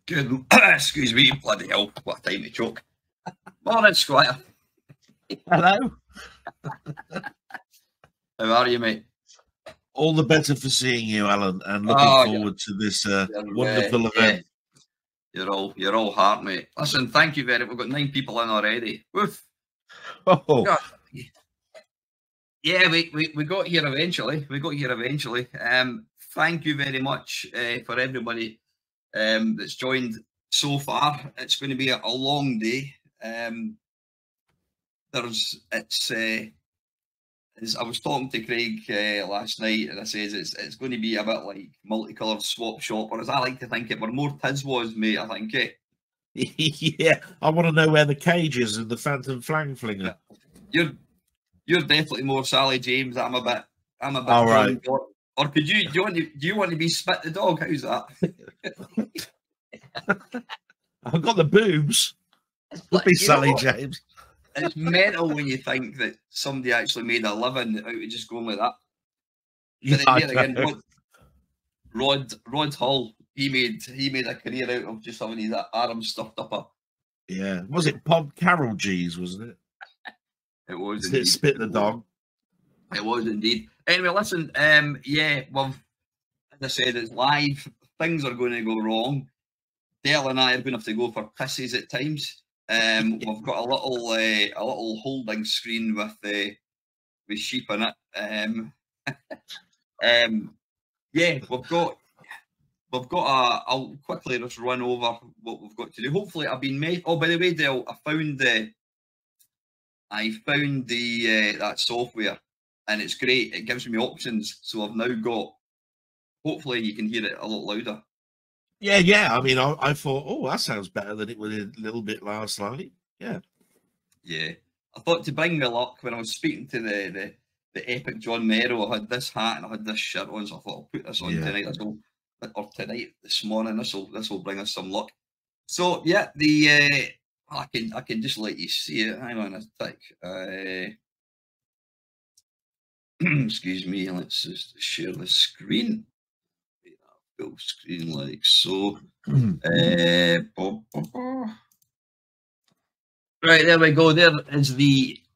Good. Excuse me, bloody hell. What a time to choke. Morning, Squire. Hello. How are you, mate? All the better for seeing you, Alan, and looking forward to this wonderful event. Yeah. You're all heart, mate. Listen, thank you very much. We've got 9 people in already. Woof. Oh. God. Yeah, we got here eventually. Thank you very much for everybody that's joined so far. It's going to be a long day. As I was talking to Craig last night, and I says it's going to be a bit like multicoloured swap shop, or as I like to think it, where more Tiz was, mate. I think Yeah, I want to know where the cage is and the Phantom Flang Flinger. You're definitely more Sally James. I'm a bit. All right. Or could you? Do you want to be Spit the Dog? How's that? I've got the boobs. Would be Sally James. It's mental when you think that somebody actually made a living out of just going like that. But then again, Rod Hull, he made a career out of just having his arms stuffed up. Yeah, was it Pod Carol G's? Wasn't it? It was. Indeed. Spit the Dog. It was indeed. Anyway, listen. Yeah, well, as I said, it's live. Things are going to go wrong. Dale and I are going to have to go for pisses at times. We've got a little holding screen with sheep in it. Yeah, we've got I'll quickly just run over what we've got to do. Hopefully, I've been made. Oh, by the way, Dale, I found the that software, and it's great. It gives me options, so I've now got. Hopefully, you can hear it a lot louder. Yeah. I mean, I thought, oh, that sounds better than it was a little bit last night. Yeah. I thought to bring me luck when I was speaking to the epic John Merrow, I had this hat and I had this shirt on, so I thought I'll put this on tonight. This morning. This will bring us some luck. So yeah, I can just let you see it. Hang on a sec. Excuse me. Let's just share the screen. Full screen like so. Right, there we go. There is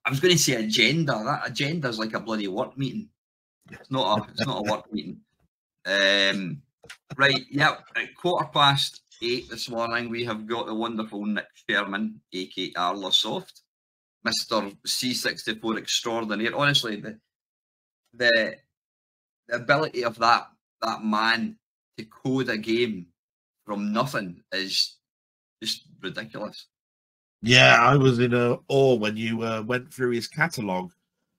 I was going to say agenda. That agenda is like a bloody work meeting. It's not a work meeting. Right, yeah. At 8:15 this morning, we have got the wonderful Nick Sherman, aka Arlasoft, Mr. C64 extraordinaire. Honestly, the ability of that man to code a game from nothing is just ridiculous. Yeah, I was in awe when you went through his catalogue.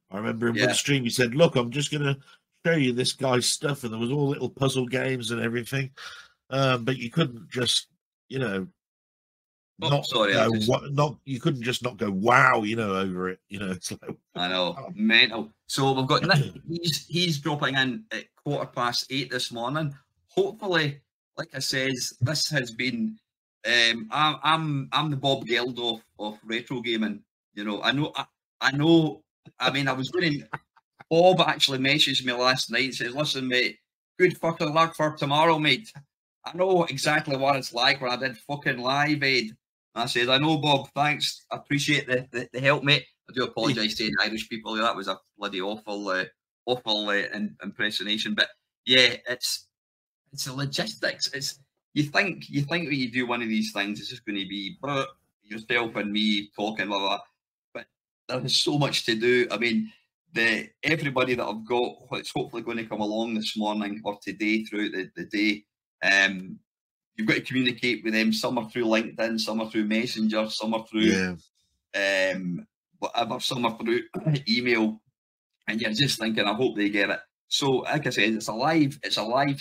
I remember in one stream you said, look, I'm just going to show you this guy's stuff, and there was all little puzzle games and everything. But you couldn't just, you couldn't just not go wow, over it. It's like, I know, mental. So we've got Nick. He's dropping in at 8:15 this morning. Hopefully, like I says, this has been. I'm the Bob Geldof of retro gaming. I know. I mean, I was going. Bob actually messaged me last night and says, "Listen, mate, good fucking luck for tomorrow, mate. I know exactly what it's like when I did fucking Live Aid." And I said, "I know, Bob. Thanks. I appreciate the help, mate. I do apologise to the Irish people. That was a bloody awful impersonation. But yeah, it's the logistics. It's you think when you do one of these things, it's just going to be yourself and me talking, blah, blah, but there is so much to do. I mean, everybody that I've got, it's hopefully going to come along this morning or today throughout the day. You've got to communicate with them. Some are through LinkedIn, some are through Messenger, some are through whatever, some are through email, and you're just thinking, I hope they get it. So, like I said, it's a live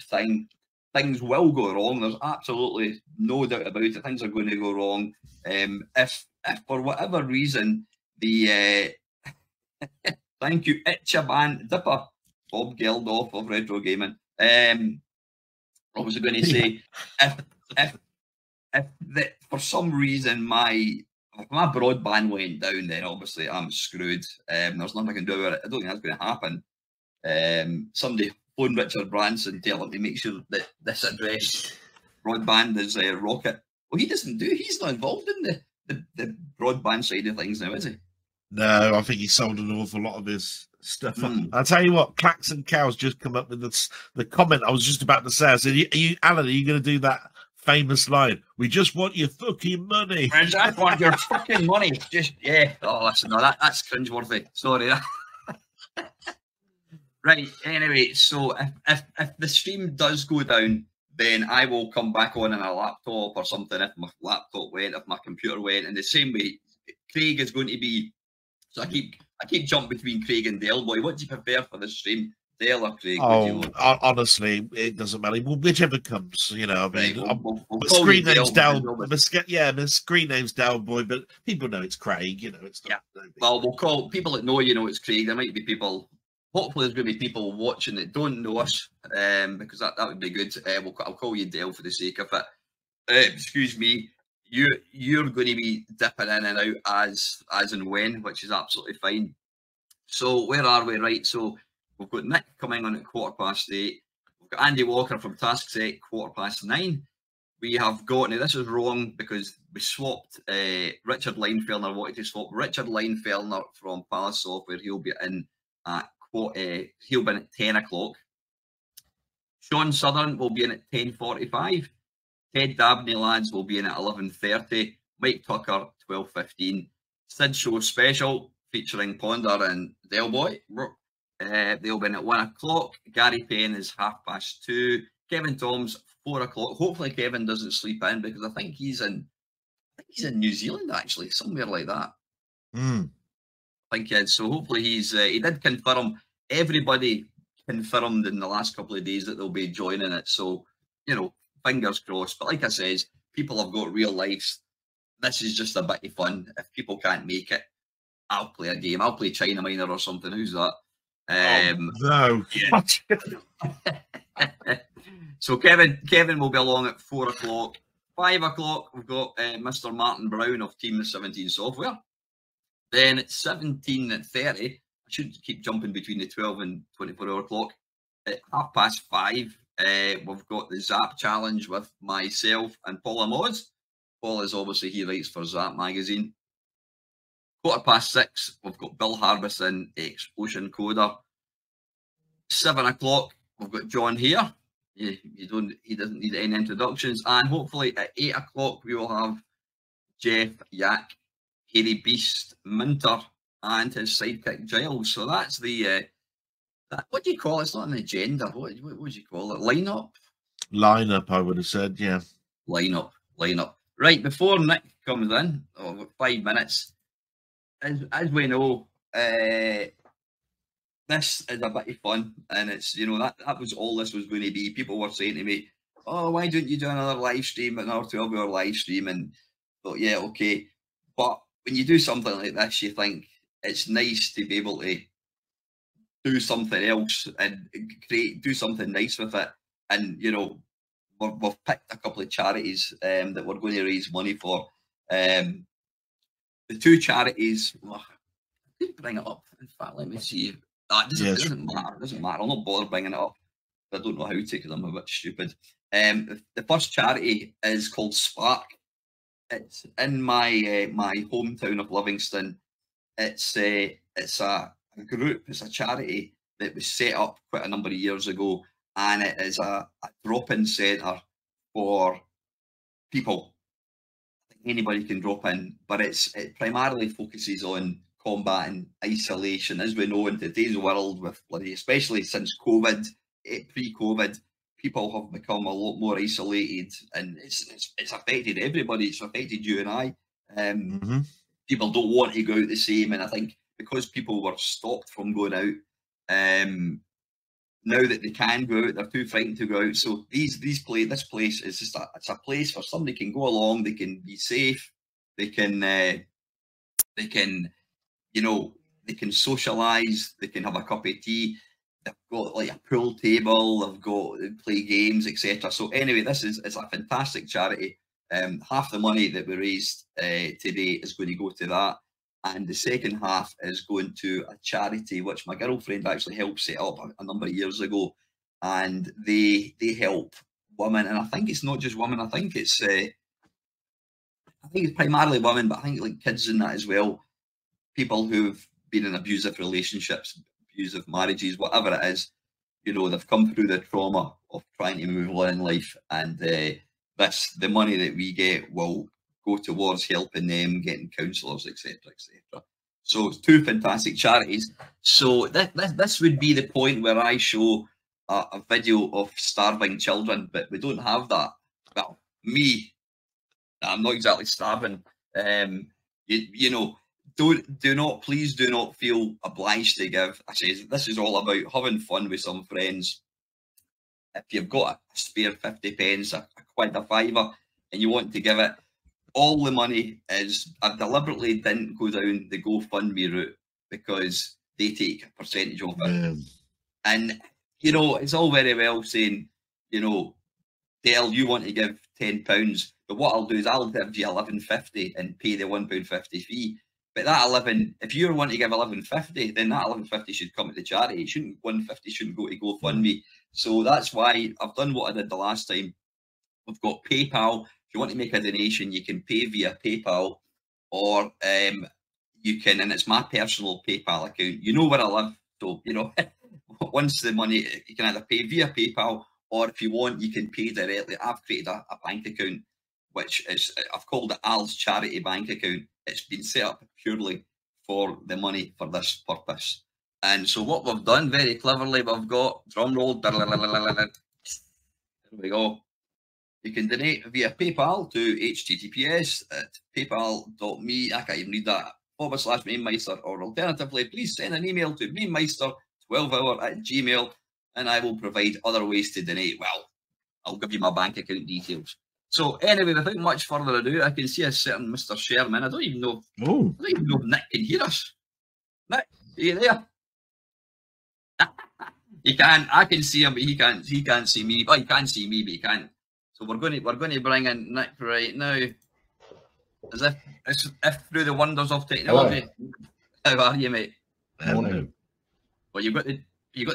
thing. Things will go wrong. There's absolutely no doubt about it. Things are going to go wrong. If for whatever reason the thank you, Itchaban Dipper, Bob Geldof of Retro Gaming. What was I going to say? if for some reason my broadband went down, then obviously I'm screwed. There's nothing I can do about it. I don't think that's going to happen. Somebody phone Richard Branson, tell him to make sure that this address broadband is Rocket. Well, he's not involved in the broadband side of things now, is he? No, I think he sold an awful lot of his stuff. I'll tell you what, Claxon Cow's just come up with the comment I was just about to say. I said, Alan, are you going to do that famous line? We just want your fucking money. I just want your fucking money. Just, yeah. Oh, listen, no, that's cringeworthy. Sorry. Right, anyway, so if the stream does go down, then I will come back on a laptop or something if my laptop went, if my computer went. And the same way, Craig is going to be... So I keep jumping between Craig and Del Boy. What do you prefer for the stream, Del or Craig? Oh, honestly, it doesn't matter. Well, whichever comes, you know. I mean, right, we'll my screen name's Del. My screen name's Del Boy, but people know it's Craig. You know, it's not. Yeah. Well, we'll call people that know. You know, it's Craig. There might be people. Hopefully, there's going to be people watching that don't know us, because that would be good. I'll call you Del for the sake of it. Excuse me. You're going to be dipping in and out as and when, which is absolutely fine. So where are we? Right, so we've got Nick coming on at 8:15. We've got Andy Walker from Taskset 9:15. We have got, now this is wrong because we swapped Richard Leinfellner. Wanted to swap Richard Leinfellner from Arlasoft, where he'll be in at 10 o'clock. Shaun Southern will be in at 10:45. Ted Dabney lads will be in at 11:30. Mike Tucker 12:15. SID Show special featuring Ponder and Del Boy. They'll be in at 1 o'clock. Gary Penn is 2:30. Kevin Toms 4 o'clock. Hopefully Kevin doesn't sleep in because I think he's in New Zealand actually, somewhere like that. I think he is. So hopefully he did confirm. Everybody confirmed in the last couple of days that they'll be joining it. So, you know, fingers crossed. But like I says, people have got real lives. This is just a bit of fun. If people can't make it, I'll play a game. I'll play China Minor or something. Who's that? No. Yeah. So Kevin will be along at 4 o'clock. 5 o'clock, we've got Mr. Martyn Brown of Team 17 Sofware. Then at 17:30, I should keep jumping between the 12 and 24 o'clock. At 5:30, we've got the Zzap challenge with myself and Paul E Moz. Paul is obviously, he writes for Zzap magazine. 6:15, we've got Bill Harbison, ex-Ocean Coder. 7 o'clock, we've got John Hare. He doesn't need any introductions. And hopefully at 8 o'clock, we will have Jeff Yak, Hairy Beast, Minter, and his sidekick Giles. So that's the what do you call it? It's not an agenda. What would you call it? Lineup, I would have said, yeah. Lineup. Right, before Nick comes in, we've got 5 minutes. As we know, this is a bit of fun, and it's, you know, that was all this was going to be. People were saying to me, "Oh, why don't you do another live stream, another 12-hour live stream?" And I thought, yeah, okay. But when you do something like this, you think it's nice to be able to do something else and do something nice with it. And, you know, we've picked a couple of charities that we're going to raise money for. The 2 charities, I didn't bring it up. In fact, let me see. It doesn't matter. It doesn't matter. I'll not bother bringing it up. I don't know how to, because I'm a bit stupid. The first charity is called Spark. It's in my my hometown of Livingston. It's a group. It's a charity that was set up quite a number of years ago, and it is a drop-in centre for people. Anybody can drop in, but it primarily focuses on combating isolation. As we know, in today's world, with especially since COVID, pre-COVID, people have become a lot more isolated, and it's affected everybody. It's affected you and I. People don't want to go out the same, and I think because people were stopped from going out, now that they can go out, they're too frightened to go out. So this place is just it's a place where somebody can go along. They can be safe. They can you know, they can socialise. They can have a cup of tea. They've got like a pool table. They play games, etc. So anyway, it's a fantastic charity. Half the money that we raised today is going to go to that, and the second half is going to a charity which my girlfriend actually helped set up a number of years ago, and they help women, and I think it's not just women. I think it's primarily women, but I think like kids in that as well. People who've been in abusive relationships, abusive marriages, whatever it is, you know, they've come through the trauma of trying to move on in life, and the money that we get will go towards helping them, getting counsellors, etc., etc. So it's two fantastic charities. So this would be the point where I show a video of starving children, but we don't have that. Well, me, I'm not exactly starving. You know, please do not feel obliged to give. I say this is all about having fun with some friends. If you've got a spare 50 pence, a quid, a fiver, and you want to give it, all the money is, I deliberately didn't go down the GoFundMe route because they take a percentage of it. And, you know, it's all very well saying, you know, Dale, you want to give £10, but what I'll do is I'll give you £11.50 and pay the £1.50 fee. But that 11, if you want to give £11.50, then that £11.50 should come to the charity. It shouldn't, £1.50 shouldn't go to GoFundMe. So that's why I've done what I did the last time. We've got PayPal. If you want to make a donation, you can pay via PayPal, or you can, and it's my personal PayPal account. You know where I live, so you know. Once the money, you can either pay via PayPal, or if you want, you can pay directly. I've created a bank account, which is, I've called it Al's Charity Bank Account. It's been set up purely for the money for this purpose. And so what we've done very cleverly, we've got, drum roll, there we go. You can donate via PayPal to https://paypal.me, I can't even read that, /Mamemeister, or alternatively, please send an email to mamemeister12hour@gmail.com, and I will provide other ways to donate. Well, I'll give you my bank account details. So anyway, without much further ado, I can see a certain Mr. Sherman. I don't even know if Nick can hear us. Nick, are you there? He can. I can see him, but he can't see me. Well, he can see me, but he can't. So we're going to bring in Nick right now, as if through the wonders of technology. Hello. How are you, mate? Morning. Well, you got the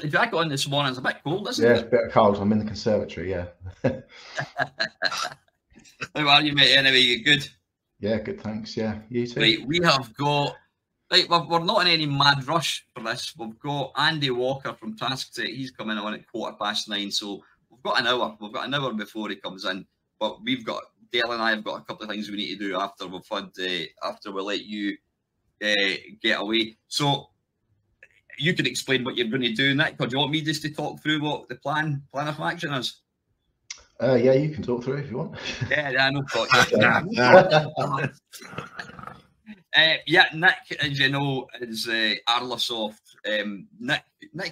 jacket on this morning. It's a bit cold, isn't it? Yeah, it's a bit cold. I'm in the conservatory. Yeah. How are you, mate? Anyway, you good? Yeah, good. Thanks. Yeah, you too. Right, we have got. Right, we're not in any mad rush for this. We've got Andy Walker from Taskset. He's coming on at 9:15. So we've got an hour. We've got an hour before he comes in. But we've got, Dale and I have got a couple of things we need to do after we've had after we let you get away. So you can explain what you're going to do, Nick, or do you want me just to talk through what the plan of action is? Yeah, you can talk through if you want. Yeah, no problem. Yeah, Nick, as you know, is Arlasoft. Nick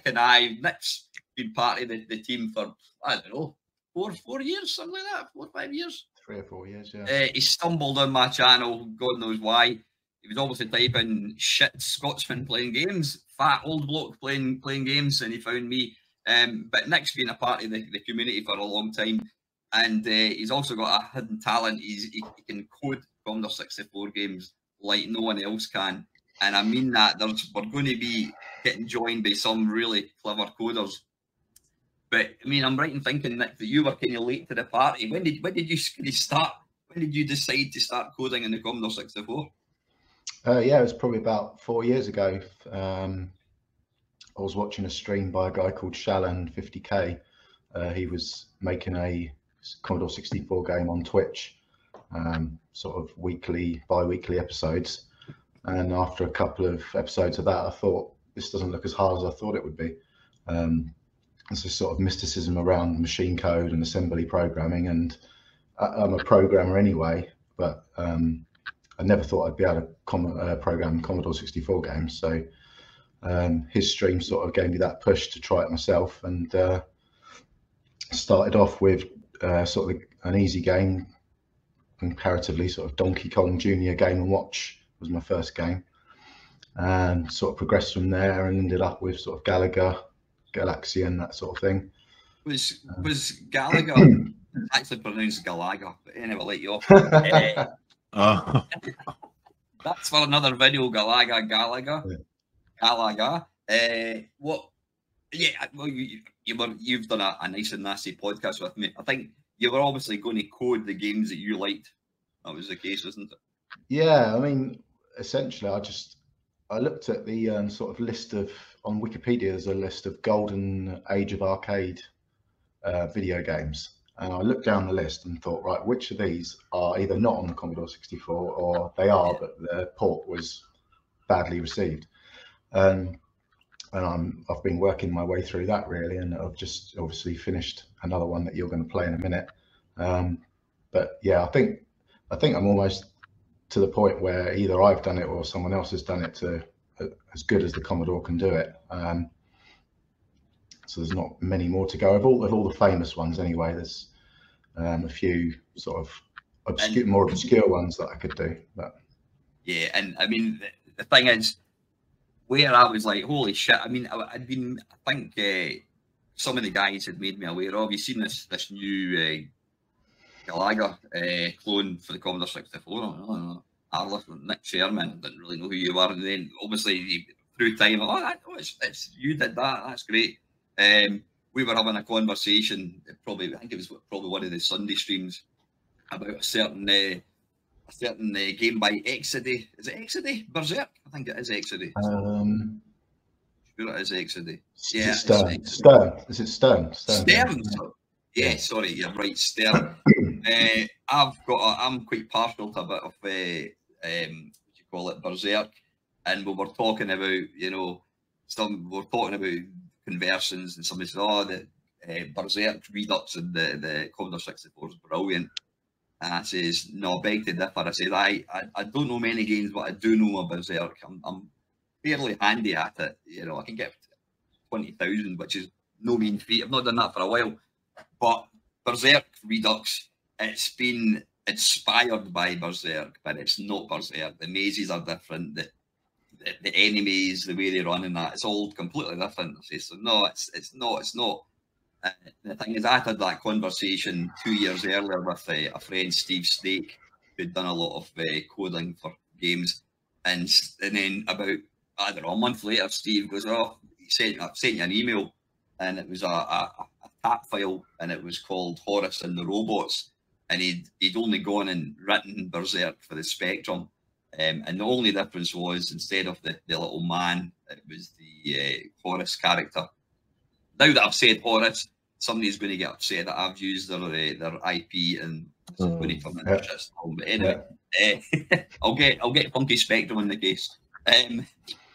and Nick's been part of the team for, I don't know, four years, something like that, 4 or 5 years. 3 or 4 years, yeah. He stumbled on my channel, God knows why. He was obviously typing shit Scotsman playing games, fat old bloke playing games, and he found me. But Nick's been a part of the community for a long time, and he's also got a hidden talent. He can code Commodore 64 games like no one else can, and I mean that. We're going to be getting joined by some really clever coders. But I mean, I'm right in thinking, Nick, that you were kind of late to the party. When did you start? When did you decide to start coding in the Commodore 64? Yeah, it was probably about 4 years ago. I was watching a stream by a guy called Shaun 50k. He was making a Commodore 64 game on Twitch, sort of bi-weekly episodes. And after a couple of episodes of that, I thought, this doesn't look as hard as I thought it would be. There's a sort of mysticism around machine code and assembly programming, and I'm a programmer anyway, but I never thought I'd be able to program Commodore 64 games. So his stream sort of gave me that push to try it myself, and started off with sort of an easy game, comparatively, sort of Donkey Kong Jr. Game & Watch was my first game, and sort of progressed from there and ended up with sort of Galaga, Galaxian, that sort of thing. Was Galaga actually pronounced Galaga? But anyway, I'll let you off. That's for another video. Galaga. What? Yeah. Well, you you've done a nice and nasty podcast with me. I think you were obviously going to code the games that you liked. That was the case, wasn't it? Yeah, I mean, essentially, I looked at the sort of list of, on Wikipedia, there's a list of golden age of arcade video games. And I looked down the list and thought, right, which of these are either not on the Commodore 64 or they are, but the port was badly received. And I've been working my way through that really, and I've just obviously finished another one that you're going to play in a minute. But yeah, I think I'm almost to the point where either I've done it or someone else has done it to as good as the Commodore can do it. So there's not many more to go. Of all the famous ones anyway, there's a few sort of more obscure ones that I could do. But yeah, and I mean the thing is, where I was like, holy shit! I mean, I think some of the guys had made me aware of. You've seen this new Galaga clone for the Commodore 64. Arlasoft, Nick Sherman, didn't really know who you were, and then obviously through time, it's you did that. That's great. We were having a conversation. I think it was probably one of the Sunday streams about a certain game by Exidy. Is it Exidy? Berserk? I think it is Exidy. Sure it is Exidy. Yeah. Stern. Is it Stern? Stern. Yeah, sorry, you're right, Stern. I'm quite partial to a bit of what you call it, Berserk, and we were talking about, we were talking about conversions, and somebody said, oh, the Berserk Redux and the Commodore 64 is brilliant. And I says, no, I beg to differ. I said, I don't know many games, but I do know my Berserk. I'm fairly handy at it. I can get 20,000, which is no mean feat. I've not done that for a while. But Berserk Redux, it's been inspired by Berserk, but it's not Berserk. The mazes are different. The enemies, the way they run and that, it's all completely different. I say, so no, it's not. The thing is, I had that conversation 2 years earlier with a friend, Steve Stake, who'd done a lot of coding for games, and then about, I don't know, a month later, Steve goes, oh, I've sent you an email, and it was a tap file, and it was called Horace and the Robots, and he'd only gone and written Berserk for the Spectrum, and the only difference was, instead of the little man, it was the Horace character. Now that I've said Horace, somebody's going to get upset that I've used their IP, and it's going to turn into shit storm. But anyway, I'll get Funky Spectrum in the case.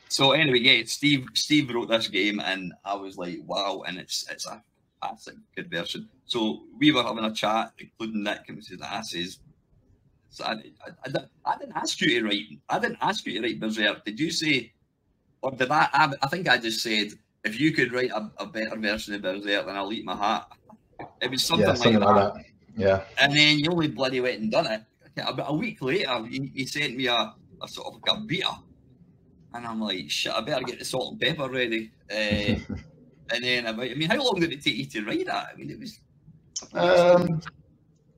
So anyway, yeah, Steve wrote this game, and I was like, wow, and it's a fantastic conversion. So we were having a chat, including Nick, and we said, I didn't ask you to write. I didn't ask you to write Berserk. Did you say, or did I think I just said, if you could write a better version of Berserk, then I'll eat my hat. It was something like that. Yeah. And then you only bloody went and done it. About a week later, he sent me a sort of like a beta. And I'm like, shit, I better get the salt and pepper ready. And then, how long did it take you to write that? I mean, it was...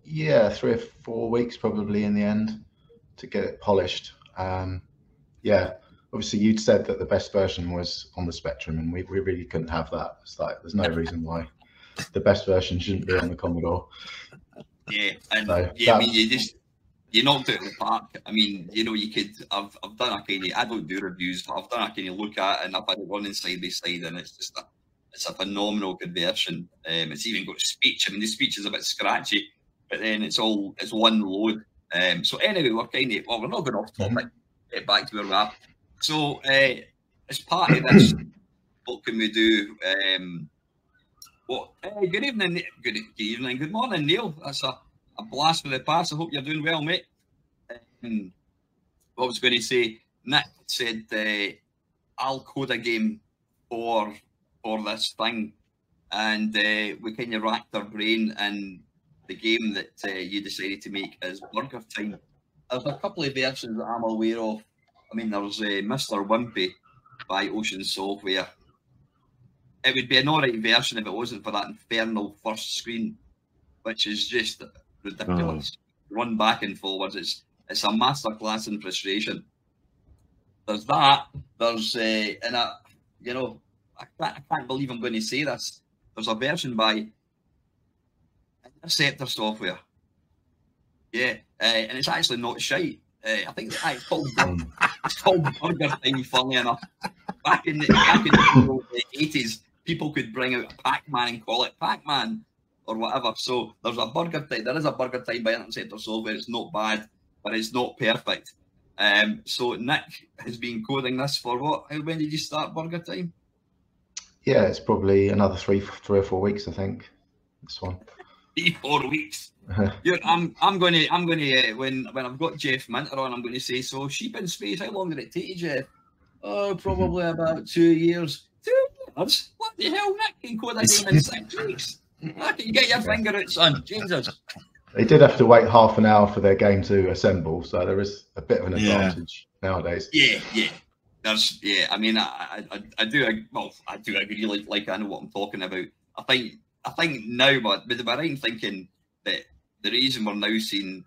yeah, 3 or 4 weeks probably in the end to get it polished. Yeah. Obviously, you'd said that the best version was on the Spectrum, and we really couldn't have that. It's like, there's no reason why the best version shouldn't be on the Commodore. Yeah, and so I mean, you knocked it out of the park. I mean, you could. I've done a kind of. I don't do reviews, but I've done a kind of look at it, and I've had it running side by side, and it's just it's a phenomenal conversion. It's even got speech. I mean, the speech is a bit scratchy, but then it's one load. So anyway, we're not going off topic. Get back to where we are. So, as part of this, what can we do? Good evening, good morning, Neil. That's a blast from the past. I hope you're doing well, mate. What I was going to say, Nick said, I'll code a game for this thing, and we kind of racked our brain, and the game that you decided to make is Burger Time. There's a couple of versions that I'm aware of. I mean, there's Mr. Wimpy by Ocean Sofware. It would be an alright version if it wasn't for that infernal first screen, which is just ridiculous. Run back and forwards. It's a masterclass in frustration. There's that. There's I can't believe I'm going to say this. there's a version by Interceptor Software. Yeah, and it's actually not shite. I think it's called Burger Time, funnily enough. Back in the 80s, people could bring out a Pac-Man and call it Pac-Man or whatever. So there's a Burger Time. There is a Burger Time by Interceptor Software. It's not bad, but it's not perfect. So Nick has been coding this for what? When did you start Burger Time? Yeah, it's probably another three or 4 weeks, I think. This one. 3-4 weeks. I'm going to when I've got Jeff Minter on, I'm going to say, so Sheep in Space, how long did it take you, Jeff? Oh, probably about 2 years. 2 years? What the hell, Nick can code a game in 6 weeks. I can get your finger out, son. Jesus. They did have to wait half an hour for their game to assemble, so there is a bit of an advantage nowadays. Yeah. I mean, I do agree. Like I know what I'm talking about. I think now, but I'm right in thinking that the reason we're now seeing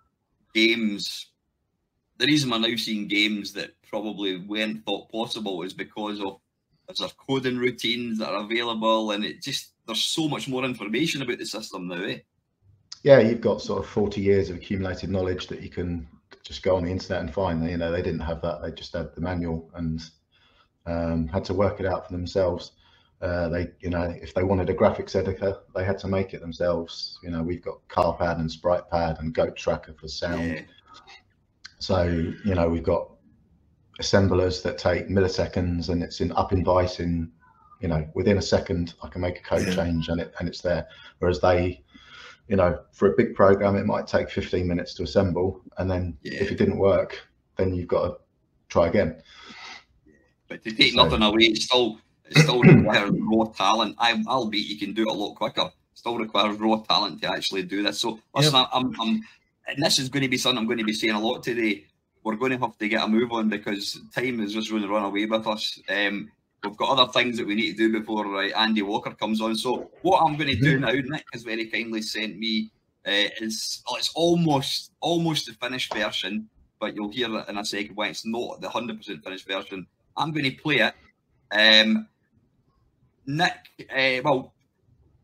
games that probably weren't thought possible is because of there's coding routines that are available, and there's so much more information about the system now, eh? Yeah, you've got sort of 40 years of accumulated knowledge that you can just go on the internet and find. You know, they didn't have that; they just had the manual and had to work it out for themselves. If they wanted a graphics editor, they had to make it themselves. You know, we've got CarPad and SpritePad and Goat Tracker for sound. Yeah. So, you know, we've got assemblers that take milliseconds, and it's up in Vice in, you know, within a second I can make a code change and it's there. Whereas they, you know, for a big program, it might take 15 minutes to assemble, and then if it didn't work, then you've got to try again. But to take nothing away, it still requires raw talent. I'll bet you can do it a lot quicker. Still requires raw talent to actually do this. So listen, and this is going to be something I'm going to be saying a lot today. We're going to have to get a move on because time is just going to run away with us. We've got other things that we need to do before Andy Walker comes on. So what I'm going to do now, Nick has very kindly sent me, it's almost the finished version, but you'll hear it in a second when it's not the 100% finished version. I'm going to play it. Nick,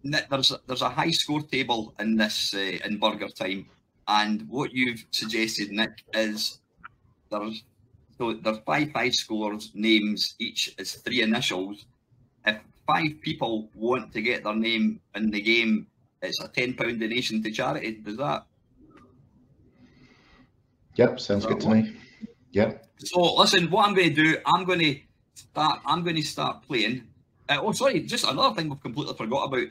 Nick, there's a high score table in this in Burger Time, and what you've suggested, Nick, is there's 5 scores, names, each is 3 initials. If 5 people want to get their name in the game, it's a £10 donation to charity. Does that? Yep, sounds good to me. Yep. So listen, what I'm going to do, I'm going to start playing. Just another thing we've completely forgot about.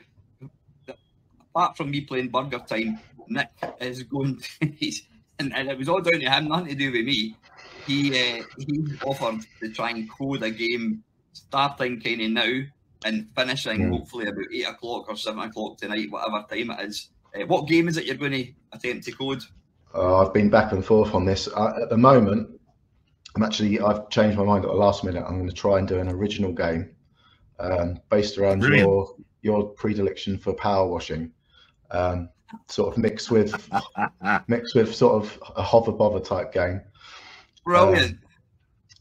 Apart from me playing Burger Time, Nick is going to, and it was all down to him, nothing to do with me. He offered to try and code a game starting kind of now and finishing hopefully about 8 o'clock or 7 o'clock tonight, whatever time it is. What game is it you're going to attempt to code? I've been back and forth on this. At the moment, I've changed my mind at the last minute. I'm going to try and do an original game based around your predilection for power washing, sort of mixed with sort of a hover bother type game. Brilliant.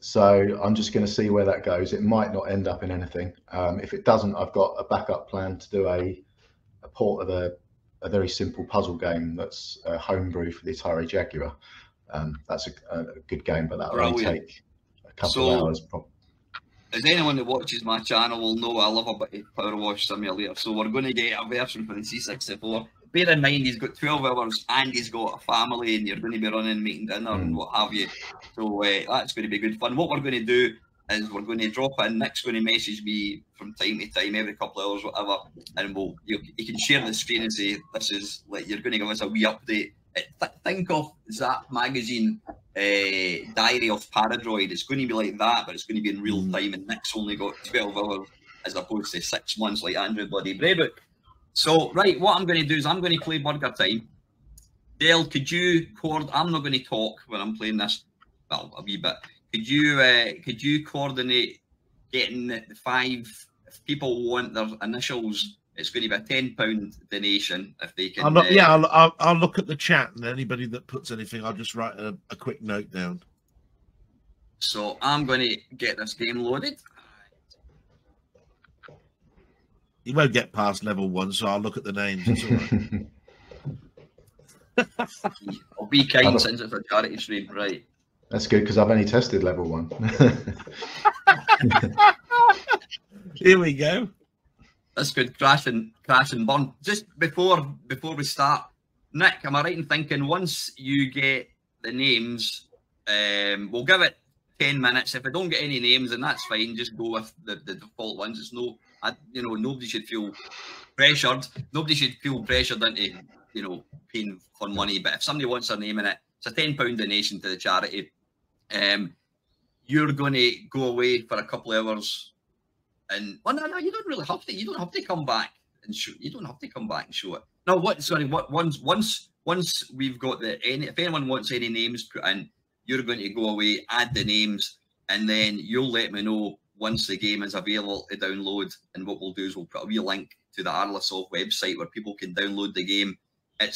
So I'm just going to see where that goes. It might not end up in anything. If it doesn't, I've got a backup plan to do a port of a very simple puzzle game that's homebrew for the Atari Jaguar. That's a good game, but that'll only take a couple of hours. As anyone that watches my channel will know, I love a bit of Power Wash Simulator. So we're going to get a version for the C64. Bear in mind, he's got 12 hours and he's got a family, and you're going to be running, making dinner and what have you. So that's going to be good fun. What we're going to do is we're going to drop in. Nick's going to message me from time to time, every couple of hours, whatever, and you can share the screen and say, "This is like you're going to give us a wee update." Think of Zzap magazine, Diary of Paradroid. It's going to be like that, but it's going to be in real time. And Nick's only got 12 hours as opposed to 6 months like Andrew bloody Braybook. So, right, what I'm going to do is I'm going to play Burger Time. Dale, could you I'm not going to talk when I'm playing this, well, a wee bit. Could you coordinate getting the 5, if people want their initials, it's going to be a £10 donation if they can. I'll look at the chat, and anybody that puts anything, I'll just write a quick note down. So I'm going to get this game loaded. You won't get past level 1, so I'll look at the names. It's all right. I'll be kind since it's a charity stream, right? That's good because I've only tested level 1. Here we go. That's good. Crash and burn. Just before we start, Nick, am I right in thinking once you get the names, we'll give it 10 minutes. If I don't get any names, then that's fine. Just go with the default ones. It's no, nobody should feel pressured. Nobody should feel pressured into, paying for money. But if somebody wants their name in it, it's a £10 donation to the charity. You're going to go away for a couple of hours. And no, you don't really have to. You don't have to come back and show. You don't have to come back and show it. No, once we've got if anyone wants any names put in, you're going to go away, add the names, and then you'll let me know once the game is available to download. And what we'll do is we'll put a wee link to the Arlasoft website where people can download the game. Am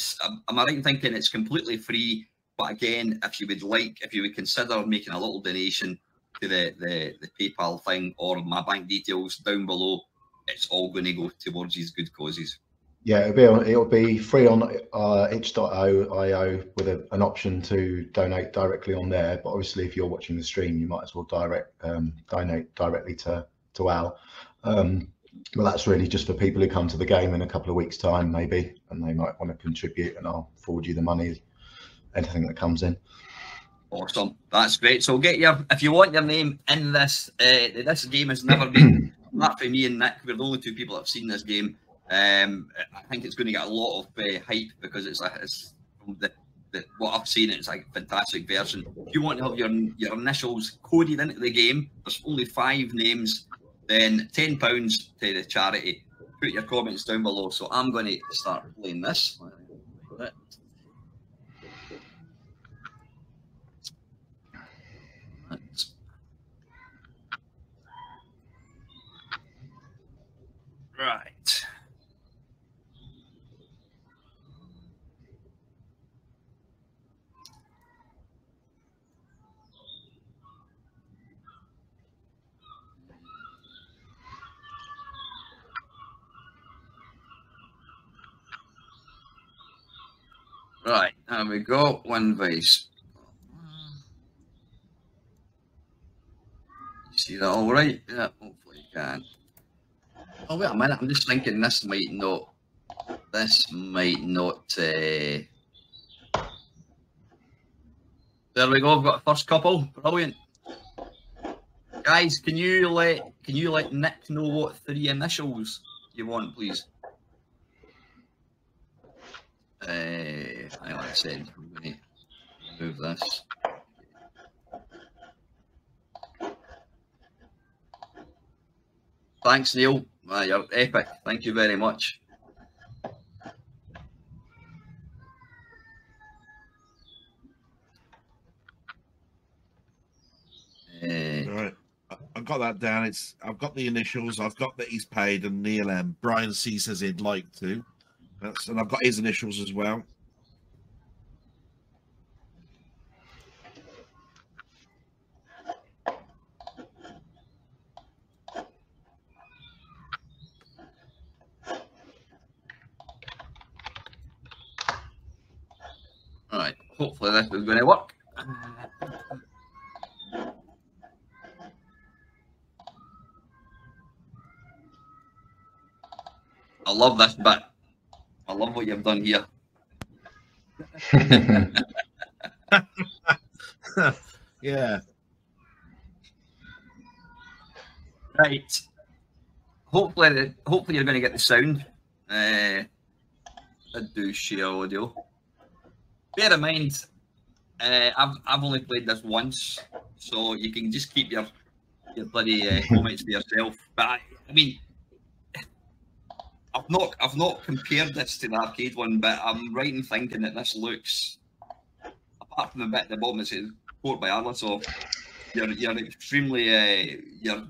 I right in thinking it's completely free? But again, if you would consider making a little donation to the PayPal thing or my bank details down below, it's all going to go towards these good causes. Yeah, it'll be free on itch.io with an option to donate directly on there. But obviously, if you're watching the stream, you might as well donate directly to Al. Well, that's really just for people who come to the game in a couple of weeks' time, maybe, and they might want to contribute, and I'll forward you the money, anything that comes in. Awesome, that's great. So if you want your name in this, this game has never been, apart from me and Nick, we're the only two people that have seen this game. I think it's going to get a lot of hype because it's from what I've seen, it's like a fantastic version. If you want to have your initials coded into the game, there's only 5 names, then £10 to the charity. Put your comments down below. So I'm going to start playing this. Right. Right, there we go. One vice. You see that all right? Yeah, hopefully you can. Oh, wait a minute. I'm just thinking this might not. There we go. I've got a first couple. Brilliant. Guys, can you let Nick know what 3 initials you want, please? Like I said, I'm going to move this. Thanks, Neil. You're epic. Thank you very much. All right, I've got that down. I've got the initials. I've got that he's paid, and Neil M. Brian C says he'd like to. And I've got his initials as well. All right, hopefully this is going to work. I love this bit. I love what you've done here. Yeah. Right. Hopefully you're going to get the sound. I do share audio. Bear in mind, I've only played this once, so you can just keep your bloody comments to yourself. But I mean, I've not compared this to the arcade one, but I'm right in thinking that this looks, apart from the bit at the bottom that says port by Arlasoft, you're extremely you're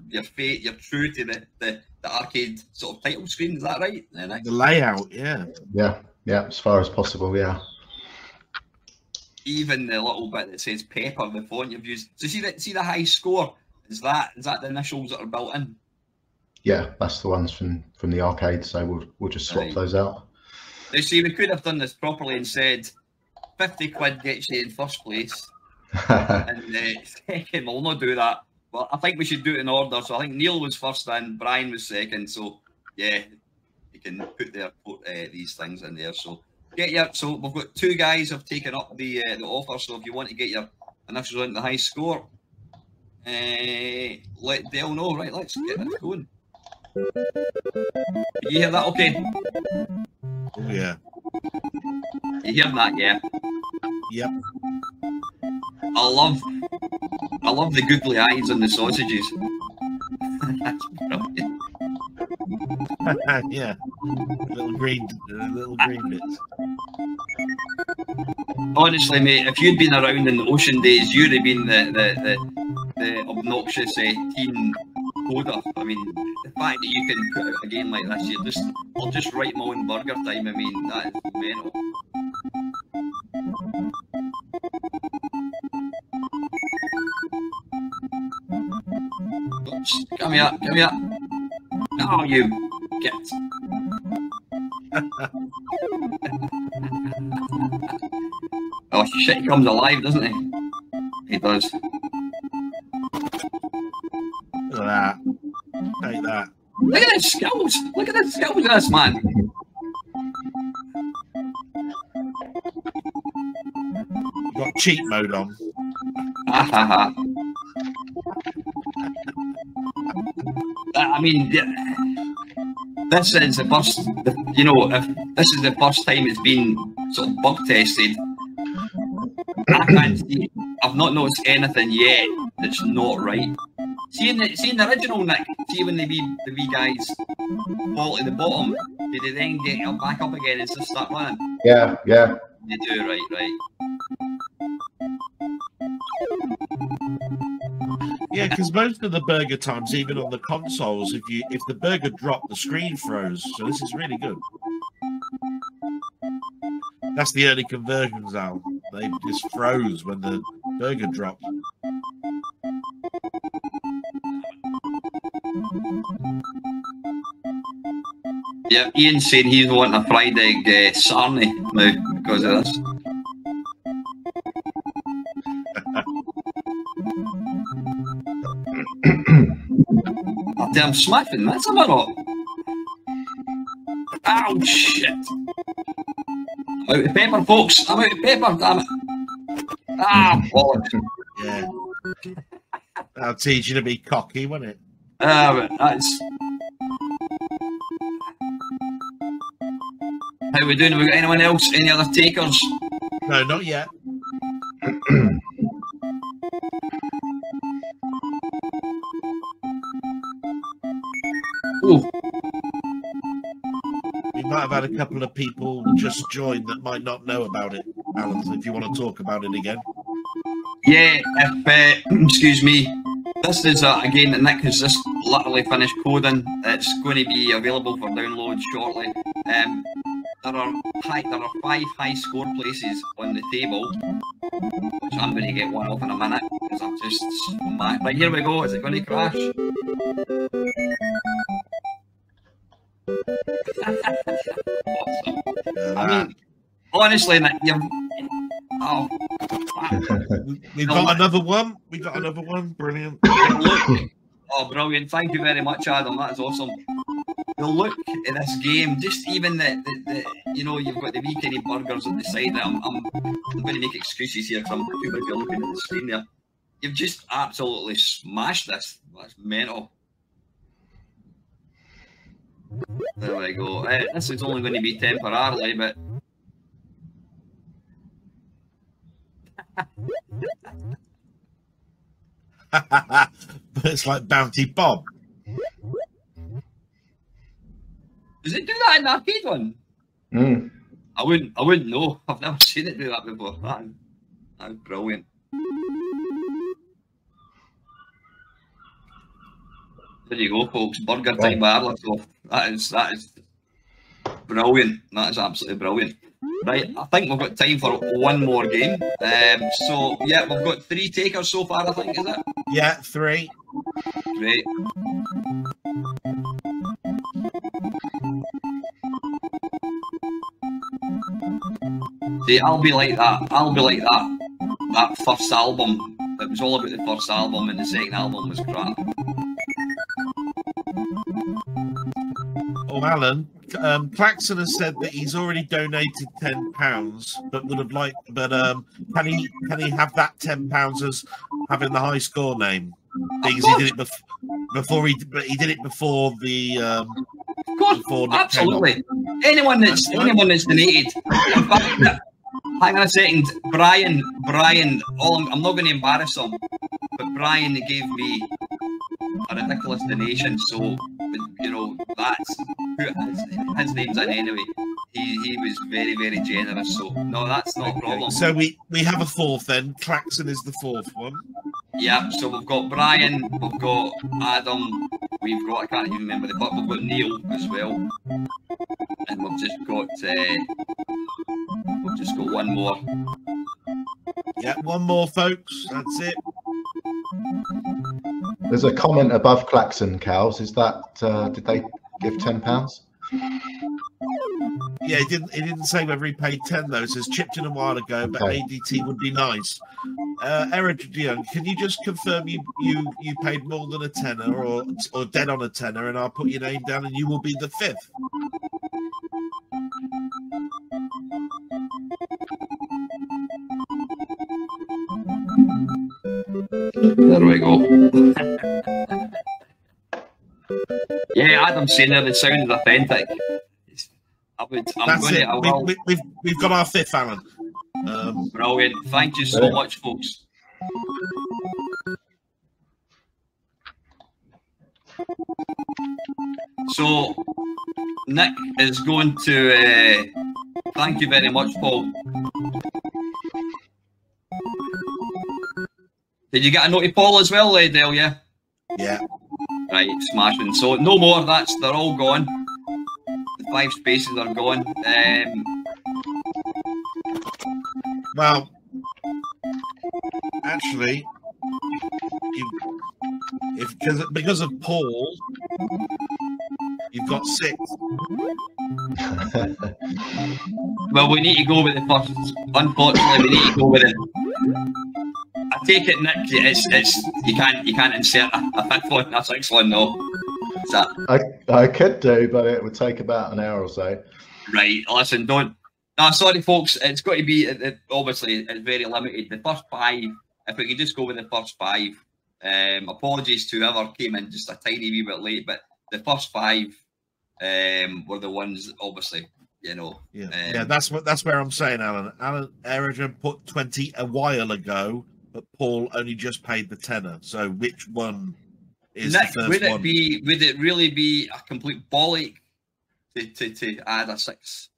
true to the arcade sort of title screen. Is that right? The layout, yeah. Yeah, as far as possible, yeah. Even the little bit that says Pepper, the font you've used. So see the high score. Is that the initials that are built in? Yeah, that's the ones from the arcade. So we'll just swap those out. Now, see, we could have done this properly and said 50 quid gets you in first place, and second, we'll not do that. But I think we should do it in order. So I think Neil was first in, Brian was second. So yeah, you can put these things in there. So so we've got 2 guys have taken up the offer. So if you want to get your initials on the high score, let Dale know. Right, let's get this going. You hear that? Okay. Oh yeah. You hear that? Yeah. Yep. I love the googly eyes on the sausages. That's brilliant. Yeah. Little green bits. Honestly, mate, if you'd been around in the Ocean days, you'd have been the obnoxious teen coder. I mean, the fact that you can put out a game like this, I'll just write my own burger time. I mean, that is mental. Oops, come here. Oh, you get. Oh shit, he comes alive, doesn't he? He does. Look at that. Take that. Look at the skills! Look at the skills of this man! You got cheat mode on. I mean, this is the first, you know, if this is the first time it's been sort of bug tested, I can't see, I've not noticed anything yet that's not right. See in the original, Nick, see when the wee guys fall to the bottom, did they then get back up again and just start running? Yeah. They do, right. Yeah, because most of the burger times, even on the consoles, if the burger dropped, the screen froze. So this is really good. That's the early conversions, Al. They just froze when the burger dropped. Yeah, Ian's saying he's wanting a fried egg sarnie now because of this. I'm smashing, that's a lot. Ow, shit. I'm out of pepper, folks. I'm out of pepper, damn it. Ah, bollocks. Yeah. That'll teach you to be cocky, won't it? But that's... How we doing? Have we got anyone else? Any other takers? No, not yet. Ooh. We might have had a couple of people just join that might not know about it, Alan, if you want to talk about it again. Yeah, if, excuse me, this is, again, Nick has just literally finished coding. It's going to be available for download shortly. There are 5 high score places on the table, which I'm going to get one off in a minute, because I'm just mad. Right, here we go. Is it going to crash? Awesome. I mean, honestly, Nick, you've... Oh. We've got another one. We got another one. Brilliant. Look. Oh, brilliant. Thank you very much, Adam. That is awesome. The look in this game, just even the you know, you've got the wee kind of burgers at the side. I'm going to make excuses here because I'm too busy looking at the screen there. You've just absolutely smashed this. That's mental. There we go. This is only going to be temporarily, but... But it's like Bounty Bob. Does it do that in the arcade one? Mm. I wouldn't know. I've never seen it do that before. That's brilliant. There you go, folks. Burger time by Arlasoft. That is brilliant. That is absolutely brilliant. Right, I think we've got time for one more game. So yeah, we've got 3 takers so far, I think, is it? Yeah, 3. Great. See, I'll be like that. I'll be like that first album. It was all about the first album, and the second album was crap. Oh, Alan, Claxon has said that he's already donated £10, but would have liked. But can he have that £10 as having the high score name? Because he did it before he did it before the. Of course, absolutely. Anyone that's donated. In fact, hang on a second, Brian. I'm not going to embarrass him, but Brian gave me a ridiculous donation. So you know that's who his name's in anyway. He was very, very generous. So no, that's not a problem. So we have a fourth then. Claxon is the fourth one. Yeah. So we've got Brian, we've got Adam, we've got I can't even remember but we've got Neil as well, and we've just got one more. Yeah, one more, folks. That's it. There's a comment above Claxon, Cows. Is that did they give £10? Yeah, he didn't say whether he paid 10 though. It says chipped in a while ago, but Okay. ADT would be nice. Eric, can you just confirm you paid more than a tenner or dead on a tenner, and I'll put your name down and you will be the fifth. There we go. Yeah, Adam's saying there the sound is authentic. We've got our fifth, Alan. Brilliant. Thank you so much, folks. So, Nick is going to thank you very much, Paul. Did you get a note to Paul as well, Dale? Yeah. Yeah. Right, smashing. So no more. They're all gone. The 5 spaces are gone. Well, actually, because of Paul, you've got 6. Well, we need to go with the first. Unfortunately, we need to go with it. I take it, Nick. It's you can't insert a 5th one, a 6th one, no. Is that? I could do, but it would take about an hour or so. Right. Listen, don't. No, sorry, folks. It's got to be obviously it's very limited. The first 5. If we could just go with the first 5. Apologies to whoever came in just a tiny wee bit late, but the first 5 were the ones, obviously. You know. Yeah. That's where I'm saying, Alan. Alan Erigen put 20 a while ago, but Paul only just paid the tenner. So which one is Nick, the first one? Would it really be a complete bollock to add a 6?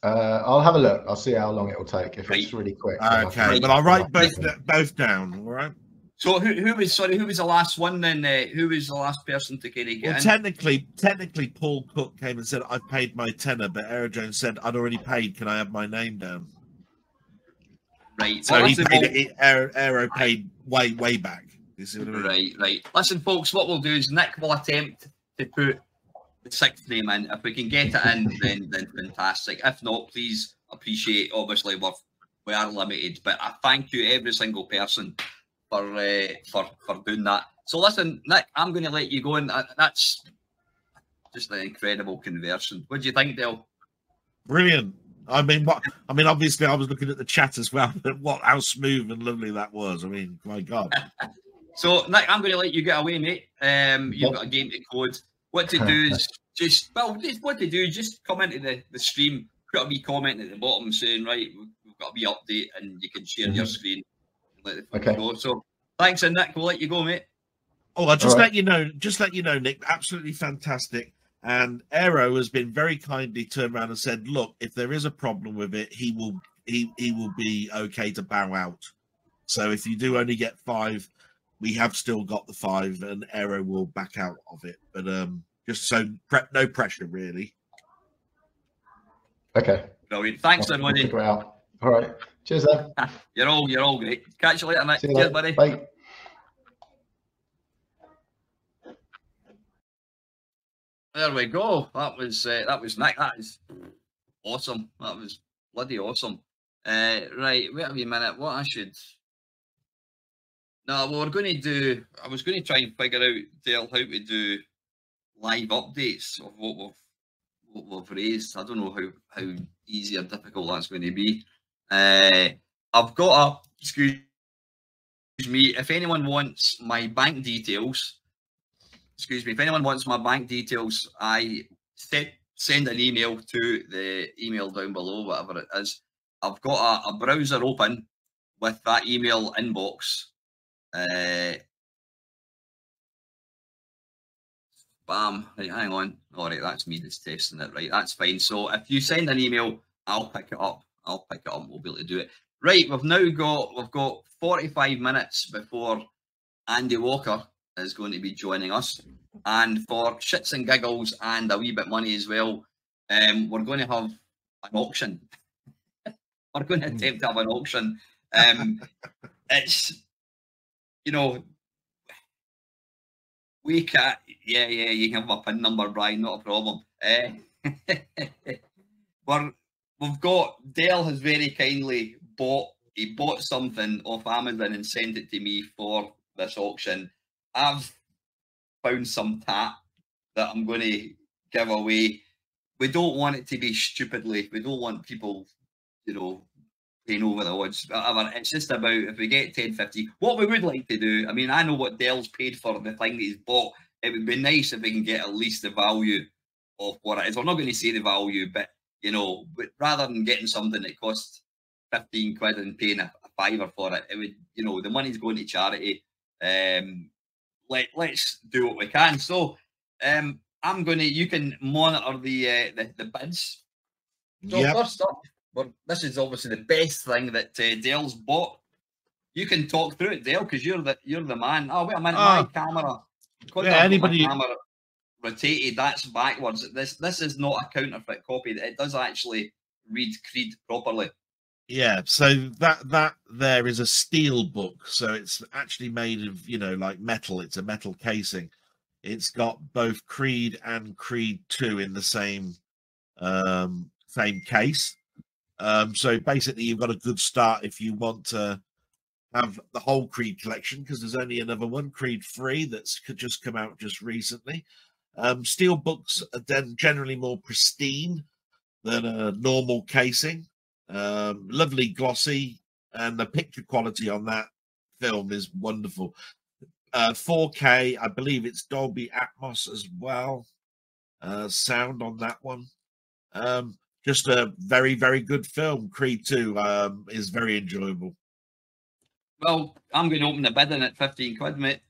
I'll have a look. I'll see how long it will take. If it's really quick. Okay, but I'll write both down. All right. So who was the last one then? Who was the last person to kind of get in? Technically, Paul Cook came and said, "I've paid my tenner," but Eric Jones said, "I'd already paid. Can I have my name down?" Right. So he paid it. Aero paid way back. You see what I mean? Right. Listen, folks. What we'll do is Nick will attempt to put the 6th name in. If we can get it in, then fantastic. If not, please appreciate. Obviously, we are limited, but I thank you every single person for doing that. So listen, Nick, I'm going to let you go, and that's just an incredible conversion. What do you think, Dale? Brilliant. Obviously, I was looking at the chat as well. But how smooth and lovely that was. I mean, my God. So, Nick, I'm going to let you get away, mate. You've got a game to code. What to do is just come into the stream, put a wee comment at the bottom saying, right, we've got a wee update, and you can share your screen. Okay. Go. So thanks, and Nick, we'll let you go, mate. Oh, I'll just let you know, Nick, absolutely fantastic. And Aero has been very kindly turned around and said, look, if there is a problem with it, he will be okay to bow out. So if you do only get 5, we have still got the 5, and Aero will back out of it. But just so no pressure, really. Okay. Brilliant. Thanks, everybody. Figure it out. All right. Cheers, then. You're all great. Catch you later, Nick. Cheers, buddy. Bye. There we go. That was Nick. That is awesome. That was Bloody awesome. Right, wait a wee minute. What I should... No, well, we're going to do... I was going to try and figure out, Dale, how to do live updates of what we've raised. I don't know how easy or difficult that's going to be. I've got a... Excuse me. If anyone wants my bank details... Excuse me. If anyone wants my bank details, I send an email to the email down below, whatever it is. I've got a browser open with that email inbox. Bam. Right, hang on. All right, that's me that's testing it. Right, that's fine. So if you send an email, I'll pick it up. We'll be able to do it. Right, we've got 45 minutes before Andy Walker is going to be joining us. And for shits and giggles and a wee bit money as well, we're going to have an auction. We're going to attempt to have an auction. It's, you know, we can't, yeah, you can have a PIN number, Brian, not a problem. We've got, Dale has very kindly bought something off Amazon and sent it to me for this auction. I've found some tat that I'm going to give away. We don't want it to be stupidly, we don't want people, you know, paying over the odds. Whatever. It's just about if we get 10, 50, what we would like to do, I mean, I know what Dale's paid for the thing that he's bought. It would be nice if we can get at least the value of what it is. We're not going to say the value, but, you know, but rather than getting something that costs 15 quid and paying a fiver for it, it would, you know, the money's going to charity. Let's do what we can. So I'm going to, you can monitor the bids. So first up, this is obviously the best thing that Dale's bought. You can talk through it, Dale, because you're the man. Oh, wait a minute, my camera. Anybody? My camera rotated. That's backwards. This is not a counterfeit copy. It does actually read Creed properly. Yeah, so that there is a steel book, so it's actually made of, you know, like metal. It's a metal casing. It's got both Creed and Creed 2 in the same case. So basically, you've got a good start if you want to have the whole Creed collection, because there's only another one, Creed 3, that's just come out just recently. Steel books are then generally more pristine than a normal casing. Lovely glossy, and the picture quality on that film is wonderful. 4K, I believe it's Dolby Atmos as well. Sound on that one. Just a very, very good film. Creed 2 is very enjoyable. Well, I'm going to open the bidding at 15 quid, mate.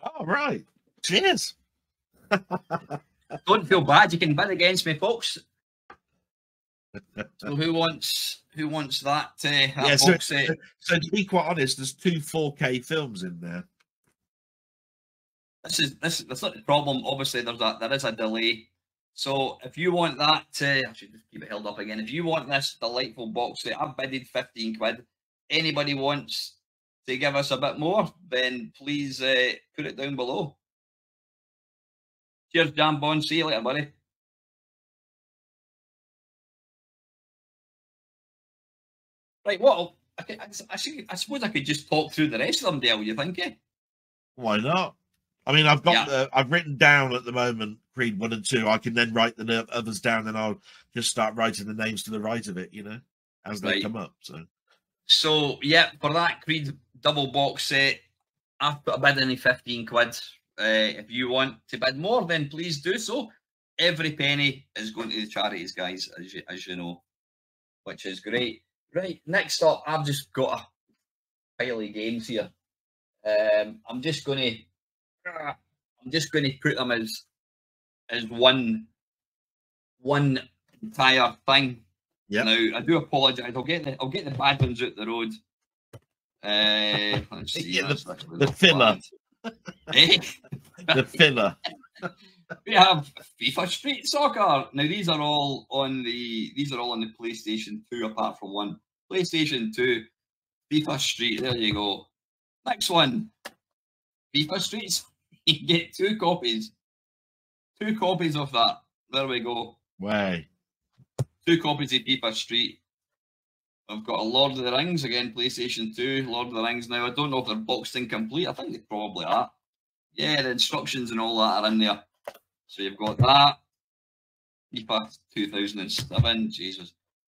All right. Cheers. Don't feel bad. You can bid against me, folks. So who wants that? Box set? So to be quite honest, there's 2 4K films in there. That's not the problem. Obviously, there is a delay. So if you want that, I should just keep it held up again. If you want this delightful box set, I've bidded 15 quid. Anybody wants to give us a bit more, then please put it down below. Cheers, Jambon. See you later, buddy. Right, well, I suppose I could just talk through the rest of them, Dale, you think, eh? Why not? I mean, I've got I've written down at the moment Creed 1 and 2. I can then write the others down, and I'll just start writing the names to the right of it, you know, as they come up. So yeah, for that Creed double box set, I've put a bid in 15 quid. If you want to bid more, then please do so. Every penny is going to the charities, guys, as you know, which is great. Right, next up, I've just got a pile of games here. I'm just going to put them as one entire thing. Yeah. Now I do apologise. I'll get the bad ones out the road. Let's see. The filler. The filler. We have FIFA Street Soccer. Now these are all on the PlayStation 2, apart from one. PlayStation 2, FIFA Street. There you go. Next one, FIFA Street. You get 2 copies. 2 copies of that. There we go. Way. 2 copies of FIFA Street. I've got a Lord of the Rings again, PlayStation 2, Lord of the Rings. Now, I don't know if they're boxed incomplete. I think they probably are. Yeah, the instructions and all that are in there. So you've got that. FIFA 2007, Jesus.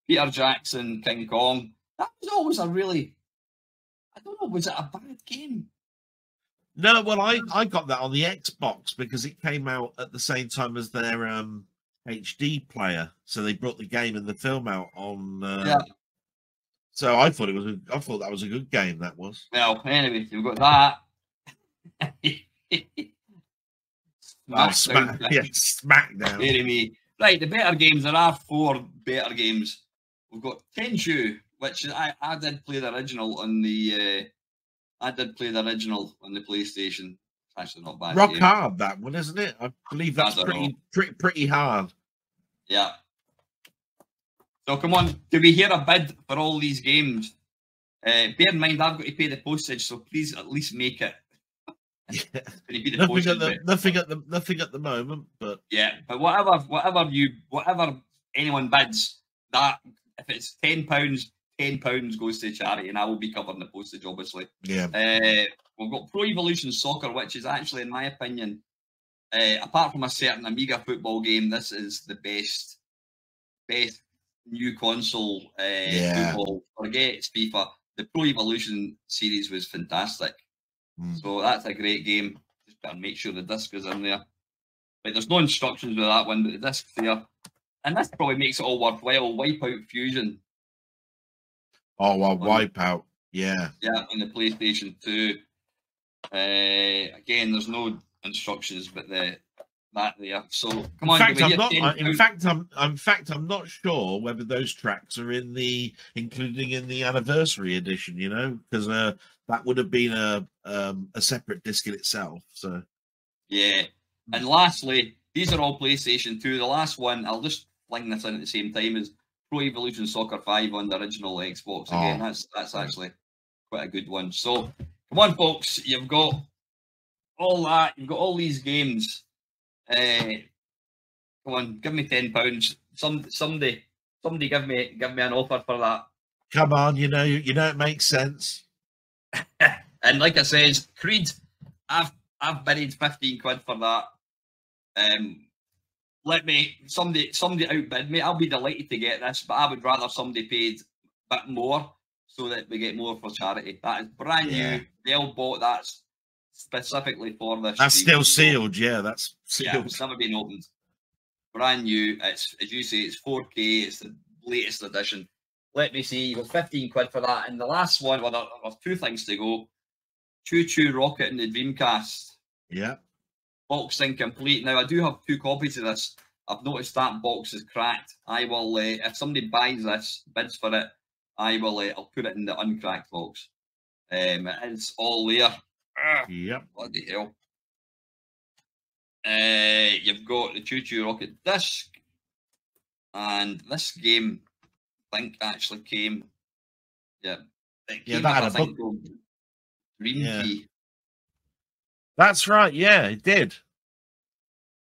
Peter Jackson, King Kong. That was always a really, I don't know, was it a bad game? No, well, I got that on the Xbox because it came out at the same time as their HD player. So they brought the game and the film out on. Yeah. So I thought that was a good game. That was. Well, anyway, you've got that. Smackdown. Very me. Right, the better games. There are 4 better games. We've got Tenchu, which I did play the original on the. I did play the original on the PlayStation. It's actually not bad. Rock hard, that one, isn't it? I believe that's pretty hard. Yeah. So come on, do we hear a bid for all these games? Bear in mind, I've got to pay the postage, so please at least make it. Yeah. Nothing at the moment, but yeah, but whatever anyone bids, that if it's £10 goes to charity, and I will be covering the postage, obviously. Yeah. We've got Pro Evolution Soccer, which is actually, in my opinion, apart from a certain Amiga football game, this is the best new console football. Forget it's FIFA. The Pro Evolution series was fantastic. So that's a great game. Just better make sure the disc is in there. But there's no instructions with that one, but the disc's there. And this probably makes it all worthwhile. Wipeout Fusion. Oh, well, Wipeout. Yeah. Yeah, on the PlayStation 2. Again, there's no instructions, but that there. So come on. In fact, I'm not sure whether those tracks are including in the anniversary edition. You know, because that would have been a separate disc in itself. So yeah. And lastly, these are all PlayStation 2. The last one, I'll just fling this in at the same time, is Pro Evolution Soccer 5 on the original Xbox. Again, that's actually quite a good one. So come on, folks, you've got all that. You've got all these games. Come on, give me £10. Somebody give me an offer for that. Come on, you know it makes sense. And like I says, Creed, I've buried 15 quid for that. Let me somebody outbid me. I'll be delighted to get this, but I would rather somebody paid a bit more so that we get more for charity. That is brand new. They all bought that specifically for this. That's still sealed, yeah. That's sealed. Yeah, it's never been opened. Brand new. It's, as you say, it's 4K. It's the latest edition. Let me see. You got 15 quid for that. And the last one, well, there's 2 things to go. Choo Choo Rocket and the Dreamcast. Yeah. Box incomplete. Now, I do have 2 copies of this. I've noticed that box is cracked. I will, if somebody buys this, bids for it, I'll put it in the uncracked box. It's all there. Yep. Bloody hell. You've got the Choo Choo Rocket disc, and this game, I think, actually came. Yeah. It came that had with, a book. called Dream Key. That's right. Yeah, it did.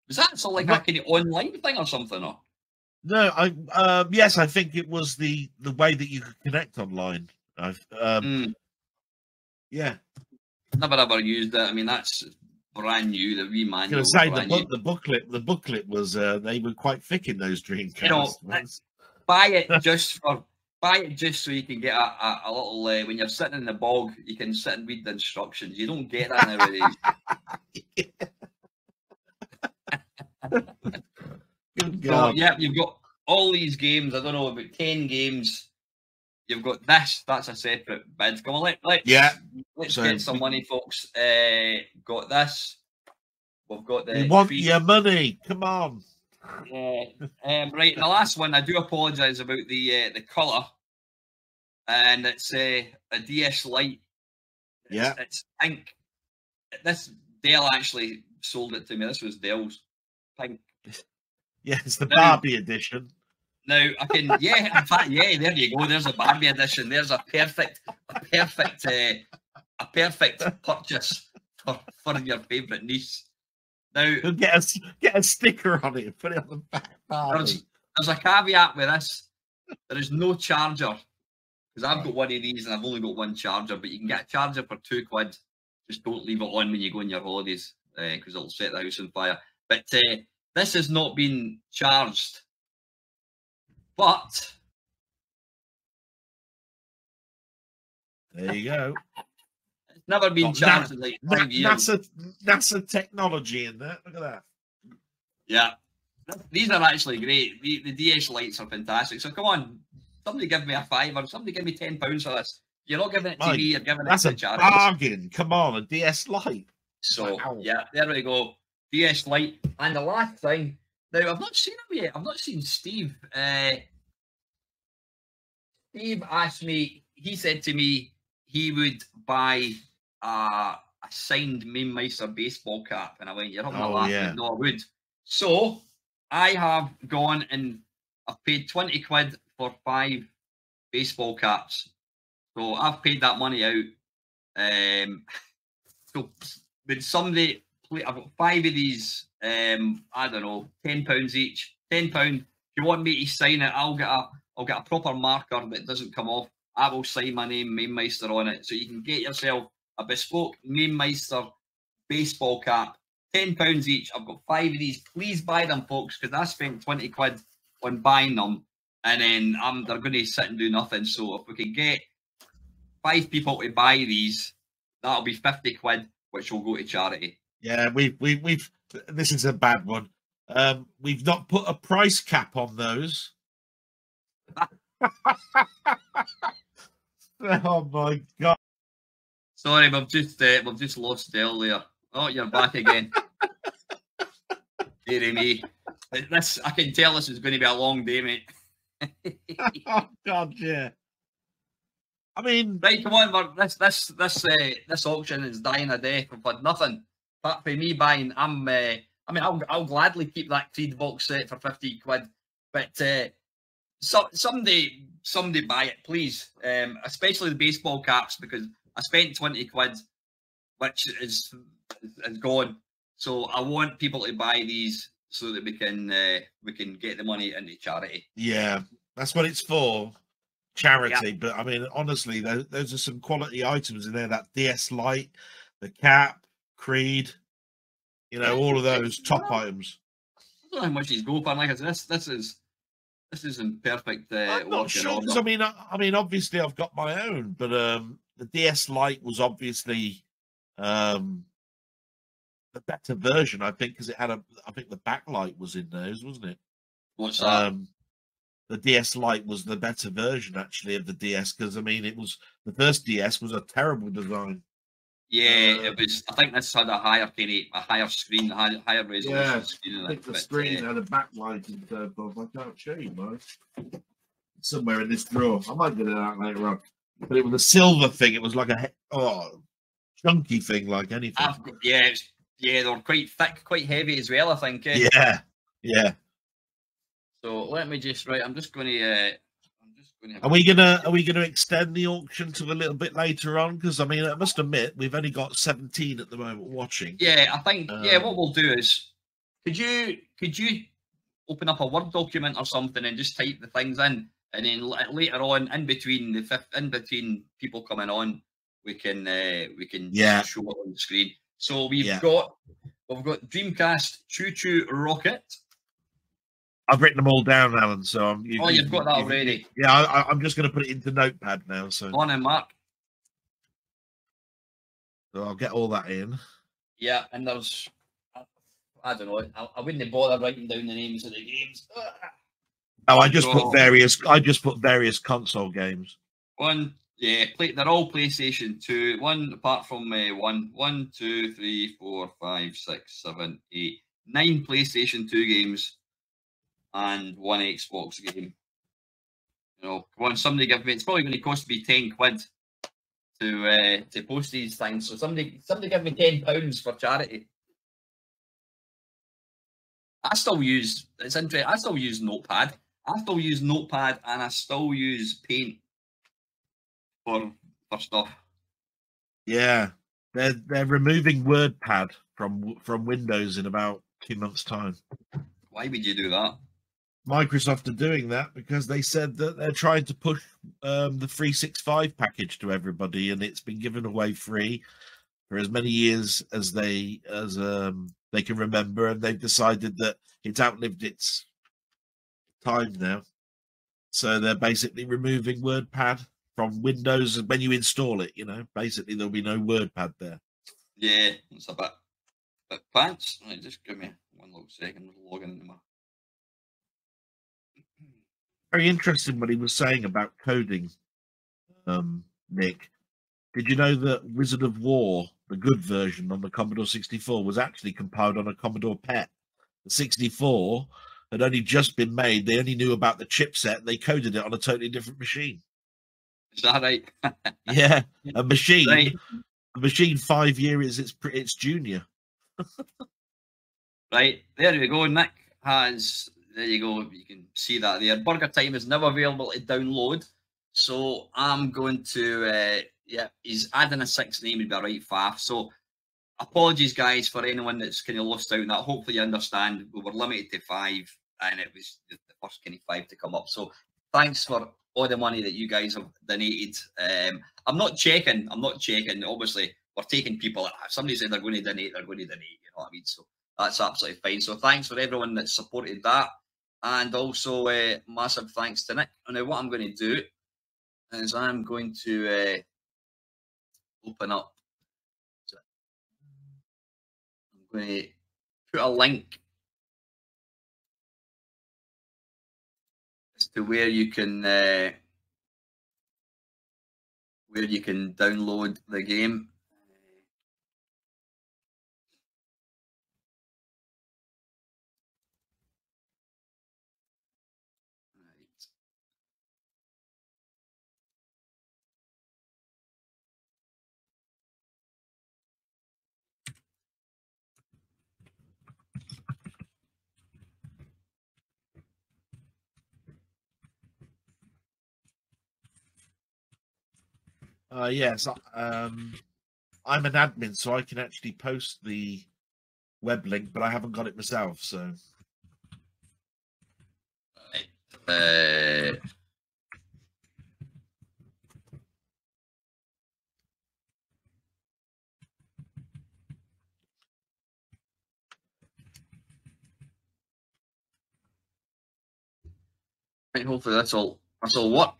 Was that so like a kind of online thing or something? Or? No, yes, I think it was the way that you could connect online. Yeah. Never ever used it. I mean, that's brand new. The wee manual. I was going to say the booklet was they were quite thick in those Dreamcasts. You know, buy it just so you can get a little. When you're sitting in the bog, you can sit and read the instructions. You don't get that nowadays. Good God. So, yeah, you've got all these games. I don't know, about 10 games. You've got this. That's a separate bid. Come on, let's get some money, folks. Got this. We've got the. We want your money. Come on. Right. The last one. I do apologise about the colour, and it's a DS Lite. It's pink. This Dell actually sold it to me. This was Dell's pink. Yeah, it's the Barbie edition. Now I can, in fact, there you go. There's a Barbie edition. There's a perfect purchase for your favourite niece. Now get a sticker on it and put it on the back. There's a caveat with this. There is no charger because I've got one of these and I've only got one charger, but you can get a charger for £2. Just don't leave it on when you go on your holidays, because it'll set the house on fire. But this has not been charged, but there you go. It's never been charged in like 5 years. NASA technology in there. Look at that. Yeah, these are actually great. The DS lights are fantastic. So come on, somebody give me a £5, somebody give me £10 for this. You're not giving it to me, you're giving it to charities. That's a bargain. Come on, a DS Lite. So, yeah, there we go. DS Lite. And the last thing, now I've not seen him yet. I've not seen Steve. Steve asked me, he said to me he would buy a signed Mamemeister baseball cap. And I went, you're having a laugh. Yeah. No, I would. So, I have gone and I've paid 20 quid for 5 baseball caps. So I've paid that money out. So when somebody play, I've got 5 of these. I don't know, £10 each. £10. If you want me to sign it, I'll get a proper marker that doesn't come off. I will sign my name, Mamemeister, on it, so you can get yourself a bespoke Mamemeister baseball cap. £10 each. I've got 5 of these. Please buy them, folks, because I spent 20 quid on buying them, and then they're going to sit and do nothing. So if we can get 5 people to buy these, that'll be 50 quid, which will go to charity. Yeah, we've this is a bad one. We've not put a price cap on those. Oh my god! Sorry, we've just lost Del there. Oh, you're back again. Dear me, this I can tell this is going to be a long day, mate. Oh god, yeah. I mean, right, come on, this auction is dying a death. We've had nothing. But for me buying, I'll gladly keep that Creed box set for 50 quid. But somebody buy it, please. Especially the baseball caps, because I spent 20 quid, which is gone. So I want people to buy these so that we can get the money into charity. Yeah, that's what it's for. Charity. But I mean, honestly, those are some quality items in there. That DS Lite, the cap, Creed, all of those top items. I don't know how much these go for. Like I said, this is in perfect I'm not sure, because I mean, obviously I've got my own, but the DS Lite was obviously the better version, I think, because it had I think the backlight was in those, wasn't it? What's that? The DS Lite was the better version, actually, of the DS, because I mean, the first DS was a terrible design. Yeah, it was. I think this had a higher screen, higher resolution screen. I think the screen had a backlight instead of. I can't show you, man. Somewhere in this drawer. I might get it out later on. But it was a silver thing. It was like a chunky thing, like anything. Yeah, they were quite thick, quite heavy as well, I think. Yeah, yeah. So let me just I'm just going to. Are we gonna extend the auction to a little bit later on? Because I mean, I must admit we've only got 17 at the moment watching. Yeah, I think what we'll do is, could you open up a Word document or something and just type the things in, and then later on, in between people coming on, we can show it on the screen. So we've got Dreamcast Choo Choo Rocket. I've written them all down, Alan. So you've got that already. Yeah, I'm just going to put it into Notepad now. So on and Mark. So I'll get all that in. Yeah, and there's, I don't know. I wouldn't bother writing down the names of the games. Oh, I just put various console games. They're all PlayStation 2. One apart from 1, 2, 3, 4, 5, 6, 7, 8, 9 PlayStation 2 games. And 1 Xbox game. Come on, somebody give me. It's probably going to cost me 10 quid to post these things. So somebody give me £10 for charity. I still use. It's interesting. I still use Notepad. And I still use Paint for stuff. Yeah, they're removing WordPad from Windows in about 2 months' time. Why would you do that? Microsoft are doing that because they said that they're trying to push the 365 package to everybody, and it's been given away free for as many years as they can remember, and they've decided that it's outlived its time now. So they're basically removing WordPad from Windows when you install it. You know, basically there'll be no WordPad there. Yeah, it's a bit pants. Right, just give me one little second. I'm logging into my. Very interesting what he was saying about coding, Nick. Did you know that Wizard of War, the good version on the Commodore 64, was actually compiled on a Commodore PET? The 64 had only just been made. They only knew about the chipset. They coded it on a totally different machine. Is that right? Yeah, a machine. Right. A machine 5 years its junior. Right, there we go. Nick has, there you go. You can see that there. Burger Time is now available to download. So I'm going to, yeah, he's adding a sixth name, he'd be right faff. So apologies, guys, for anyone that's kind of lost out on that. Hopefully you understand. We were limited to 5, and it was the first kind of 5 to come up. So thanks for all the money that you guys have donated. I'm not checking. Obviously, we're taking people. If somebody said they're going to donate, they're going to donate. You know what I mean? So that's absolutely fine. So thanks for everyone that supported that. And also massive thanks to Nick. And now what I'm going to do is I'm going to open up. I'm going to put a link as to where you can download the game. Yes, I'm an admin, so I can actually post the web link, but I haven't got it myself. So, right, hopefully that's all work.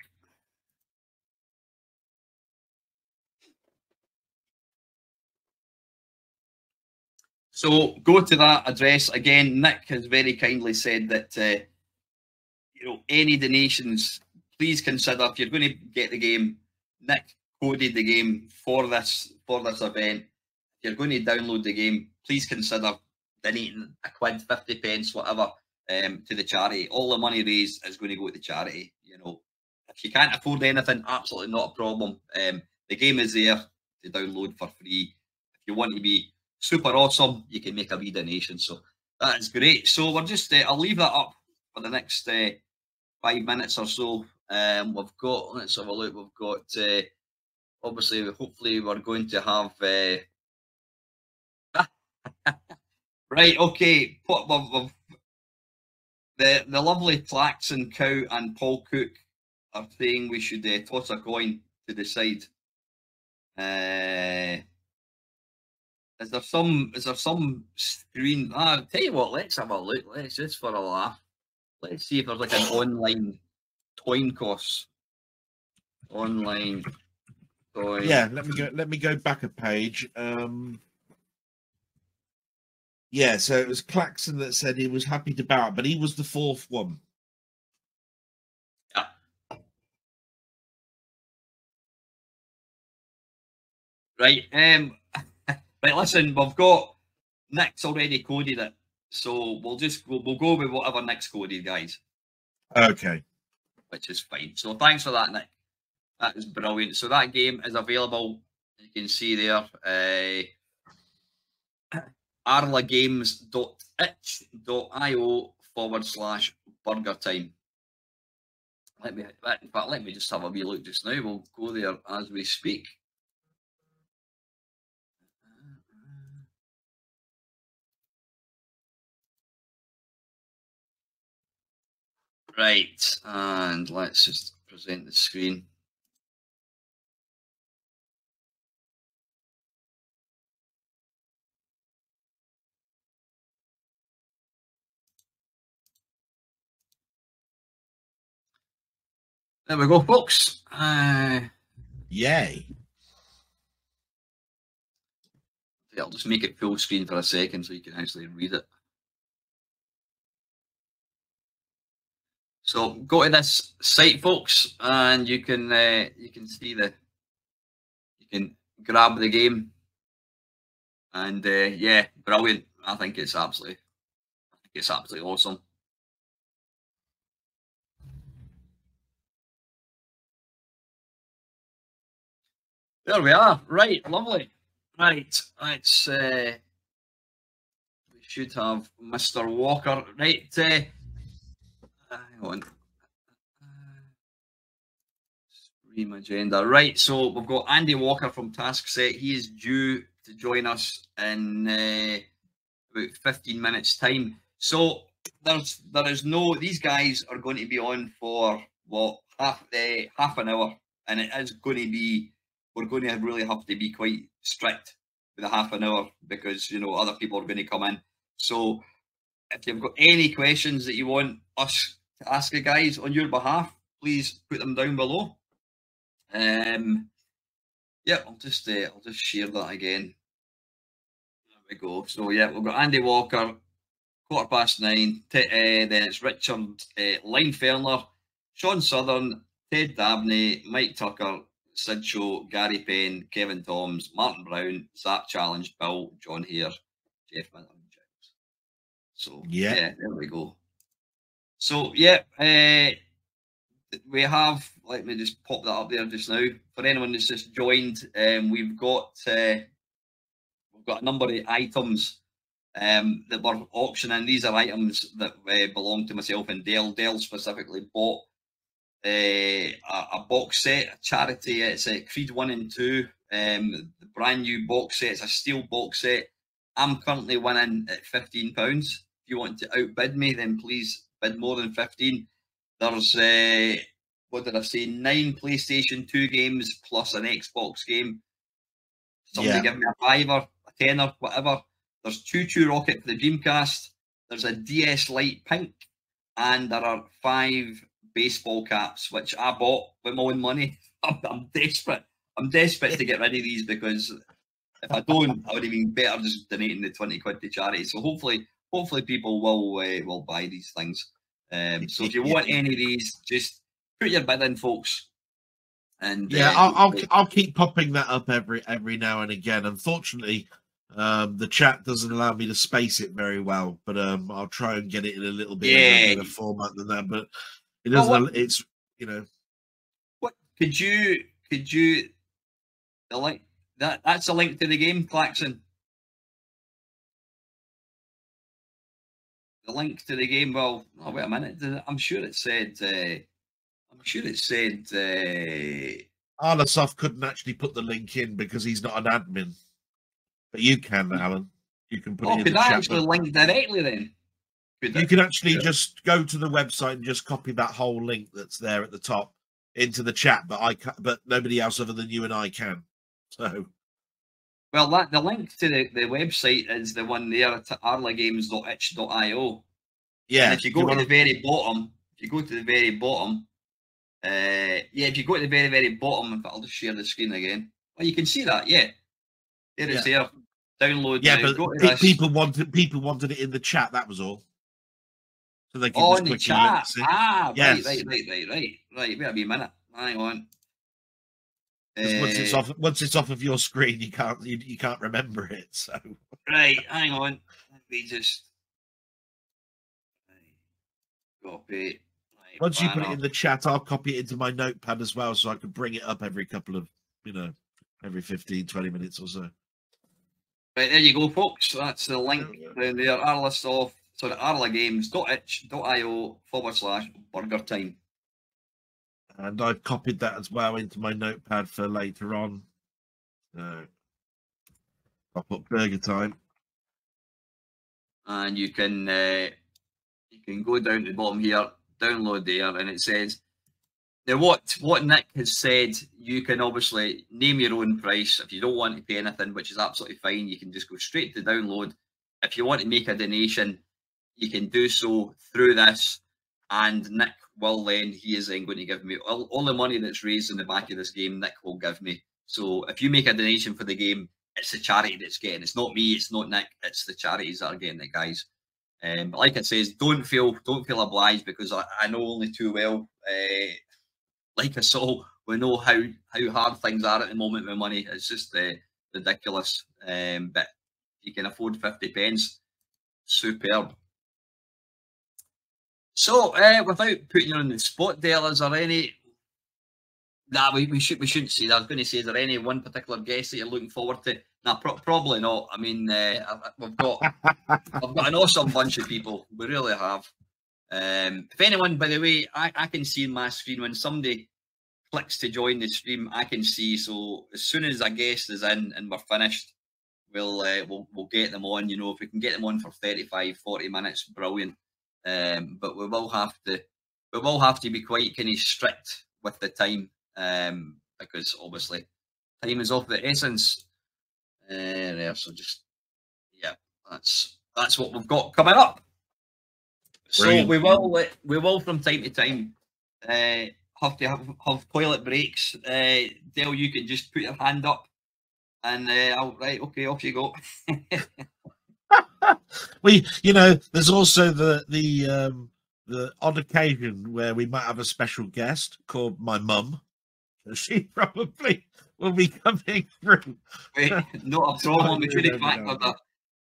So go to that address again. Nick has very kindly said that you know, any donations, please consider if you're going to get the game. Nick coded the game for this event. If you're going to download the game, please consider donating a quid, 50 pence, whatever, to the charity. All the money raised is going to go to the charity. You know, if you can't afford anything, absolutely not a problem. The game is there to download for free. If you want to be super awesome, you can make a wee donation. So that is great. So we're just, I'll leave that up for the next 5 minutes or so. We've got, let's have a look. We've got, obviously, hopefully, we're going to have. Right, okay. The lovely Claxon Cow and Paul Cook are saying we should toss a coin to decide. Is there some screen? I'll tell you what. Let's have a look. Let's just for a laugh. Let's see if there's like an online coin toss. Online coin. yeah, let me go back a page. Yeah, so it was Claxon that said he was happy to bow, but he was the 4th one. Yeah. Right. Right. Listen, we've got Nick's already coded it, so we'll go with whatever Nick's coded, guys. Okay. Which is fine. So thanks for that, Nick. That is brilliant. So that game is available. You can see there. arlagames.itch.io/burger time. Let me just have a wee look just now. We'll go there as we speak. Right, and let's just present the screen. There we go, folks. Yay. Yeah, I'll just make it full screen for a second so you can actually read it. So go to this site, folks, and you can see you can grab the game, and yeah, brilliant. I think it's absolutely awesome. There we are. Right, lovely. Right, let's. We should have Mr. Walker. Right, hang on. Stream agenda. Right, so we've got Andy Walker from Taskset. He is due to join us in about 15 minutes' time. So there is no. These guys are going to be on for what half an hour, and it is going to be. We're going to really have to be quite strict with a half an hour because other people are going to come in. So if you've got any questions that you want us to ask the guys on your behalf, please put them down below. Yeah, I'll just share that again. There we go. So yeah, we've got Andy Walker, 9:15. Then it's Richard Leinfellner, Shaun Southern, Ted Dabney, Mike Tucker, SID Show, Gary Penn, Kevin Toms, Martyn Brown, Zzap Challenge, Bill, John Hare, Jeff Miller, and Giles. So yeah, there we go. So yeah, we have. Let me just pop that up there just now for anyone that's just joined. We've got a number of items that we're auctioning. These are items that belong to myself and Dale. Dale specifically bought a box set, a charity. It's a Creed 1 and 2. The brand new box set. It's a steel box set. I'm currently winning at £15. If you want to outbid me, then please bid more than 15. There's what did I say? 9 PlayStation 2 games plus an Xbox game. Somebody give me a £5, a £10, whatever. There's 2 Rocket for the Dreamcast. There's a DS Lite Pink, and there are 5 baseball caps, which I bought with my own money. I'm desperate. I'm desperate to get rid of these because if I don't, I would have been better just donating the 20 quid to charity. So hopefully people will buy these things. So if you want any of these, just put your bid in, folks. And yeah, I'll keep popping that up every now and again. Unfortunately, the chat doesn't allow me to space it very well, but I'll try and get it in a little bit of a better format than that. But it doesn't. It's What could you the link that's a link to the game, Claxon. The link to the game. Well, oh, wait a minute. I'm sure it said. Arlasoft couldn't actually put the link in because he's not an admin, but you can, Alan. You can put it in the chat. Could I actually link directly then? You can actually just go to the website and just copy that whole link that's there at the top into the chat, but nobody else other than you and I can. So, well, the link to the website is the one there at arlagames.itch.io. Yeah. And if you go to the very bottom, if you go to the very bottom, in fact, I'll just share the screen again. Well, you can see that, there it's there. Download. Yeah, but people wanted it in the chat. That was all. So they can just in the chat. Right. Wait a minute. Hang on. Once it's off of your screen, you can't remember it. So right, hang on. Let me just copy. Once you put it in the chat, I'll copy it into my notepad as well, so I can bring it up every couple of, every 15, 20 minutes or so. Right, there you go, folks. That's the link down there. Arlasoft, arlagames.itch.io/burger time. And I've copied that as well into my notepad for later on. I'll put burger time. And you can go down to the bottom here, download there, and it says, now what Nick has said, you can obviously name your own price. If you don't want to pay anything, which is absolutely fine, you can just go straight to download. If you want to make a donation, you can do so through this, and Nick will then, he is then going to give me all the money that's raised in the back of this game, Nick will give me. So if you make a donation for the game, it's the charity that's getting. It's not me, it's not Nick, it's the charities that are getting it, guys. But like it says, don't feel obliged, because I know only too well, like us all, we know how hard things are at the moment with money. It's just ridiculous. But you can afford 50 pence, superb. So without putting you on the spot there, is there any... Nah, we shouldn't say that. I was going to say, is there any one particular guest that you're looking forward to? Nah, probably not. I mean, I've got an awesome bunch of people. We really have. If anyone, by the way, I can see in my screen when somebody clicks to join the stream, I can see. So as soon as a guest is in and we're finished, we'll get them on. You know, if we can get them on for 35, 40 minutes, brilliant. But we will have to be quite kind of strict with the time, because obviously time is of the essence. So just, yeah, that's what we've got coming up. Brilliant. So we will from time to time have to have toilet breaks. Dale, you can just put your hand up, and right, okay, off you go. You know, there's also the odd occasion where we might have a special guest called my mum. She probably will be coming through. Not a problem.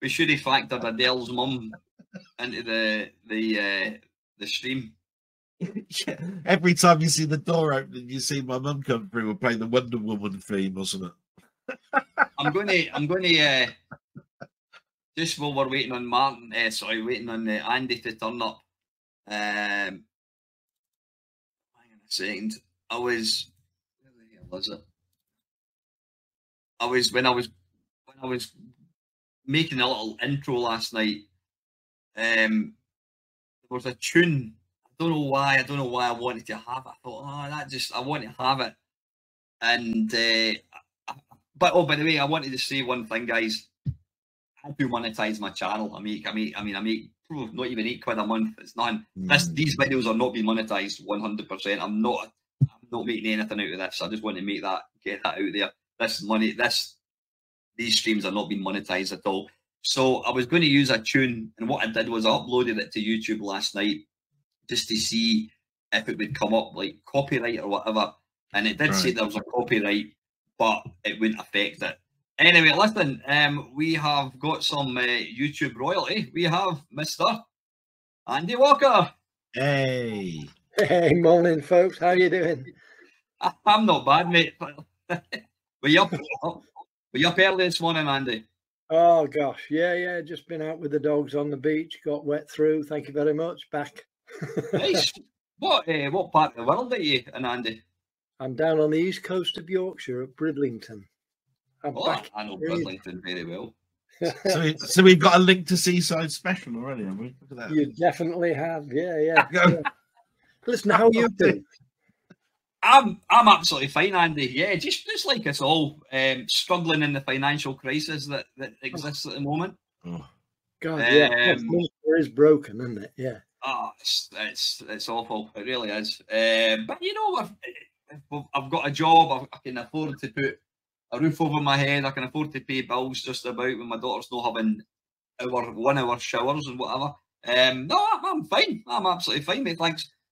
We should have factored Adele's mum into the stream. Yeah. Every time you see the door open, you see my mum come through and play the Wonder Woman theme, wasn't it? I'm gonna just while we're waiting on Martyn, waiting on Andy to turn up. Hang on a second. Where the hell was it? When I was making a little intro last night. There was a tune. I don't know why I wanted to have it. I thought, I want to have it. And by the way, I wanted to say one thing, guys. I do monetize my channel. I make probably not even £8 a month. It's nothing. These videos are not being monetized 100%. I'm not making anything out of this. I just want to get that out there. These streams are not being monetized at all. So I was going to use a tune, and what I did was I uploaded it to YouTube last night just to see if it would come up like copyright or whatever. And it did say there was a copyright, but it wouldn't affect it. Anyway, listen, we have got some YouTube royalty. We have Mr. Andy Walker. Hey. Hey, morning, folks. How you doing? I'm not bad, mate. Were you up early this morning, Andy? Oh, gosh. Yeah. Just been out with the dogs on the beach. Got wet through. Thank you very much. Back. Nice. What part of the world are you in, Andy? I'm down on the east coast of Yorkshire at Bridlington. Back. I know Bridlington very well. So we've got a link to Seaside Special already, haven't we? Look at that. You definitely have. Yeah. Listen, how are you doing? I'm absolutely fine, Andy. Yeah, just like us all, struggling in the financial crisis that exists at the moment. Oh. God, yeah, is broken, isn't it? Yeah. Oh, it's awful. It really is. But you know, I've got a job. I can afford to put a roof over my head. I can afford to pay bills just about when my daughter's not having 1 hour showers and whatever. No, I'm fine. I'm absolutely fine, mate.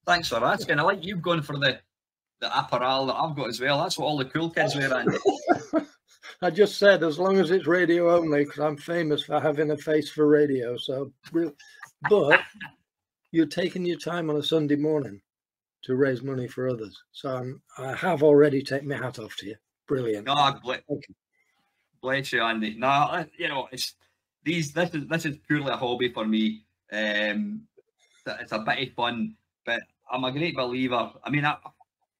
Thanks for asking. I like you've gone for the apparel that I've got as well. That's what all the cool kids wear, Andy. I just said as long as it's radio only, because I'm famous for having a face for radio. So, but you're taking your time on a Sunday morning to raise money for others. So I have already taken my hat off to you. Brilliant. No, bless you, Andy. No, you know, this is purely a hobby for me. It's a bit of fun, but I'm a great believer. I mean,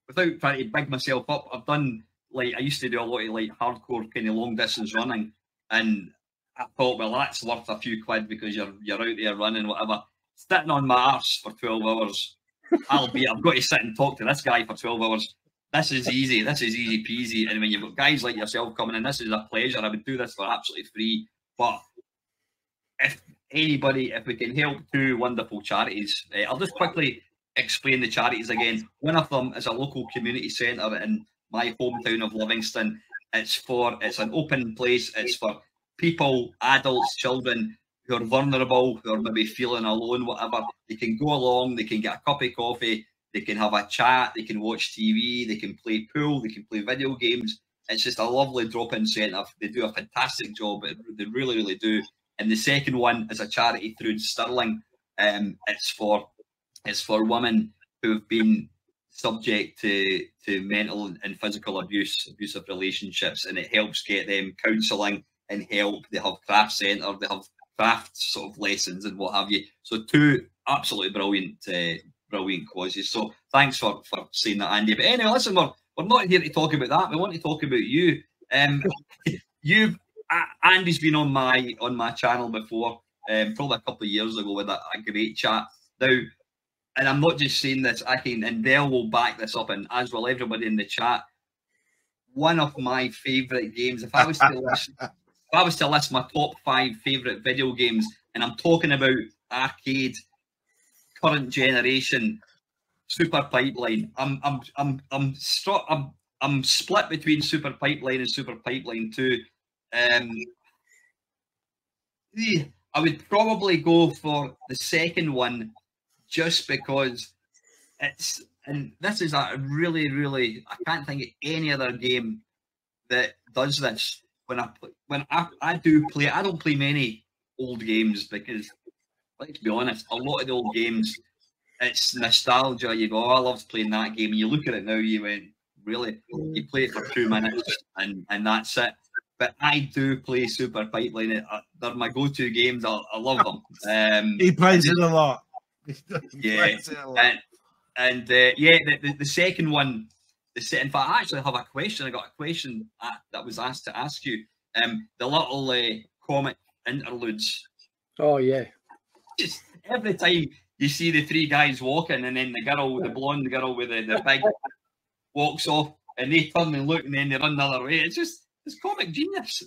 without trying to big myself up, I've done, like, I used to do a lot of like hardcore kind of long distance running, and I thought, well, that's worth a few quid because you're out there running, whatever. Sitting on my arse for 12 hours I've got to sit and talk to this guy for 12 hours. This is easy. This is easy peasy. And when you've got guys like yourself coming in, this is a pleasure. I would do this for absolutely free. But if we can help two wonderful charities, I'll just quickly explain the charities again. One of them is a local community centre in my hometown of Livingston. It's an open place. It's for people, adults, children who are vulnerable, who are maybe feeling alone, whatever. They can go along, they can get a cup of coffee, they can have a chat, they can watch TV, they can play pool, they can play video games. It's just a lovely drop-in centre. They do a fantastic job. They really, really do. And the second one is a charity through Stirling. It's for women who have been subject to mental and physical abusive relationships, and it helps get them counselling and help. They have craft centre, they have craft sort of lessons and what have you. So two absolutely brilliant causes. So thanks for saying that, Andy. But anyway, listen, we're not here to talk about that. We want to talk about you. Andy's been on my channel before, probably a couple of years ago with a great chat. Now, and I'm not just saying this, and Dale will back this up, and as will everybody in the chat. One of my favourite games, if I was to list my top 5 favourite video games, and I'm talking about arcade, current generation, Super Pipeline. I'm split between Super Pipeline and Super Pipeline 2. I would probably go for the second one, just because this is a really, really, I can't think of any other game that does this. When I do play, I don't play many old games because, let's be honest, a lot of the old games, it's nostalgia. You go, oh, I loved playing that game. And you look at it now, you went, really? You play it for 2 minutes and that's it. But I do play Super Pipeline. They're my go-to games. I love them. He plays it a lot. Yeah. The second one, in fact, I actually have a question. I got a question that was asked to ask you. The little comic interludes. Oh, yeah. Just every time you see the 3 guys walking, and then the girl, the blonde girl with the big, walks off, and they turn and look, and then they run the other way. It's comic genius.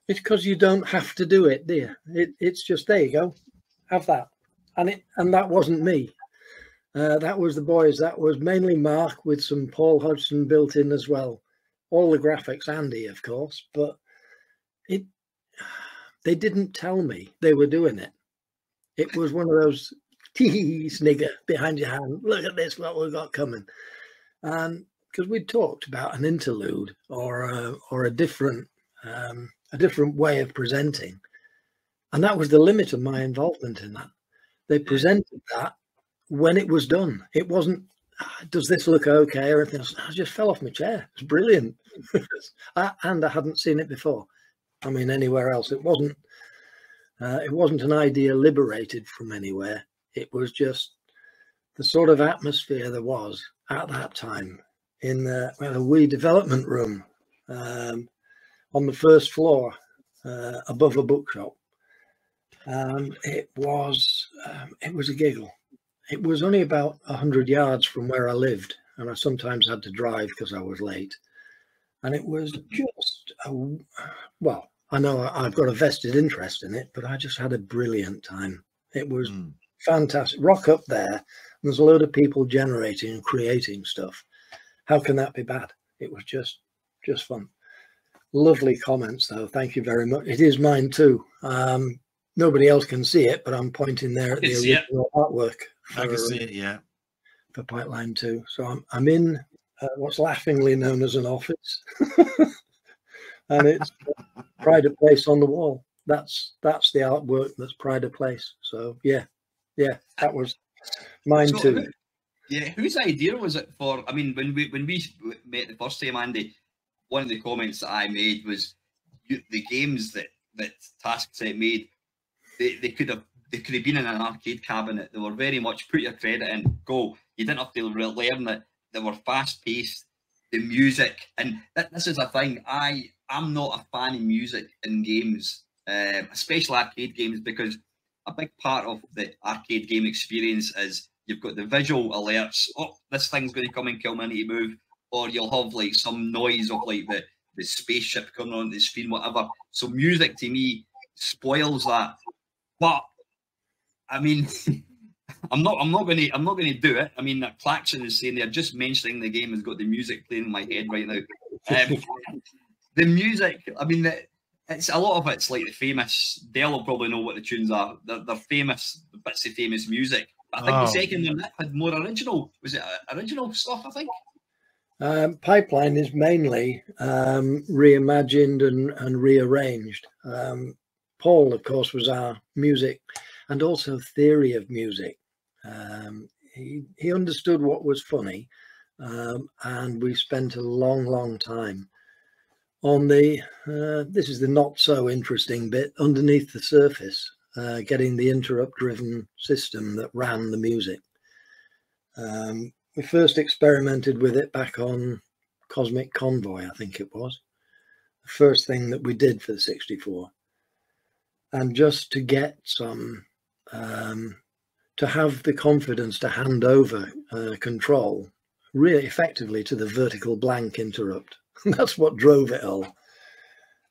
It's because you don't have to do it, do you? It's just, there you go, have that. And that wasn't me. That was the boys. That was mainly Mark with some Paul Hodgson built in as well. All the graphics, Andy, of course, but they didn't tell me they were doing it. It was one of those snigger behind your hand. Look at this, what we've got coming. Because we'd talked about an interlude or a different way of presenting, and that was the limit of my involvement in that. They presented that when it was done. It wasn't, does this look okay or anything else? I just fell off my chair. It's brilliant. And I hadn't seen it before. I mean, anywhere else. It wasn't an idea liberated from anywhere. It was just the sort of atmosphere there was at that time in the wee development room on the first floor above a bookshop. It was a giggle. It was only about 100 yards from where I lived, and I sometimes had to drive because I was late. And it was just, well, I know I've got a vested interest in it, but I just had a brilliant time. It was fantastic. Rock up there, there's a load of people generating and creating stuff. How can that be bad? It was just fun. Lovely comments, though. Thank you very much. It is mine too. Nobody else can see it, but I'm pointing there at the original artwork. I can see it, yeah. For Pipeline 2. So I'm in what's laughingly known as an office, and it's Pride of Place on the wall. That's the artwork that's Pride of Place. So yeah, that was mine too. Yeah, whose idea was it for? I mean, when we met the first time, Andy, one of the comments that I made was the games that Taskset made. They could have been in an arcade cabinet. They were very much put your credit in, go. You didn't have to learn it. They were fast paced. The music, and this is a thing. I'm not a fan of music in games, especially arcade games, because a big part of the arcade game experience is you've got the visual alerts. Oh, this thing's going to come and kill me, I need to move. Or you'll have like some noise of like the spaceship coming on the screen, whatever. So music to me spoils that. But I mean, I'm not gonna do it. I mean, that Claxon is saying they're just mentioning the game has got the music playing in my head right now. The music, I mean, it's a lot of it's like the famous. Dale will probably know what the tunes are. They're famous, the bits of famous music. But I think the second one had more original. Was it original stuff? I think. Pipeline is mainly reimagined and rearranged. Paul, of course, was our music and also theory of music. He understood what was funny, and we spent a long time on the this is the not so interesting bit, underneath the surface, getting the interrupt driven system that ran the music. We first experimented with it back on Cosmic Convoy, I think it was the first thing that we did for the 64, and just to get some to have the confidence to hand over control really effectively to the vertical blank interrupt. That's what drove it all,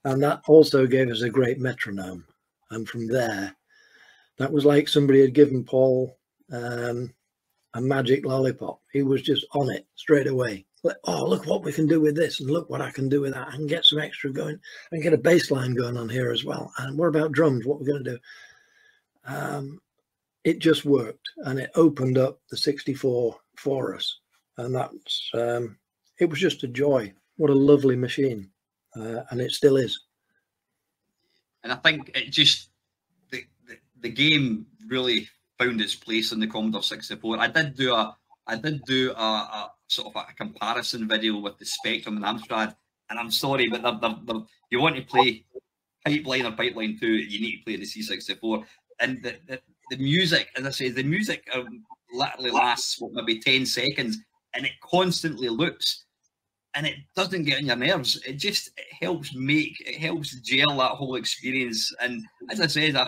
and that also gave us a great metronome. And from there, that was like somebody had given Paul a magic lollipop. He was just on it straight away. Like, oh, look what we can do with this, and look what I can do with that, and get some extra going, and get a bass line going on here as well. And what about drums? What we're going to do? It just worked, and it opened up the 64 for us, and that's it was just a joy. What a lovely machine, and it still is. And I think it just the game really found its place in the Commodore 64. I did do a sort of a comparison video with the Spectrum and Amstrad, and I'm sorry, but you want to play Pipeline or Pipeline 2, you need to play the C64. And the music, as I say, the music literally lasts maybe 10 seconds, and it constantly loops, and it doesn't get on your nerves. It helps gel that whole experience. And as I said, I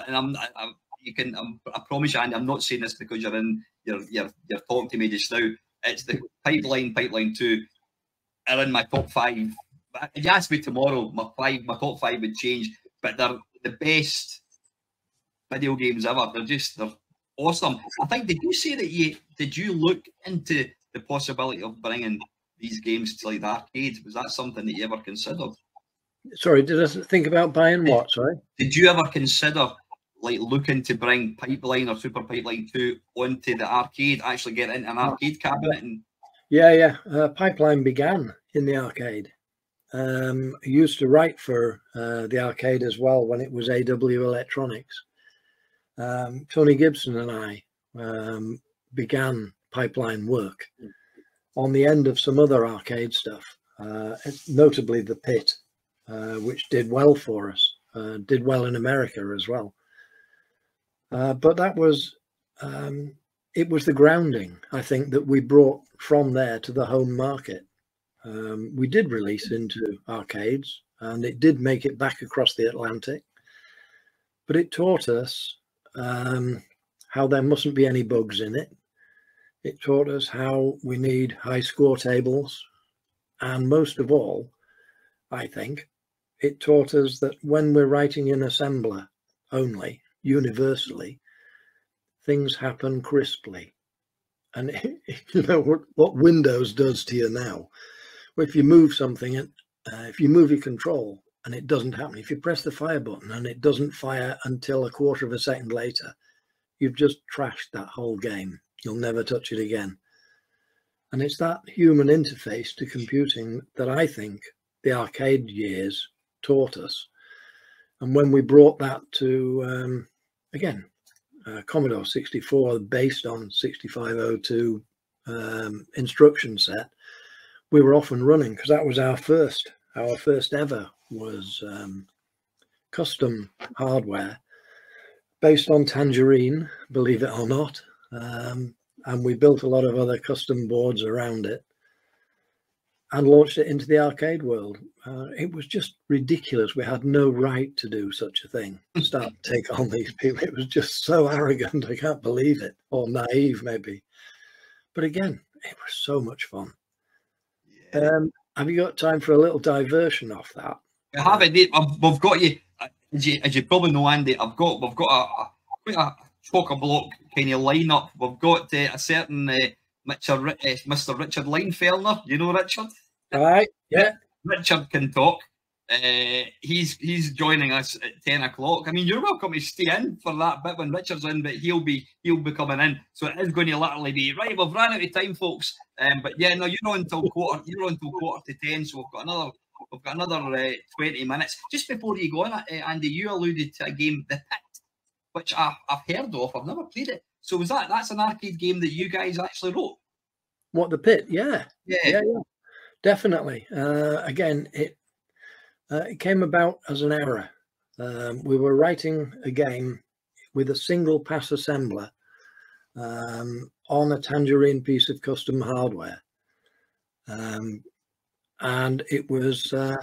promise you, Andy, I'm not saying this because you're talking to me just now. It's the Pipeline 2 are in my top 5. If you ask me tomorrow, my top 5 would change, but they're the best video games ever. They're awesome. I think, did you say that did you look into the possibility of bringing these games to like the arcade? Was that something that you ever considered? Sorry, did I think about buying what? Sorry, did you ever consider like looking to bring Pipeline or Super Pipeline 2 onto the arcade, actually get into an arcade cabinet? And yeah, Pipeline began in the arcade. I used to write for the arcade as well when it was AW Electronics. Tony Gibson and I began Pipeline work on the end of some other arcade stuff, notably the Pit, which did well for us, did well in America as well. But that was, it was the grounding, I think, that we brought from there to the home market. We did release into arcades, and it did make it back across the Atlantic, but it taught us how there mustn't be any bugs in it. It taught us how we need high score tables, and most of all, I think, it taught us that when we're writing in assembler only, universally, things happen crisply. And you know what Windows does to you now. If you move something, and if you move your control and it doesn't happen, if you press the fire button and it doesn't fire until a quarter of a second later, you've just trashed that whole game. You'll never touch it again. And it's that human interface to computing that I think the arcade years taught us. And when we brought that to, again, Commodore 64, based on 6502 instruction set, we were off and running, because that was our first ever was custom hardware based on Tangerine, believe it or not. And we built a lot of other custom boards around it and launched it into the arcade world. It was just ridiculous. We had no right to do such a thing, start to take on these people. It was just so arrogant. I can't believe it. Or naive, maybe. But again, it was so much fun. Yeah. Have you got time for a little diversion off that? I have it. We've got you. As you probably know, Andy, we've got quite a chock-a-block kind of lineup. We've got a certain Mr. Richard Leinfellner. You know Richard? All right. Yeah. Richard can talk. He's joining us at 10 o'clock. I mean, you're welcome to stay in for that bit when Richard's in, but he'll be coming in. So it is going to literally be right. We've ran out of time, folks. But yeah, no, you're on till quarter to 10. So we've got another 20 minutes. Just before you go on, Andy, you alluded to a game, The Pit, which I've heard of. I've never played it. So that's an arcade game that you guys actually wrote? What, The Pit? Yeah. Yeah. Definitely. Again, it came about as an error. We were writing a game with a single pass assembler on a Tangerine piece of custom hardware, and it was a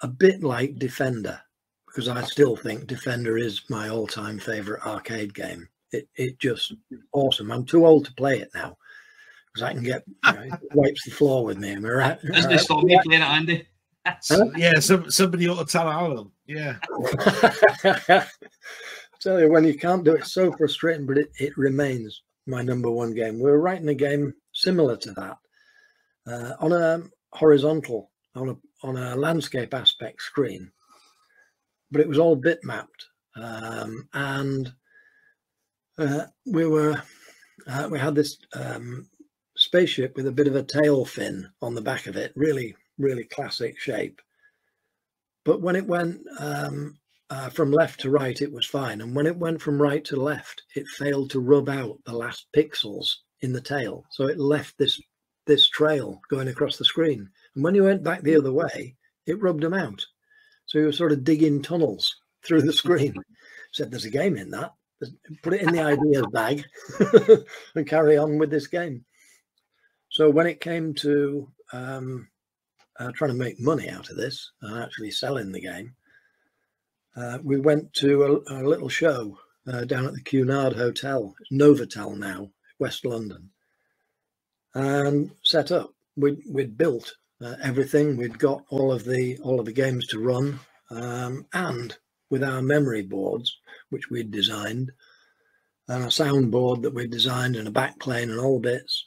bit like Defender, because I still think Defender is my all-time favorite arcade game. It just awesome. I'm too old to play it now because I can get it wipes the floor with me. Am I right? Doesn't it stop me playing it, Andy? Yeah, somebody ought to tell Alan. Yeah. I tell you, when you can't do it, it's so frustrating, but it remains my #1 game. We were writing a game similar to that on a horizontal, on a landscape aspect screen, but it was all bitmapped, and we had this spaceship with a bit of a tail fin on the back of it, really classic shape. But when it went from left to right, it was fine, and when it went from right to left, it failed to rub out the last pixels in the tail, so it left this trail going across the screen, and when you went back the other way, it rubbed them out, so you were sort of digging tunnels through the screen. Said, there's a game in that, put it in the ideas bag and carry on with this game. So when it came to trying to make money out of this and actually selling the game, we went to a little show down at the Cunard Hotel. It's Novotel now, West London, and set up. We'd built everything. We'd got all of the games to run, and with our memory boards, which we'd designed, and a soundboard that we'd designed, and a backplane and all bits.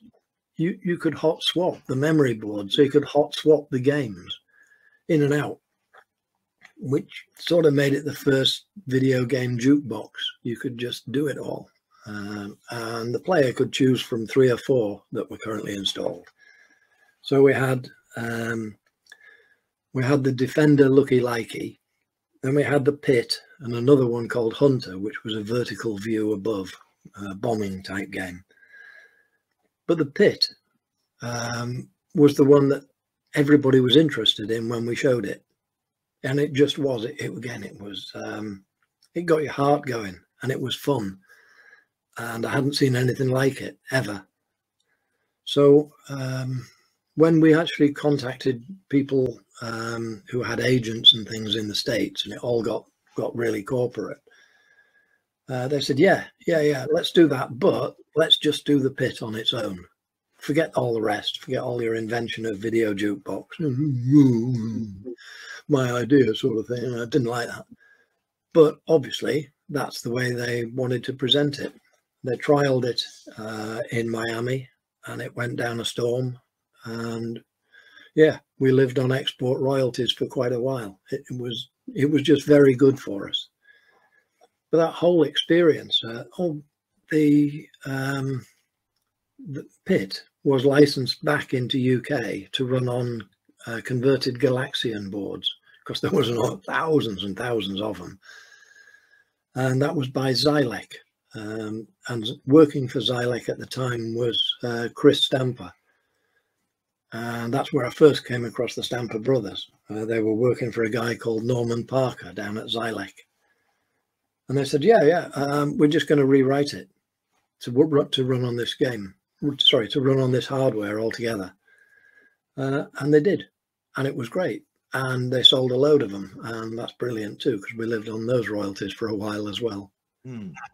You could hot swap the memory board, so you could hot swap the games in and out, which sort of made it the first video game jukebox. You could just do it all, and the player could choose from 3 or 4 that were currently installed. So we had the Defender Lucky Likey, then we had the Pit, and another one called Hunter, which was a vertical view above bombing type game. But the Pit was the one that everybody was interested in when we showed it, and it just was. It got your heart going, and it was fun, and I hadn't seen anything like it ever. So when we actually contacted people who had agents and things in the States, and it all got really corporate, they said, yeah, let's do that, but let's just do the Pit on its own. Forget all the rest. Forget all your invention of video jukebox. My idea sort of thing. I didn't like that. But obviously, that's the way they wanted to present it. They trialed it in Miami, and it went down a storm. And yeah, we lived on export royalties for quite a while. It was just very good for us. But that whole experience, the Pit was licensed back into UK to run on converted Galaxian boards, because there was thousands and thousands of them, and that was by Xylec, and working for Xylec at the time was Chris Stamper, and that's where I first came across the Stamper brothers. They were working for a guy called Norman Parker down at Xylec, and they said, we're just going to rewrite it to run on this game. Sorry, to run on this hardware altogether. And they did, and it was great, and they sold a load of them, and that's brilliant too, because we lived on those royalties for a while as well.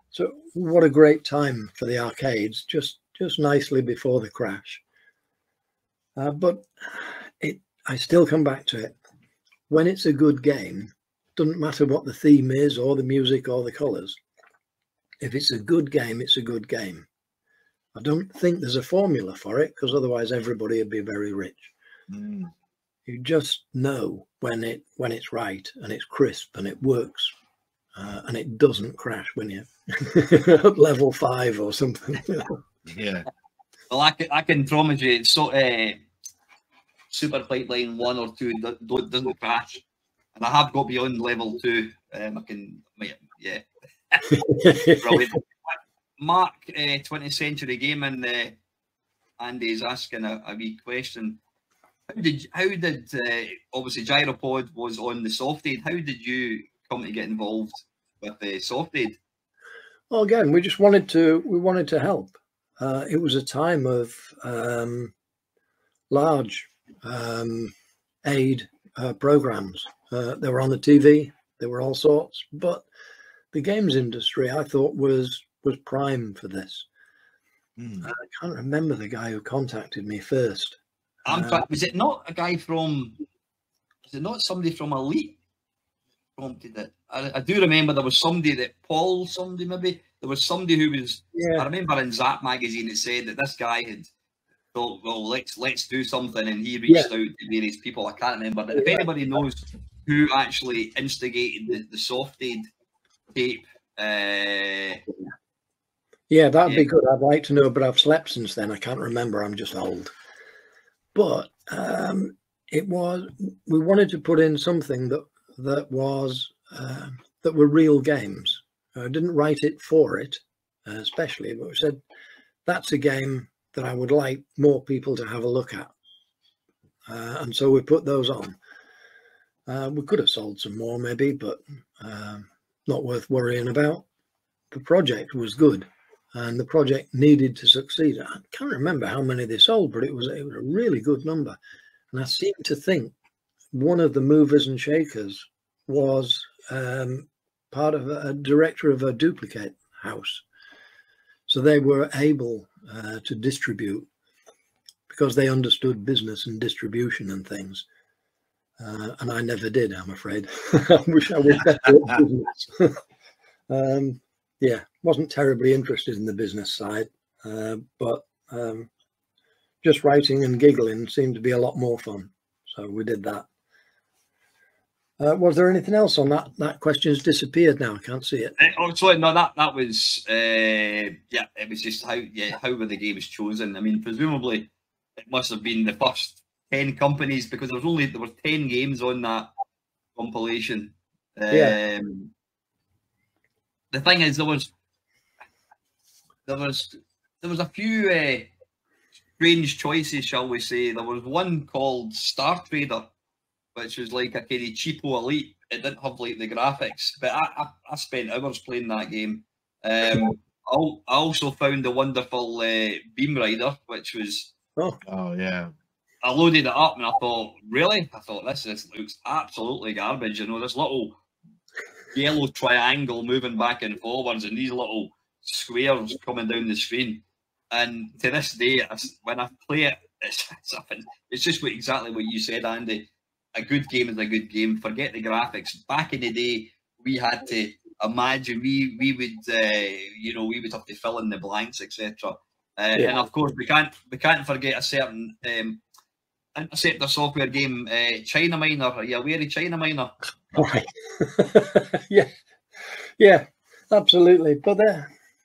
So what a great time for the arcades, just just nicely before the crash. But I still come back to it. When it's a good game, doesn't matter what the theme is or the music or the colours. If it's a good game, it's a good game. I don't think there's a formula for it, because otherwise everybody would be very rich. You just know when it's right and it's crisp and it works, and it doesn't crash when you're at level 5 or something. Yeah. Well, I can promise you, it's so Super Pipeline 1 or 2 doesn't crash, and I have got beyond level 2. I can, yeah. Brilliant. Mark, 20th Century Gaming, Andy's asking a wee question. How did obviously Gyropod was on the Softaid? How did you come to get involved with the Softaid? Well, again, we wanted to help. It was a time of large aid programs. They were on the TV. They were all sorts, but the games industry, I thought, was prime for this. I can't remember the guy who contacted me first. Was it not a guy from? Was it not somebody from Elite? Prompted it. I do remember there was somebody that Paul, somebody maybe. There was somebody who was. Yeah. I remember in Zzap magazine it said that this guy had thought, well, let's do something, and he reached out to various people. I can't remember. But if anybody knows who actually instigated the Softaid tape. Yeah, that'd be good. I'd like to know, but I've slept since then. I can't remember. I'm just old. But we wanted to put in something that were real games. I didn't write it for it, especially, but we said that's a game that I would like more people to have a look at, and so we put those on. We could have sold some more, maybe, but not worth worrying about. The project was good, and the project needed to succeed. I can't remember how many they sold, but it was a really good number. And I seem to think one of the movers and shakers was part of a director of a duplicate house. So they were able to distribute because they understood business and distribution and things. And I never did, I'm afraid. I wish I was better at business. Yeah, wasn't terribly interested in the business side, but just writing and giggling seemed to be a lot more fun. So we did that. Was there anything else on that? That question's disappeared now. I can't see it. Oh, sorry, no, that was yeah. It was just how were the games chosen? I mean, presumably it must have been the first 10 companies, because there were 10 games on that compilation. Yeah. The thing is, there was a few strange choices, shall we say. There was one called Star Trader, which was like a kind of cheapo Elite. It didn't have like the graphics, but I spent hours playing that game. I also found the wonderful Beam Rider, which was oh yeah. I loaded it up and I thought, really? I thought this looks absolutely garbage. You know, this little yellow triangle moving back and forwards, and these little squares coming down the screen. And to this day, when I play it, it's just exactly what you said, Andy. A good game is a good game. Forget the graphics. Back in the day, we had to imagine we would have to fill in the blanks, etc. And of course, we can't forget a certain Interceptor software game, China Miner. Are you aware of China Miner? Right. yeah, absolutely. But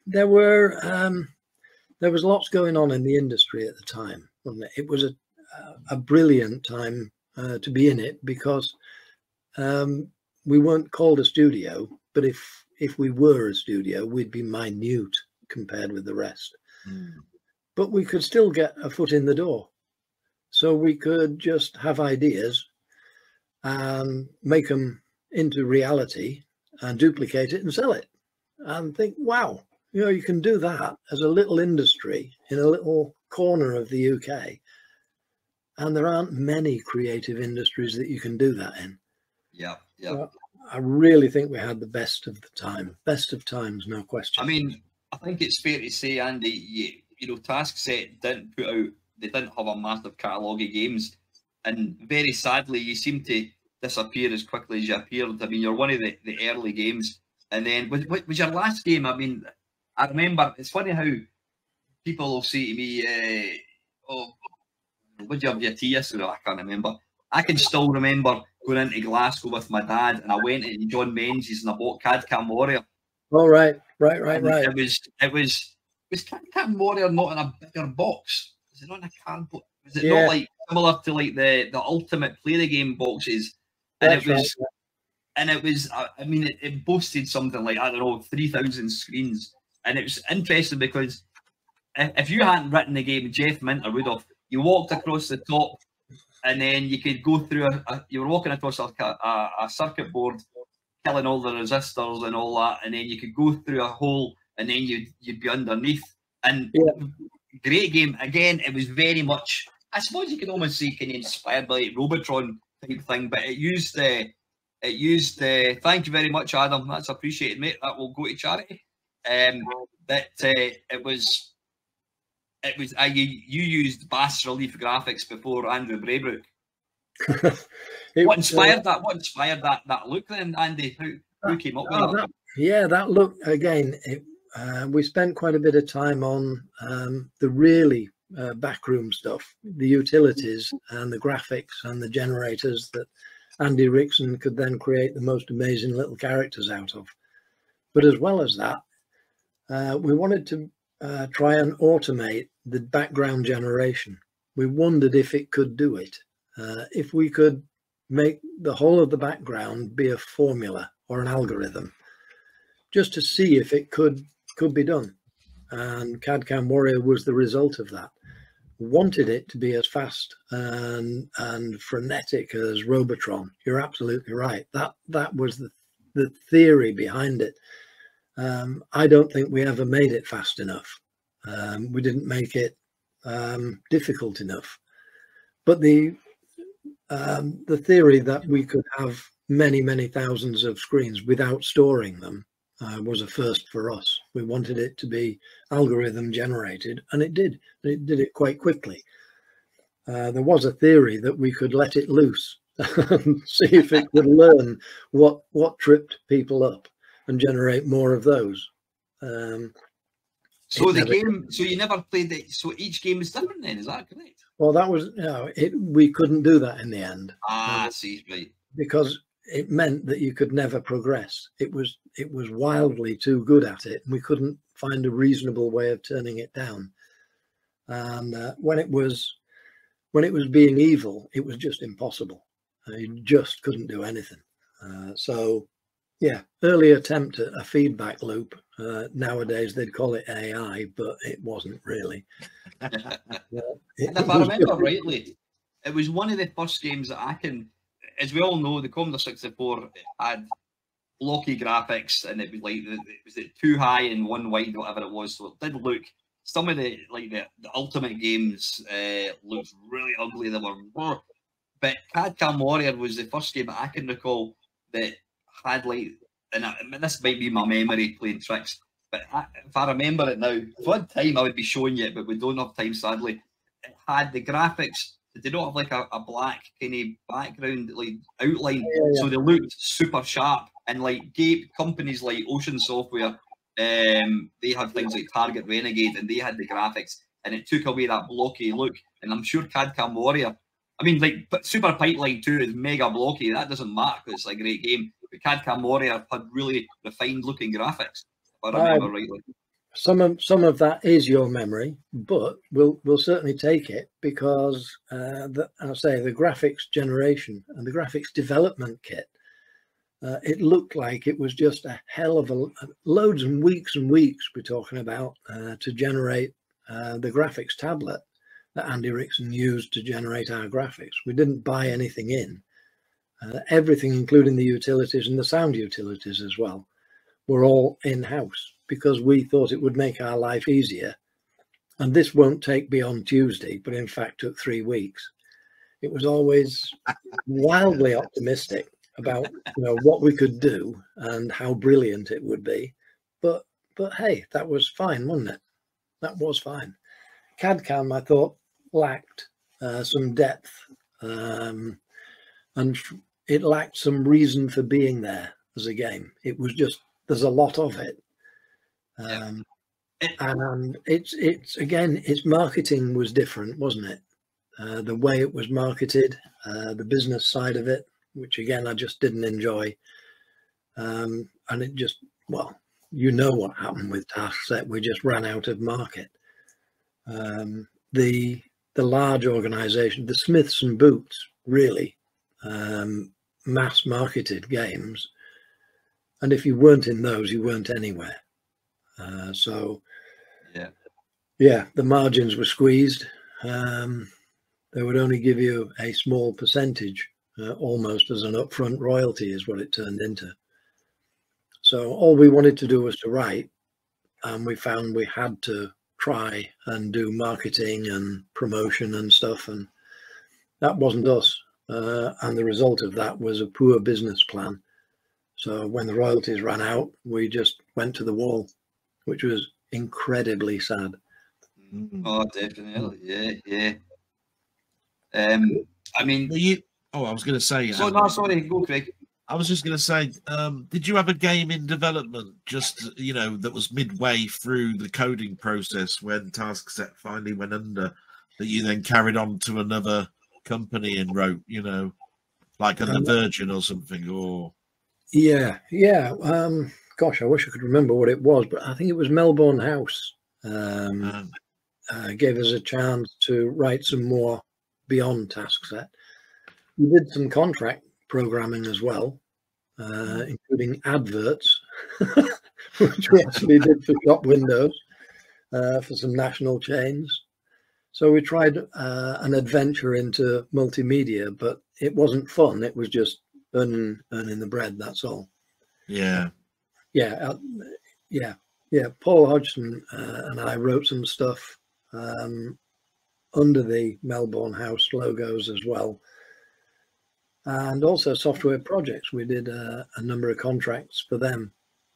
there was lots going on in the industry at the time, wasn't it? It was a brilliant time to be in it, because we weren't called a studio, but if we were a studio, we'd be minute compared with the rest. But we could still get a foot in the door. So we could just have ideas and make them into reality and duplicate it and sell it, and think, wow, you can do that as a little industry in a little corner of the UK. And there aren't many creative industries that you can do that in. Yeah. So I really think we had the best of the time. Best of times, no question. I mean, I think it's fair to say, Andy, you know, Taskset didn't put out, they didn't have a massive catalogue of games, and very sadly, you seem to disappear as quickly as you appeared. I mean, you're one of the early games, and then was your last game? I mean, I remember, it's funny how people will say to me, "Oh, would you have your tea yesterday?" I can't remember. I can still remember going into Glasgow with my dad, and I went into John Menzies and I bought CAD-CAM Warrior. Oh, right. It was CAD-CAM Warrior not in a bigger box? Was it not in a cardboard? Was it not like similar to like the Ultimate Play the Game boxes? And it was, I mean, it boasted something like, I don't know, 3,000 screens. And it was interesting because if you hadn't written the game, Jeff Minter would have. You walked across the top, and then you could go through you were walking across a circuit board, killing all the resistors and all that, and then you could go through a hole, and then you'd be underneath. And great game. Again, it was very much, I suppose you could almost say, kind of inspired by like Robotron type thing, but it used thank you very much, Adam. That's appreciated, mate. That will go to charity. You used bas relief graphics before Andrew Braybrook. What inspired that? What inspired that look then, Andy? Who came up with that? Yeah, that look again. We spent quite a bit of time on the really backroom stuff, the utilities and the graphics and the generators that Andy Rickson could then create the most amazing little characters out of. But as well as that, we wanted to try and automate the background generation. We wondered if it could do it, if we could make the whole of the background be a formula or an algorithm, just to see if it could be done. And CAD-CAM Warrior was the result of that. Wanted it to be as fast and frenetic as Robotron. You're absolutely right. That was the theory behind it. I don't think we ever made it fast enough. We didn't make it difficult enough. But the theory that we could have many thousands of screens without storing them was a first for us. We wanted it to be algorithm generated, and it did. It did it quite quickly. There was a theory that we could let it loose and see if it could learn what tripped people up and generate more of those. So the game, so you never played it. So each game is different then, is that correct? Well, that was, we couldn't do that in the end. I see, right. Because it meant that you could never progress. It was wildly too good at it, and we couldn't find a reasonable way of turning it down. And when it was being evil, it was just impossible. You just couldn't do anything. So yeah, early attempt at a feedback loop. Nowadays they'd call it AI, but it wasn't really. And if I remember rightly, it was one of the first games that I can, as we all know, the Commodore 64 had blocky graphics, and it was like it was too high and one wide, whatever it was. So it did look, some of the Ultimate games looked really ugly. They were, but CAD-CAM Warrior was the first game that I can recall that had like, and this might be my memory playing tricks, but if I remember it now, if we had time I would be showing you it, but we don't have time sadly. It had the graphics. They don't have like a black kind of background like outline, so they looked super sharp. And like companies like Ocean Software, they had things like Target Renegade, and they had the graphics, and it took away that blocky look. And I'm sure CAD-CAM Warrior, I mean, like Super Pipeline 2 is mega blocky. That doesn't matter because it's a great game. But CAD-CAM Warrior had really refined looking graphics, if I remember rightly. Some of that is your memory, but we'll certainly take it, because I'll say the graphics generation and the graphics development kit, it looked like it was just a hell of loads and weeks we're talking about to generate the graphics tablet that Andy Rickson used to generate our graphics. We didn't buy anything in. Everything, including the utilities and the sound utilities as well, were all in-house, because we thought it would make our life easier. And this won't take beyond Tuesday, but in fact took 3 weeks. It was always wildly optimistic about what we could do and how brilliant it would be. But hey, that was fine, wasn't it? That was fine. CAD/CAM, I thought, lacked some depth, and it lacked some reason for being there as a game. It was just, there's a lot of it. And it's again, its marketing was different, wasn't it? The way it was marketed, the business side of it, which again I just didn't enjoy, and it just, well, you know what happened with Taskset. We just ran out of market. The large organisation, the Smiths and Boots, really mass marketed games, and if you weren't in those, you weren't anywhere. So yeah, the margins were squeezed. They would only give you a small percentage, almost as an upfront royalty is what it turned into. So all we wanted to do was to write, and we found we had to try and do marketing and promotion and stuff, and that wasn't us. And the result of that was a poor business plan. So when the royalties ran out, we just went to the wall, which was incredibly sad. Oh, definitely. Yeah. I mean, I was going to say. So no, sorry, go, Craig. I was just going to say, did you have a game in development just, you know, that was midway through the coding process when Taskset finally went under, that you then carried on to another company and wrote, you know, like on the Virgin or something? Or yeah. Gosh, I wish I could remember what it was, but I think it was Melbourne House. Gave us a chance to write some more beyond Taskset. We did some contract programming as well, including adverts, which we actually did for shop windows for some national chains. So we tried an adventure into multimedia, but it wasn't fun. It was just earning the bread. That's all. Yeah. Paul Hodgson and I wrote some stuff under the Melbourne House logos as well, and also software projects. We did a number of contracts for them,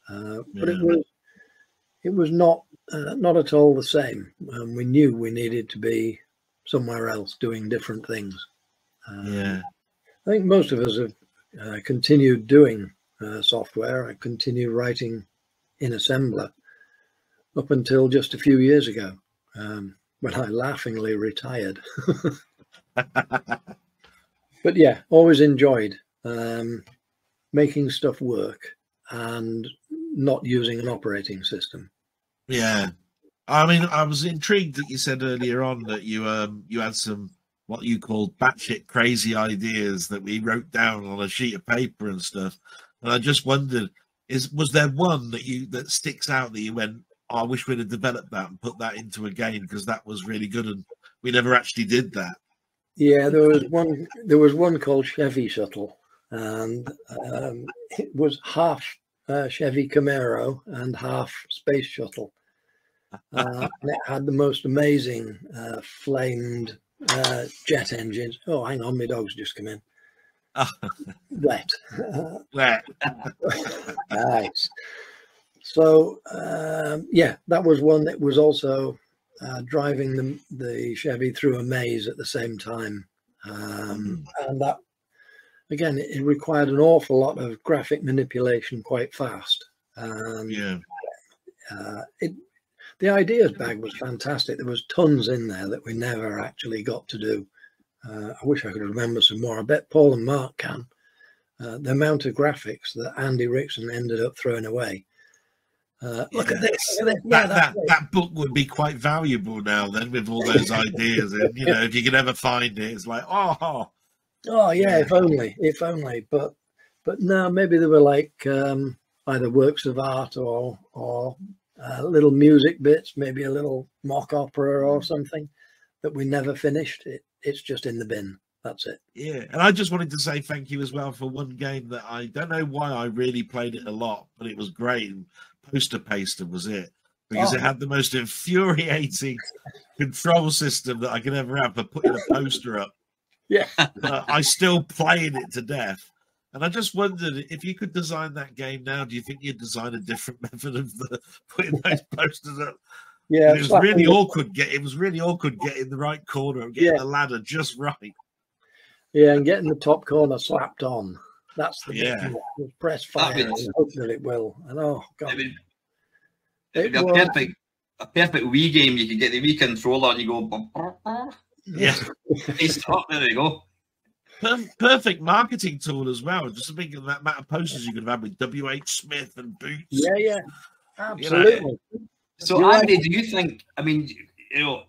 but it was not at all the same. We knew we needed to be somewhere else doing different things. I think most of us have continued doing software. I continued writing in assembler up until just a few years ago, when I laughingly retired. But yeah, always enjoyed making stuff work and not using an operating system. Yeah, I mean, I was intrigued that you said earlier on that you had some what you called batshit crazy ideas that we wrote down on a sheet of paper and stuff. And I just wondered, was there one that sticks out that you went, oh, I wish we'd have developed that and put that into a game because that was really good, and we never actually did that? Yeah, there was one called Chevy Shuttle, and it was half Chevy Camaro and half Space Shuttle. And it had the most amazing flamed jet engines. Oh, hang on, my dog's just come in. Wet. Nice. So that was one that was also driving the Chevy through a maze at the same time, and that again, it required an awful lot of graphic manipulation quite fast. The ideas bag was fantastic. There was tons in there that we never actually got to do. I wish I could remember some more. I bet Paul and Mark can. The amount of graphics that Andy Rickson ended up throwing away. Look at this. That book would be quite valuable now then, with all those ideas. And, you know, if you could ever find it, it's like, oh yeah, if only. But no, maybe they were like either works of art or little music bits, maybe a little mock opera or something that we never finished. It's just in the bin. That's it. Yeah, and I just wanted to say thank you as well for one game that I don't know why I really played it a lot, but it was great. Poster Paster was it, because it had the most infuriating control system that I could ever have for putting a poster up. Yeah, I still played it to death. And I just wondered, if you could design that game now, do you think you'd design a different method of putting those posters up? Yeah, it was really awkward. It was really awkward getting the right corner and getting the ladder just right. Yeah, and getting the top corner slapped on. That's the bit. Press fire and hope that it will. And oh god, it would be a perfect Wii game. You could get the Wii controller and you go. Yeah, there you go. Perfect marketing tool as well. Just think of that amount of posters you could have had with W.H. Smith and Boots. Yeah, absolutely. You know? So, Andy, do you think? I mean, you know,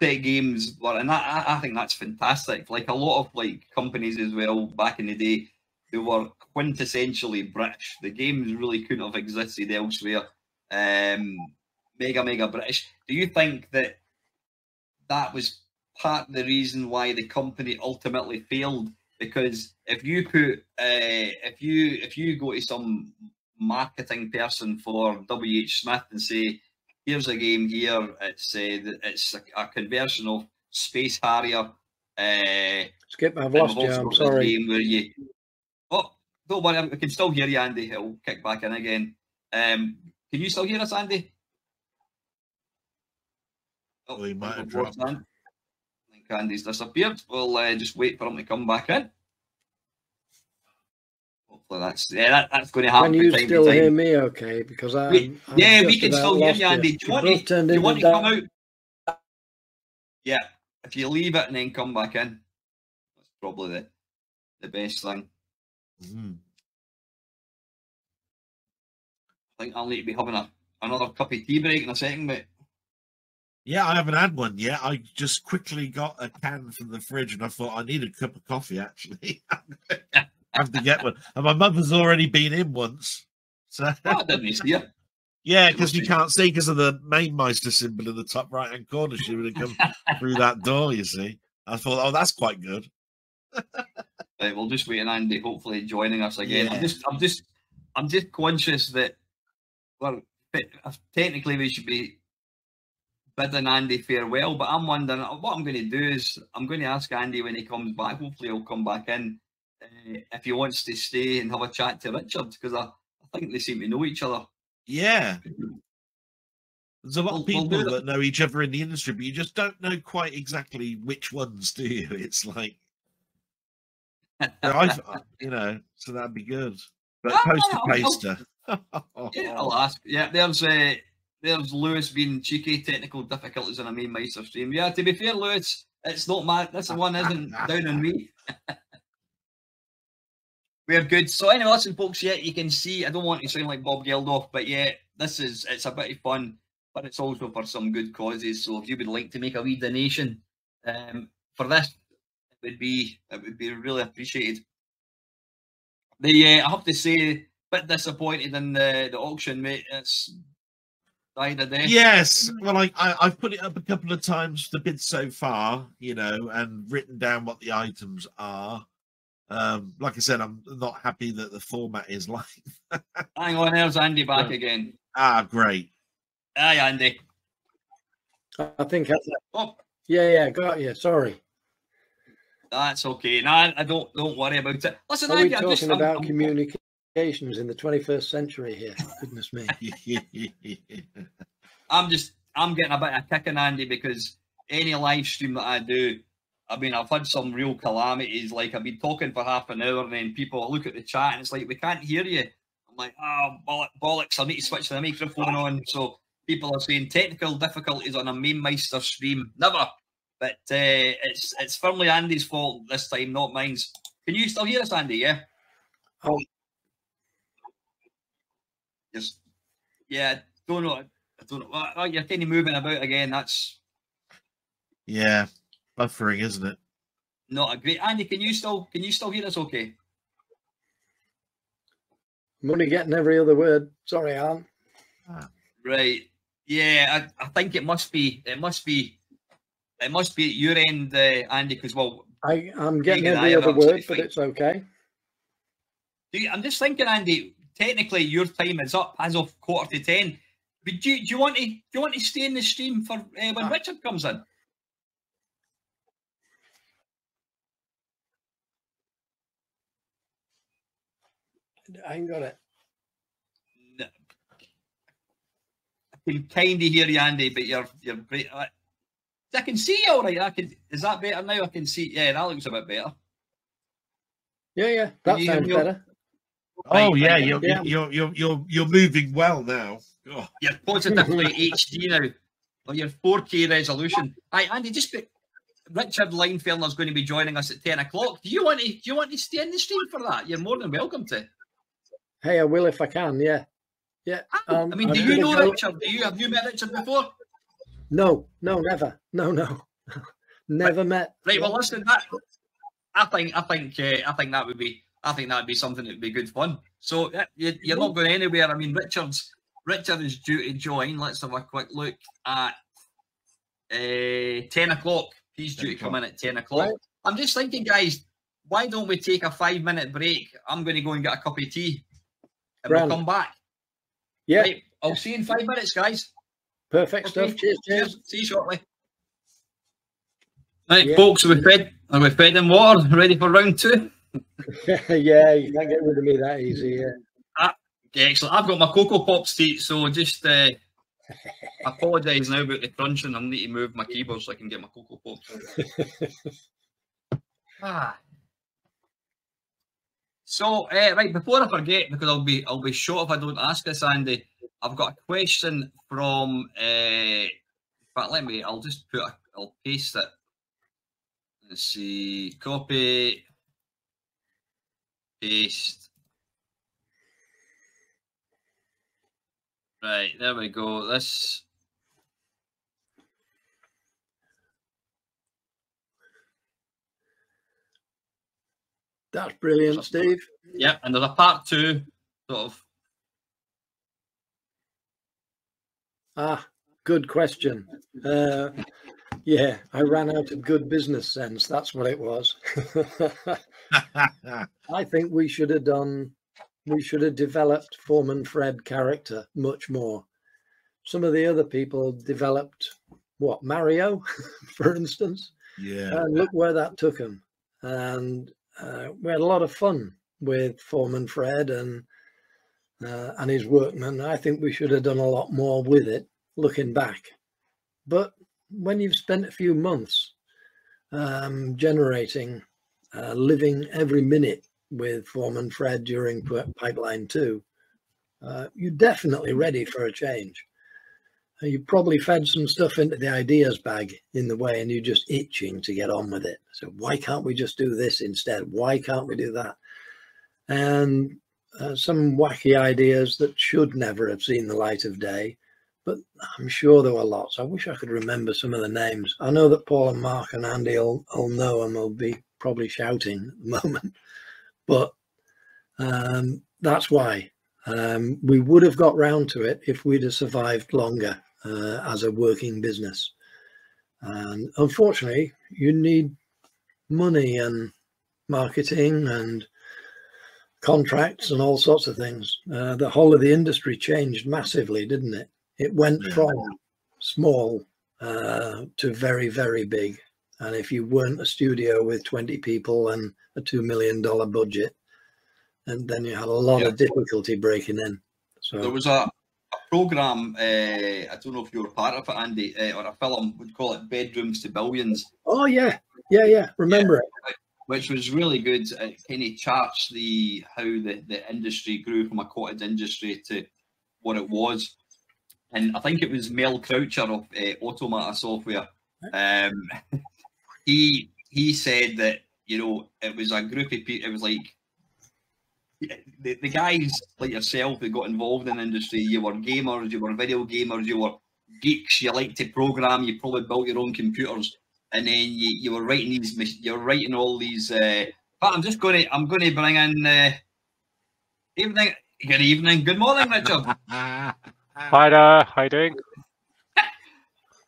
games were, and I think that's fantastic. Like a lot of like companies as well back in the day, they were quintessentially British. The games really couldn't have existed elsewhere. Mega British. Do you think that was part of the reason why the company ultimately failed? Because if you put if you go to some marketing person for W.H. Smith and say, here's a game here, it's a conversion of Space Harrier. Skip, I've lost you. I'm sorry. Game where you, don't worry, I can still hear you, Andy. It'll kick back in again. Can you still hear us, Andy? Oh, he might have dropped. I think Andy's disappeared. We'll just wait for him to come back in. Hopefully that's going to happen. Can you still hear me? Okay, because we can still hear you, Andy. Do you want to come out? Yeah, if you leave it and then come back in, that's probably the best thing. I think I'll need to be having another cup of tea break in a second, mate. Yeah, I haven't had one yet. I just quickly got a can from the fridge and I thought I need a cup of coffee, actually. I have to get one. And my mother's already been in once. So I didn't see her. Yeah, because you can't see because of the Mamemeister symbol in the top right-hand corner. She would have come through that door, you see. I thought, oh, that's quite good. Right, we'll just wait on Andy hopefully joining us again. Yeah. I'm just conscious that, well, technically we should be bidding Andy farewell, but I'm wondering what I'm going to do is I'm going to ask Andy when he comes back. Hopefully he'll come back in if he wants to stay and have a chat to Richard, because I think they seem to know each other. Yeah. There's a lot of people that know each other in the industry, but you just don't know quite exactly which ones, do you? It's like, you know, so that'd be good. But poster. Yeah, I'll ask. Yeah, there's Lewis being cheeky, technical difficulties on a Mamemeister stream. Yeah, to be fair, Lewis, it's not my, this one isn't down on me. We're good. So anyway, listen, folks, yeah, you can see, I don't want to sound like Bob Geldof, but yeah, it's a bit of fun, but it's also for some good causes. So if you would like to make a wee donation for this, it would be really appreciated. I have to say, a bit disappointed in the auction, mate. It's died a day. Yes, well, I've put it up a couple of times, the bid so far, you know, and written down what the items are. Like I said, I'm not happy that the format is like. Hang on, there's Andy back again. Ah, great. Hi, Andy. I think. Yeah, got you. Sorry. That's okay. No, I don't worry about it. Listen, Are we talking about communications in the 21st century here? Goodness me. I'm getting a bit of kicking, Andy, because any live stream that I do, I mean, I've had some real calamities. Like, I've been talking for half an hour and then people look at the chat and it's like, we can't hear you. I'm like, oh, bollocks, I need to switch the microphone on. So people are saying technical difficulties on a Mamemeister stream. Never. But it's firmly Andy's fault this time, not mine. Can you still hear us, Andy? Yeah? Oh. Just, yeah, I don't know. Oh, you're kind of moving about again. That's... Yeah. Buffering, isn't it? Not a great. Andy, can you still hear us okay? I'm only getting every other word. Sorry, Alan. Right. Yeah, I think it must be at your end, Andy, because well, I'm getting every other word, but it's okay. I'm just thinking, Andy. Technically, your time is up as of 10:15. But do you want to stay in the stream for when Richard comes in? I ain't got it. No. can kind of hear you, Andy, but you're great. I can see you all right. Is that better now? I can see. Yeah, that looks a bit better. Yeah, that sounds better. Oh yeah, you're moving well now. Oh. You're positively HD now. Or your 4K resolution. Hi, Andy. Richard Leinfellner is going to be joining us at 10 o'clock. Do you want to stay in the stream for that? You're more than welcome to. Hey, I will if I can. Yeah. I mean, do you know Richard? Have you met Richard before? No, never. No, never met. Right. Well, listen. I think that would be something that would be good fun. So you're not going anywhere. I mean, Richard is due to join. Let's have a quick look at 10 o'clock. He's due to come in at 10 o'clock. Right. I'm just thinking, guys, why don't we take a 5-minute break? I'm going to go and get a cup of tea, and we'll come back. Yeah, right, I'll see you in 5 minutes, guys. Perfect stuff. Cheers. See you shortly. Right, folks, are we fed in water? Ready for round 2? Yeah, you can't get rid of me that easy. Yeah. Excellent. I've got my Cocoa Pops tea, so just apologise now about the crunching. I need to move my keyboard so I can get my Cocoa Pops. So, right, before I forget, because I'll be short if I don't ask this, Andy, I've got a question from, in fact, I'll paste it. Let's see, copy, paste. Right, there we go. That's brilliant, Steve. Yeah, and there's a part 2, sort of. Good question. Yeah, I ran out of good business sense. That's what it was. I think we should have developed Foreman Fred character much more. Some of the other people developed Mario, for instance. Yeah. And look where that took him. And we had a lot of fun with Foreman Fred and his workmen. I think we should have done a lot more with it, looking back. But when you've spent a few months generating, living every minute with Foreman Fred during Pipeline 2, you're definitely ready for a change. You probably fed some stuff into the ideas bag in the way, and you're just itching to get on with it. So why can't we just do this instead? Why can't we do that? And some wacky ideas that should never have seen the light of day, but I'm sure there were lots. I wish I could remember some of the names. I know that Paul and Mark and Andy will know, and will be probably shouting at the moment. But that's why we would have got round to it if we'd have survived longer as a working business. And unfortunately, you need money and marketing and contracts and all sorts of things. The whole of the industry changed massively, didn't it? It went from small to very, very big. And if you weren't a studio with 20 people and a $2 million budget, and then you had a lot of difficulty breaking in. So there was a program, I don't know if you were part of it, Andy, or a film, we'd call it Bedrooms to Billions. Oh yeah, remember it. Which was really good. It kind of charts how the industry grew from a cottage industry to what it was. And I think it was Mel Croucher of Automata Software. He said that, it was a group of people, it was like the guys like yourself who got involved in the industry. You were gamers, you were video gamers, you were geeks, you liked to program, you probably built your own computers, and then you were writing all these but I'm going to bring in good evening, good morning, Richard. Hi there, how you doing?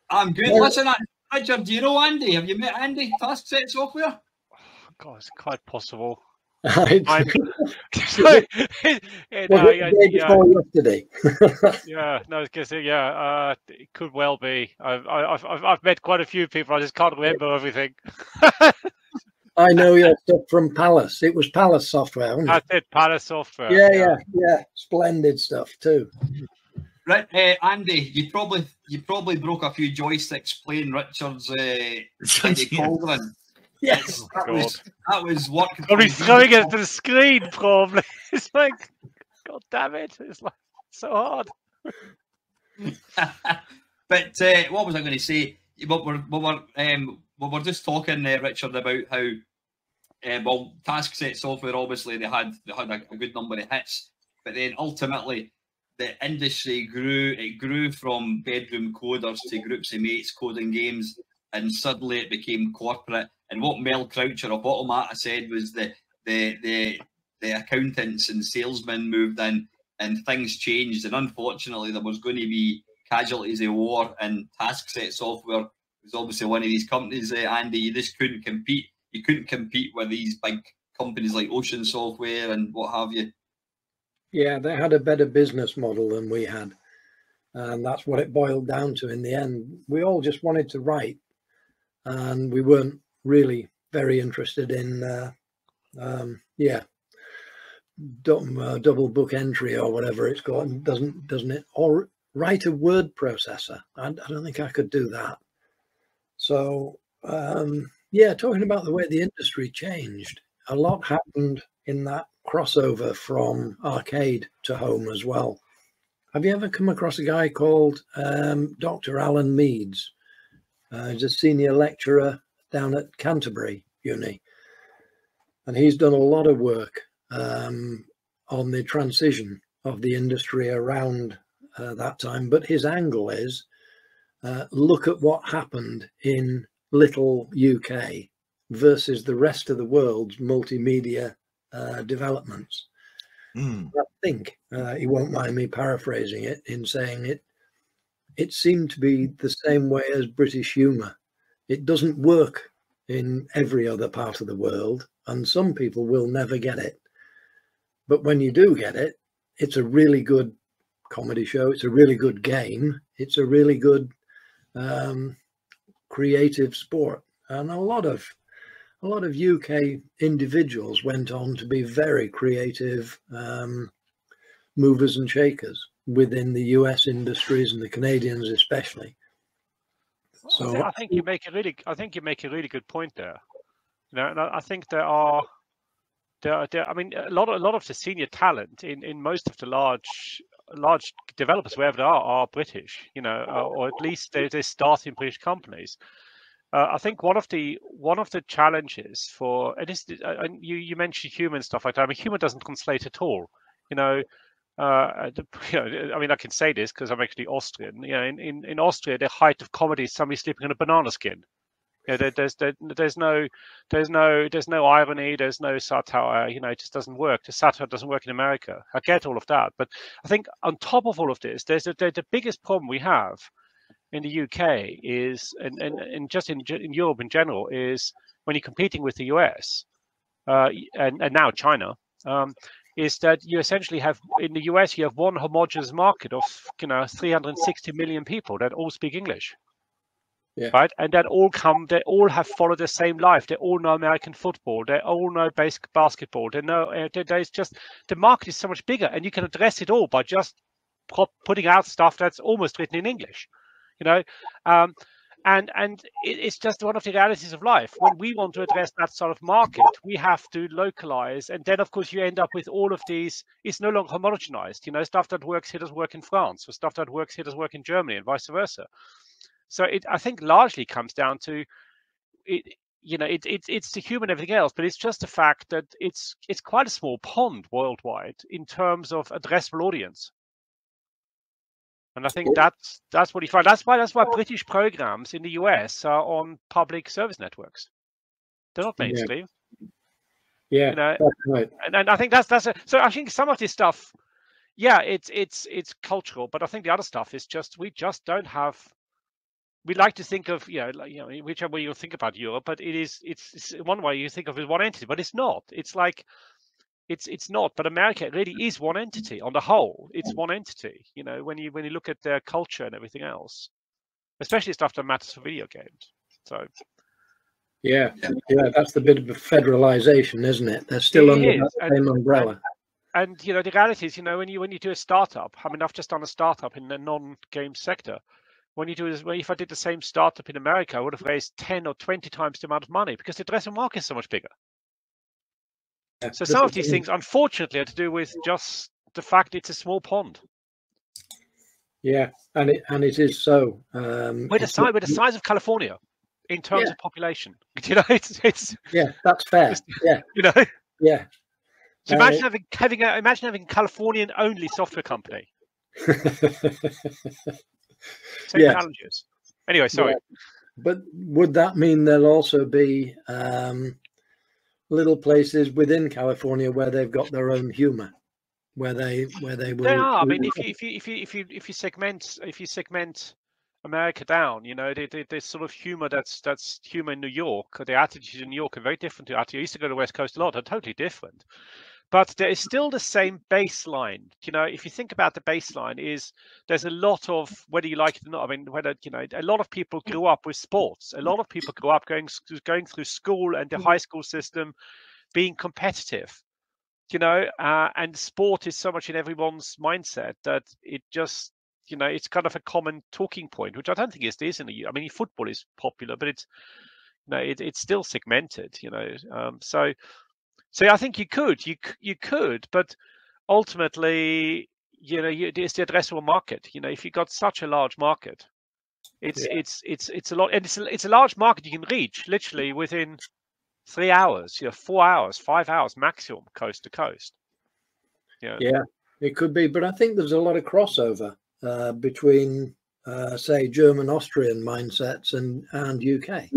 I'm good. Listen, Richard, do you know Andy? Have you met Andy, Taskset Software? God, it's quite possible. Yesterday. Yeah, no, because it could well be. I've met quite a few people. I just can't remember everything. I know your stuff from Palace. It was Palace Software, wasn't it? I did Palace Software. Yeah. Splendid stuff too. Right, Andy, you probably broke a few joysticks playing Richard's Eddie Cauldron. Yes, that was work. Probably throwing it to the screen. Probably. It's like, God damn it! It's like so hard. But what was I going to say? We're just talking, Richard, about how well, Taskset software, obviously they had a good number of hits, but then ultimately the industry grew. It grew from bedroom coders to groups of mates coding games, and suddenly it became corporate. And what Mel Croucher of Automata said was the accountants and salesmen moved in, and things changed. And unfortunately, there was going to be casualties of war, and Taskset software was obviously one of these companies. Andy, you just couldn't compete. You couldn't compete with these big companies like Ocean Software and what have you. Yeah, they had a better business model than we had. And that's what it boiled down to in the end. We all just wanted to write, and we weren't really very interested in, double book entry or whatever it's called, doesn't it? Or write a word processor. I don't think I could do that. So, yeah, talking about the way the industry changed, a lot happened in that crossover from arcade to home as well. Have you ever come across a guy called Dr. Alan Meads? He's a senior lecturer down at Canterbury Uni, and he's done a lot of work on the transition of the industry around that time. But his angle is look at what happened in little UK versus the rest of the world's multimedia developments. I think he won't mind me paraphrasing it in saying it seemed to be the same way as British humour. It doesn't work in every other part of the world, and some people will never get it. But when you do get it, it's a really good comedy show. It's a really good game. It's a really good creative sport. And a lot of UK individuals went on to be very creative movers and shakers within the US industries, and the Canadians especially. So I think you make a really good point there. You know, and I think there are I mean, a lot of the senior talent in most of the large developers, wherever they are British. You know, or at least they start in British companies. I think one of the challenges for, and you mentioned human stuff like that. I mean, human doesn't translate at all. You know, I mean, I can say this because I'm actually Austrian. You know, in Austria, the height of comedy is somebody sleeping on a banana skin. You know, there's no irony, there's no satire. You know, it just doesn't work. The satire doesn't work in America. I get all of that, but I think on top of all of this, there's the biggest problem we have in the UK is, and just in Europe in general, is when you're competing with the US and now China, is that you essentially have, in the US, you have one homogeneous market of 360 million people that all speak English. Yeah. Right, and they all have followed the same life. They all know American football. They all know basic basketball. They know there's just, the market is so much bigger, and you can address it all by just putting out stuff that's almost written in English. You know, and it's just one of the realities of life. When we want to address that sort of market, we have to localize, and then of course you end up with all of these. It's no longer homogenized. You know, stuff that works here does work in France, or stuff that works here does work in Germany, and vice versa. So I think largely comes down to it. You know, it's the human, everything else, but it's just the fact that it's quite a small pond worldwide in terms of addressable audience. And I think that's what you find. That's why British programs in the US are on public service networks. They're not mainstream. Yeah, you know, that's right. And I think that's so. I think some of this stuff, yeah, it's cultural, but I think the other stuff is just we just don't have. We like to think of whichever way you think about Europe, but it's one way you think of it as one entity, but it's not. It's like. It's not, but America really is one entity on the whole. It's one entity, you know, when you look at their culture and everything else, especially stuff that matters for video games. So, yeah, that's the bit of federalization, isn't it? They're still under that same umbrella. And you know, the reality is, you know, when you do a startup, I mean, I've just done a startup in the non-game sector. When you do this, if I did the same startup in America, I would have raised 10 or 20 times the amount of money because the addressable market is so much bigger. Yeah, so some of these things, unfortunately, are to do with just the fact it's a small pond. Yeah, and it is so. We're the size of California in terms of population. You know, it's yeah, that's fair. Yeah, you know, yeah. So imagine having a Californian only software company. Same challenges. Anyway, sorry. Yeah. But would that mean there'll also be little places within California where they've got their own humor, where they will? They are. I mean, if you segment America down, you know, there's sort of humor that's humor in New York. The attitude in New York are very different to attitude. I used to go to the West Coast a lot. They're totally different. But there is still the same baseline. You know, if you think about the baseline, there's a lot of, whether you like it or not. I mean, whether, you know, a lot of people grew up with sports. A lot of people grew up going through school and the high school system, being competitive. You know, and sport is so much in everyone's mindset that it just, you know, it's kind of a common talking point, which I don't think it is in the. I mean, football is popular, but it's, you know, it's still segmented. You know, So I think you could, but ultimately, you know, it's the addressable market. You know, if you've got such a large market, it's a lot, and it's a large market you can reach literally within 3 hours, you know, 4 hours, 5 hours maximum, coast to coast. Yeah, it could be, but I think there's a lot of crossover between, say, German, Austrian mindsets and UK.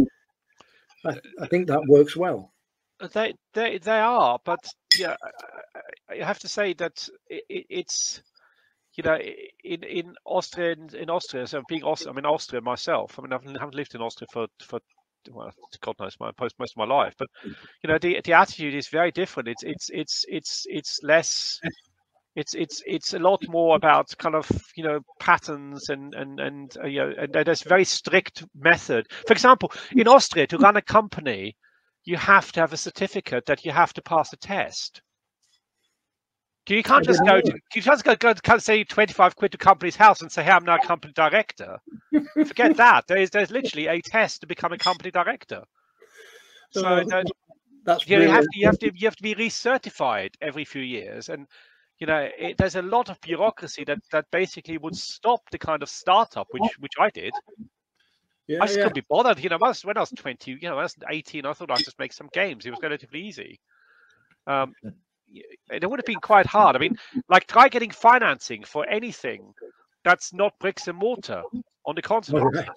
I think that works well. They are, but yeah, I have to say that it's, you know, in Austria, so being Austrian, I'm in Austria myself. I mean, I haven't lived in Austria for well, God knows, most of my life, but you know, the attitude is very different. It's less. It's a lot more about kind of, you know, patterns and you know, and there's very strict method. For example, in Austria, to run a company, you have to have a certificate that you have to pass a test. You can't just go say 25 quid to company's house and say, hey, I'm now a company director. Forget that. There's literally a test to become a company director. So that's you have to be recertified every few years, and you know, there's a lot of bureaucracy that basically would stop the kind of startup which I did. I just couldn't be bothered. You know, when I was 20, you know, when I was 18, I thought I'd just make some games. It was relatively easy. It would have been quite hard. I mean, like, try getting financing for anything that's not bricks and mortar on the continent. Right.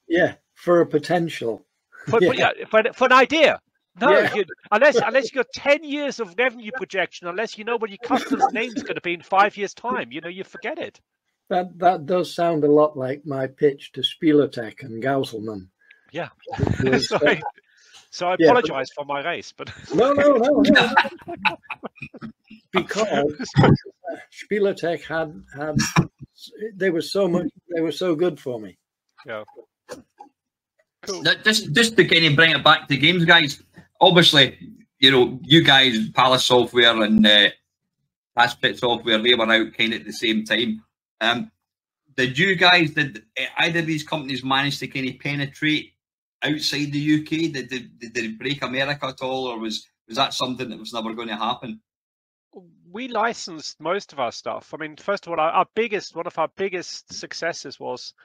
Yeah, for a potential. For an idea. No, unless you got 10 years of revenue projection, unless you know what your customer's name's going to be in 5 years' time, you know, you forget it. That does sound a lot like my pitch to Spielertech and Gauselmann. Yeah. So I apologize for my race, but no. Because Spielertech had they were so good for me. Yeah. Cool. Just to kind of bring it back to games, guys. Obviously, you know, you guys, Palace Software and Taskset Software, they were out kind of at the same time. Did either of these companies manage to kind of penetrate outside the UK? Did they break America at all, or was that something that was never going to happen? We licensed most of our stuff. I mean, first of all, one of our biggest successes was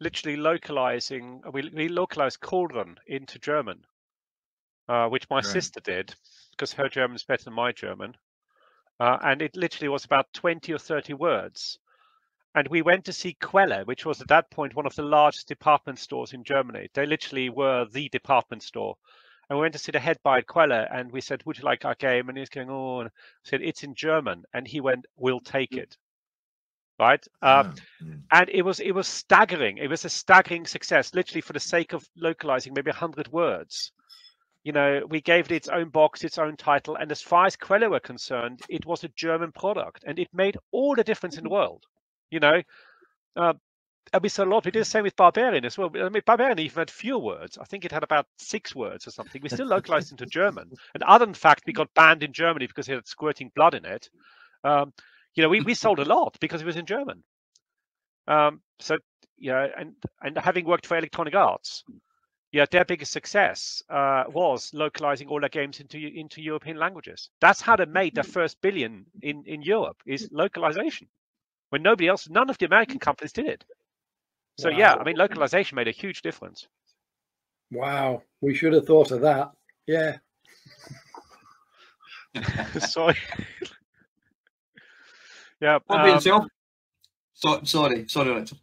literally localizing. We localized Cauldron into German, which my sister did, because her German is better than my German, and it literally was about 20 or 30 words. And we went to see Quelle, which was at that point one of the largest department stores in Germany. They literally were the department store. And we went to see the head buyer at Quelle, and we said, would you like our game? And he was going, oh, and I said, it's in German. And he went, we'll take it. Right? And it was staggering. It was a staggering success, literally for the sake of localizing maybe 100 words. You know, we gave it its own box, its own title. And as far as Quelle were concerned, it was a German product. And it made all the difference in the world. You know, and we saw a lot. We did the same with Barbarian as well. I mean, Barbarian even had fewer words. I think it had about 6 words or something. We still localized into German. And other than fact, we got banned in Germany because it had squirting blood in it. You know, we sold a lot because it was in German. So yeah, and having worked for Electronic Arts, yeah, their biggest success was localizing all their games into European languages. That's how they made their first billion in Europe, is localization. When nobody else, none of the American companies did it. So Wow. yeah, I mean, localization made a huge difference. Wow, we should have thought of that. Yeah. Sorry. Yeah. What about yourself? Sorry, Richard.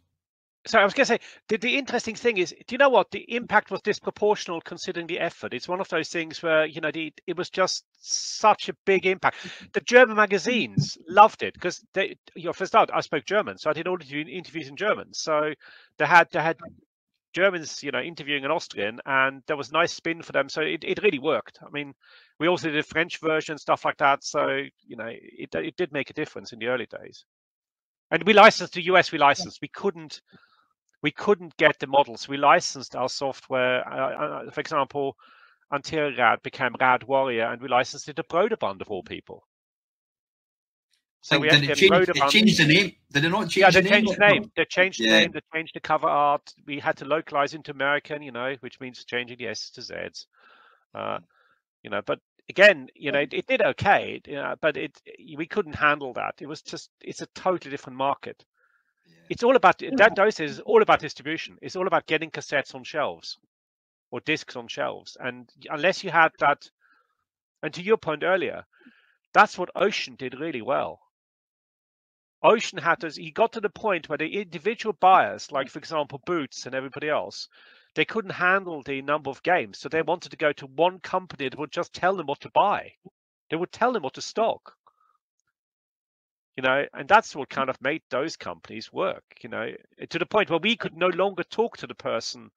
So I was going to say, the interesting thing is, do you know what? The impact was disproportional considering the effort. It's one of those things where, you know, it was just such a big impact. The German magazines loved it because they, you know, for start, I spoke German, so I did all the interviews in German. So they had Germans, you know, interviewing an Austrian, and there was a nice spin for them. So it really worked. I mean, we also did a French version, stuff like that. So, you know, it did make a difference in the early days. And we licensed the US. We couldn't get the models. We licensed our software. For example, Antirad became Rad Warrior, and we licensed it to Broderband of all people. So we did it change the name? Did it not change the name? Yeah, they changed the name. They changed the name. They changed the cover art. We had to localize into American, you know, which means changing the S to Zs. You know, but again, you know, it did okay, but we couldn't handle that. It was just, it's a totally different market. It's all about those days. It's all about distribution. It's all about getting cassettes on shelves or discs on shelves. And unless you had that, and to your point earlier, that's what Ocean did really well. Ocean he got to the point where the individual buyers, like for example Boots and everybody else, they couldn't handle the number of games, so they wanted to go to one company that would just tell them what to buy. They would tell them what to stock. You know, and that's what kind of made those companies work, you know, to the point where we could no longer talk to the person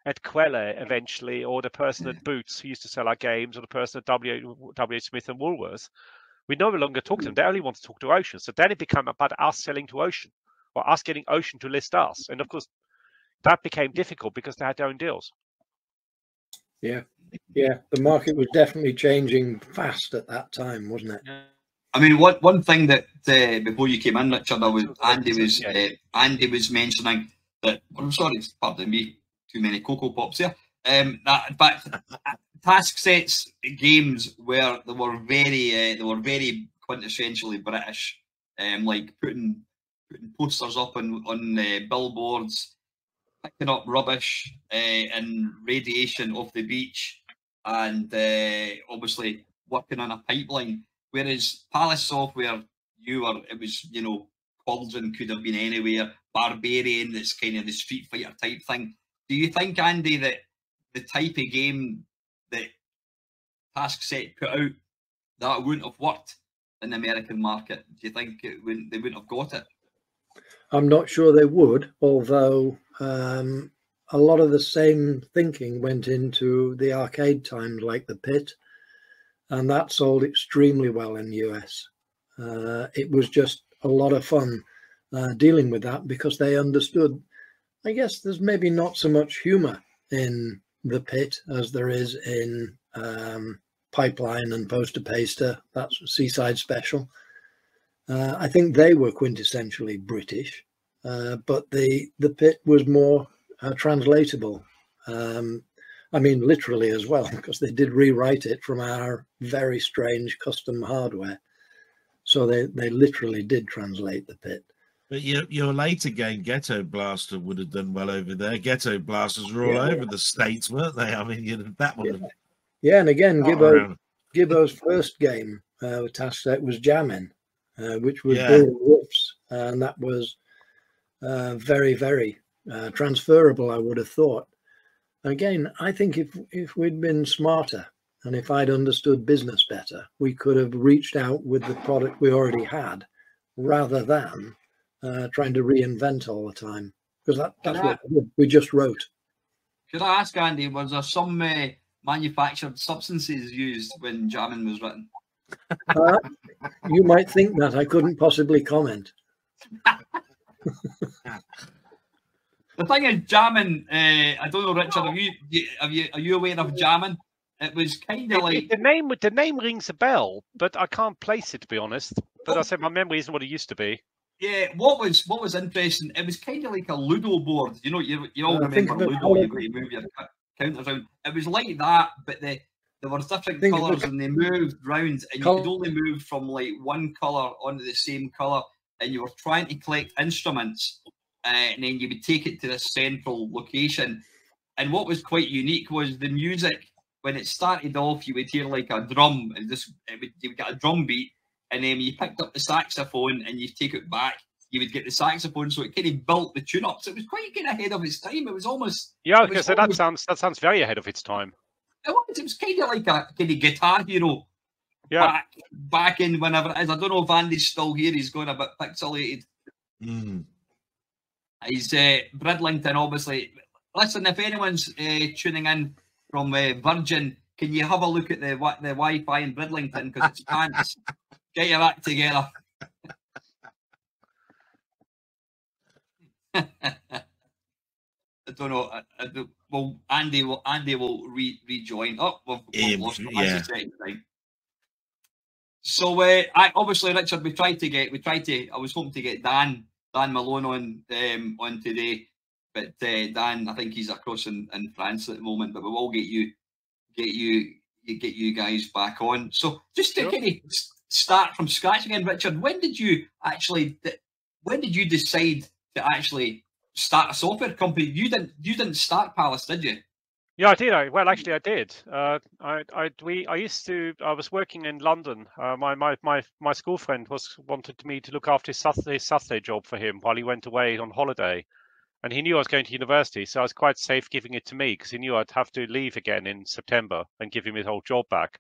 at Quelle eventually, or the person at Boots who used to sell our games, or the person at W. Smith and Woolworths. We no longer talk to them. They only want to talk to Ocean. So then it became about us selling to Ocean, or us getting Ocean to list us. And of course, that became difficult because they had their own deals. Yeah. Yeah. The market was definitely changing fast at that time, wasn't it? Yeah. I mean, one thing that before you came in, Richard, Andy was mentioning that. I'm sorry, pardon me, too many Cocoa Pops here. But Tasksets games were very quintessentially British, like putting posters up on billboards, picking up rubbish and radiation off the beach, and obviously working on a pipeline. Whereas Palace Software, it was, you know, Cauldron could have been anywhere, Barbarian, that's kind of the Street Fighter type thing. Do you think, Andy, that the type of game that Taskset put out, that wouldn't have worked in the American market? Do you think they wouldn't have got it? I'm not sure they would, although a lot of the same thinking went into the arcade times, like the Pit, and that sold extremely well in the US. It was just a lot of fun dealing with that, because they understood. I guess there's maybe not so much humor in the Pit as there is in Pipeline and Poster Paster. That's Seaside Special. I think they were quintessentially British, but the Pit was more translatable. I mean, literally as well, because they did rewrite it from our very strange custom hardware. So they literally did translate the Pit. But your later game, Ghetto Blaster, would have done well over there. Ghetto Blasters were all over the States, weren't they? I mean, that one. Yeah, and again, Gibbo's first game with Taskset was Jammin', which was Bull Wolves, and that was very, very transferable, I would have thought. Again, I think if we'd been smarter, and if I'd understood business better, we could have reached out with the product we already had, rather than trying to reinvent all the time, because that's what we just wrote. Could I ask, Andy, was there some manufactured substances used when Jammin' was written? You might think that. I couldn't possibly comment. The thing is, Jammin', I don't know, Richard, are you aware of Jammin'? It was kind of like the name rings a bell, but I can't place it, to be honest. I said my memory isn't what it used to be. Yeah, what was interesting? It was kind of like a Ludo board. You know, you all I think remember of it Ludo. You've got to move your counters around. It was like that, but there were different colours and they moved round, and you could only move from like one colour onto the same colour, and you were trying to collect instruments, and then you would take it to this central location. And what was quite unique was the music. When it started off, you would hear like a drum, and you would get a drum beat. And then you picked up the saxophone and you take it back, you would get the saxophone, so it kind of built the tune up. So it was quite kind of ahead of its time. It was almost that sounds very ahead of its time. It was kind of like a kind of Guitar Hero. Yeah. Back in whenever it is. I don't know if Andy's still here. He's going a bit pixelated. He's Bridlington, obviously. Listen, if anyone's tuning in from Virgin, can you have a look at the Wi-Fi in Bridlington, because it's pants. Get your act together. I don't know. Well, Andy will rejoin. Oh, we've lost him. Yeah. So, I obviously, Richard, I was hoping to get Dan Malone on today, but Dan, I think he's across in France at the moment. But we will get you guys back on. So, just to kind of start from scratch again, Richard, when did you decide to actually start a software company? You didn't start Palace, did you? Yeah, I did. Well, actually, I did. I was working in London. My school friend wanted me to look after his Saturday job for him while he went away on holiday, and he knew I was going to university, so I was quite safe giving it to me because he knew I'd have to leave again in September and give him his whole job back.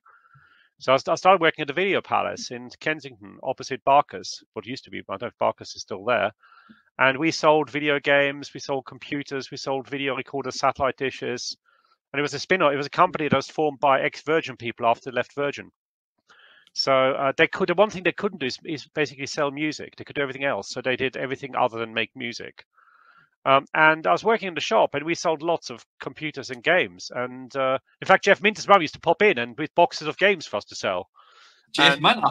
So I started working at the Video Palace in Kensington, opposite Barker's, what used to be. I don't know if Barker's is still there. And we sold video games, we sold computers, we sold video recorder satellite dishes. And it was a spin-off. It was a company that was formed by ex-Virgin people after they left Virgin. So the one thing they couldn't do is basically sell music. They could do everything else. So they did everything other than make music. And I was working in the shop, and we sold lots of computers and games. And in fact, Jeff Minter's mum used to pop in and with boxes of games for us to sell. Jeff Minter?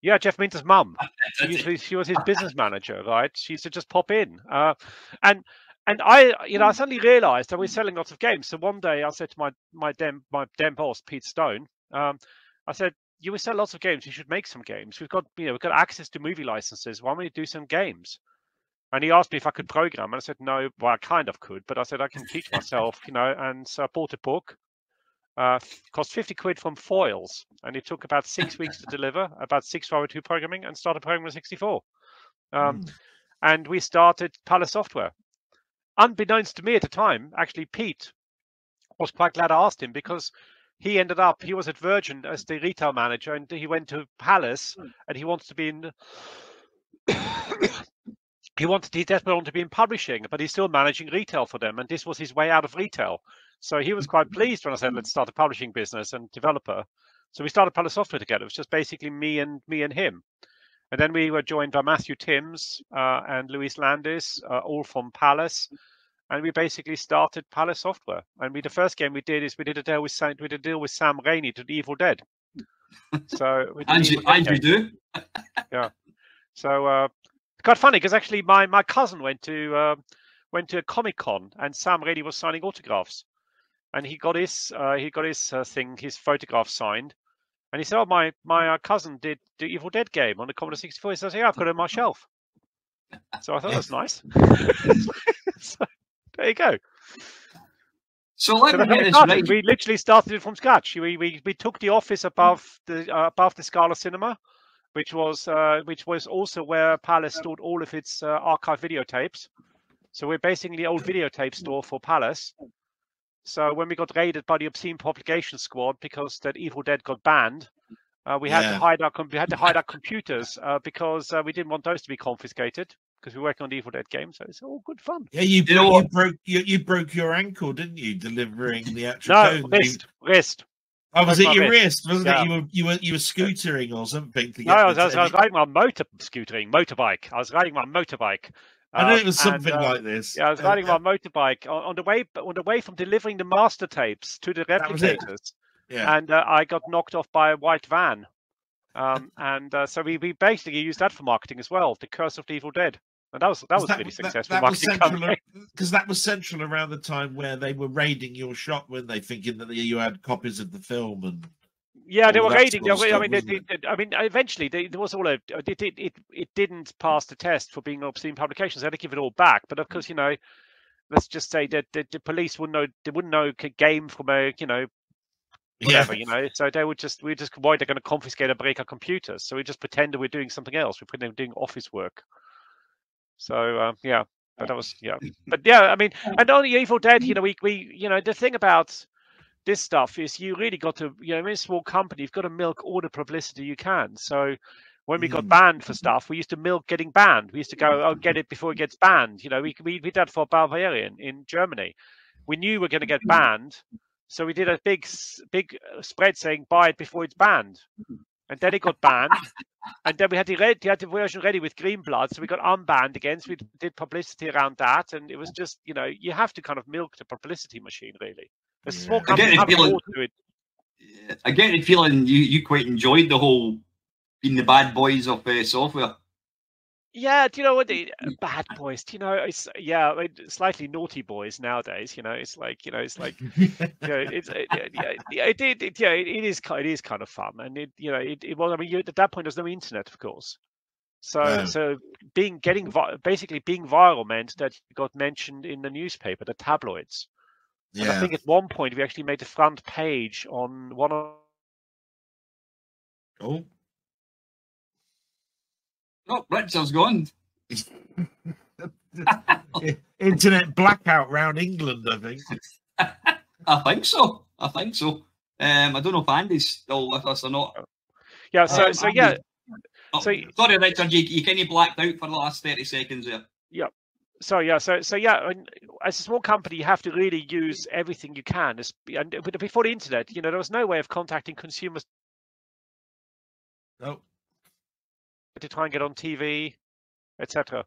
Yeah, Jeff Minter's mum. She was his business manager, right? She used to just pop in. And I suddenly realised that we were selling lots of games. So one day I said to my damn boss, Pete Stone, I said, "You will sell lots of games. You should make some games. We've got access to movie licenses. Why don't we do some games?" And he asked me if I could program, and I said, no, well, I kind of could, but I said, I can teach myself, and so I bought a book, cost 50 quid from Foils, and it took about 6 weeks to deliver, about 6 hours to programming, and started programming at 64. And we started Palace Software. Unbeknownst to me at the time, actually, Pete was quite glad I asked him, because he was at Virgin as the retail manager, and he went to Palace, and he wants to be in... He desperately wanted to be in publishing, but he's still managing retail for them, and this was his way out of retail. So he was quite pleased when I said, let's start a publishing business and developer. So we started Palace Software together. It was just basically me and him. And then we were joined by Matthew Timms and Luis Landis, all from Palace. And we basically started Palace Software. And the first game we did is we did a deal with Sam Raimi to the Evil Dead. So we do. Yeah. So quite funny, because actually my cousin went to a Comic-Con, and Sam Raimi was signing autographs, and he got his photograph signed, and he said, "Oh, my cousin did the Evil Dead game on the Commodore 64." He says, "Yeah, I've got it on my shelf." So I thought that's nice. So, there you go. So let me get this right. We literally started it from scratch. We took the office above the Scala Cinema, which was also where Palace stored all of its archive videotapes. So we're basically the old videotape store for Palace. So when we got raided by the Obscene Propagation Squad because that Evil Dead got banned, we had to hide our computers because we didn't want those to be confiscated because we were working on the Evil Dead game. So it's all good fun. Yeah, you broke your ankle, didn't you, delivering the actual code? Wrist. Oh, was it your wrist? Wasn't it? You were scootering or something? No, I was riding my motorbike. I was riding my motorbike. I know it was something like this. Yeah, I was riding my motorbike on the way from delivering the master tapes to the replicators. Yeah. And I got knocked off by a white van. So we basically used that for marketing as well. The Curse of the Evil Dead, and that was really successful marketing campaign. Because that was central around the time where they were raiding your shop, weren't they? Thinking that you had copies of the film and. Yeah, they were raiding. Sort of Eventually, there was all it didn't pass the test for being obscene publications. They had to give it all back. But of course, let's just say that the police wouldn't know game from a whatever, So they would just why they're going to confiscate and break our computers. So we just pretend that we're doing something else. We pretend we're doing office work. So yeah, but that was But yeah, I mean, and on the Evil Dead, we the thing about this stuff is you really got to, in a small company, you've got to milk all the publicity you can. So when we got banned for stuff, we used to milk getting banned. We used to go, get it before it gets banned. We did that for Barbarian in Germany. We knew we were going to get banned, so we did a big spread saying buy it before it's banned. And then it got banned, and then we had the version ready with green blood, so we got unbanned again. So we did publicity around that, and it was just, you have to kind of milk the publicity machine, really. A small company have more to it. I get the feeling you quite enjoyed the whole being the bad boys of Sofware. Yeah, do you know what? Bad boys. It's slightly naughty boys nowadays. It's like it is kind of fun, and it was. I mean, at that point, there's no internet, of course. So basically being viral meant that you got mentioned in the newspaper, the tabloids. And I think at one point we actually made the front page on one of. Oh, Richard's gone. Internet blackout round England, I think. I think so. I don't know if Andy's still with us or not. Yeah. So yeah. Sorry, Richard, you kind of blacked out for the last 30 seconds there. Yeah. So yeah, as a small company, you have to really use everything you can. And before the internet, there was no way of contacting consumers. No. To try and get on TV, etc.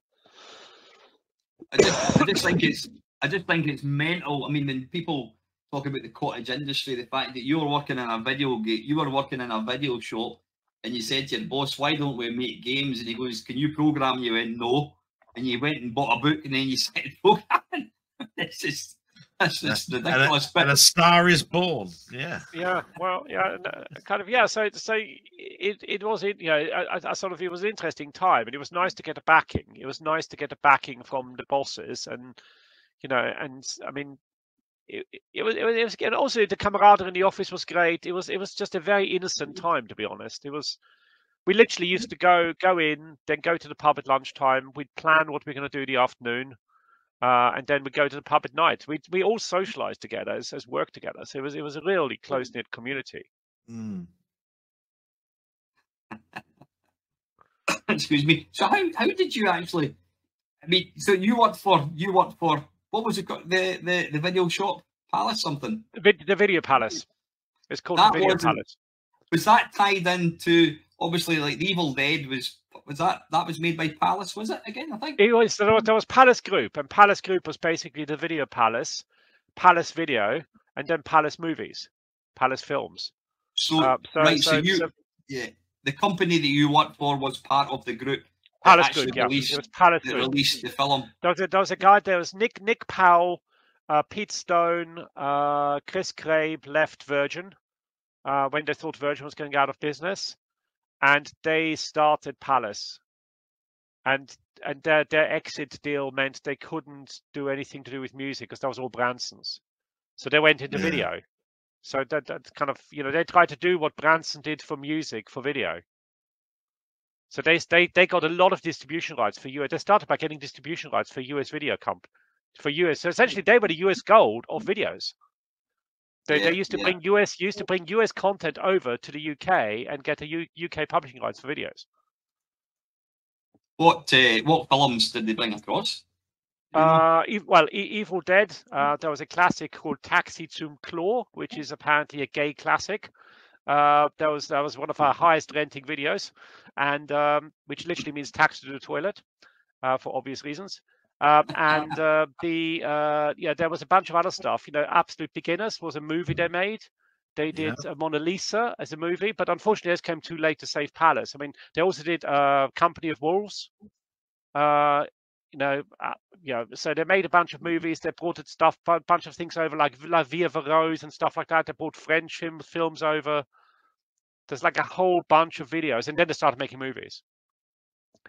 I just think it's mental. I mean, when people talk about the cottage industry, the fact that you were working in a video shop, and you said to your boss, "Why don't we make games?" And he goes, "Can you program?" You went, "No." And you went and bought a book, and then you started programming. That's just ridiculous. And a star is born. Yeah. Yeah. Well. Yeah. Kind of. Yeah. So it was. I sort of. It was an interesting time, and it was nice to get a backing. It was nice to get a backing from the bosses, and and I mean, it was. And also the camaraderie in the office was great. It was just a very innocent time, to be honest. It was. We literally used to go in, then go to the pub at lunchtime. We'd plan what we're going to do in the afternoon, and then we'd go to the pub at night. We all socialised together as work together. So it was a really close knit community. Mm. Excuse me. So how did you actually? I mean, so you worked for what was it called? The video shop Palace something. The Video Palace. It's called the Video Palace. Was that tied into? Obviously, like the Evil Dead was that was made by Palace, was it again? I think it was. There was Palace Group, and Palace Group was basically the Video Palace, Palace Video, and then Palace Movies, Palace Films. So the company that you worked for was part of the group. Palace Group, yeah. It was Palace Group. Released the film. There was a guy. There was Nick Powell, Pete Stone, Chris Crabe left Virgin when they thought Virgin was going out of business. And they started Palace, and their exit deal meant they couldn't do anything to do with music because that was all Branson's. So they went into video. So that kind of they tried to do what Branson did for music for video. So they got a lot of distribution rights for US. They started by getting distribution rights for US video for US. So essentially they were the US gold of videos. They used to bring US content over to the UK and get a UK publishing rights for videos. What films did they bring across? Evil Dead. There was a classic called Taxi zum Klo, which is apparently a gay classic. That was one of our highest renting videos, and which literally means taxi to the toilet, for obvious reasons. There was a bunch of other stuff. Absolute Beginners was a movie they made. They did Mona Lisa as a movie, but unfortunately, those came too late to save Palace. I mean, they also did Company of Wolves. So they made a bunch of movies. They brought a bunch of things over, like La Vie of a Rose and stuff like that. They brought French films over. There's like a whole bunch of videos, and then they started making movies.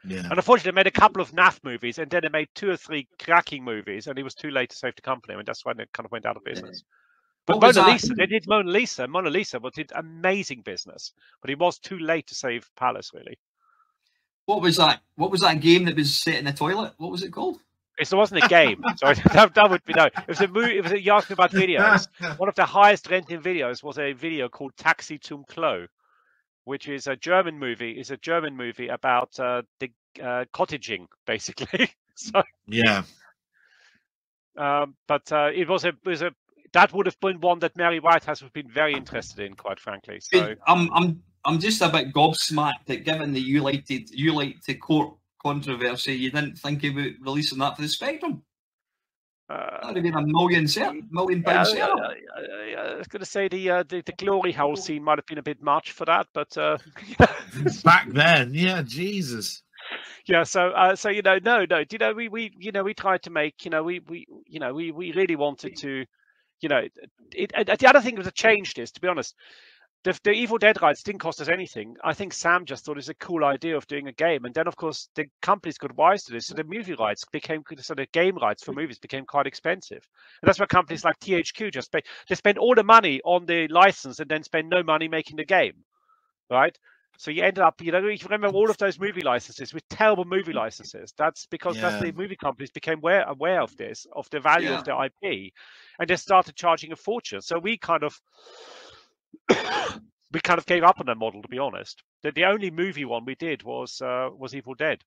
Yeah. And unfortunately, they made a couple of naff movies, and then they made 2 or 3 cracking movies, and it was too late to save the company. I mean, that's when it kind of went out of business. But Mona Lisa, they did Mona Lisa. Mona Lisa did amazing business, but it was too late to save Palace, really. What was that? What was that game that was set in the toilet? What was it called? It wasn't a game. So that would be no. It was a movie. It was you asked me about videos. One of the highest renting videos was a video called Taxi zum Klo, which is a German movie. It's a German movie about the cottaging, basically. So yeah. But it was a that would have been one that Mary Whitehouse would have been very interested in, quite frankly. So I'm just a bit gobsmacked that given that you like to court controversy, you didn't think about releasing that for the Spectrum. That would have been a million pound setup. I was going to say the glory hole scene might have been a bit much for that, but back then, yeah, Jesus. Yeah, so no. We tried to make, we really wanted to, the other thing that changed is, to be honest, the Evil Dead rights didn't cost us anything. I think Sam just thought it was a cool idea of doing a game, and then of course the companies got wise to this, so the movie rights the game rights for movies became quite expensive, and that's where companies like THQ they spend all the money on the license and then spend no money making the game, right? So you ended up, you remember all of those movie licenses with terrible movie licenses. That's because the movie companies became aware of this, of the value of their IP, and they started charging a fortune. So we kind of gave up on that model, to be honest. The only movie one we did was Evil Dead,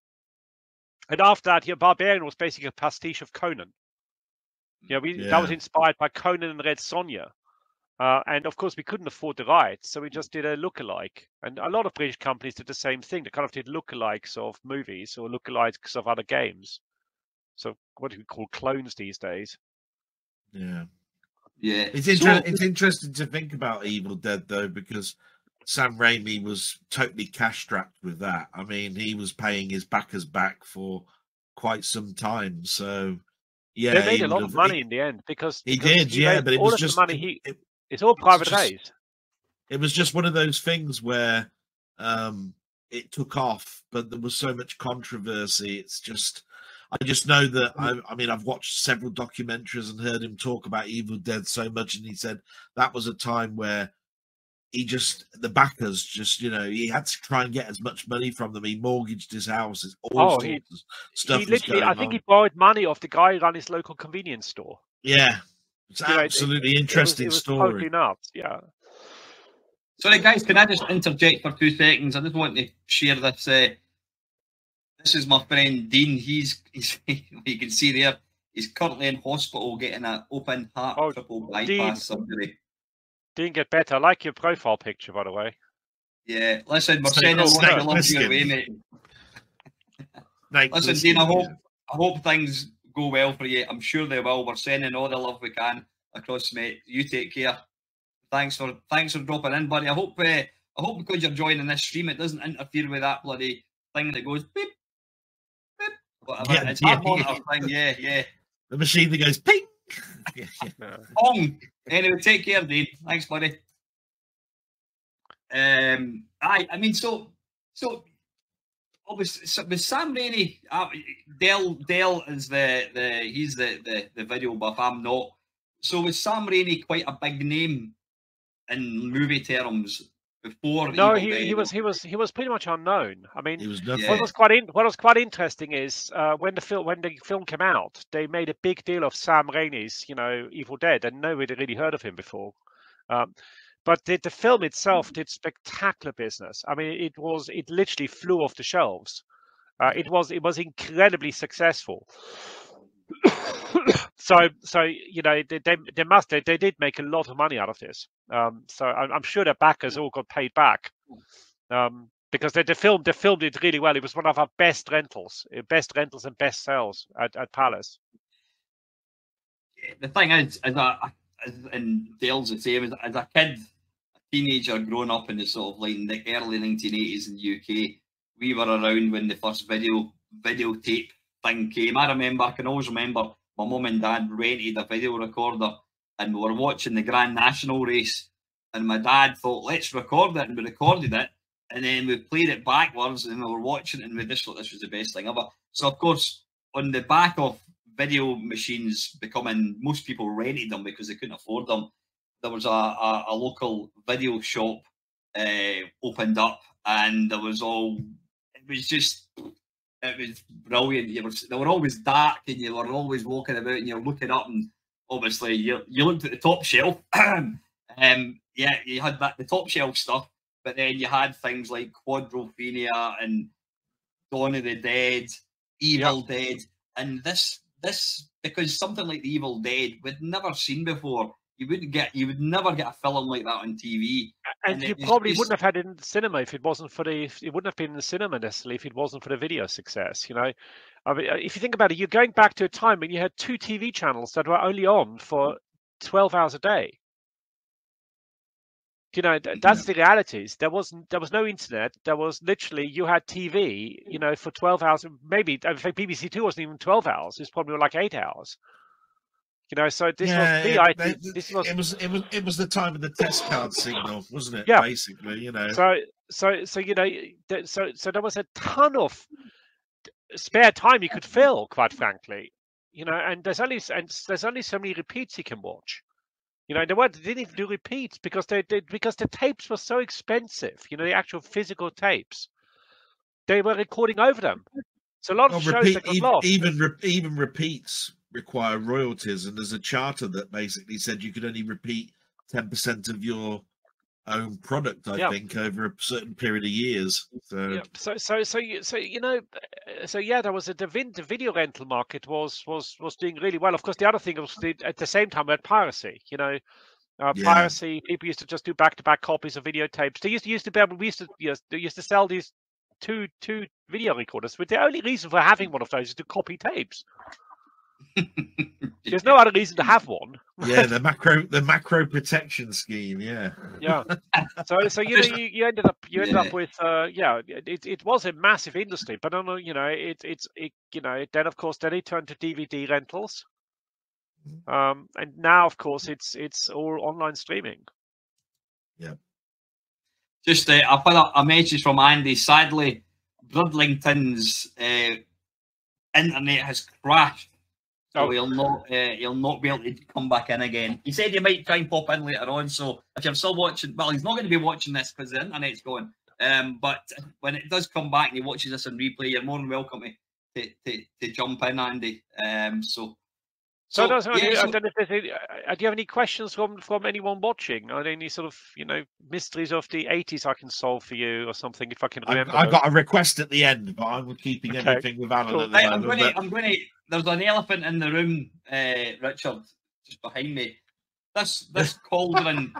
and after that, Barbarian was basically a pastiche of Conan. That was inspired by Conan and Red Sonja. And of course, we couldn't afford the rights, so we just did a lookalike. And a lot of British companies did the same thing. They kind of did lookalikes of movies or lookalikes of other games. So what do we call clones these days? Yeah. Yeah. It's interesting to think about Evil Dead, though, because Sam Raimi was totally cash-strapped with that. I mean, he was paying his backers back for quite some time. So, yeah. They made a lot of money in the end because he did, but it was just... money it's all private raised. It was just one of those things where it took off, but there was so much controversy. It's just, I just know that I've watched several documentaries and heard him talk about Evil Dead so much, and he said that was a time where the backers he had to try and get as much money from them. He mortgaged his house. All sorts of stuff. He literally, I think he borrowed money off the guy who ran his local convenience store. Yeah. It's absolutely interesting story. Totally nuts, yeah. Sorry, guys, can I just interject for 2 seconds? I just want to share this. This is my friend Dean. He's you can see there. He's currently in hospital getting an open heart triple bypass surgery. Dean, get better. I like your profile picture, by the way. Yeah, listen, we're sending all the love your way, mate. Listen, Dean, I hope things go well for you. I'm sure they will. We're sending all the love we can across, mate. You take care. Thanks for dropping in, buddy. I hope because you're joining this stream, it doesn't interfere with that bloody thing that goes beep, beep, whatever. It's that monitor thing. Yeah. The machine that goes ping. Pong. Anyway, take care, Dean. Thanks, buddy. I mean, so. Obviously, with Sam Raimi, Dale is he's the video buff. I'm not. So was Sam Raimi quite a big name in movie terms before? No, he was pretty much unknown. I mean, he was nothing. What was quite interesting is when the film came out, they made a big deal of Sam Raimi's Evil Dead, and nobody had really heard of him before. But the film itself did spectacular business. I mean, it literally flew off the shelves. It was incredibly successful. so they did make a lot of money out of this. So I'm sure their backers all got paid back because they filmed it really well. It was one of our best rentals and best sales at Palace. The thing is, and Dale's the same. As a kid, teenager growing up in the sort of like the early 1980s in the UK, we were around when the first videotape thing came. I can always remember my mum and dad rented a video recorder and we were watching the Grand National race, and my dad thought, let's record it, and we recorded it, and then we played it backwards, and we were watching it, and we just thought this was the best thing ever. So of course, on the back of video machines becoming, most people rented them because they couldn't afford them. There was a local video shop opened up, and there was it was brilliant. They were always dark, and you were always walking about, and you're looking up, and obviously you looked at the top shelf. Yeah, you had the top shelf stuff, but then you had things like Quadrophenia and Dawn of the Dead, Evil Dead, and this because something like the Evil Dead we'd never seen before. You would never get a film like that on TV. And you probably wouldn't have had it in the cinema if it wasn't for it wouldn't have been in the cinema necessarily if it wasn't for the video success. You know, I mean, if you think about it, you're going back to a time when you had 2 TV channels that were only on for 12 hours a day. You know, that's the realities. There was no internet. There was literally, you had TV, you know, for 12 hours. Maybe, in fact, BBC Two wasn't even 12 hours. It's probably like 8 hours. You know, so this it was the time of the test card signal, wasn't it? Yeah. Basically, you know. So you know, so there was a ton of spare time you could fill, quite frankly. You know, and there's only so many repeats you can watch. You know, they didn't even do repeats because the tapes were so expensive. You know, the actual physical tapes, they were recording over them. So a lot of shows that got lost. Even repeats require royalties, and there's a charter that basically said you could only repeat 10% of your own product, I think, over a certain period of years. So you know, there was the video rental market was doing really well. Of course, the other thing was at the same time we had piracy. You know, piracy. People used to just do back-to-back copies of videotapes. They used to be able. They used to sell these two video recorders. But the only reason for having one of those is to copy tapes. There's no other reason to have one. Yeah, the macro protection scheme. Yeah. So you know, you ended up with it was a massive industry, but you know it you know then of course it turned to DVD rentals, and now of course it's all online streaming. Yeah. Just I put up a message from Andy. Sadly, Bridlington's internet has crashed. So he'll not be able to come back in again. He said he might try and pop in later on. So if you're still watching, well, he's not going to be watching this because the internet's going. But when it does come back and he watches this on replay, you're more than welcome to jump in, Andy. Do you have any questions from anyone watching? Are there any sort of, you know, mysteries of the 80s I can solve for you or something if I can remember? I've got a request at the end, but I'm keeping anything with Alan at the moment. I'm going to. There's an elephant in the room, Richard, just behind me. This cauldron,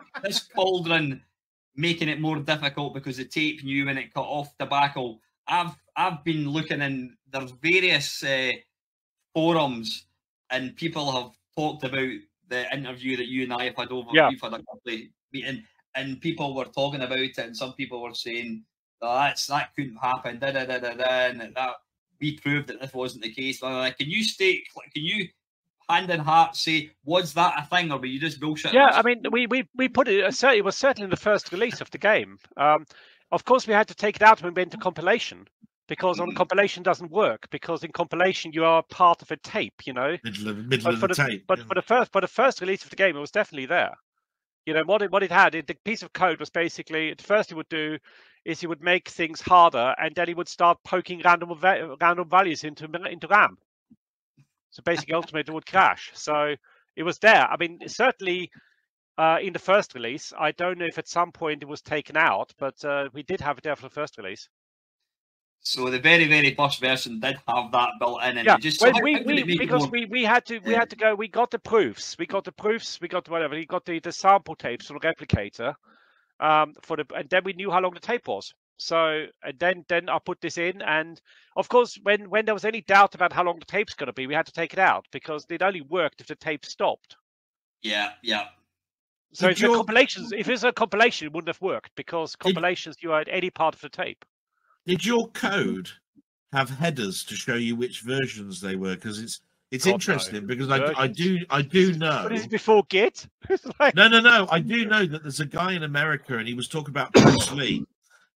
making it more difficult because the tape knew when it cut off debacle. I've been looking in. There's various forums. And people have talked about the interview that you and I have had over. We've had a lovely meeting, and people were talking about it, and some people were saying that couldn't happen. And that we proved that this wasn't the case. Can you hand in heart say, was that a thing, or were you just bullshit? Yeah, I mean, we put it. It was certainly the first release of the game. Of course, we had to take it out when we went to compilation. Because on compilation doesn't work. Because in compilation you are part of a tape, you know. Middle of the tape. But for the first release of the game, it was definitely there. You know what it had. The piece of code was basically at first it would do is he would make things harder, and then he would start poking random values into RAM. So basically, ultimately, it would crash. So it was there. I mean, certainly in the first release. I don't know if at some point it was taken out, but we did have it there for the first release. So the very, very first version did have that built in, and we had to go. We got the proofs. We got whatever. We got the sample tapes from the replicator, and then we knew how long the tape was. So and then I put this in, and of course when there was any doubt about how long the tape's going to be, we had to take it out because it only worked if the tape stopped. Yeah. So if compilations, if it's a compilation, it wouldn't have worked because compilations you had any part of the tape. Did your code have headers to show you which versions they were? Because it's interesting because I do know. What is it before Git? No. I do know that there's a guy in America and he was talking about Bruce Lee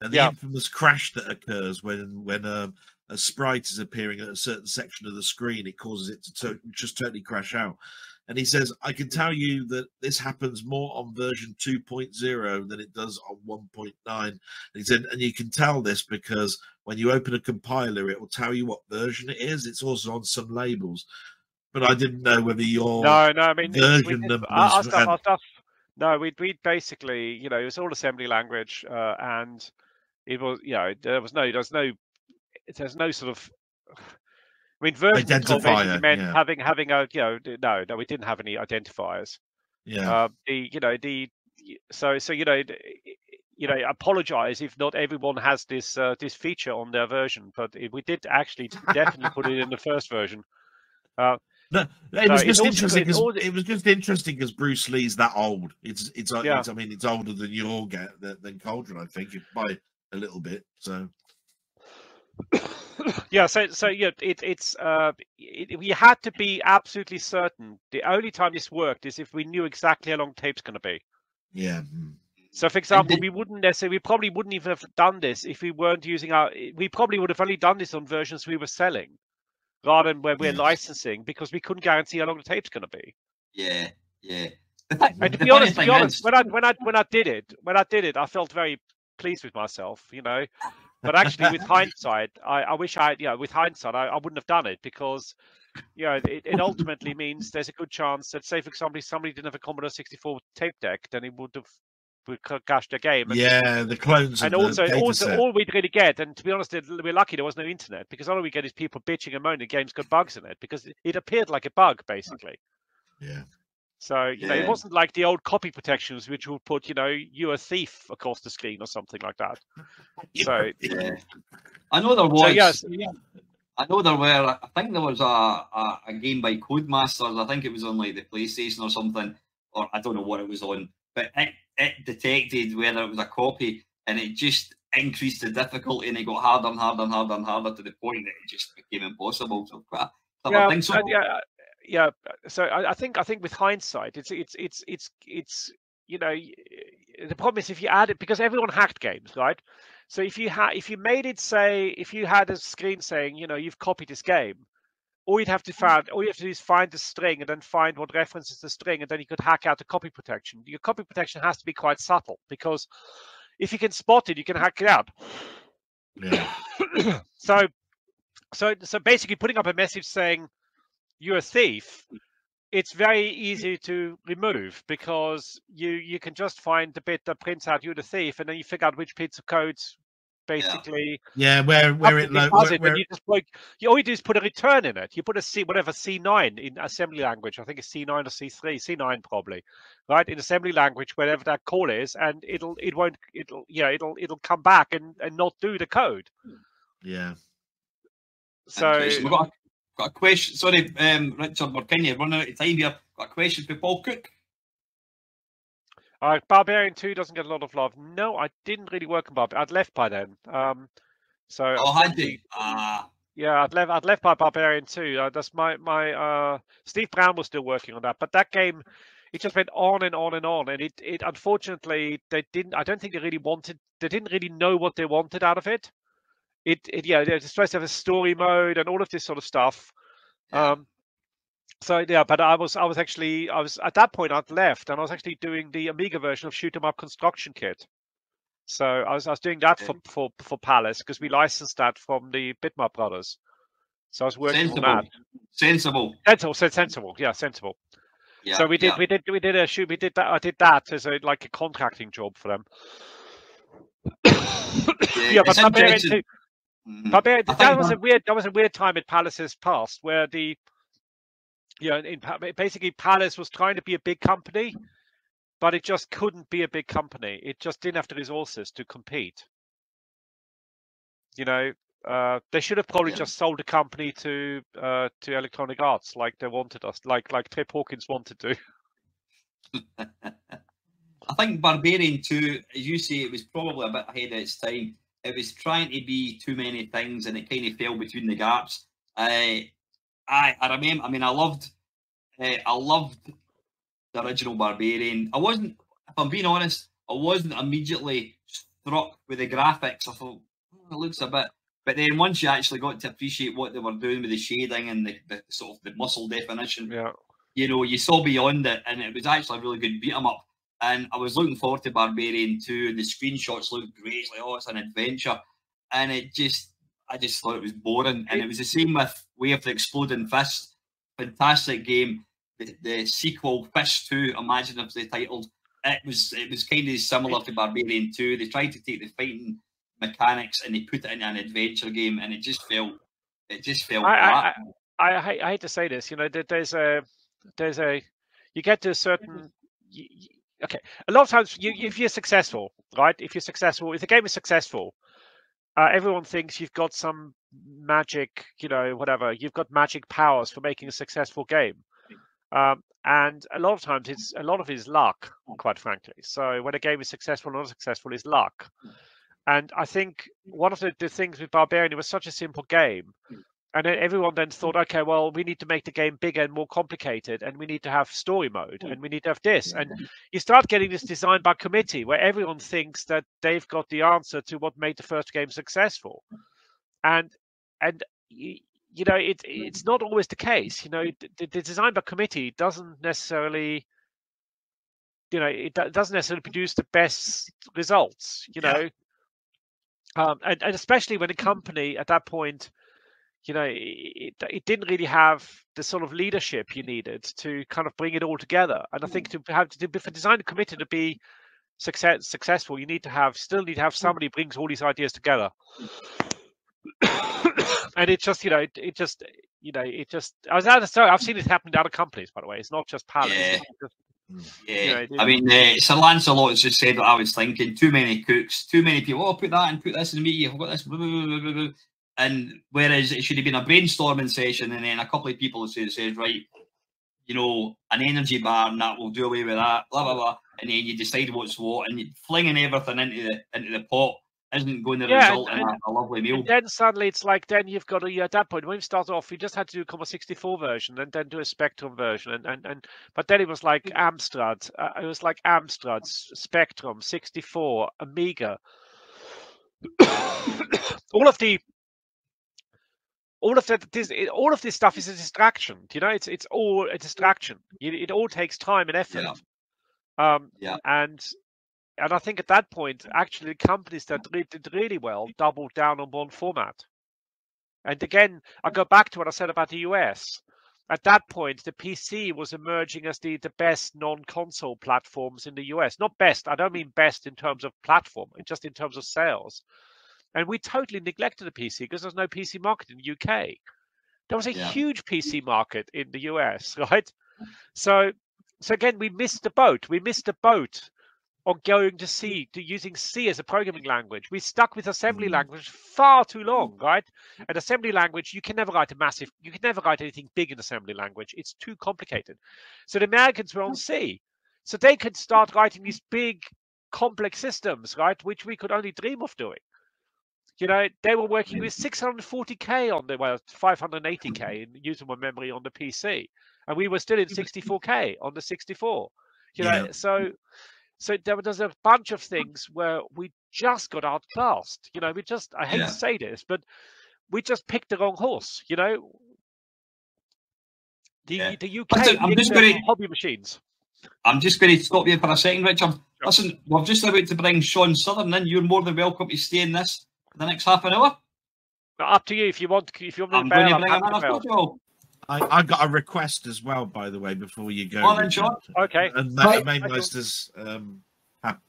and the infamous crash that occurs when a sprite is appearing at a certain section of the screen. It causes it to just totally crash out. And he says, I can tell you that this happens more on version 2.0 than it does on 1.9. And he said, and you can tell this because when you open a compiler, it will tell you what version it is. It's also on some labels. But I didn't know whether your version numbers our stuff. No, we basically, you know, it was all assembly language, and it was, you know, there's no sort of. I mean, version control basically meant having a, you know, no, we didn't have any identifiers. Yeah. So apologize if not everyone has this this feature on their version, but we did actually definitely put it in the first version. No, it was just interesting because it was just interesting because Bruce Lee's that old. It's I mean, it's older than than Cauldron, I think, by a little bit. So. Yeah, we had to be absolutely certain. The only time this worked is if we knew exactly how long the tape's going to be. Yeah. So, for example, we probably wouldn't even have done this if we weren't using we probably would have only done this on versions we were selling, rather than where we're licensing, because we couldn't guarantee how long the tape's going to be. Yeah. And to be honest, when I did it, I felt very pleased with myself, you know. But actually, with hindsight, I wish with hindsight, I wouldn't have done it because, you know, it ultimately means there's a good chance that, say, for example, somebody didn't have a Commodore 64 tape deck, then it would cached their game. And, the clones. And also, all we'd really get, and to be honest, we're lucky there was no internet, because all we get is people bitching and moaning the game's got bugs in it, because it appeared like a bug, basically. Yeah. So, you know, it wasn't like the old copy protections, which would put, you know, you're a thief across the screen or something like that. So, I know there was. I know there were. I think there was a game by Codemasters. I think it was on like the PlayStation or something, or I don't know what it was on. But it detected whether it was a copy, and it just increased the difficulty, and it got harder and harder and harder and harder to the point that it just became impossible. So, So I think with hindsight, it's you know, the problem is if you add it, because everyone hacked games, right? So if you made it say, if you had a screen saying, you know, you've copied this game, all you have to do is find the string and then find what references the string, and then you could hack out the copy protection. Your copy protection has to be quite subtle, because if you can spot it, you can hack it out. Yeah. So basically, putting up a message saying you're a thief, it's very easy to remove, because you can just find the bit that prints out you're the thief, and then you figure out which bits of codes basically where it loads. All you do is put a return in it. You put a C9 in assembly language. I think it's C9 or C3, C9 probably, right? In assembly language, wherever that call is, and it'll come back and not do the code. Yeah. So we've got a question. Sorry, Richard, we're kind of running out of time here. Got a question for Paul Cook. Barbarian 2 doesn't get a lot of love. No, I didn't really work on Barbarian. I'd left by then. Had you? Yeah, I'd left by Barbarian 2. That's my Steve Brown was still working on that, but that game, it just went on and on and on, and it unfortunately they didn't. I don't think they didn't really know what they wanted out of it. They're supposed to have a story mode and all of this sort of stuff. Yeah. But I was at that point I'd left, and I was actually doing the Amiga version of Shoot 'em Up Construction Kit. So I was doing that for Palace, because we licensed that from the Bitmap brothers. So I was working on that. Sensible. Yeah, sensible. Yeah, so we did a shoot. We did that. I did that as a contracting job for them. But Barbarian 2. That was a weird time in Palace's past, where basically Palace was trying to be a big company, but it just couldn't be a big company. It just didn't have the resources to compete. You know, they should have probably just sold the company to Electronic Arts, like they wanted us, like Trip Hawkins wanted to. I think Barbarian 2, as you say, it was probably a bit ahead of its time. It was trying to be too many things, and it kind of fell between the gaps. I remember. I mean, I loved the original Barbarian. I wasn't, if I'm being honest, I wasn't immediately struck with the graphics. I thought, it looks a bit. But then once you actually got to appreciate what they were doing with the shading and the sort of the muscle definition, you know, you saw beyond it, and it was actually a really good beat 'em up. And I was looking forward to Barbarian 2, and the screenshots looked great. It's like, oh, it's an adventure. And I just thought it was boring. And it was the same with Way of the Exploding Fist. Fantastic game. The sequel, Fist 2, imaginatively titled. It was kind of similar to Barbarian 2. They tried to take the fighting mechanics and they put it in an adventure game, and it just felt flat. I hate to say this, you know, there's a you get to a certain okay, a lot of times if you're successful, right? If the game is successful, everyone thinks you've got some magic, you know, whatever. You've got magic powers for making a successful game. And a lot of times it is luck, quite frankly. So when a game is successful or not successful is luck. And I think one of the things with Barbarian, it was such a simple game. And then everyone then thought, okay, well, we need to make the game bigger and more complicated, and we need to have story mode, and we need to have this. And you start getting this design by committee where everyone thinks that they've got the answer to what made the first game successful. And you know, it's not always the case. You know, the design by committee doesn't necessarily, you know, it doesn't necessarily produce the best results, you know. And especially when a company at that point, you know, it didn't really have the sort of leadership you needed to kind of bring it all together. And I think for design committee to be successful, you still need to have somebody who brings all these ideas together. And I've seen it happen to other companies, by the way. It's not just Palace. You know, I mean, Sir Lancelot has just said what I was thinking. Too many cooks, too many people. Oh, put that and put this in me. I've got this. Blah, blah, blah, blah, blah. And whereas it should have been a brainstorming session, and then a couple of people says, right, you know, an energy bar, and that will do away with that. Blah blah blah. And then you decide what's what, and you're flinging everything into the pot isn't going to result in a lovely meal. And then suddenly it's like, then you've got to, at that point, when you start off, you just had to do a 64 version and then do a Spectrum version. But then it was like Amstrad. It was like Amstrad, Spectrum, 64, Amiga. all of this stuff is a distraction. You know, it's all a distraction. It all takes time and effort. And I think at that point, actually, the companies that did really well doubled down on one format. And again, I go back to what I said about the US. At that point, the PC was emerging as the best non-console platforms in the US. Not best. I don't mean best in terms of platform, just in terms of sales. And we totally neglected the PC because there's no PC market in the UK. There was a huge PC market in the US, right? So again, we missed the boat. We missed the boat on going to C, to using C as a programming language. We stuck with assembly language far too long, right? And assembly language, you can never write anything big in assembly language. It's too complicated. So the Americans were on C. So they could start writing these big, complex systems, right? Which we could only dream of doing. You know, they were working with 640K on the, 580K in usable memory on the PC. And we were still in 64K on the 64. You know, so there was a bunch of things where we just got outclassed. You know, I hate to say this, but we just picked the wrong horse. You know, the UK hobby machines. I'm just going to stop you for a second, Richard. Listen, we're just about to bring Shaun Southern in. You're more than welcome to stay in this for the next half an hour. Up to you if you want. If you want I'm going to bring him in. I got a request as well, by the way, before you go. Okay. And Mamemeister's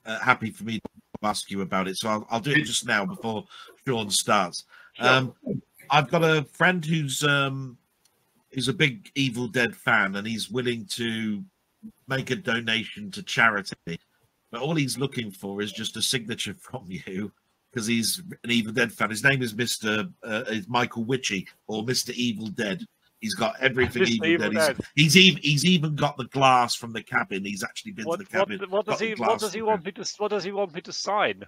happy for me to ask you about it, so I'll do it just now before Shaun starts. I've got a friend who's a big Evil Dead fan, and he's willing to make a donation to charity. But all he's looking for is just a signature from you, because he's an Evil Dead fan. His name is Michael Witchy, or Mr. Evil Dead. He's got everything Just even. evil He's even got the glass from the cabin. He's actually been to the cabin. What does he want me to sign?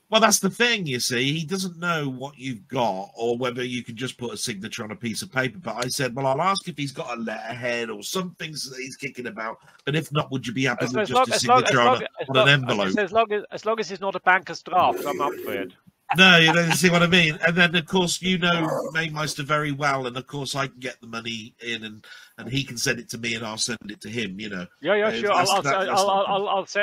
Well, that's the thing, you see. He doesn't know what you've got or whether you can just put a signature on a piece of paper. But I said, well, I'll ask if he's got a letterhead or something that he's kicking about. But if not, would you be happy with just a signature on an envelope? As long as it's not a banker's draft, I'm up for it. No, you don't see what I mean. And then, of course, you know Mamemeister very well, and of course, I can get the money in, and he can send it to me, and I'll send it to him. You know. Yeah, sure. I'll see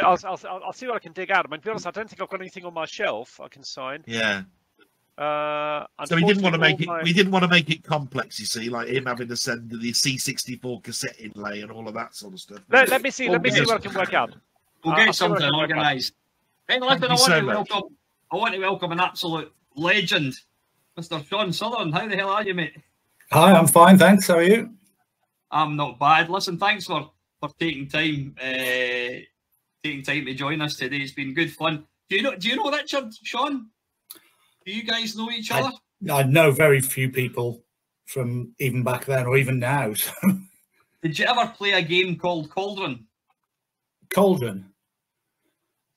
what I can dig out. I mean, to be honest, I don't think I've got anything on my shelf I can sign. Yeah. So we didn't want to make it. We didn't want to make it complex. You see, like him having to send the C64 cassette inlay and all of that sort of stuff. Let me see what I can work out. We'll get something organised. Hey, listen, I want to welcome an absolute legend, Mr. Shaun Sutherland. How the hell are you, mate? Hi, I'm fine, thanks. How are you? I'm not bad. Listen, thanks for taking time to join us today. It's been good fun. Do you know Richard, Shaun? Do you guys know each other? I know very few people from even back then or even now. So. Did you ever play a game called Cauldron? Cauldron?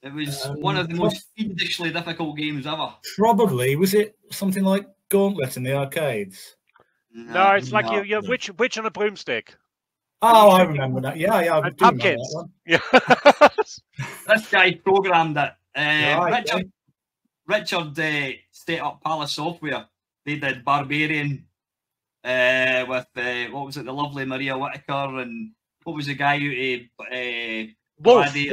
It was one of the most fiendishly difficult games ever. Probably. Was it something like Gauntlet in the arcades? No, it's like you're witch on a broomstick. Oh, I remember that. Yeah, I do remember that one. Yeah. This guy programmed it. Right, Richard set up Palace Sofware. They did Barbarian with what was it? The lovely Maria Whitaker, and what was the guy who Wolf he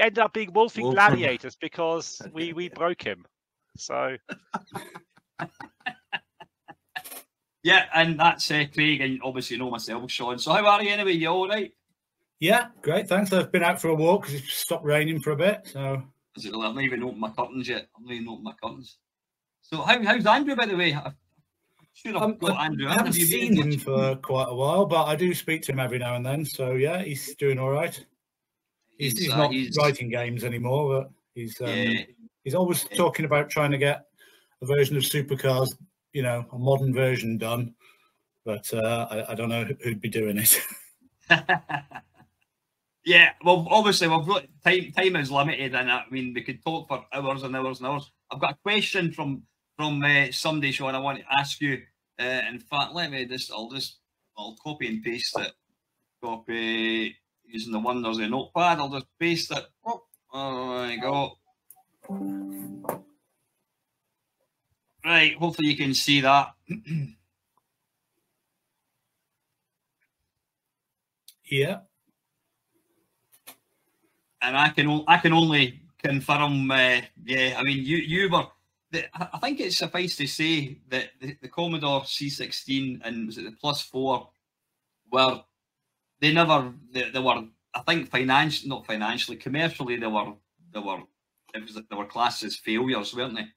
ended up being Wolf in Gladiators because we broke him. So yeah, and that's Craig, and obviously you know myself, Shaun. So how are you anyway? You all right? Yeah, great, thanks. I've been out for a walk because it stopped raining for a bit. So I've not even opened my curtains yet. I'm not even opened my curtains. So how's Andrew, by the way? I haven't seen him for quite a while, but I do speak to him every now and then. So yeah, he's doing all right. He's not writing games anymore, but he's always talking about trying to get a version of Supercars, you know, a modern version done. But I don't know who'd be doing it. Yeah, well, obviously we've got time is limited, and I mean we could talk for hours and hours and hours. I've got a question from somebody, Shaun. I want to ask you. In fact, I'll copy and paste it. Copy using the wonders of Notepad. I'll just paste it. Oh, there you go. Right. Hopefully you can see that. Yeah. And I can only confirm. Yeah, I mean you were. I think it's suffice to say that the Commodore C16 and was it the +4 were they were I think not financially, commercially they were classed as failures, weren't they?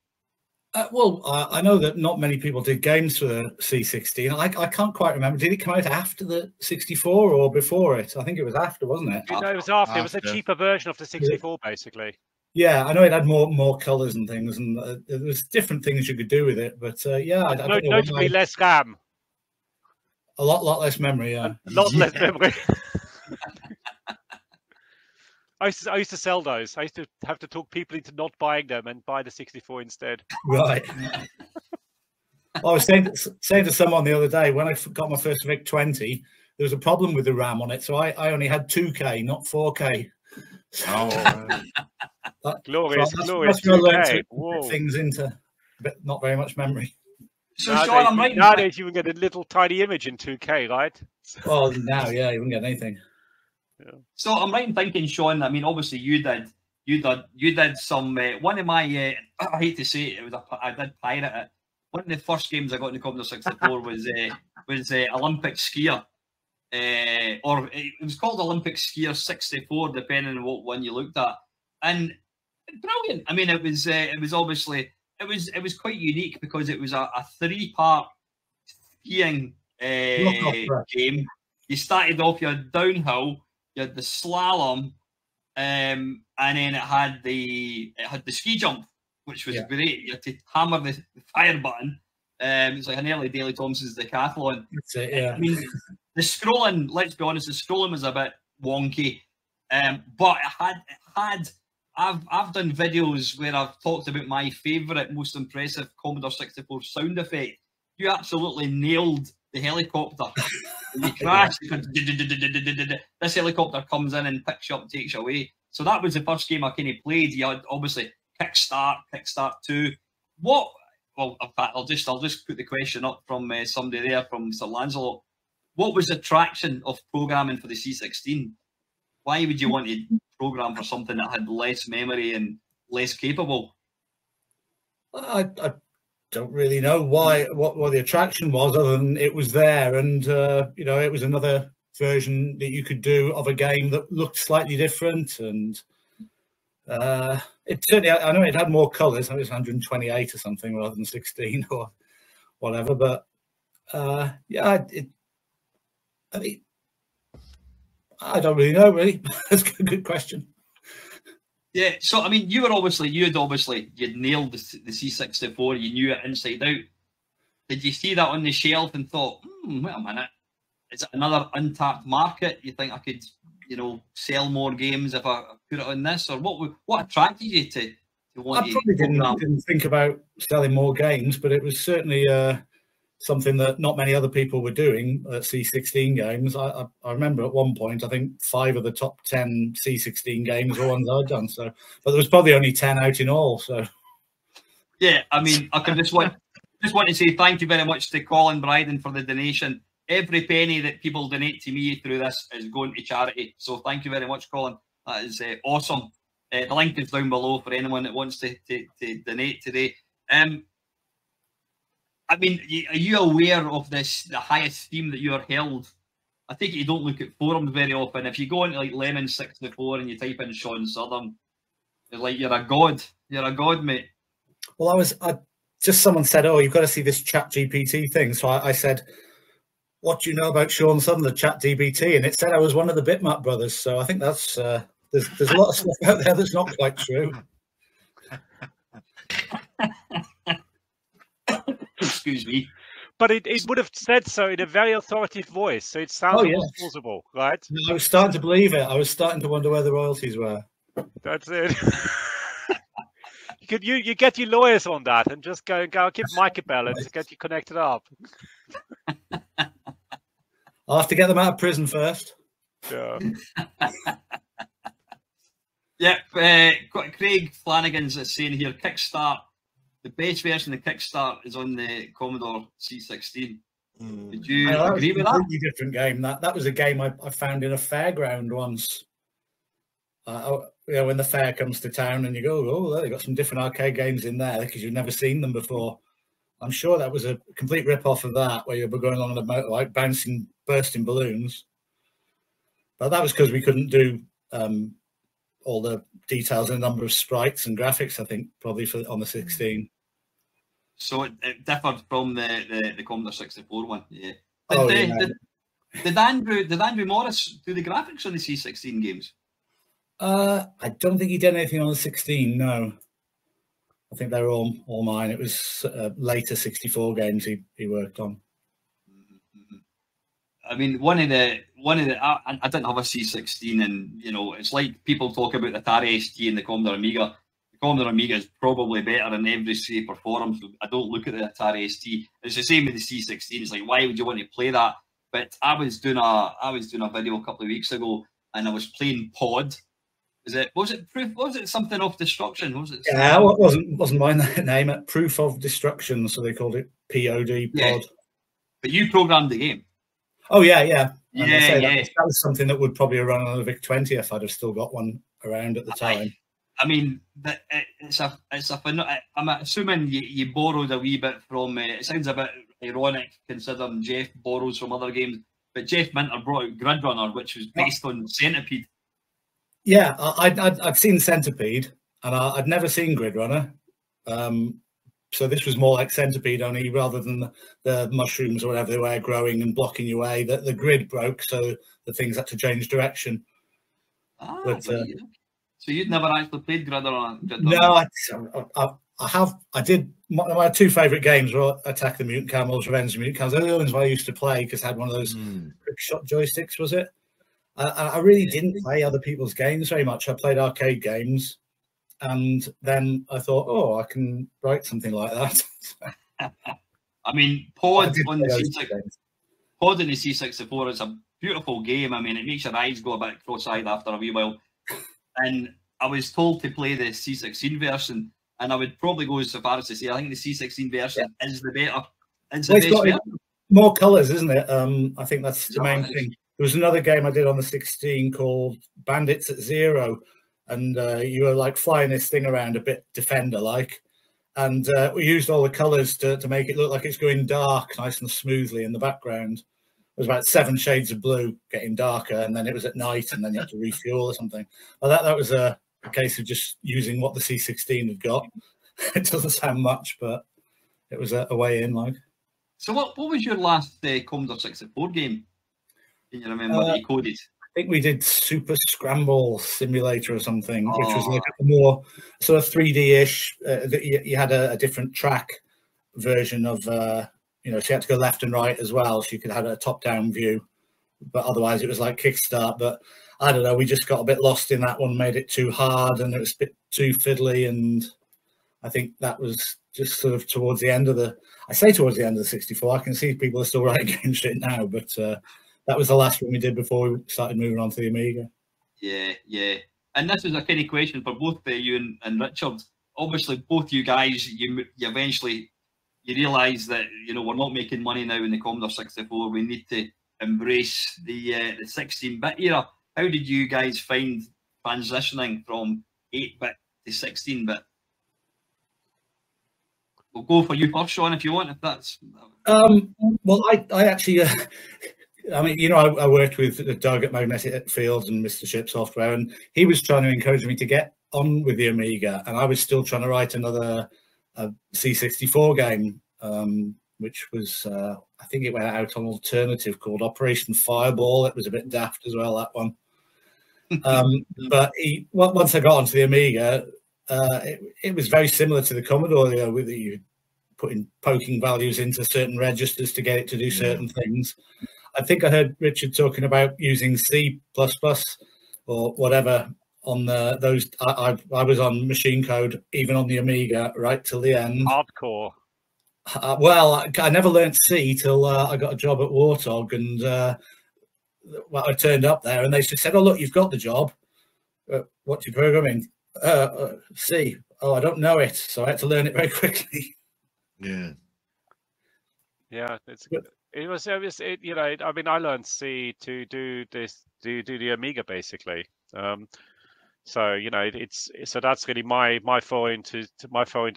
Well, I know that not many people did games for the C16. I can't quite remember. Did it come out after the 64 or before it? I think it was after, wasn't it? No, it was after. It was a cheaper version of the 64, basically. Yeah, I know it had more colours and things, and there was different things you could do with it. But yeah, I don't know. Notably less RAM. A lot less memory. Yeah, a lot less memory. I used to sell those. I used to have to talk people into not buying them and buy the 64 instead. Right. I was saying to someone the other day, when I got my first VIC-20, there was a problem with the RAM on it, so I only had 2K, not 4K. So, glorious. That's where I learned to put things into, but not very much memory. So Shaun, I'm right. Nowadays you can get a little tiny image in 2K, right? Well, now, yeah, you wouldn't get anything. Yeah. So I'm right in thinking, Shaun. I mean, obviously you did some. One of my, I hate to say it, I did pirate it. One of the first games I got in the Commodore 64 was Olympic Skier, or it was called Olympic Skier 64, depending on what one you looked at. And brilliant. I mean, it was obviously it was quite unique because it was a 3-part skiing game. You started off, you had downhill, you had the slalom, and then it had the ski jump, which was great. You had to hammer the fire button, It's like an early Daley Thompson's decathlon. That's it, yeah. I mean, the scrolling, let's be honest, the scrolling was a bit wonky. But I've done videos where I've talked about my favourite, most impressive Commodore 64 sound effect. You absolutely nailed the helicopter. When you crash, this helicopter comes in and picks you up and takes you away. So that was the first game I kind of played. You had obviously Kickstart 2. Well, in fact, I'll just put the question up from somebody there, from Sir Lancelot. What was the attraction of programming for the C16? Why would you want to program for something that had less memory and less capable? I don't really know what the attraction was, other than it was there, and you know, it was another version that you could do of a game that looked slightly different, and it certainly, I know it had more colours. I think it was 128 or something rather than 16 or whatever, but yeah, I mean, I don't really know, really. That's a good question. Yeah, so I mean, you'd nailed the C64. You knew it inside out. Did you see that on the shelf and thought, wait a minute, is it another untapped market? You think I could, you know, sell more games if I put it on this, or what attracted you to want? I probably didn't think about selling more games, but it was certainly something that not many other people were doing at C16 games. I remember at one point, I think 5 of the top 10 C16 games were ones I'd done. So, but there was probably only 10 out in all. So, yeah, I mean, I can just want to say thank you very much to Colin Bryden for the donation. Every penny that people donate to me through this is going to charity. So thank you very much, Colin. That is awesome. The link is down below for anyone that wants to donate today. I mean, are you aware of the highest esteem that you're held? I think you don't look at forums very often. If you go into like Lemon64 and you type in Shaun Southern, you're a god. You're a god, mate. Well, someone said, "Oh, you've got to see this ChatGPT thing." So I said, "What do you know about Shaun Southern, the ChatGPT?" And it said I was one of the Bitmap brothers. So I think that's there's a lot of stuff out there that's not quite true. Excuse me. But it would have said so in a very authoritative voice, so it sounds plausible, right? I was starting to believe it. I was starting to wonder where the royalties were. That's it. you get your lawyers on that and just go give Mike a bell and get you connected up. I'll have to get them out of prison first. Yeah. Yeah, Craig Flanagan's saying here, Kickstart. The best version of Kickstart is on the Commodore C16. Did you agree with that? Completely different game. That was a game I found in a fairground once. You know, when the fair comes to town and you go, oh, they've got some different arcade games in there because you've never seen them before. I'm sure that was a complete rip-off of that, where you were going on a motorbike, bursting balloons. But that was because we couldn't do all the details and number of sprites and graphics, I think, probably on the 16. So it differed from the Commodore 64 one, yeah. Did Andrew Morris do the graphics on the C16 games? I don't think he did anything on the 16, no. I think they were all mine. It was later 64 games he worked on. I mean, one of the I didn't have a C16, and you know, it's like people talk about the Atari ST and the Commodore Amiga. The Commodore Amiga is probably better in every shape or form. So I don't look at the Atari ST. It's the same with the C16. It's like, why would you want to play that? But I was doing a video a couple of weeks ago, and I was playing Pod. Was it Proof? Was it something of Destruction? Was it? Yeah, it wasn't my name. Proof of Destruction, so they called it POD. Pod. Yeah. But you programmed the game. Oh yeah. That was something that would probably have run on a VIC-20 if I'd have still got one around at the time. I mean, I'm assuming you borrowed a wee bit from. It sounds a bit ironic considering Jeff borrows from other games, but Jeff Minter brought out Grid Runner, which was based on Centipede. Yeah, I'd seen Centipede, and I'd never seen Grid Runner. So this was more like Centipede, only rather than the mushrooms or whatever they were growing and blocking your way, the grid broke, so the things had to change direction. So you'd never actually played Grid Runner? No, I did my two favourite games were Attack the Mutant Camels, Revenge of the Mutant Camels. They're the ones I used to play because I had one of those quick shot joysticks, was it? I really didn't play other people's games very much. I played arcade games, and then I thought, oh, I can write something like that. I mean, Pod on the C64 is a beautiful game. I mean, it makes your eyes go a bit cross-eyed after a wee while. And I was told to play the C16 version, and I would probably go so far as to say I think the C16 version is the better. It's got more colours, isn't it? I think that's the main thing. There was another game I did on the 16 called Bandits at Zero, and you were like flying this thing around a bit Defender-like. And we used all the colours to make it look like it's going dark, nice and smoothly in the background. It was about 7 shades of blue getting darker, and then it was at night, and then you had to refuel or something. Well, that was a case of just using what the C16 had got. It doesn't sound much, but it was a way in, like. So what was your last Commodore 64 game? Can you remember that you coded? I think we did Super Scramble Simulator or something, which was like a more sort of 3D-ish. You had a different track version of, you know, she had to go left and right as well. So you could have a top-down view, but otherwise it was like Kickstart. But I don't know, we just got a bit lost in that one, made it too hard, and it was a bit too fiddly. And I think that was just sort of towards the end of the, I say towards the end of the 64. I can see people are still writing game shit now, but that was the last one we did before we started moving on to the Amiga. Yeah. And this was a kind of question for both you and Richard. Obviously, both you guys, you eventually realise that, you know, we're not making money now in the Commodore 64. We need to embrace the 16-bit era. How did you guys find transitioning from 8-bit to 16-bit? We'll go for you first, Shaun, if you want. If that's well, I actually. I mean, you know, I worked with Doug at Magnetic Fields and Mr. Ship Software, and he was trying to encourage me to get on with the Amiga, and I was still trying to write another C64 game, which was, I think it went out on Alternative called Operation Fireball. It was a bit daft as well, that one. But once I got onto the Amiga, it was very similar to the Commodore, you know, with you putting poking values into certain registers to get it to do certain things. I think I heard Richard talking about using C++ or whatever on those. I was on machine code, even on the Amiga, right till the end. Hardcore. Well, I never learned C till I got a job at Warthog, and well, I turned up there, and they just said, "Oh, look, you've got the job. What's your programming? C. Oh, I don't know it, so I had to learn it very quickly." Yeah. It was you know, I mean, I learned C to do the Amiga basically. So you know, so that's really my foray into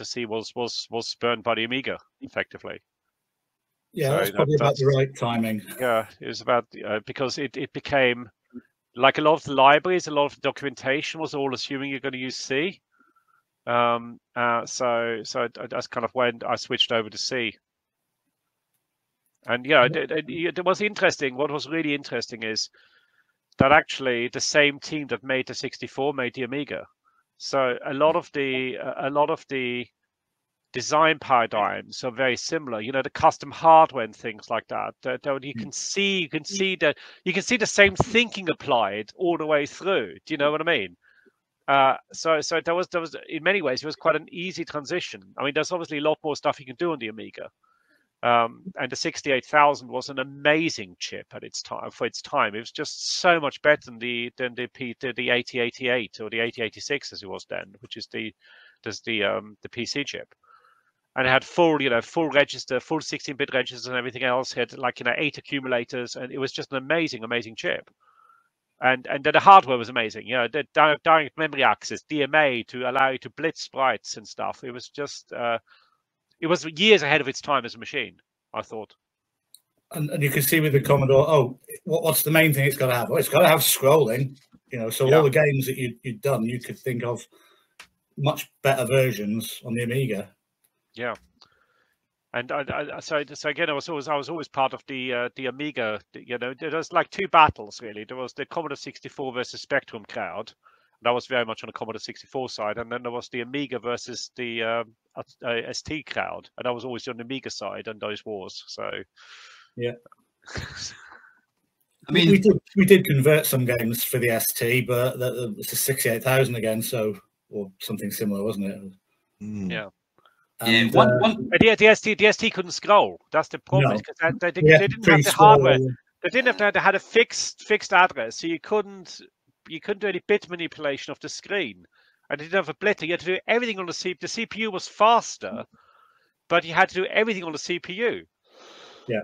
C was burned by the Amiga effectively. Yeah, so that's probably about the right timing. Yeah, it was about because it became like a lot of the libraries, a lot of the documentation was all assuming you're going to use C. So that's kind of when I switched over to C. And yeah, it was interesting. What was really interesting is that actually the same team that made the 64 made the Amiga. So a lot of the design paradigms are very similar. You know, the custom hardware and things like that. You can see the same thinking applied all the way through. Do you know what I mean? So there was in many ways it was quite an easy transition. I mean, there's obviously a lot more stuff you can do on the Amiga. And the 68000 was an amazing chip at its time. For its time, it was just so much better than the 8088 or the 8086 as it was then, which is the PC chip. And it had full register, full 16-bit registers and everything else. It had 8 accumulators, and it was just an amazing chip. And the hardware was amazing. You know, the direct memory access, DMA to allow you to blitz sprites and stuff. It was just it was years ahead of its time as a machine, I thought. And you can see with the Commodore, what's the main thing it's got to have? Well, it's got to have scrolling. You know, so all the games that you'd done, you could think of much better versions on the Amiga. Yeah. And so again, I was always part of the Amiga. You know, there was like two battles really. There was the Commodore 64 versus Spectrum crowd, That was very much on the Commodore 64 side, and then there was the Amiga versus the ST crowd, and I was always on the Amiga side in those wars. So, yeah. I mean, we did convert some games for the ST, but it's a 68,000 again, so or something similar, wasn't it? Yeah. And, the ST couldn't scroll. That's the problem, because they didn't have the hardware. They didn't have that. They had a fixed address, so you couldn't do any bit manipulation of the screen, and they didn't have a blitter. You had to do everything on the CPU. The CPU was faster, but you had to do everything on the CPU. Yeah.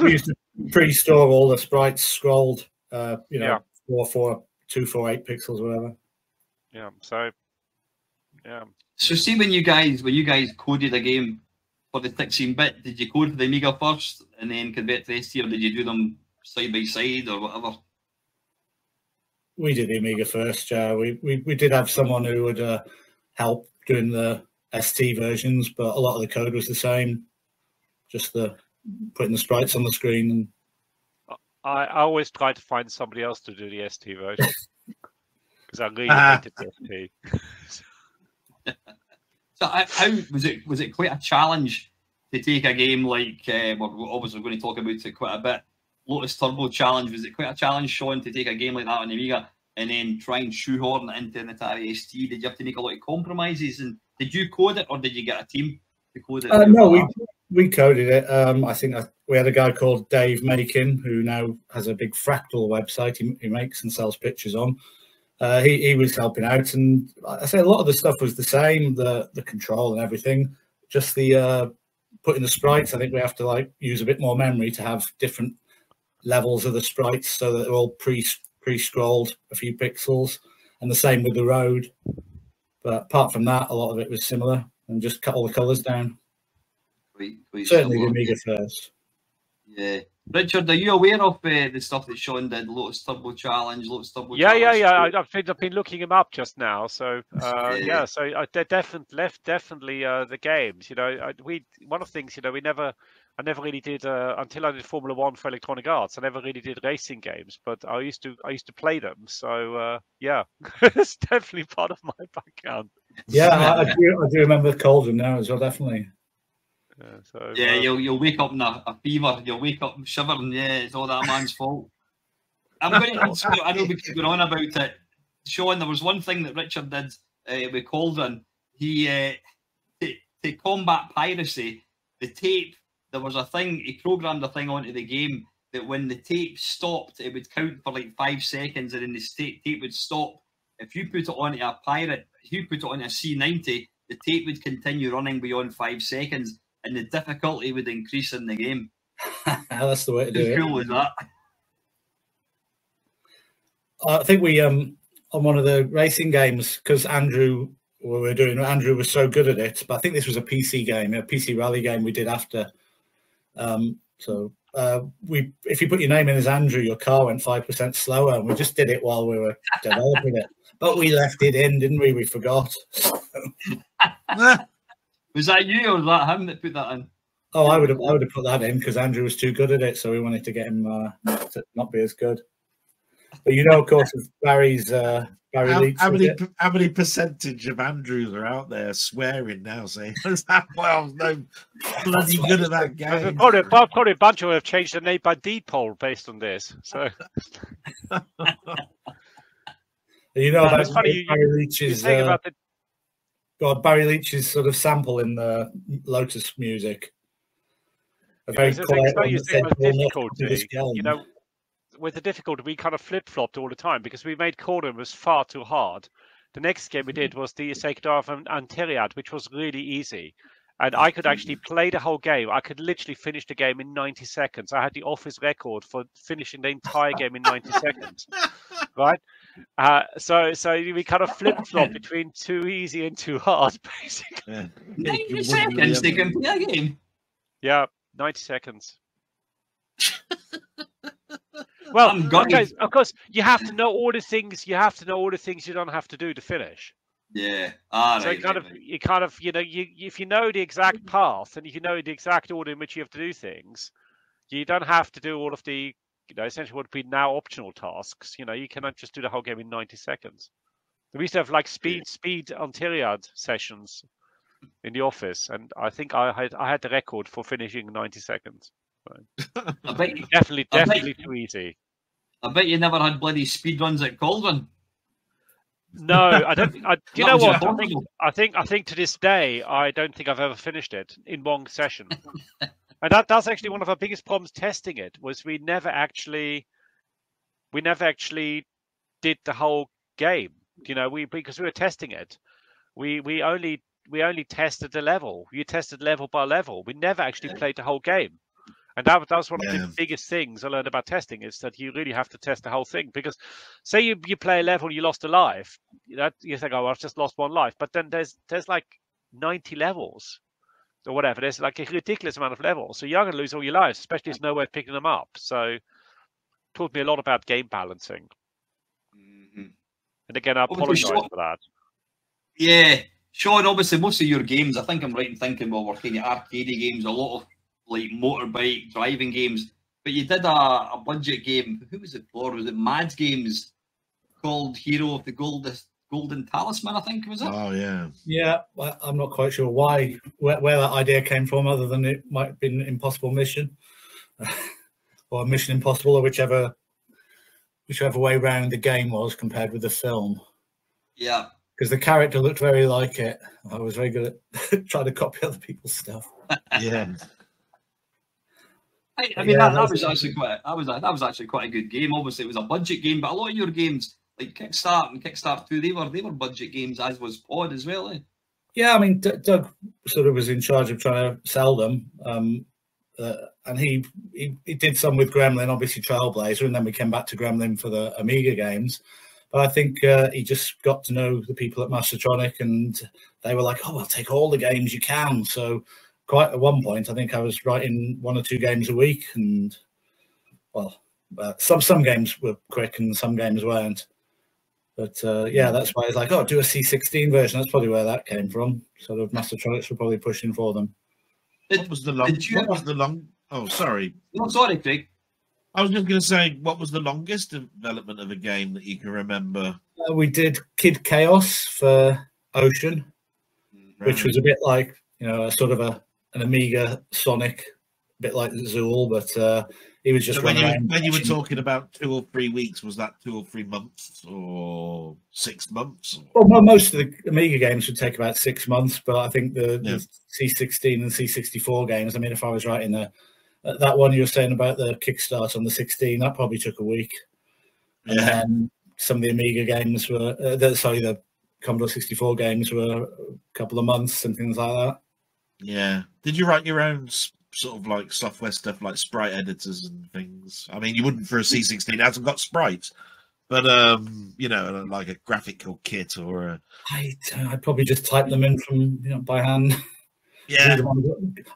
We used to pre-store all the sprites scrolled, 248 pixels, whatever. Yeah. So, yeah. So see, when you guys coded a game for the 16-bit, did you code for the Amiga first and then convert to the ST, or did you do them side by side or whatever? We did the Amiga first. We did have someone who would help doing the ST versions, but a lot of the code was the same. Just putting the sprites on the screen. And I always try to find somebody else to do the ST version because I really hated the ST. So how was it quite a challenge to take a game like we're obviously going to talk about it quite a bit, Lotus Turbo Challenge? Was it quite a challenge, Shaun, to take a game like that on Amiga and then try and shoehorn it into an Atari ST? Did you have to make a lot of compromises, and did you code it, or did you get a team to code it? No, we coded it. I think we had a guy called Dave Makin, who now has a big Fractal website he makes and sells pictures on. He was helping out, and I say a lot of the stuff was the same, the control and everything. Just the putting the sprites. I think we have to use a bit more memory to have different levels of the sprites so that they're all pre-scrolled a few pixels, and the same with the road. But apart from that, a lot of it was similar, and just cut all the colours down. Certainly the Amiga first. Yeah. Richard, are you aware of the stuff that Shaun did? Lotus Turbo Challenge, Lotus Turbo Challenge? Yeah. I've been looking him up just now. So so they definitely the games. One of the things I never really did until I did Formula One for Electronic Arts. I never really did racing games, but I used to play them. So it's definitely part of my background. Yeah, I do remember Cauldron now as well, definitely. You'll wake up in a fever. You'll wake up shivering. Yeah, it's all that man's fault. I know we keep going on about it. Shaun, there was one thing that Richard did with Cauldron. He to combat piracy, the tape. There was a thing. He programmed a thing onto the game that when the tape stopped, it would count for 5 seconds, and then the tape would stop. If you put it onto a pirate, if you put it on a C90, the tape would continue running beyond 5 seconds. And the difficulty would increase in the game. That's the way to do it. How cool is that? I think we on one of the racing games, because Andrew was so good at it, but I think this was a PC game, a PC rally game we did after. If you put your name in as Andrew, your car went 5% slower, and we just did it while we were developing it. But we left it in, didn't we? We forgot. Was that you, or was that him that put that in? Oh, I would have put that in because Andrew was too good at it, so we wanted to get him to not be as good. But of course, with Barry Leach. How many percentage of Andrews are out there swearing now, saying, "Well, I was no bloody good at that game." Probably a bunch of them have changed their name by deed poll based on this. So, about it's funny Barry Leach's. Barry Leach's sort of sample in the Lotus music. A very quiet difficulty. With the difficulty, we kind of flip-flopped all the time because we made Cauldron was far too hard. The next game we did was the Sekdar of Antiriad, which was really easy. And I could actually play the whole game. I could literally finish the game in 90 seconds. I had the office record for finishing the entire game in 90 seconds. Right? So we kind of flip-flop between too easy and too hard, basically. Yeah. 90 seconds they can play a game? Yeah, 90 seconds. Well, of course, you have to know all the things. You have to know all the things you don't have to do to finish. Yeah. So if you know the exact path and if you know the exact order in which you have to do things, you don't have to do all of the essentially what would be now optional tasks. You cannot just do the whole game in 90 seconds. We used to have like speed Onteriad sessions in the office, and I think I had the record for finishing in 90 seconds. So I bet you, definitely too easy. I bet you never had bloody speed runs at Cauldron. No, I don't. Do you know what? I think to this day, I don't think I've ever finished it in one session. And that's actually one of our biggest problems testing it. Was we never actually did the whole game. Because we were testing it, we only tested the level. You tested level by level. We never actually played the whole game. And that was one of the biggest things I learned about testing, is that you really have to test the whole thing. Because say you play a level, you lost a life, you think, oh, I've just lost one life. But then there's like 90 levels or whatever. There's like a ridiculous amount of levels. So you're going to lose all your lives, especially if there's no way of picking them up. So it taught me a lot about game balancing. And again, I apologise for that. Yeah. Shaun, obviously, most of your games, I think I'm right in thinking, well, we're kind of arcadey games, a lot of like motorbike driving games. But you did a budget game. Who was it for? Was it Mad's Games called Hero of the Golden Talisman, I think, was it? Oh, yeah. Yeah, well, I'm not quite sure where that idea came from, other than it might have been Impossible Mission or Mission Impossible, or whichever way round the game was compared with the film. Yeah. Because the character looked very like it. I was very good at trying to copy other people's stuff. Yeah. I mean, that was actually quite a good game. Obviously, it was a budget game, but a lot of your games, like Kickstart and Kickstart 2, they were budget games, as was Pod as well. Eh? Yeah, I mean, Doug sort of was in charge of trying to sell them. And he did some with Gremlin, obviously Trailblazer, and then we came back to Gremlin for the Amiga games. But I think he just got to know the people at Mastertronic, and they were like, "Oh, I'll take all the games you can." So, quite at one point, I think I was writing 1 or 2 games a week, and some games were quick and some games weren't. But that's why it's like, "Oh, do a C16 version." That's probably where that came from. Sort of Mastertronics were probably pushing for them. What was the long? Oh, sorry. No, sorry, Craig. I was just going to say, what was the longest development of a game that you can remember? We did Kid Chaos for Ocean, which was a bit like, a sort of an Amiga Sonic, a bit like Zool, but he was just so when you were talking about 2 or 3 weeks, was that 2 or 3 months or 6 months? Well, most of the Amiga games would take about 6 months, but I think the C16 and C64 games, I mean, if I was writing that one you were saying about the Kickstart on the 16, that probably took a week. And then some of the Amiga games were, the Commodore 64 games were a couple of months and things like that. Yeah. Did you write your own sort of like software stuff, like sprite editors and things? I mean, you wouldn't for a C16, it hasn't got sprites. But, like a graphical kit or a... I'd probably just type them in from, by hand. Yeah.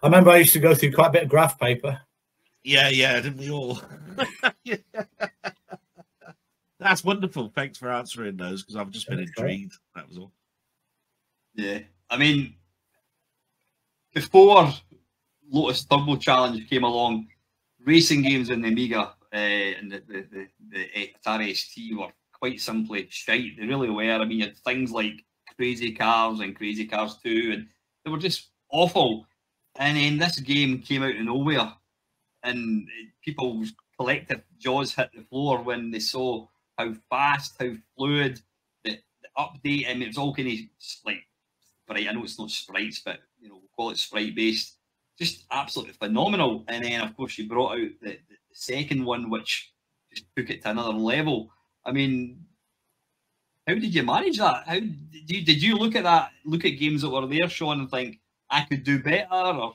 I remember I used to go through quite a bit of graph paper. Yeah, didn't we all? Yeah. That's wonderful. Thanks for answering those, because I've just been intrigued. That was all. Yeah. I mean, before Lotus Turbo Challenge came along, racing games in the Amiga and the Atari ST were quite simply shite. They really were. I mean, you had things like Crazy Cars and Crazy Cars 2, and they were just awful. And then this game came out of nowhere, and people's collective jaws hit the floor when they saw how fast, how fluid the update. I mean, it was all kind of like sprite. I know it's not sprites, but we'll call it sprite based. Just absolutely phenomenal. And then, of course, you brought out the second one, which just took it to another level. I mean, how did you manage that? How did you look at games that were there, Shaun, and think I could do better? Or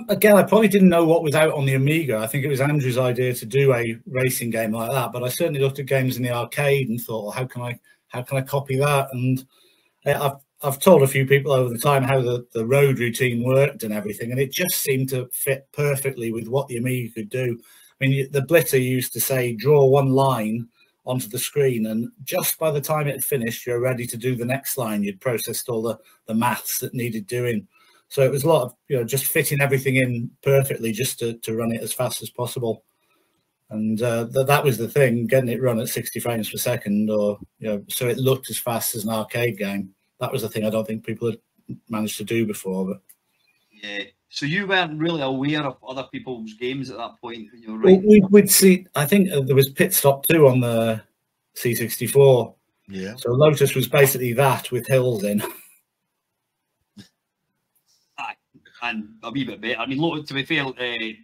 again, I probably didn't know what was out on the Amiga. I think it was Andrew's idea to do a racing game like that. But I certainly looked at games in the arcade and thought, well, how can I copy that? And I've told a few people over the time how the road routine worked and everything, and it just seemed to fit perfectly with what the Amiga could do. I mean, the Blitter used to say, draw one line onto the screen, and just by the time it finished, you're ready to do the next line. You'd processed all the maths that needed doing. So it was a lot of, just fitting everything in perfectly just to run it as fast as possible. And that was the thing, getting it run at 60 frames per second, or so it looked as fast as an arcade game. That was the thing I don't think people had managed to do before. But yeah, so you weren't really aware of other people's games at that point when you were writing? Well, we'd see. I think there was Pit Stop 2 on the C64. Yeah. So Lotus was basically that with hills in. And a wee bit better. I mean, look, to be fair, Pit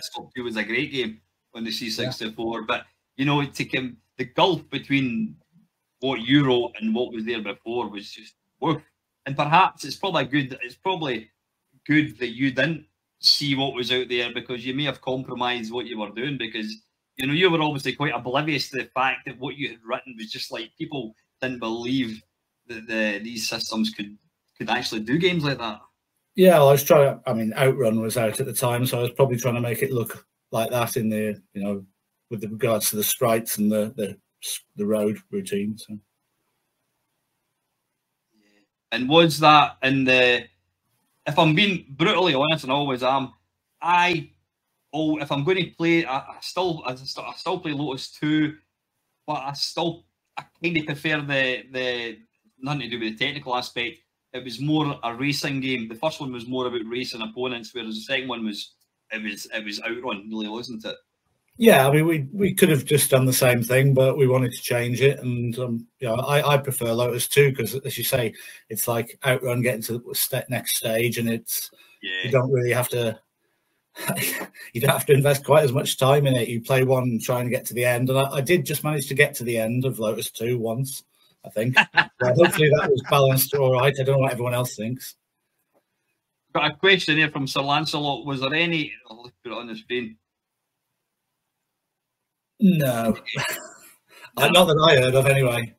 Stop 2 was a great game on the C64, but the gulf between what you wrote and what was there before was just woof. And perhaps it's probably good that you didn't see what was out there, because you may have compromised what you were doing, because you were obviously quite oblivious to the fact that what you had written was just like, people didn't believe that these systems could actually do games like that. Yeah, well, I was trying. I mean, Outrun was out at the time, so I was probably trying to make it look like that in the, with regards to the sprites and the road routine. So. And was that in the? If I'm being brutally honest, and I always am, if I'm going to play, I still play Lotus 2, but I kind of prefer the nothing to do with the technical aspect. It was more a racing game. The first one was more about racing opponents, whereas the second one was Outrun, really, wasn't it? Yeah, I mean, we could have just done the same thing, but we wanted to change it, and I prefer Lotus 2 because, as you say, it's like Outrun getting to the next stage, and you don't really have to. You don't have to invest quite as much time in it. You play one and try and get to the end, and I did just manage to get to the end of Lotus 2 once, I think. Hopefully that was balanced all right. I don't know what everyone else thinks. Got a question here from Sir Lancelot. Was there any? I'll put it on the screen. No. Not that I heard of, anyway.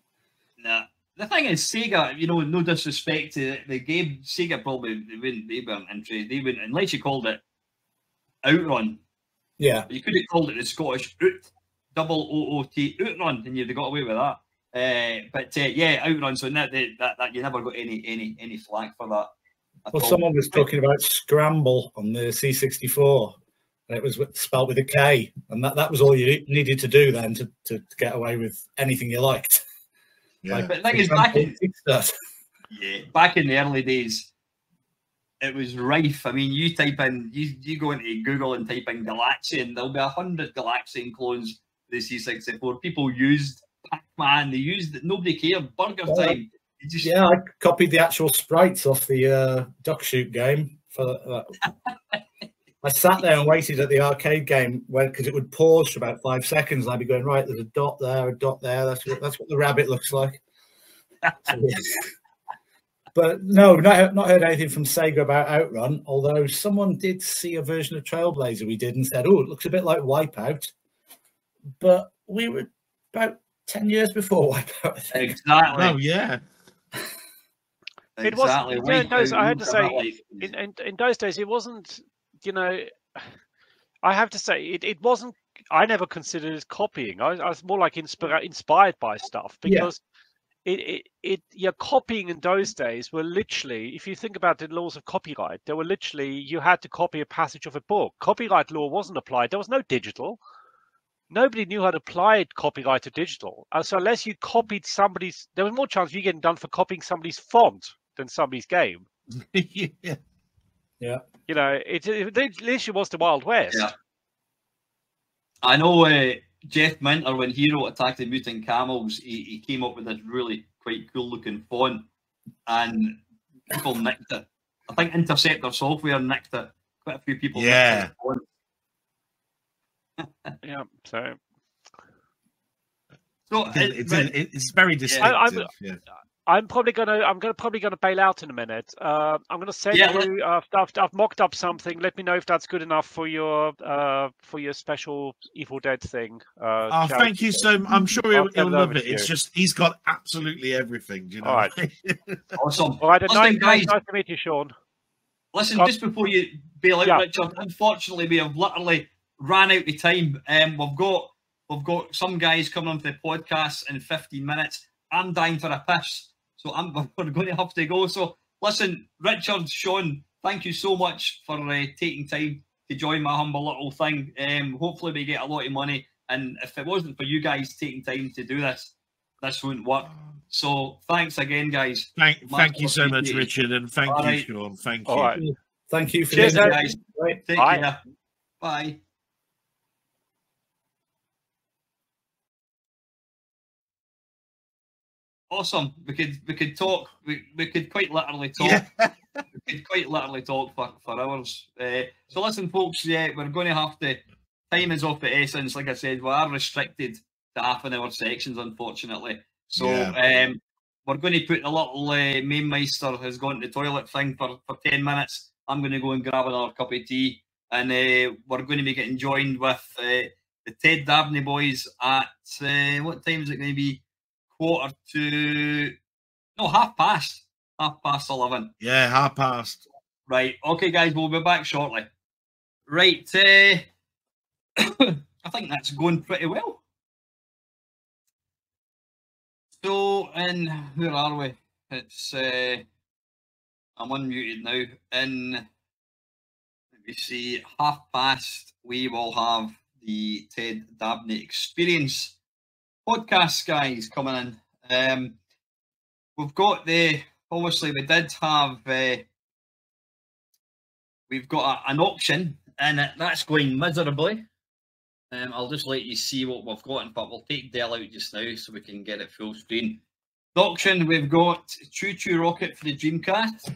Nah. The thing is, Sega, no disrespect to the game, Sega probably they weren't interested. They wouldn't, unless you called it Outrun. Yeah. You could have called it the Scottish OOT Outrun, and you'd have got away with that. Outrun. So that you never got any flack for that. Well, someone was talking about Scramble on the C64, and it was spelled with a K, and that was all you needed to do then to get away with anything you liked. Yeah. But the thing is, back in the early days, it was rife. I mean, you type in, you go into Google and type in Galaxian, there'll be 100 Galaxian clones for the C64. People used Pac-Man, they used it, nobody cared. Burger Time. Yeah, I copied the actual sprites off the duck shoot game for that. I sat there and waited at the arcade game because it would pause for about 5 seconds, and I'd be going, right, there's a dot there, a dot there. That's what the rabbit looks like. So, yeah. But no, not heard anything from Sega about Outrun, although someone did see a version of Trailblazer we did and said, oh, it looks a bit like Wipeout. But we were about 10 years before Wipeout, I think. Exactly. Oh, yeah. It exactly. was. I had to say, in those days, it wasn't. I have to say, it wasn't. I never considered it copying. I was more like inspired by stuff, because your copying in those days were literally, if you think about the laws of copyright, they were literally, you had to copy a passage of a book. Copyright law wasn't applied. There was no digital. Nobody knew how to apply copyright to digital. So unless you copied somebody's, there was more chance of you getting done for copying somebody's font than somebody's game. Yeah. Yeah. It literally was the Wild West. Yeah. I know Jeff Minter, when he wrote Attack the Mutant Camels, he came up with this really quite cool looking font, and people nicked it. I think Interceptor Software nicked it. Quite a few people nicked the font. Yeah, so it's very distinctive. I'm probably gonna bail out in a minute. I'm gonna send you stuff. I've mocked up something. Let me know if that's good enough for your special Evil Dead thing. Thank you so much. I'm sure he'll love it. It's just he's got absolutely everything. You know. All right. Awesome. All right. Listen, guys, nice to meet you, Shaun. Listen, just before you bail out, Richard. Unfortunately, we have literally ran out of time. We've got some guys coming onto the podcast in 15 minutes. I'm dying for a piss, so we're going to have to go. So listen, Richard, Shaun, thank you so much for taking time to join my humble little thing. Hopefully we get a lot of money. And if it wasn't for you guys taking time to do this, this wouldn't work. So thanks again, guys. Thank you so much, Richard, and thank you, Shaun. Thank you. Right. Thank you for Cheers, this, guys. Take care. Bye. Awesome. We could talk. We could quite literally talk. Yeah. We could quite literally talk for hours. So listen, folks. Yeah, we're going to have to. Time is of the essence. Like I said, we are restricted to half-an-hour sections, unfortunately. So we're going to put the little Mamemeister has gone to the toilet thing for 10 minutes. I'm going to go and grab another cup of tea, and we're going to be getting joined with the Ted Dabney boys at what time is it going to be? 11:30. Yeah, 11:30. Right. Okay, guys, we'll be back shortly. Right. I think that's going pretty well. So, and where are we? It's I'm unmuted now. In, let me see, 30:30, we will have the Ted Dabney Experience podcast, guys, coming in. We've got obviously we did have, we've got an auction, and that's going miserably. I'll just let you see what we've got. In fact, we'll take Dell out just now so we can get it full screen. The auction, we've got Choo Choo Rocket for the Dreamcast.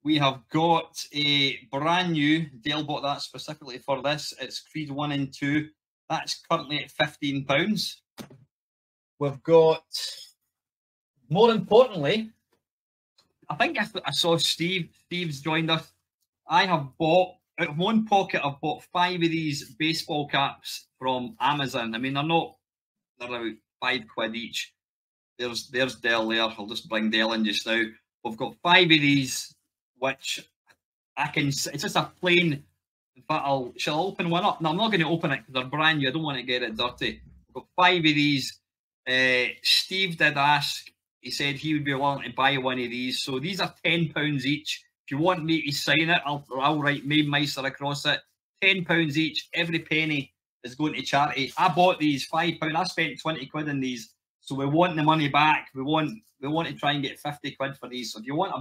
We have got a brand new, Dell bought that specifically for this. It's Creed 1 and 2. That's currently at £15. We've got, more importantly, I think I saw Steve's joined us. I have bought, out of one pocket, I've bought 5 of these baseball caps from Amazon. I mean, they're about £5 each. There's Dell there. I'll just bring Dell in just now. We've got 5 of these, which I can, it's just a plain, in fact, shall I open one up? No, I'm not going to open it because they're brand new. I don't want to get it dirty. We've got 5 of these. Steve did ask, he said he would be willing to buy one of these. So these are £10 each. If you want me to sign it, I'll write Mamemeister across it. £10 each. Every penny is going to charity. I bought these £5. I spent 20 quid in these. So we want the money back. We want to try and get 50 quid for these. So if you want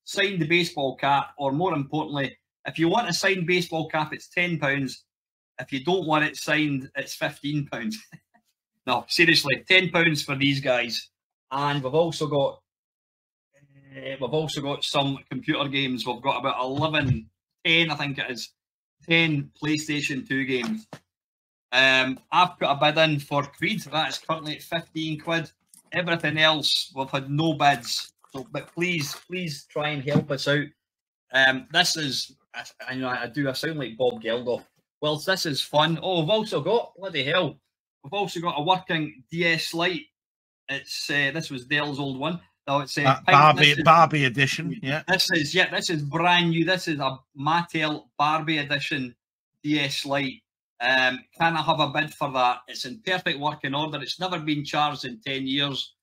sign the baseball cap, or more importantly, if you want a signed baseball cap, it's £10. If you don't want it signed, it's £15. No, seriously, £10 for these guys. And we've also got some computer games. We've got about 10, I think it is, 10 PlayStation 2 games. I've put a bid in for Creed. That is currently at 15 quid. Everything else, we've had no bids. So, but please try and help us out. This is, I sound like Bob Geldof. Well, this is fun. Oh, we've also got, bloody hell, we've also got a working DS Lite. It's this was Dell's old one. No, it's Barbie edition. Yeah. This is brand new. This is a Mattel Barbie edition DS Lite. Can I have a bid for that? It's in perfect working order. It's never been charged in 10 years.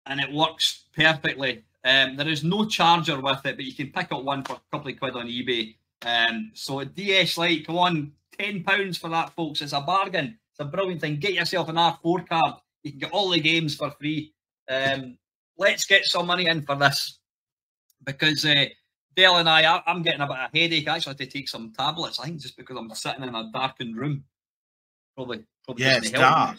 And it works perfectly. There is no charger with it, but you can pick up one for a couple of quid on eBay. So a DS Lite, come on, £10 for that, folks. It's a bargain. It's a brilliant thing. Get yourself an R4 card. You can get all the games for free. Let's get some money in for this, because Dale and I'm getting a bit of a headache. I actually have to take some tablets. I think just because I'm sitting in a darkened room. Probably yeah, it's dark.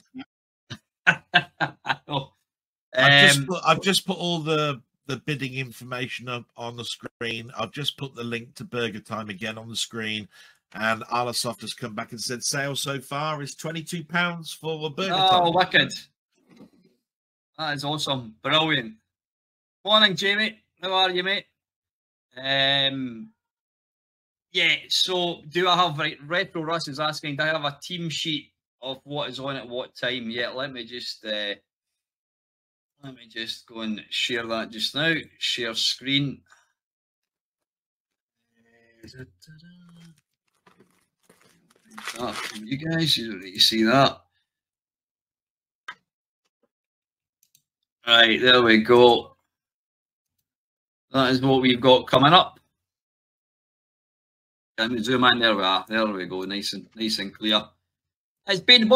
I've just put all the bidding information up on the screen. I've just put the link to Burger Time again on the screen, and Arlasoft has come back and said sale so far is £22 for a Burger Time. Oh, wicked! That is awesome, brilliant. Morning, Jamie. How are you, mate? Yeah. So, do I have Retro Russ is asking? Do I have a team sheet of what is on at what time? Yeah. Let me just go and share that just now. Share screen. You guys, you see that? Right, there we go. That is what we've got coming up. Can we zoom in? There we are. There we go. Nice and clear. It's been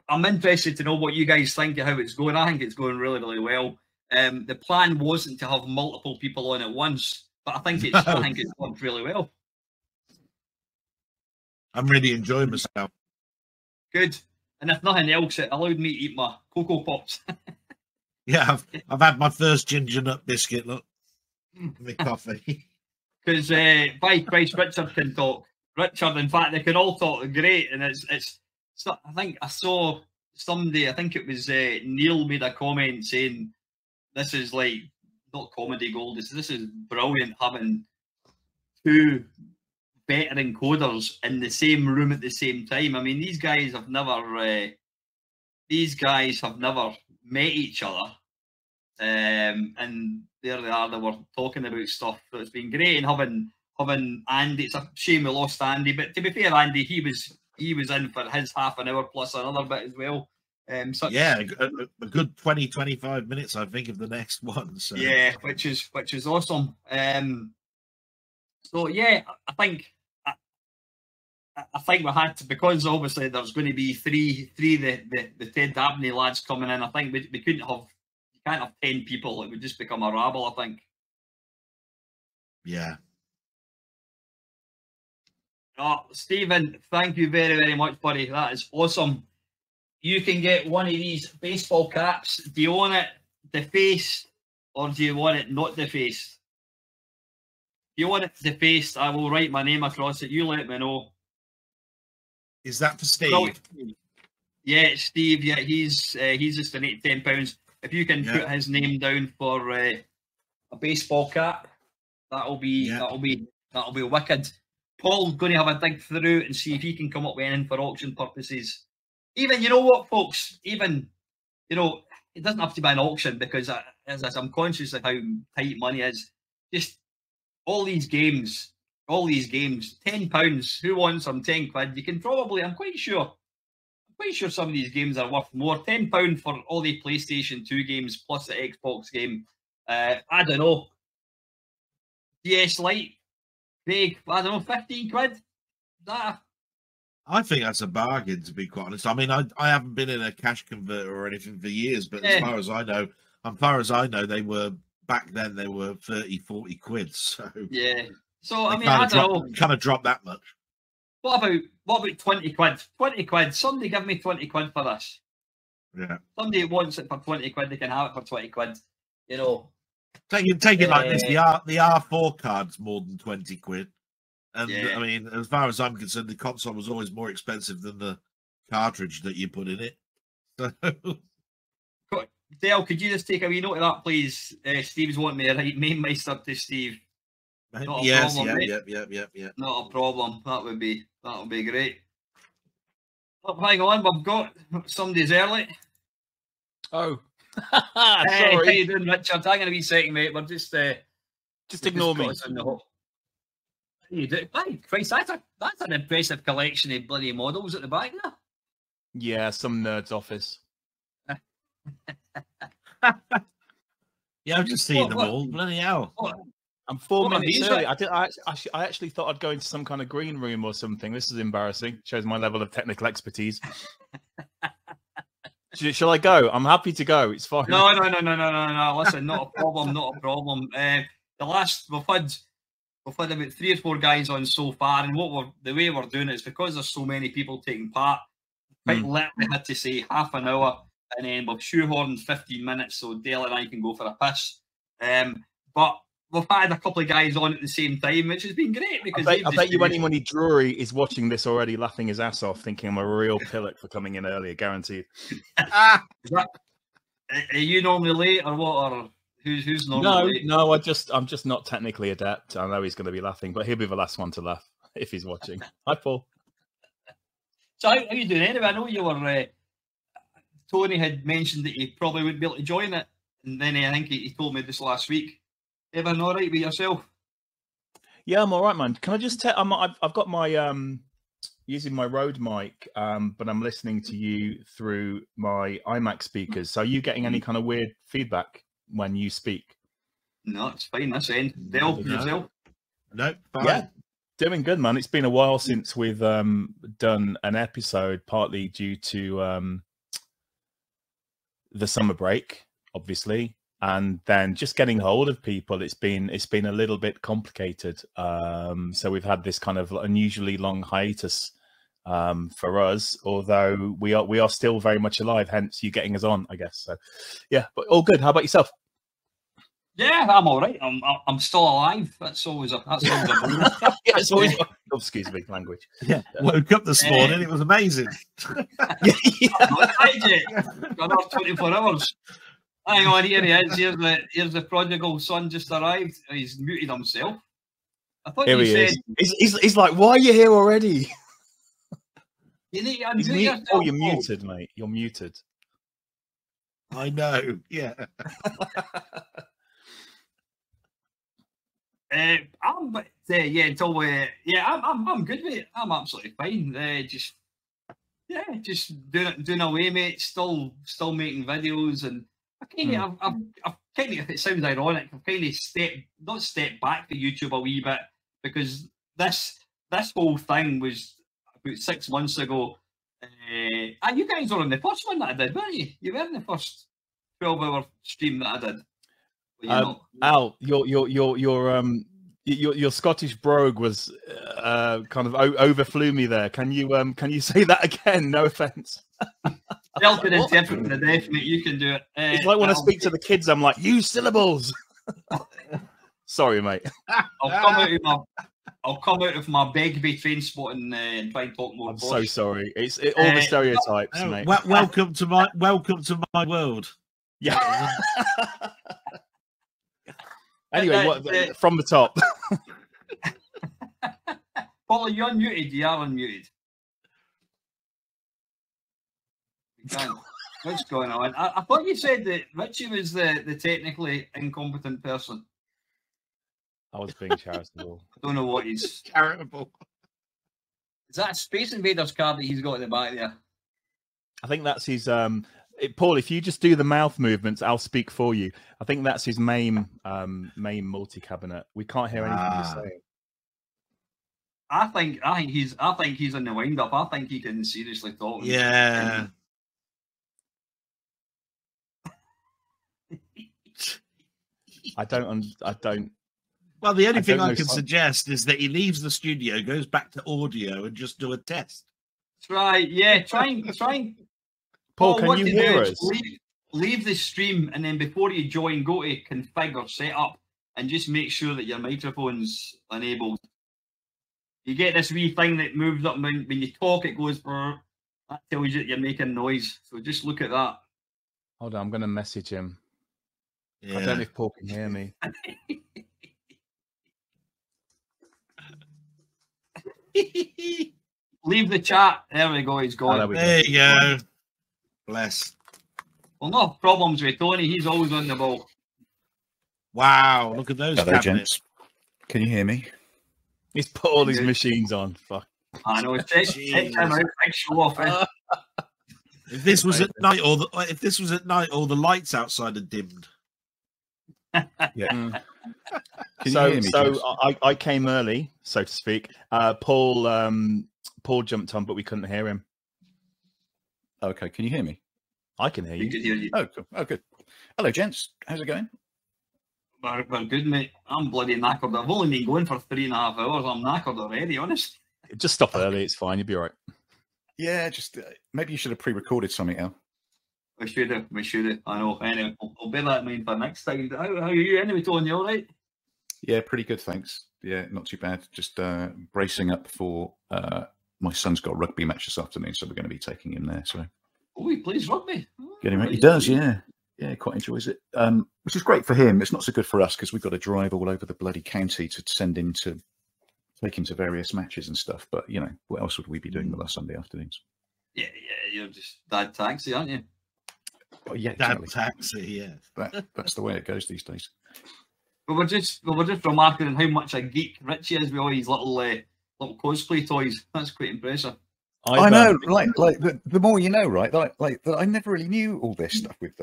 I'm interested to know what you guys think of how it's going. I think it's going really, really well. The plan wasn't to have multiple people on at once, but I think it's worked really well. I'm really enjoying myself. Good. And if nothing else, it allowed me to eat my Cocoa Pops. Yeah, I've had my first ginger nut biscuit. Look, my coffee. Because by Christ, Richard can talk. Richard, in fact, they can all talk great, and it's. I think I saw somebody. I think it was Neil made a comment saying, "This is like not comedy gold. This is brilliant having two better encoders in the same room at the same time." I mean, these guys have never met each other, and there they are. They were talking about stuff. So it's been great, and having Andy. It's a shame we lost Andy, but to be fair, Andy, he was in for his half an hour plus another bit as well. Yeah, a good 20-25 minutes, I think, of the next one. So. Yeah, which is awesome. So yeah, I think we had to, because obviously there's going to be three the Ted Dabney lads coming in. I think we couldn't have, you can't have 10 people. It would just become a rabble, I think. Yeah. Oh, Stephen, thank you very, very much, buddy. That is awesome. You can get one of these baseball caps. Do you want it defaced or do you want it not defaced? If you want it defaced, I will write my name across it. You let me know. Is that for Steve? No, yeah, Steve. Yeah, he's just donated £10. If you can put his name down for a baseball cap, that'll be wicked. Paul's going to have a dig through and see if he can come up with anything for auction purposes. Even, you know what, folks? Even, you know, it doesn't have to be an auction because, as I'm conscious of how tight money is. Just all these games, £10. Who wants them? £10? You can probably. I'm quite sure some of these games are worth more. £10 for all the PlayStation 2 games plus the Xbox game. I don't know. DS Lite. Big, I don't know, 15 quid. That. I think that's a bargain, to be quite honest. I mean, I haven't been in a cash converter or anything for years, but as far as I know, they were back then. They were 30, 40 quid. So yeah. So I mean, I don't know. Kind of dropped that much. What about 20 quid? 20 quid. Somebody give me 20 quid for this. Yeah. Somebody who wants it for 20 quid, they can have it for 20 quid. You know. Take it like this: the R4 card's more than 20 quid, and I mean, as far as I'm concerned, the console was always more expensive than the cartridge that you put in it. So, Dale, could you just take a wee note of that, please? Steve's wanting me to write Mamemeister to Steve. Yes, problem, yeah. Not a problem. That would be great. Oh, hang on, we've got somebody's early. Oh. Sorry. How you doing, Richard? Hang on a wee second, mate. We're just ignore me. How you doing? Hey, Christ, that's an impressive collection of bloody models at the back there. Yeah, some nerd's office. Yeah, I've just seen them all. Bloody hell. I'm 4 minutes early. I actually thought I'd go into some kind of green room or something. This is embarrassing. Shows my level of technical expertise. Shall I go? I'm happy to go. It's fine. No. Listen, not a problem. The last we've had about 3 or 4 guys on so far, and the way we're doing it is because there's so many people taking part. Quite literally had to say half an hour, and then we've shoehorned 15 minutes so Dale and I can go for a piss. But we've had a couple of guys on at the same time, which has been great because I bet you anybody Drury is watching this already, laughing his ass off, thinking I'm a real pillock for coming in earlier, guaranteed. Are you normally late or what? Or who's normally late? No, I'm just not technically adept. I know he's going to be laughing, but he'll be the last one to laugh if he's watching. Hi, Paul. So how are you doing anyway? I know you were. Tony had mentioned that you probably wouldn't be able to join it, and then I think he told me this last week. Everything all right with yourself? Yeah, I'm all right, man. Can I just tell? I've got my using my Rode mic, but I'm listening to you through my iMac speakers. So are you getting any kind of weird feedback when you speak? No, it's fine. This end. Del, yourself? No, fine. Yeah, doing good, man. It's been a while since we've done an episode, partly due to the summer break, obviously, and then just getting hold of people. It's been a little bit complicated. So we've had this kind of unusually long hiatus for us, although we are still very much alive. Hence, you getting us on, I guess. So, yeah, but all good. How about yourself? Yeah, I'm all right. I'm still alive. That's always a bonus. Yeah, it's always. Oh, excuse me, language. Yeah, woke up this morning. It was amazing. Another 24 hours. Hang on, here he is. Here's the prodigal son just arrived. He's muted himself. I thought here you he said. Is. He's like, why are you here already? You need to unmute yourself. Oh, you're muted, mate. You're muted. I know. Yeah. I'm good, mate. I'm absolutely fine. Just doing away, mate. Still making videos, and I kind of, I've kind of. It sounds ironic. I've kind of stepped back to YouTube a wee bit, because this whole thing was about 6 months ago. And you guys were on the first one that I did, weren't you? You were in the first 12-hour stream that I did. Al, your Scottish brogue was kind of overflew me there. Can you say that again? No offense. Del can interpret the definite. You can do it. It's like when I speak to the kids, I'm like, use syllables. Sorry, mate. I'll come out of my Begbie train spot and try and talk more. I'm so sorry. It's all the stereotypes, mate. Welcome to my world. Yeah. Anyway, from the top. Paul, are you unmuted? You are unmuted. What's going on? I thought you said that Richie was the technically incompetent person. I was being charitable. I don't know what he's charitable. Is that a Space Invaders card that he's got in the back there? I think that's his. Paul, if you just do the mouth movements, I'll speak for you. I think that's his main multi-cabinet. We can't hear anything you're saying. I think he's in the wind up. I think he can seriously talk. Yeah. I don't. Well, the only thing I can suggest is that he leaves the studio, goes back to audio, and just do a test. That's right. Yeah, trying. Paul, can you hear us? Leave the stream, and then before you join, go to configure, setup, and just make sure that your microphone's enabled. You get this wee thing that moves up when you talk. It goes. That tells you that you're making noise. So just look at that. Hold on, I'm going to message him. Yeah. I don't know if Paul can hear me. Leave the chat. There we go. He's gone. There you go. Bless. Well, no problems with Tony. He's always on the ball. Wow, look at those cabinets. Can you hear me? He's put all his machines on. Fuck. I know. Take time out. Big show off. If this was at night, or the lights outside are dimmed. Yeah. I came early, so to speak. Paul jumped on, but we couldn't hear him. Okay, can you hear me? I can hear you. We can hear you. Oh, cool. Oh, good. Hello, gents. How's it going? We're good, mate. I'm bloody knackered. I've only been going for 3.5 hours. I'm knackered already, honest. Just stop early. It's fine. You'll be all right. Yeah, just maybe you should have pre-recorded something, Al. We should have. I know. Anyway, I'll bear that in mind for next time. How are you anyway, Tony? You all right? Yeah, pretty good, thanks. Yeah, not too bad. Just bracing up for my son's got a rugby match this afternoon, so we're going to be taking him there. So, oh, he plays rugby. Get him out. He does, yeah. Yeah, quite enjoys it. Which is great for him. It's not so good for us because we've got to drive all over the bloody county to take him to various matches and stuff. But you know, what else would we be doing with our Sunday afternoons? Yeah, you're just dad taxi, aren't you? Oh, yeah, dad exactly. taxi. Yeah, that's the way it goes these days. But we're just remarking on how much a geek Richie is with all these little cosplay toys. That's quite impressive. I know, like the more you know, right? Like I never really knew all this stuff with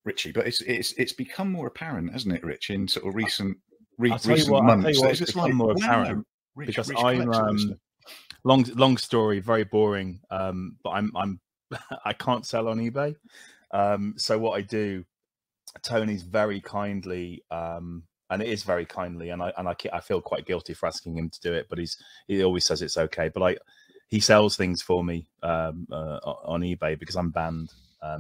Richie, but it's become more apparent, hasn't it, Rich, in sort of recent months. It's It's like more wow, apparent because I'm long story, very boring. But I'm I can't sell on eBay. So what I do, Tony's very kindly, and it is very kindly, and I feel quite guilty for asking him to do it, but he always says it's okay. But he sells things for me on eBay because I'm banned.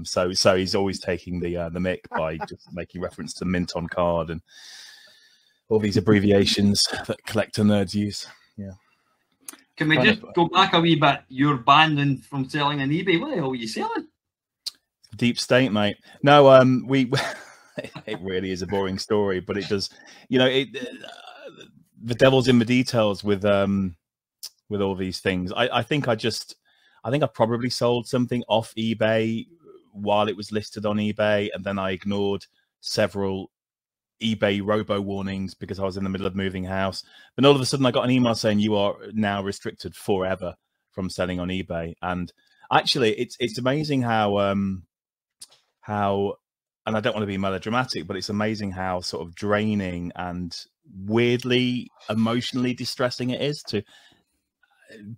So he's always taking the mick by just making reference to mint on card and all these abbreviations that collector nerds use. Yeah. Can we just go back a wee bit? You're banned from selling on eBay. What the hell are you selling? Deep state, mate. No, we. It really is a boring story, but it does. The devil's in the details with all these things. I think I probably sold something off eBay while it was listed on eBay, and then I ignored several eBay robo warnings because I was in the middle of moving house. Then all of a sudden I got an email saying you are now restricted forever from selling on eBay. And actually it's amazing how and I don't want to be melodramatic, but it's amazing how sort of draining and weirdly emotionally distressing it is to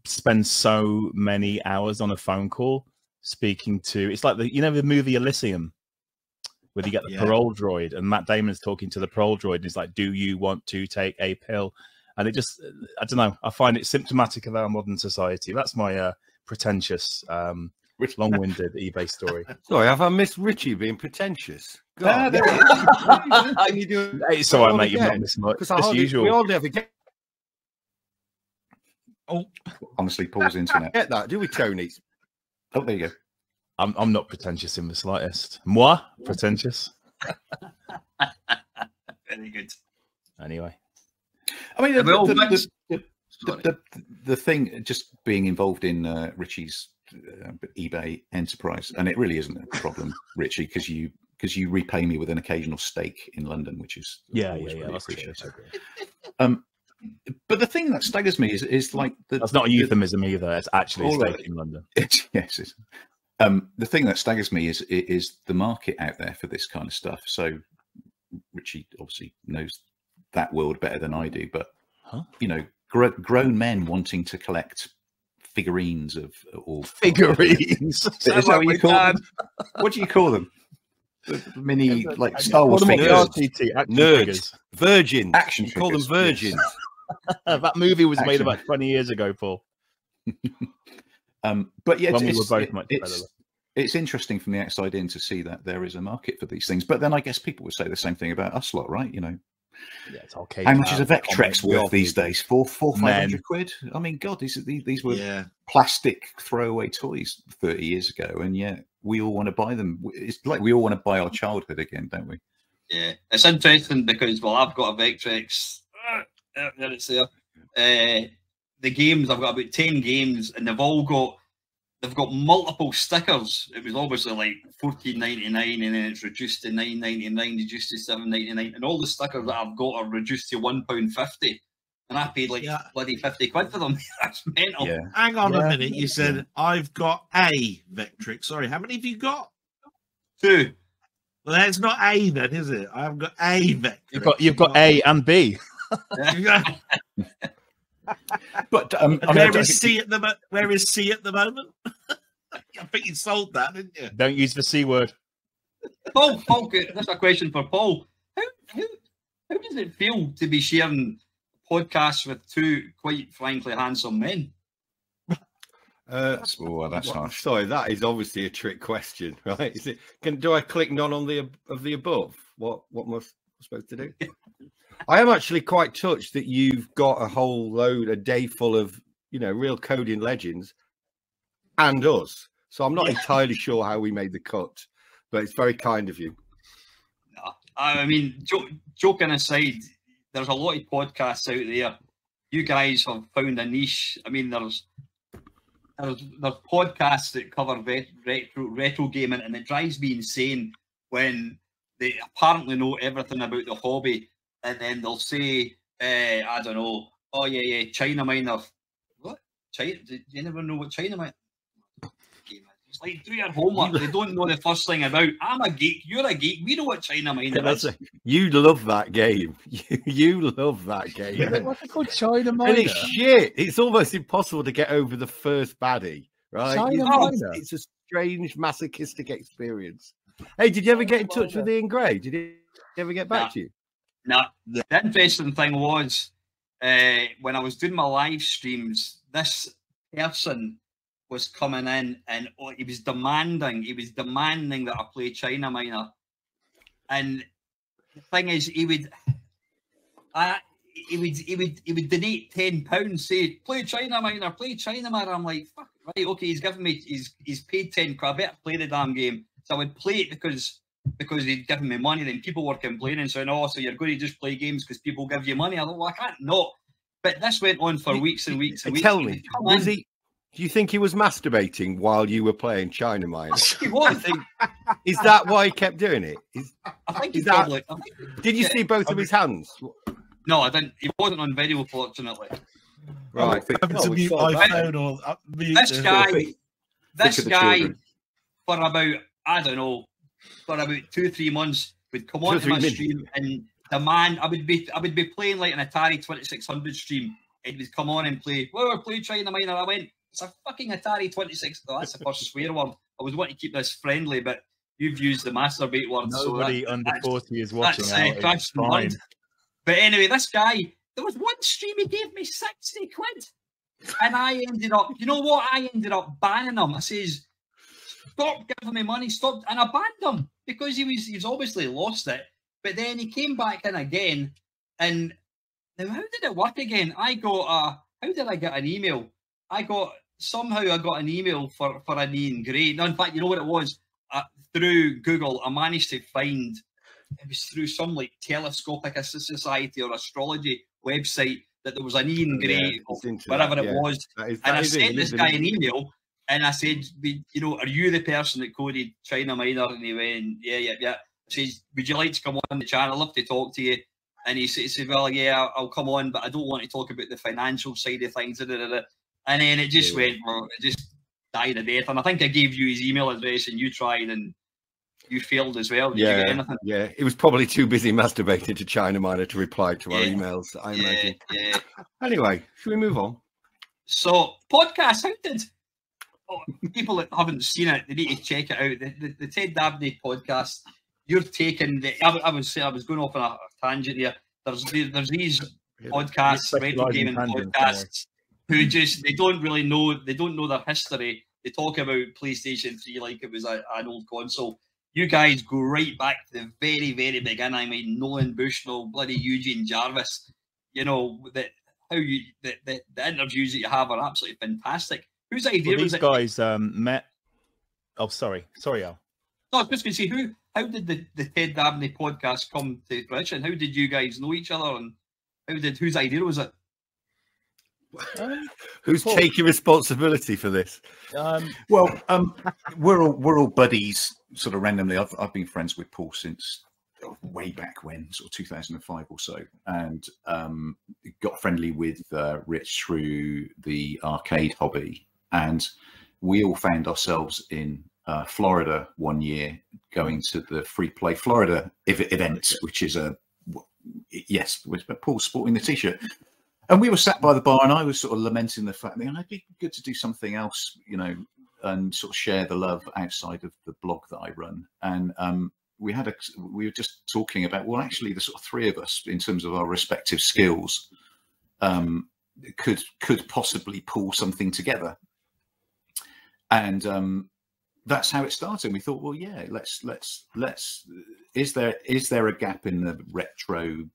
spend so many hours on a phone call speaking to, it's like the movie Elysium, where you get the parole droid and Matt Damon's talking to the parole droid and he's like, do you want to take a pill? And it just, I don't know, I find it symptomatic of our modern society. That's my pretentious, long-winded eBay story. Sorry, have I missed Richie being pretentious? God. It's all right, mate, you've not missed much. As usual. We all never get... Oh, honestly, Paul's internet. Get that, do we, Tony? Oh, there you go. I'm not pretentious in the slightest. Moi, pretentious. Very good. Anyway, I mean, the thing, just being involved in Richie's eBay enterprise, and it really isn't a problem, Richie, because you repay me with an occasional steak in London, which is really appreciated. But the thing that staggers me is like that's not a euphemism either. It's actually a steak in London. Yes. The thing that staggers me is the market out there for this kind of stuff. So Richie obviously knows that world better than I do, but grown men wanting to collect figurines or figurines. Is that what you call them? What do you call them? The mini like Star Wars figures. Nerds, virgins. Action figures. Call them virgins. That movie was made about 20 years ago, Paul. But yeah, when we were both much better. It's interesting from the outside in to see that there is a market for these things. But then I guess people would say the same thing about us lot, right? Yeah, it's okay. How much is a Vectrex worth these days? 400-500 quid? I mean, God, these were plastic throwaway toys 30 years ago, and yet we all want to buy them. It's like we all want to buy our childhood again, don't we? Yeah, it's interesting because, well, I've got a Vectrex. There it's there. The games, I've got about 10 games, and they've got multiple stickers. It was obviously like $14.99, and then it's reduced to $9.99, reduced to $7.99, and all the stickers that I've got are reduced to £1.50, and I paid like bloody 50 quid for them. That's mental. Yeah. Hang on a minute. You said I've got a Vectrex. Sorry, how many have you got? 2. Well, that's not A then, is it? I've got a Vectrex. You've got A and B. But where is C at the moment? I think you sold that, didn't you? Don't use the C word. Paul, that's a question for Paul. How does it feel to be sharing podcasts with 2 quite frankly handsome men? That's nice. Sorry, that is obviously a trick question, right? Is it? Do I click none on the above? What am I supposed to do? I am actually quite touched that you've got a day full of real coding legends and us. So I'm not entirely sure how we made the cut, but it's very kind of you. No, I mean, joking aside, there's a lot of podcasts out there. You guys have found a niche. I mean, there's podcasts that cover retro gaming, and it drives me insane when they apparently know everything about the hobby, and then they'll say, I don't know, oh yeah, China Miner. What? China? Do you never know what China Miner? Like, do your homework. They don't know the first thing about. I'm a geek. You're a geek. We know what China Miner is. You love that game. You love that game. What's it called? China Miner. And it's shit. It's almost impossible to get over the first baddie, right? China Miner. It's a strange masochistic experience. Hey, did you ever get in touch with Ian Gray? Did he ever get back to you? No. The interesting thing was when I was doing my live streams, this person was coming in and he was demanding that I play China Miner. And the thing is, he would donate £10, say, play China Miner. I'm like, fuck, right, okay, he's giving me, he's paid 10 quid, I better play the damn game. So I would play it because he'd given me money. Then people were complaining, saying, oh, so you're going to just play games because people give you money. I thought, well, I can't not. But this went on for weeks and weeks and weeks. Tell me, do you think he was masturbating while you were playing China Miner? He was. Is that why he kept doing it? I think he probably. Did you see both of his hands? No, I didn't. He wasn't on video, fortunately. Right. This guy, for about, I don't know, for about 2-3 months, would come on to my stream and demand. I would be playing like an Atari 2600 stream. It would come on and play. Well, play China Miner. I went, it's a fucking Atari 26. Oh, that's the first swear one. I was wanting to keep this friendly, but you've used the masturbate word. Nobody so under 40 is watching. That's fine. But anyway, this guy, there was one stream he gave me 60 quid. And I ended up, you know what? I ended up banning him. I says, stop giving me money, stop. And I banned him because he's obviously lost it. But then he came back in again. And now, how did it work again? How did I get an email? Somehow I got an email for an Ian Gray. No, in fact, you know what it was? Through Google, I managed to find, it was through some like telescopic society or astrology website, that there was an Ian Gray, whatever it was. And I sent this guy an email and I said, you know, are you the person that coded China Miner? And he went, yeah. I says, would you like to come on the channel? I'd love to talk to you. And he said, well, yeah, I'll come on, but I don't want to talk about the financial side of things. And then it just went, it just died a death. And I think I gave you his email address and you tried and you failed as well. Did you get anything? Yeah, he was probably too busy masturbating to China Miner to reply to our emails, I imagine. Yeah. Anyway, should we move on? So, podcast, people that haven't seen it, they need to check it out. The Ted Dabney podcast, you're taking I was going off on a tangent here. There's these podcasts, retro gaming podcasts, who just they don't know their history. They talk about PlayStation 3 like it was an old console. You guys go right back to the very, very beginning. I mean, Nolan Bushnell, bloody Eugene Jarvis. You know the interviews that you have are absolutely fantastic. Whose idea was these guys met? Oh, sorry, Al. No, I was just going to say, how did the Ted Dabney podcast come to fruition? How did you guys know each other, and whose idea was it? Who's taking responsibility for this? We're all buddies, sort of randomly. I've been friends with Paul since way back when, sort of 2005 or so, and got friendly with Rich through the arcade hobby, and we all found ourselves in Florida one year, going to the Free Play Florida event, which is with Paul sporting the t-shirt. And we were sat by the bar, and I was sort of lamenting the fact that it'd be good to do something else, you know, and sort of share the love outside of the blog that I run. And we were just talking about, well, actually, the sort of three of us, in terms of our respective skills, could possibly pull something together. And that's how it started. We thought, well, yeah, let's. Is there a gap in the retro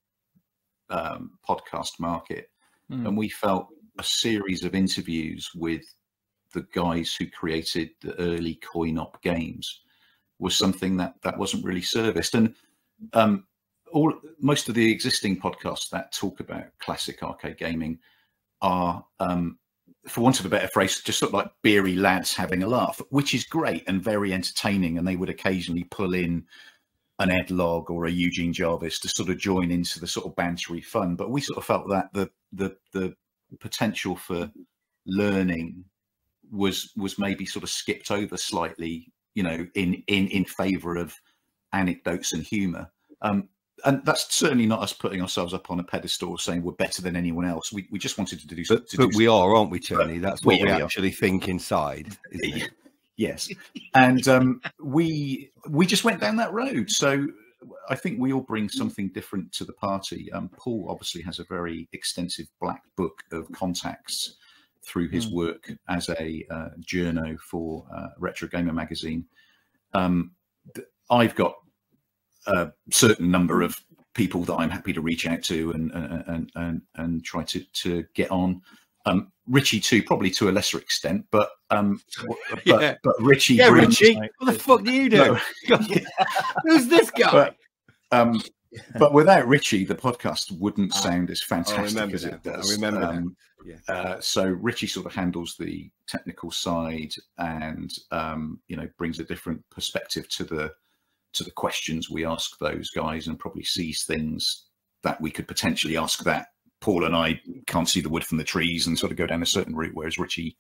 podcast market? And we felt a series of interviews with the guys who created the early coin-op games was something that wasn't really serviced. And most of the existing podcasts that talk about classic arcade gaming are, for want of a better phrase, just sort of like beery lads having a laugh, which is great and very entertaining. And they would occasionally pull in an Ed Log or a Eugene Jarvis to sort of join into the sort of bantery fun. But we sort of felt that the potential for learning was maybe sort of skipped over slightly, you know, in favour of anecdotes and humour. And that's certainly not us putting ourselves up on a pedestal saying we're better than anyone else. We just wanted to do something. But we are, aren't we, Tony? That's what we actually think inside, isn't it? Yes. And we just went down that road. So I think we all bring something different to the party. Paul obviously has a very extensive black book of contacts through his work as a journo for Retro Gamer magazine. I've got a certain number of people that I'm happy to reach out to and try to get on. Richie too, probably to a lesser extent, but Richie. Yeah, Richie, what the fuck do you do? No. Who's this guy? But without Richie, the podcast wouldn't sound as fantastic as it does. I remember that. So Richie sort of handles the technical side and you know, brings a different perspective to the questions we ask those guys, and probably sees things that we could potentially ask that Paul and I can't see the wood from the trees and sort of go down a certain route, whereas Richie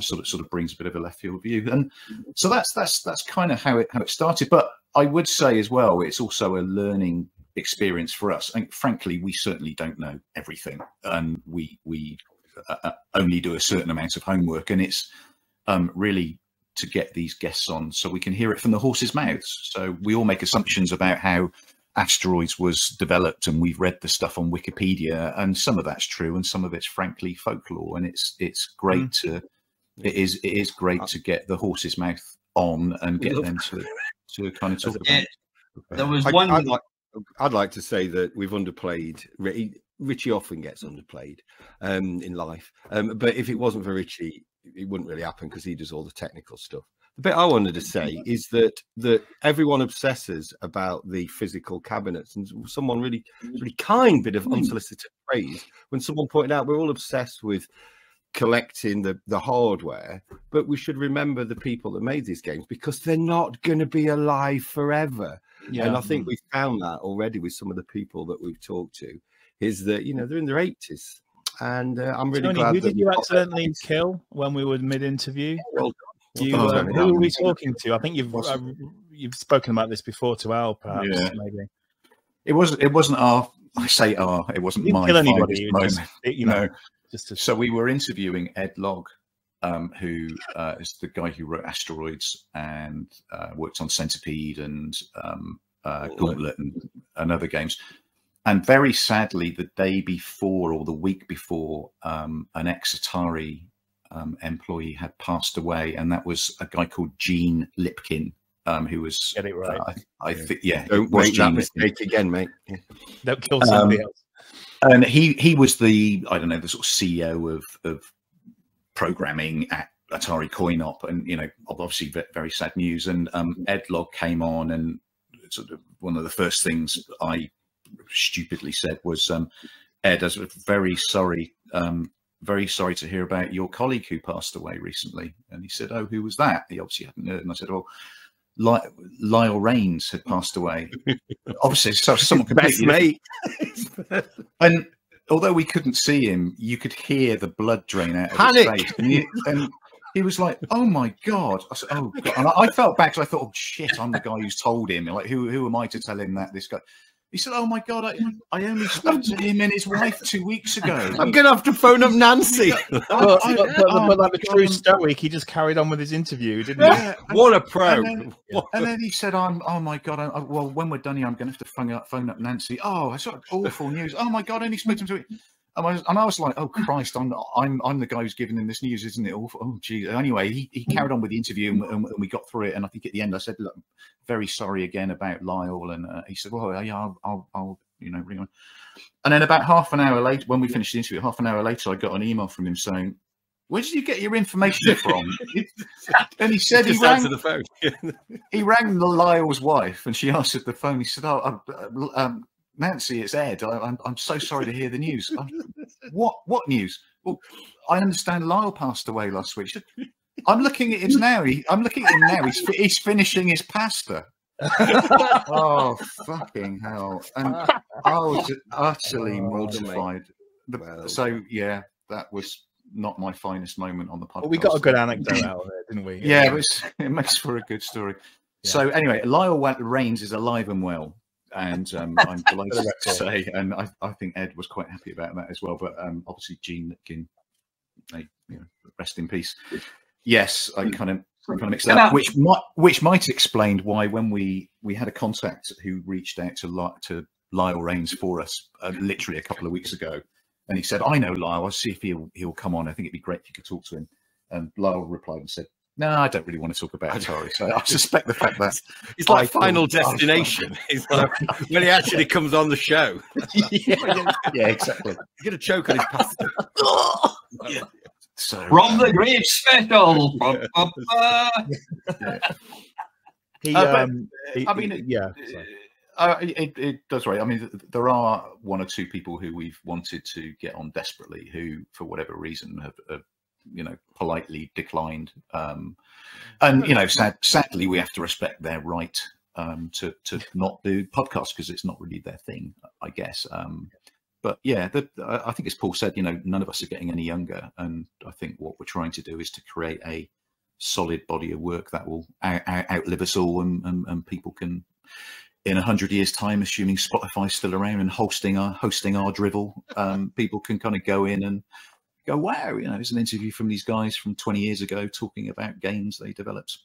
sort of brings a bit of a left field view. And so that's kind of how it started. But I would say as well, it's also a learning experience for us. And frankly, we certainly don't know everything, and we only do a certain amount of homework, and it's really to get these guests on so we can hear it from the horse's mouths. So we all make assumptions about how Asteroids was developed, and we've read the stuff on Wikipedia, and some of that's true and some of it's frankly folklore, and it's great to it is great to get the horse's mouth on and get them to kind of talk about it. There was one I'd like to say that we've underplayed Richie often gets underplayed in life, but if it wasn't for Richie, it wouldn't really happen because he does all the technical stuff. The bit I wanted to say is that everyone obsesses about the physical cabinets, and someone really kind bit of unsolicited praise when someone pointed out we're all obsessed with collecting the hardware, but we should remember the people that made these games, because they're not going to be alive forever. Yeah. And I think we've found that already with some of the people that we've talked to, is that, you know, they're in their 80s. And I'm really Tony, glad who that did you accidentally kill when we were mid-interview? Well, who were we talking to? I think you've spoken about this before to Al, perhaps. Yeah. Maybe it wasn't our. I say our. It wasn't my kill anybody. Moment. No. So we were interviewing Ed Logg, who is the guy who wrote Asteroids and worked on Centipede and Gauntlet and other games. And very sadly, the day before or the week before, an ex-Atari employee had passed away, and that was a guy called Gene Lipkin, who was. Get it right. I think, yeah. Don't make that mistake again, mate. Don't kill somebody else. And he was the sort of CEO of programming at Atari Coin-Op, and you know, obviously very sad news. And Ed Logg came on, and sort of one of the first things I stupidly said was, Ed, I was very sorry to hear about your colleague who passed away recently. And he said, oh, who was that? He obviously hadn't heard. And I said, well, Lyle Rains had passed away. Obviously, so someone completely mate. And although we couldn't see him, you could hear the blood drain out of his face. And he was like, oh my God. I said, oh God. And I felt back, so I thought, oh shit, I'm the guy who's told him. Like, who am I to tell him that this guy? He said, oh my God, I only spoke to him and his wife 2 weeks ago. I'm going to have to phone up Nancy. But like a true stoic, he just carried on with his interview, didn't he? What a pro. And then he said, oh my God, well, when we're done here, I'm going to have to phone up Nancy. Oh, I saw awful news. Oh my God, I only spoke to him 2 weeks. And I was like, oh Christ, I'm the guy who's giving him this news, isn't it? Awful. Oh geez. Anyway, he carried on with the interview, and we got through it. And I think at the end I said, look, very sorry again about Lyle. And he said, well, yeah, I'll ring on. And then about half an hour later, when we finished the interview, half an hour later, I got an email from him saying, where did you get your information from? And he said he rang the phone. He rang Lyle's wife, and she answered the phone. He said, Nancy, it's Ed. I'm so sorry to hear the news. What news? Well, I understand Lyle passed away last week. I'm looking at him now. He's finishing his pasta. Oh, fucking hell. And I was utterly mortified. So, yeah, that was not my finest moment on the podcast. Well, we got a good anecdote out of it, didn't we? Yeah, it makes for a good story. Yeah. So anyway, Lyle Rains is alive and well, and I'm delighted to say, and I think Ed was quite happy about that as well. But obviously, Gene Litkin, rest in peace. Yes, I kind of mixed that up, which might explain why when we had a contact who reached out to Lyle Rains for us literally a couple of weeks ago, and he said, "I know Lyle. I'll see if he'll come on. I think it'd be great if you could talk to him." And Lyle replied and said, "No, I don't really want to talk about Atari." So I suspect the fact that it's like Final Destination. It's like when he actually comes on the show. Yeah, exactly. He's going to choke on his pasta. Yeah. So, from the grave special. It does, right. I mean, there are one or two people who we've wanted to get on desperately, who, for whatever reason, have politely declined. And sadly, we have to respect their right to not do podcasts because it's not really their thing, I guess. But yeah, I think as Paul said, none of us are getting any younger, and I think what we're trying to do is to create a solid body of work that will outlive us all, and people can, in 100 years' time, assuming Spotify's still around and hosting our drivel, people can kind of go in and go, wow, there's an interview from these guys from 20 years ago talking about games they developed.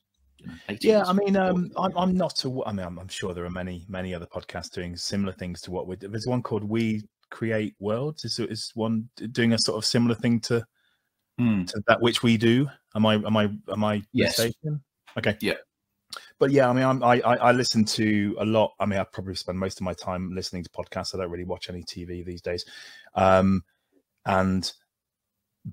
Yeah, I mean, I'm not. I'm sure there are many other podcasts doing similar things to what we do. There's one called We Create Worlds. Is one doing a sort of similar thing to that which we do? Am I mistaken? Okay. Yeah. But yeah, I mean, I listen to a lot. I mean, I probably spend most of my time listening to podcasts. I don't really watch any TV these days,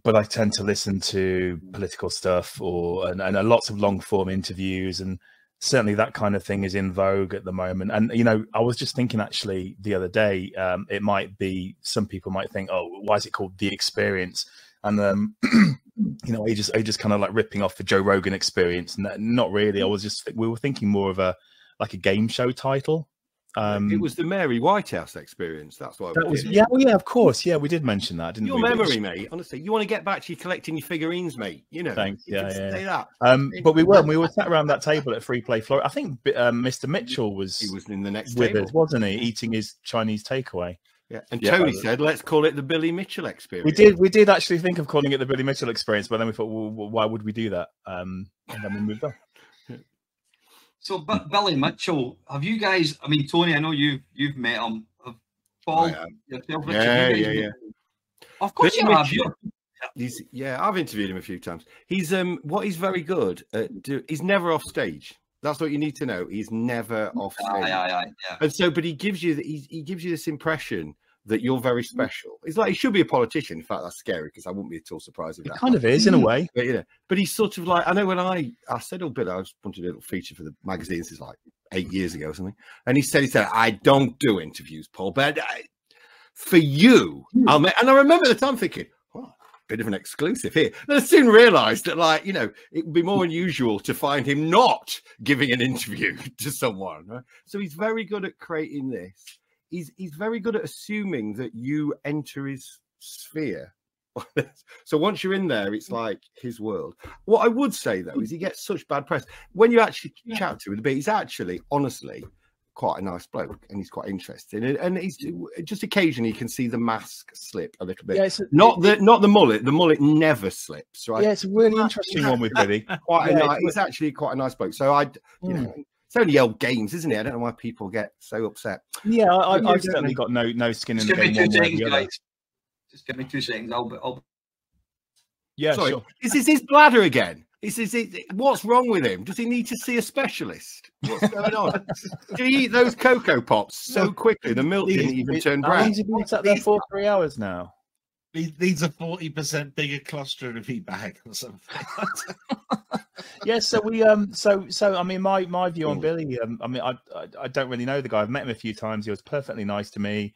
but I tend to listen to political stuff and lots of long form interviews, and certainly that kind of thing is in vogue at the moment. And I was just thinking actually the other day, it might be, some people might think, oh, why is it called The Experience? And I just kind of like ripping off the Joe Rogan Experience. Not really. We were thinking more of a game show title. It was the Mary Whitehouse Experience. That's what that was. Yeah, well, yeah, of course. Yeah, we did mention that, didn't we? Your memory, mate. Honestly, you want to get back to you collecting your figurines, mate. Thanks. Yeah. Say that. But we were sat around that table at Free Play Florida. I think Mr. Mitchell was. He was in the next with table, us, wasn't he? Eating his Chinese takeaway. Yeah, and Tony said, "Let's call it the Billy Mitchell Experience." We did actually think of calling it the Billy Mitchell Experience, but then we thought, well, why would we do that? And then we moved on. So, Billy Mitchell, have you guys? I mean, Tony, I know you've met him. Paul, yourself, Richard, yeah. Of course you have. I've interviewed him a few times. He's what he's very good at. He's never off stage. That's what you need to know. He's never off stage. Yeah. And so, but he gives you this impression that you're very special. It's like he should be a politician. In fact, that's scary because I wouldn't be at all surprised if that kind of is in a way. But he's sort of like, I know when I said, oh, Bill, I was wanted a little feature for the magazine. This is like 8 years ago or something. And he said, I don't do interviews, Paul, but for you, I'll make. And I remember at the time thinking, bit of an exclusive here. And I soon realized that, it would be more unusual to find him not giving an interview to someone. Right? So he's very good at creating this. He's very good at assuming that you enter his sphere. So once you're in there, it's like his world. What I would say, though, is he gets such bad press. When you actually chat to him a bit, he's actually, honestly, quite a nice bloke, and he's quite interesting. And he's just occasionally you can see the mask slip a little bit. Yeah, not the mullet. The mullet never slips, right? Yeah, it's a really interesting one with Billy. He's actually quite a nice bloke. So it's only old games, isn't it? I don't know why people get so upset. Yeah, I've certainly got no skin in the game. Just give me 2 seconds. I'll... Yeah, sorry. Sure. Is this his bladder again? What's wrong with him? Does he need to see a specialist? What's going on? Do you eat those Cocoa Pops so quickly? The milk didn't even turn brown. He's been sat there for 3 hours now. Needs a 40% bigger cluster in a feed bag or something. Yes, so we so I mean my view on Billy, I mean I don't really know the guy. I've met him a few times. He was perfectly nice to me.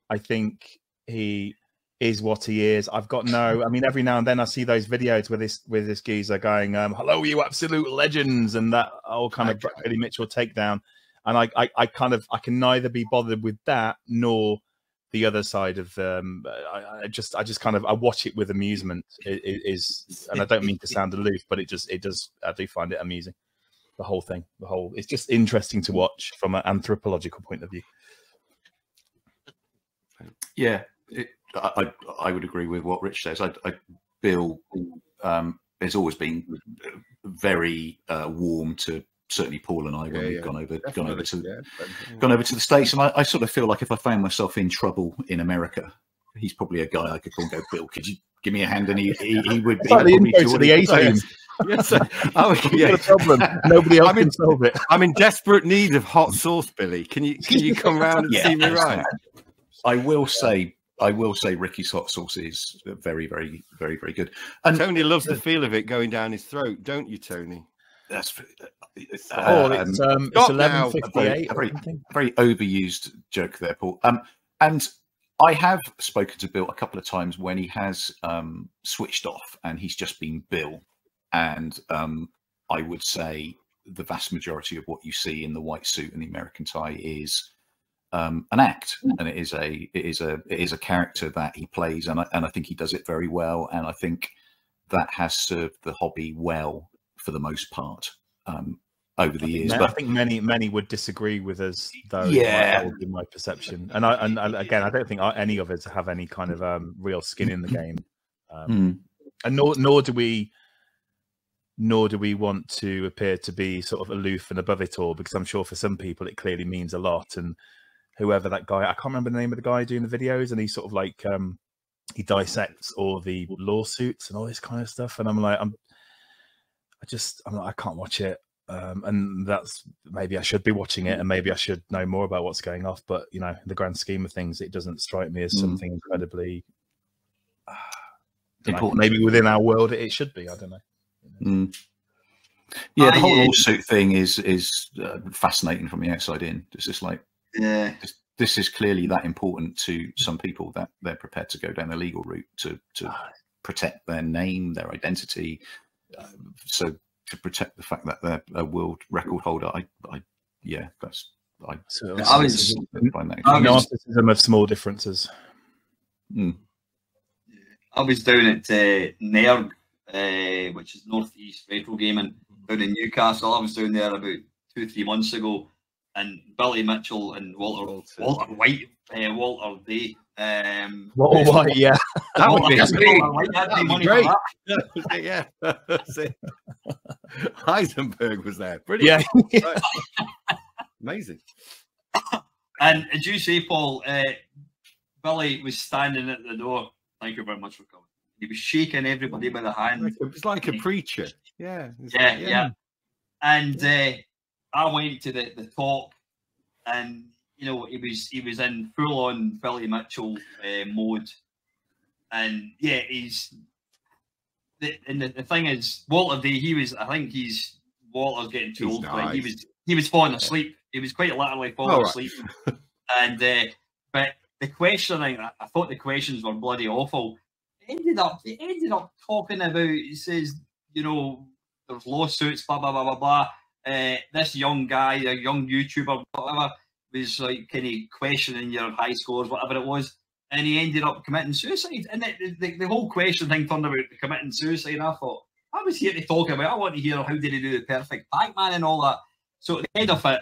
I think he is what he is. I've got I mean, every now and then I see those videos with this geezer going, hello, you absolute legends, and that whole kind of Billy Mitchell takedown. And I can neither be bothered with that nor the other side of I just kind of I watch it with amusement. It is, and I don't mean to sound aloof, but it does. I do find it amusing. The whole thing, it's just interesting to watch from an anthropological point of view. Yeah, I would agree with what Rich says. Bill has always been very warm to certainly Paul and I when we've gone over to the States, and I sort of feel like if I found myself in trouble in America, he's probably a guy I could call and go, Bill, could you give me a hand? And he would be to the A-team. Yes, yeah. The problem. Nobody else can solve it. I'm in desperate need of hot sauce, Billy. Can you come round and see me right? I will say Ricky's hot sauce is very, very, very, very good. And Tony loves the feel of it going down his throat, don't you, Tony? That's it's 11:58. A very overused joke there, Paul. And I have spoken to Bill a couple of times when he has switched off and he's just been Bill. And I would say the vast majority of what you see in the white suit and the American tie is an act, and it is a character that he plays, and I think he does it very well, and I think that has served the hobby well for the most part over the years. But I think many would disagree with us, though. Yeah, that would be my perception. And again, I don't think any of us have any kind of real skin in the game, and nor do we want to appear to be sort of aloof and above it all, because I'm sure for some people it clearly means a lot. And whoever that guy, I can't remember the name of the guy doing the videos, and he sort of like he dissects all the lawsuits and all this kind of stuff, and I'm like, I can't watch it, and that's, maybe I should be watching it, and maybe I should know more about what's going off, but in the grand scheme of things, it doesn't strike me as something incredibly important. Maybe within our world it should be, I don't know. Yeah, the whole lawsuit thing is fascinating from the outside in. It's just like, this is clearly that important to some people that they're prepared to go down the legal route to protect their name, their identity. So to protect the fact that they're a world record holder, I find that narcissism of small differences. I was down at Nerg, which is Northeast Retro Gaming down in Newcastle. I was down there about 2-3 months ago, and Billy Mitchell and Walter White, Walter Day. Walter White, yeah. That would be great. Yeah. Heisenberg was there. Brilliant. Yeah. Amazing. And as you say, Paul, Billy was standing at the door. Thank you very much for coming. He was shaking everybody by the hand. It was like a preacher. Yeah. Yeah. And I went to the talk, and he was in full on Billy Mitchell mode, and yeah, the thing is, Walter Day, Walter's getting too old. Nice. He was falling asleep. He was quite literally falling asleep, and but the questioning, I thought the questions were bloody awful. Ended up talking about, he says, there's lawsuits, blah blah blah blah blah. This young guy, a young YouTuber, whatever, was like kind of questioning your high scores, whatever it was, and he ended up committing suicide. And the whole question thing turned about committing suicide. And I thought, I was here to talk about, I want to hear how did he do the perfect Pac-Man and all that. So at the end of it,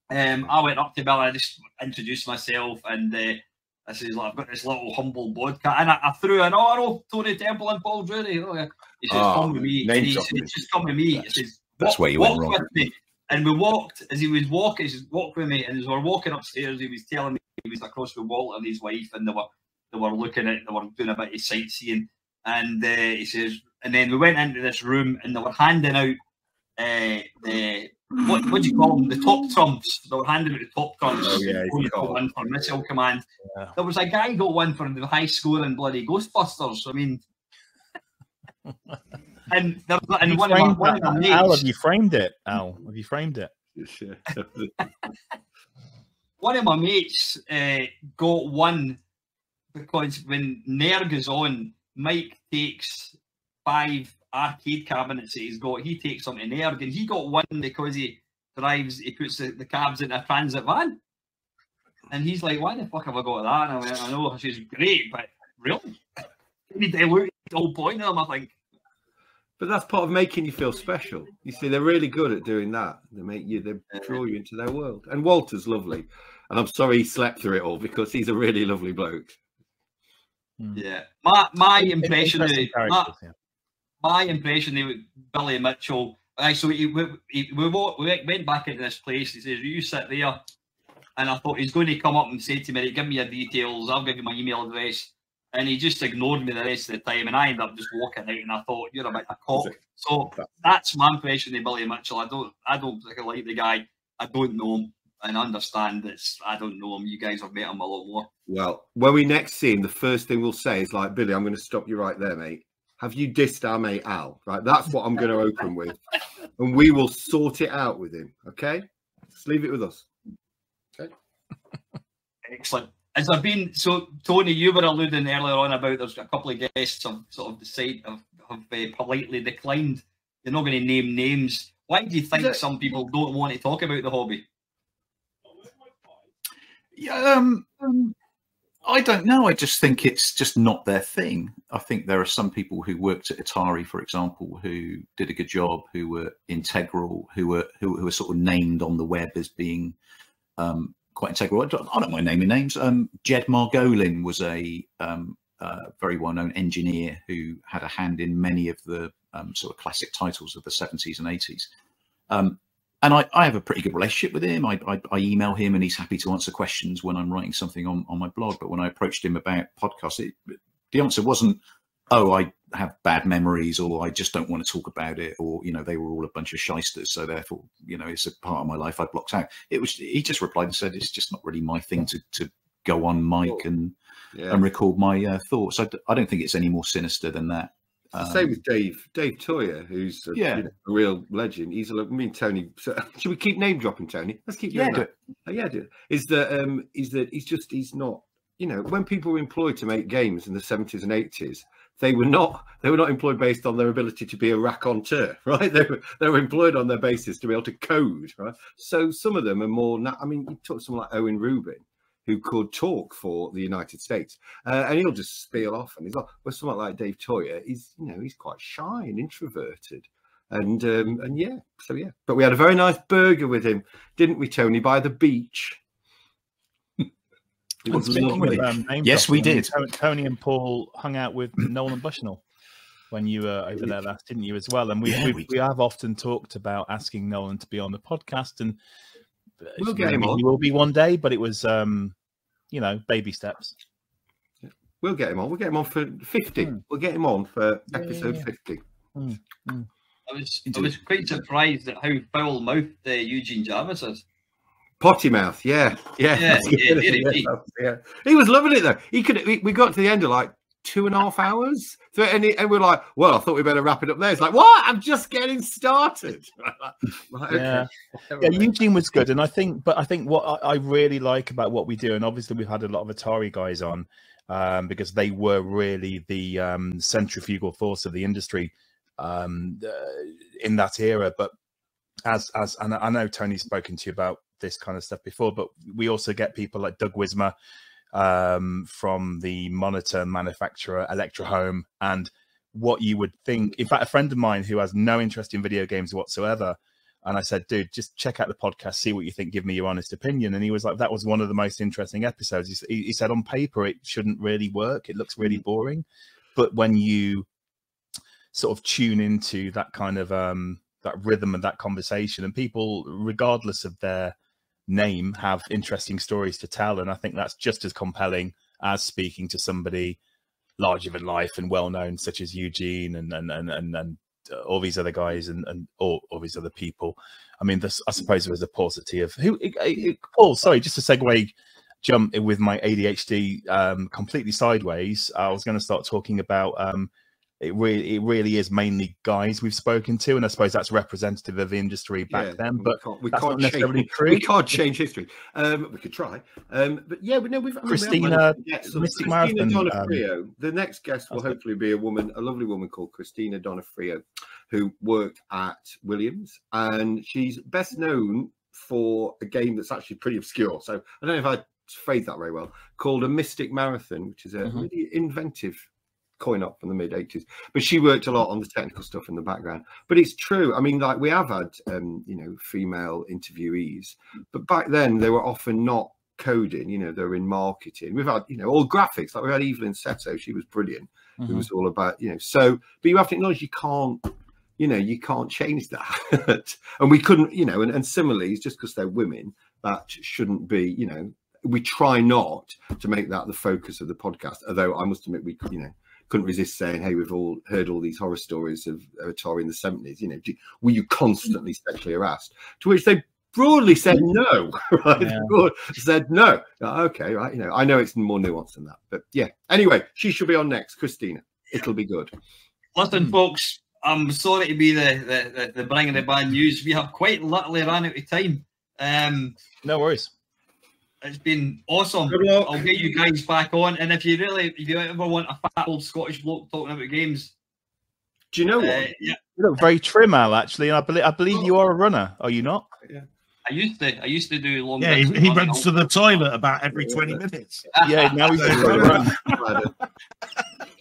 I went up to Bill, I just introduced myself, and I says, I've got this little humble podcast, and I threw in, I know Tony Temple and Paul Drury. He says, come with me. And he said, just come with me. He says, that's where you went wrong. With me. And we walked, as he was walking, he says, walk with me. And as we were walking upstairs, he was telling me he was across with Walter and his wife, and they were doing a bit of sightseeing. And he says, and then we went into this room, and they were handing out what do you call them? The top trumps. They were handing out the top trumps. Oh, yeah, one for Missile Command. Yeah. There was a guy got one for the high score in bloody Ghostbusters. I mean, and one of my mates. Al, have you framed it? Al, have you framed it? One of my mates got one because when Nerg is on, Mike takes 5 arcade cabinets that he's got. He takes them to Nerg, and he got one because he puts the cabs in a transit van. And he's like, why the fuck have I got that? And I went, I know, she's great, but really? You dilute the whole point of them, I think. But that's part of making you feel special. You see, they're really good at doing that. They draw you into their world. And Walter's lovely. And I'm sorry he slept through it all because he's a really lovely bloke. Yeah. My impression of Billy Mitchell. So we went back into this place. He says, you sit there. And I thought he's going to come up and say to me, give me your details, I'll give you my email address. And he just ignored me the rest of the time. And I ended up just walking out and I thought, you're a bit of a cock. So that's my impression of Billy Mitchell. I don't particularly like the guy. I don't know him. And understand I don't know him. You guys have met him a lot more. Well, when we next see him, the first thing we'll say is like, Billy, I'm going to stop you right there, mate. Have you dissed our mate Al? Right, that's what I'm going to open with. And we will sort it out with him, okay? Just leave it with us. Okay. Excellent. Has there been, so Tony, you were alluding earlier on about there's a couple of guests have sort of decided, have politely declined. You're not going to name names. Why do you think some people don't want to talk about the hobby? Yeah, I don't know. I just think it's just not their thing. I think there are some people who worked at Atari, for example, who did a good job, who were integral, who were sort of named on the web as being quite integral. I don't mind naming names. Jed Margolin was a very well-known engineer who had a hand in many of the sort of classic titles of the 70s and 80s. And I have a pretty good relationship with him. I email him and he's happy to answer questions when I'm writing something on my blog. But when I approached him about podcasts, the answer wasn't, oh, I have bad memories or I just don't want to talk about it, or, you know, they were all a bunch of shysters, so therefore, you know, it's a part of my life I blocked out. He just replied and said, it's just not really my thing to go on mic and record my thoughts. I don't think it's any more sinister than that. Same with Dave Toyer, who's a real legend. He's me and Tony. So, should we keep name dropping Tony? Let's keep doing that. Do it. He's not. You know, when people were employed to make games in the 70s and 80s, they were not employed based on their ability to be a raconteur, right? They were employed on their basis to be able to code, right? So some of them are more. I mean, you talk to someone like Owen Rubin, who could talk for the United States, and he'll just spiel off. And he's like, well, someone like Dave Toyer, he's quite shy and introverted, and yeah. But we had a very nice burger with him, didn't we, Tony? By the beach. Yes, we did. Tony and Paul hung out with Nolan Bushnell when you were over there last, didn't you, as well? And we have often talked about asking Nolan to be on the podcast, and we'll get him on. He will be one day, but it was, baby steps. We'll get him on. We'll get him on for 50. We'll get him on for episode 50. I was quite surprised at how foul-mouthed Eugene Jarvis is. Potty mouth, yeah. He was loving it though. We got to the end of like 2.5 hours, and we're like, well, I thought we better wrap it up there. It's like, what? I'm just getting started. Yeah, Eugene was good, and I think what I really like about what we do, and obviously we've had a lot of Atari guys on, because they were really the centrifugal force of the industry in that era. But and I know Tony's spoken to you about this kind of stuff before, but we also get people like Doug Wismer from the monitor manufacturer Electro Home, and what you would think, in fact, a friend of mine who has no interest in video games whatsoever, and I said, dude, just check out the podcast, see what you think, give me your honest opinion. And he was like, that was one of the most interesting episodes. He said on paper it shouldn't really work, it looks really boring, but when you sort of tune into that kind of that rhythm and that conversation, and people, regardless of their name, have interesting stories to tell, and I think that's just as compelling as speaking to somebody larger than life and well known, such as Eugene and all these other guys and all these other people. I mean, I suppose there was a paucity of Paul. Sorry, just a segue jump with my ADHD completely sideways. I was going to start talking about it really is mainly guys we've spoken to, and I suppose that's representative of the industry back then. But we can't change history. We could try, but yeah, we've Christina Donofrio. The next guest will hopefully be a lovely woman called Christina Donofrio, who worked at Williams, and she's best known for a game that's actually pretty obscure. So I don't know if I phrase that very well, called a Mystic Marathon, which is a really inventive coin-op from the mid-80s. But she worked a lot on the technical stuff in the background. But it's true. I mean, like, we have had, you know, female interviewees, but back then they were often not coding, you know, they were in marketing. We've had, you know, all graphics. Like, we had Evelyn Seto, she was brilliant. It was all about, you know, so, but you have to acknowledge you can't, you know, you can't change that. And we couldn't, you know, and similarly, just because they're women, that shouldn't be, you know, we try not to make that the focus of the podcast. Although I must admit, we, you know, couldn't resist saying, hey, we've all heard all these horror stories of Atari in the 70s, you know, were you constantly sexually harassed? To which they broadly said no, right? Yeah. Said no. Okay, right, you know, I know it's more nuanced than that, but yeah. Anyway, she should be on next, Christina. It'll be good. Listen, folks, I'm sorry to be the bringing the bad news. We have quite literally ran out of time. No worries. It's been awesome. I'll get you guys back on, and if you ever want a fat old Scottish bloke talking about games, do you know what? Yeah, you look very trim, Al. Actually, and I believe you are a runner. Are you not? Yeah. I used to do long. Yeah, he runs to the toilet about every 20 minutes. Yeah, now he's going to run.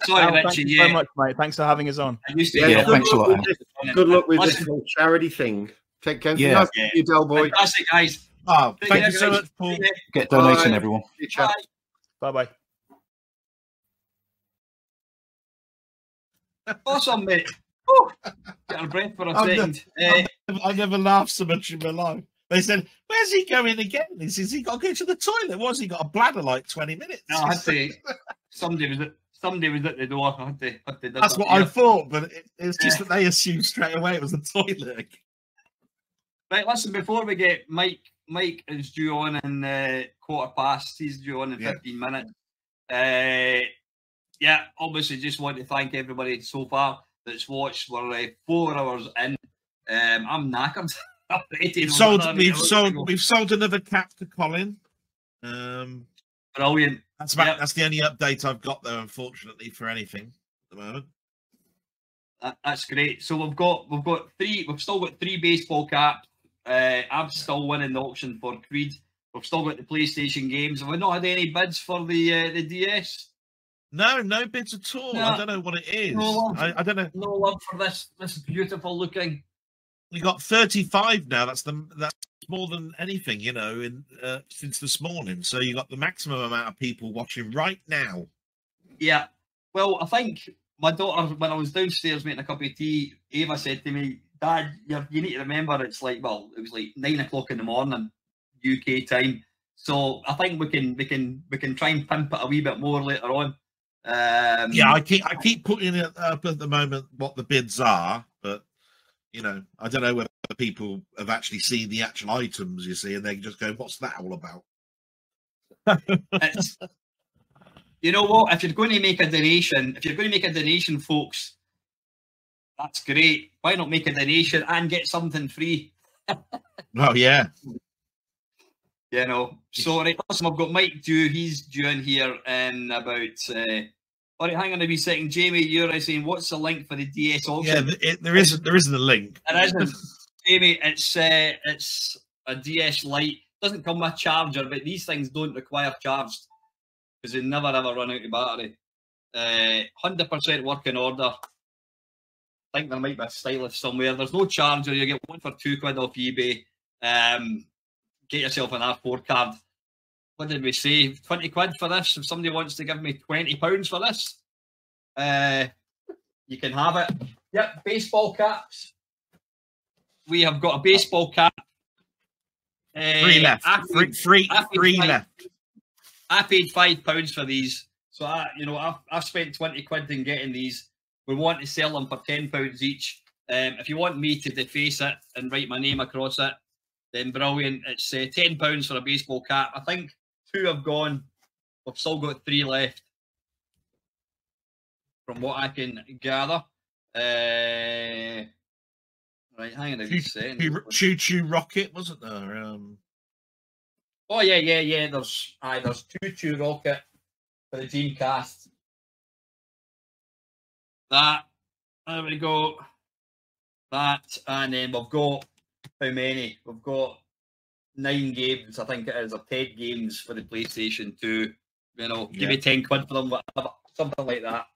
Sorry, Al, Richie. thank you so much, mate. Thanks for having us on. Thanks a lot. Good luck with this whole charity thing. Take care. Yeah. You, Del Boy. Fantastic, guys. Oh, thank you so much, Paul. Get donating, everyone. Bye. Awesome, mate. Oh, get a breath for a second. I never laughed so much in my life. They said, "Where's he going again?" He says, "He got to go to the toilet." What's he got a bladder like 20 minutes? No, I had to. Somebody was at the door. I had to That's what I thought, but it's just that they assumed straight away it was the toilet. Right, listen. Before we get Mike is due on in 15:15. He's due on in 15 minutes. Yeah, obviously, just want to thank everybody so far that's watched. We're 4 hours in. I'm knackered. We've sold another cap to Colin. Brilliant. That's the only update I've got there, unfortunately, for anything at the moment. That's great. So we've still got 3 baseball caps. I'm still winning the auction for Creed. We've still got the PlayStation games. Have we not had any bids for the DS? No bids at all. No, I don't know what it is. I don't know. No love for this beautiful looking. We got 35 now. That's more than anything, you know, since this morning. So you got the maximum amount of people watching right now. Yeah. Well, I think my daughter, when I was downstairs making a cup of tea, Ava said to me, "Dad, you need to remember it's like, well, it was like 9 o'clock in the morning, UK time. So I think we can try and pimp it a wee bit more later on." Yeah, I keep putting it up at the moment what the bids are, but you know, I don't know whether people have actually seen the actual items, you see, and they just go, "What's that all about?" You know what? If you're going to make a donation, folks, that's great. Why not make a donation and get something free? Oh yeah. You know. So right, listen, I've got Mike due. He's due in here in about. All right, hang on a wee second, Jamie. You're saying what's the link for the DS auction? Yeah, there isn't a link. It isn't, Jamie. It's a DS Lite. Doesn't come with a charger, but these things don't require charged because they never ever run out of battery. 100% working order. I think there might be a stylus somewhere. There's no charger. You get one for £2 off eBay. Get yourself an R4 card. What did we say? 20 quid for this. If somebody wants to give me £20 for this, you can have it. Yep, baseball caps. We have got a baseball cap. 3 left. Three left. I paid £5 for these. So I've spent 20 quid in getting these. We want to sell them for £10 each. If you want me to deface it and write my name across it, then brilliant. It's £10 for a baseball cap. I think 2 have gone. We've still got 3 left, from what I can gather. Right, hang on a wee second. Choo Choo Rocket, wasn't there? Oh yeah. There's Choo Choo Rocket for the Dreamcast. That, there we go. That, and then we've got how many? We've got 9 games, I think it is, or 10 games for the PlayStation 2. You know, give me 10 quid for them, whatever, something like that.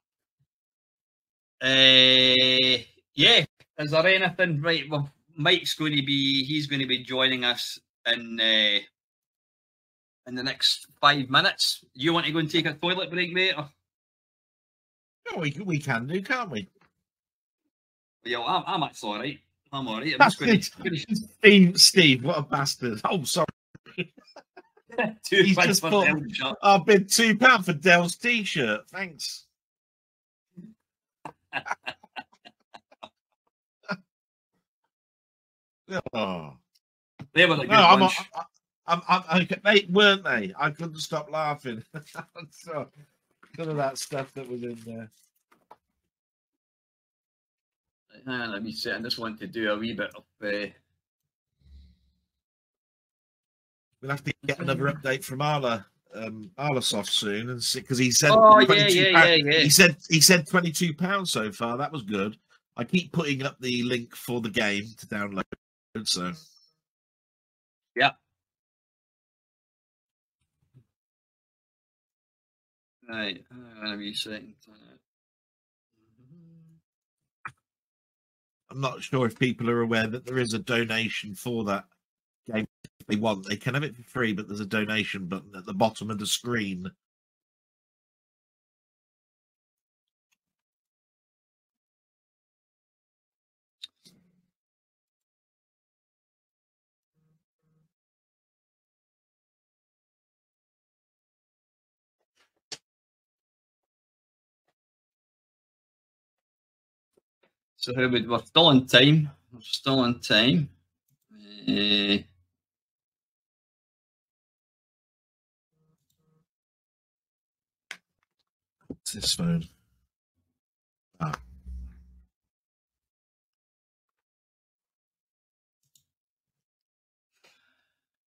Yeah, is there anything? Right, well, Mike's going to be, he's going to be joining us in the next 5 minutes. You want to go and take a toilet break, mate? Or? Oh, we can do, can't we? Yeah, well, I'm actually all right. I'm all right. Steve, what a bastard. Oh, sorry. He's just bought, I've bid £2 for Dell's t-shirt. Thanks. Oh. They were the good bunch. They weren't they? I couldn't stop laughing. So, none of that stuff that was in there. Let me see. I just want to do a wee bit of. We'll have to get another update from Arlasoft soon, and because he said, he said £22 so far. That was good. I keep putting up the link for the game to download. So, yeah. Right. Let me see. I'm not sure if people are aware that there is a donation for that game. If they want, they can have it for free, but there's a donation button at the bottom of the screen. So we're still on time. We're still on time. What's this phone? Ah.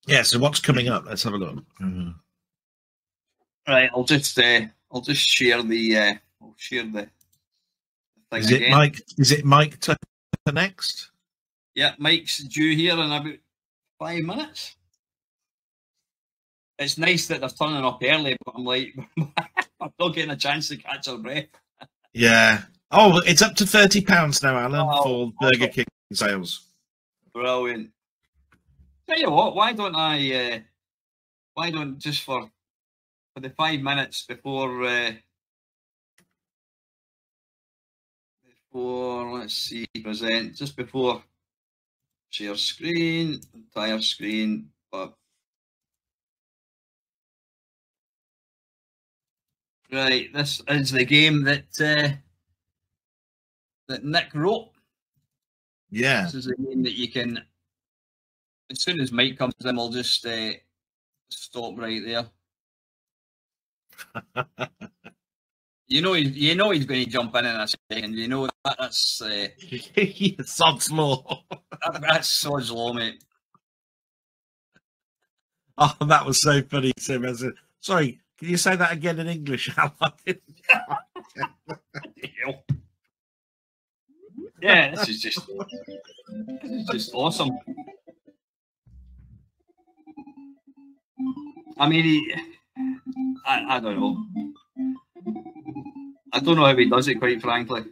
Yeah. So what's coming up? Let's have a look. Mm-hmm. Right. I'll just share the. I'll share the. Is it again. Mike? Is it Mike to next? Yeah, Mike's due here in about 5 minutes. It's nice that they're turning up early, but I'm like, I'm not getting a chance to catch our breath. Yeah. Oh, it's up to £30 now, Alan, for Burger King sales. Brilliant. Tell you what, why don't I? Why don't just for the 5 minutes before? Let's see, present just before share screen, entire screen, but right, this is the game that that Nick wrote. Yeah, this is a game that you can. As soon as Mike comes in, we'll just stop right there. You know he's going to jump in a second. You know that's Sod's law. That's Sod's law, mate. Oh, that was so funny. Sorry, can you say that again in English, Alan? Yeah, this is just awesome. I mean, I don't know. I don't know how he does it, quite frankly.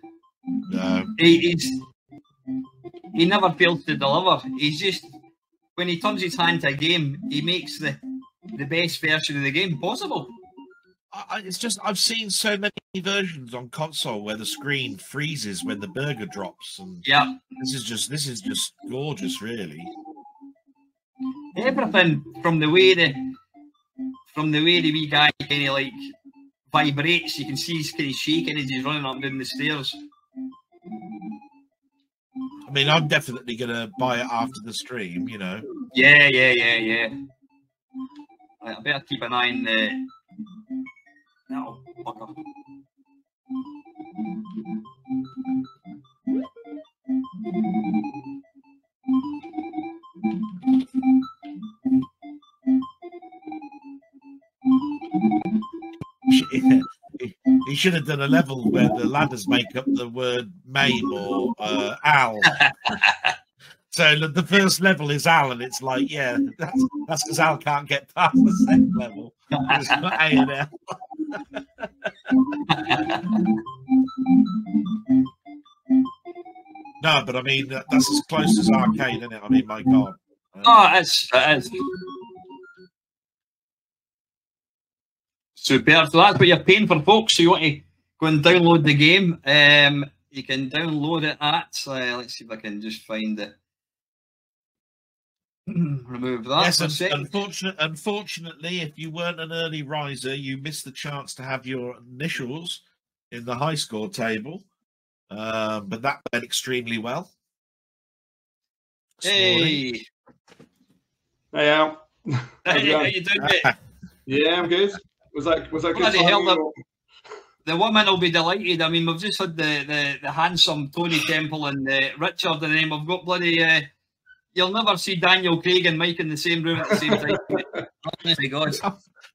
No. He never fails to deliver. He's just, when he turns his hand to a game, he makes the best version of the game possible. It's just, I've seen so many versions on console where the screen freezes when the burger drops, and yeah, this is just gorgeous, really. Everything from the way the wee guy kind of like vibrates, you can see he's kind of shaking as he's running up and down the stairs. I mean, I'm definitely gonna buy it after the stream, you know. Yeah. I better keep an eye on the. No, fucker. He should have done a level where the ladders make up the word Mame or Al. So the first level is Al, and it's like, yeah, that's because Al can't get past the second level. It's not A and L. No, but I mean that's as close as arcade, isn't it? I mean, my God. Oh, it is. Superb. So that's what you're paying for, folks. So you want to go and download the game. You can download it at. Let's see if I can just find it. Remove that. Yes, unfortunately, if you weren't an early riser, you missed the chance to have your initials in the high score table. But that went extremely well. Hey. Hey, Al. Hey, how you doing, mate? Yeah, I'm good. Was that good? The woman will be delighted. I mean, we've just had the handsome Tony Temple and Richard, and then we've got bloody. You'll never see Daniel Craig and Mike in the same room at the same time. Honestly, God.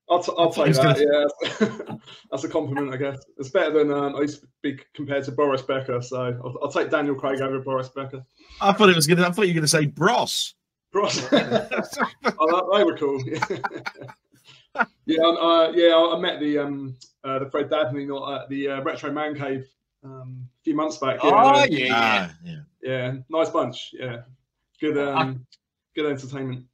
I'll take that. Yeah, that's a compliment, I guess. It's better than I used to be compared to Boris Becker, so I'll take Daniel Craig over Boris Becker. I thought you were going to say Bros. Bros. Oh, they were cool. I met the Fred Dabney not at the Retro Man Cave a few months back. Yeah. Yeah, nice bunch. Yeah, good entertainment.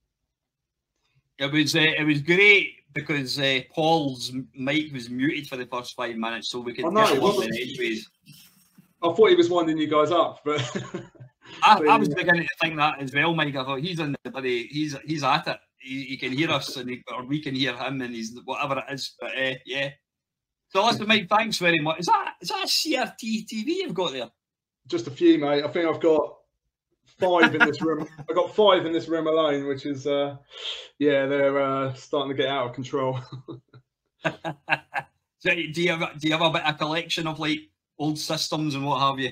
It was great because Paul's mic was muted for the first 5 minutes, so we could get along in edgeways. I thought he was winding you guys up, but I was beginning to think that as well, Mike. I thought he's in the bloody, he's at it. He can hear us, and or we can hear him, and he's whatever it is. But yeah. So listen, Mike, thanks very much. Is that a CRT TV you've got there? Just a few, mate. I think I've got 5 in this room. I got 5 in this room alone, which is they're starting to get out of control. So do you have a bit of collection of like old systems and what have you?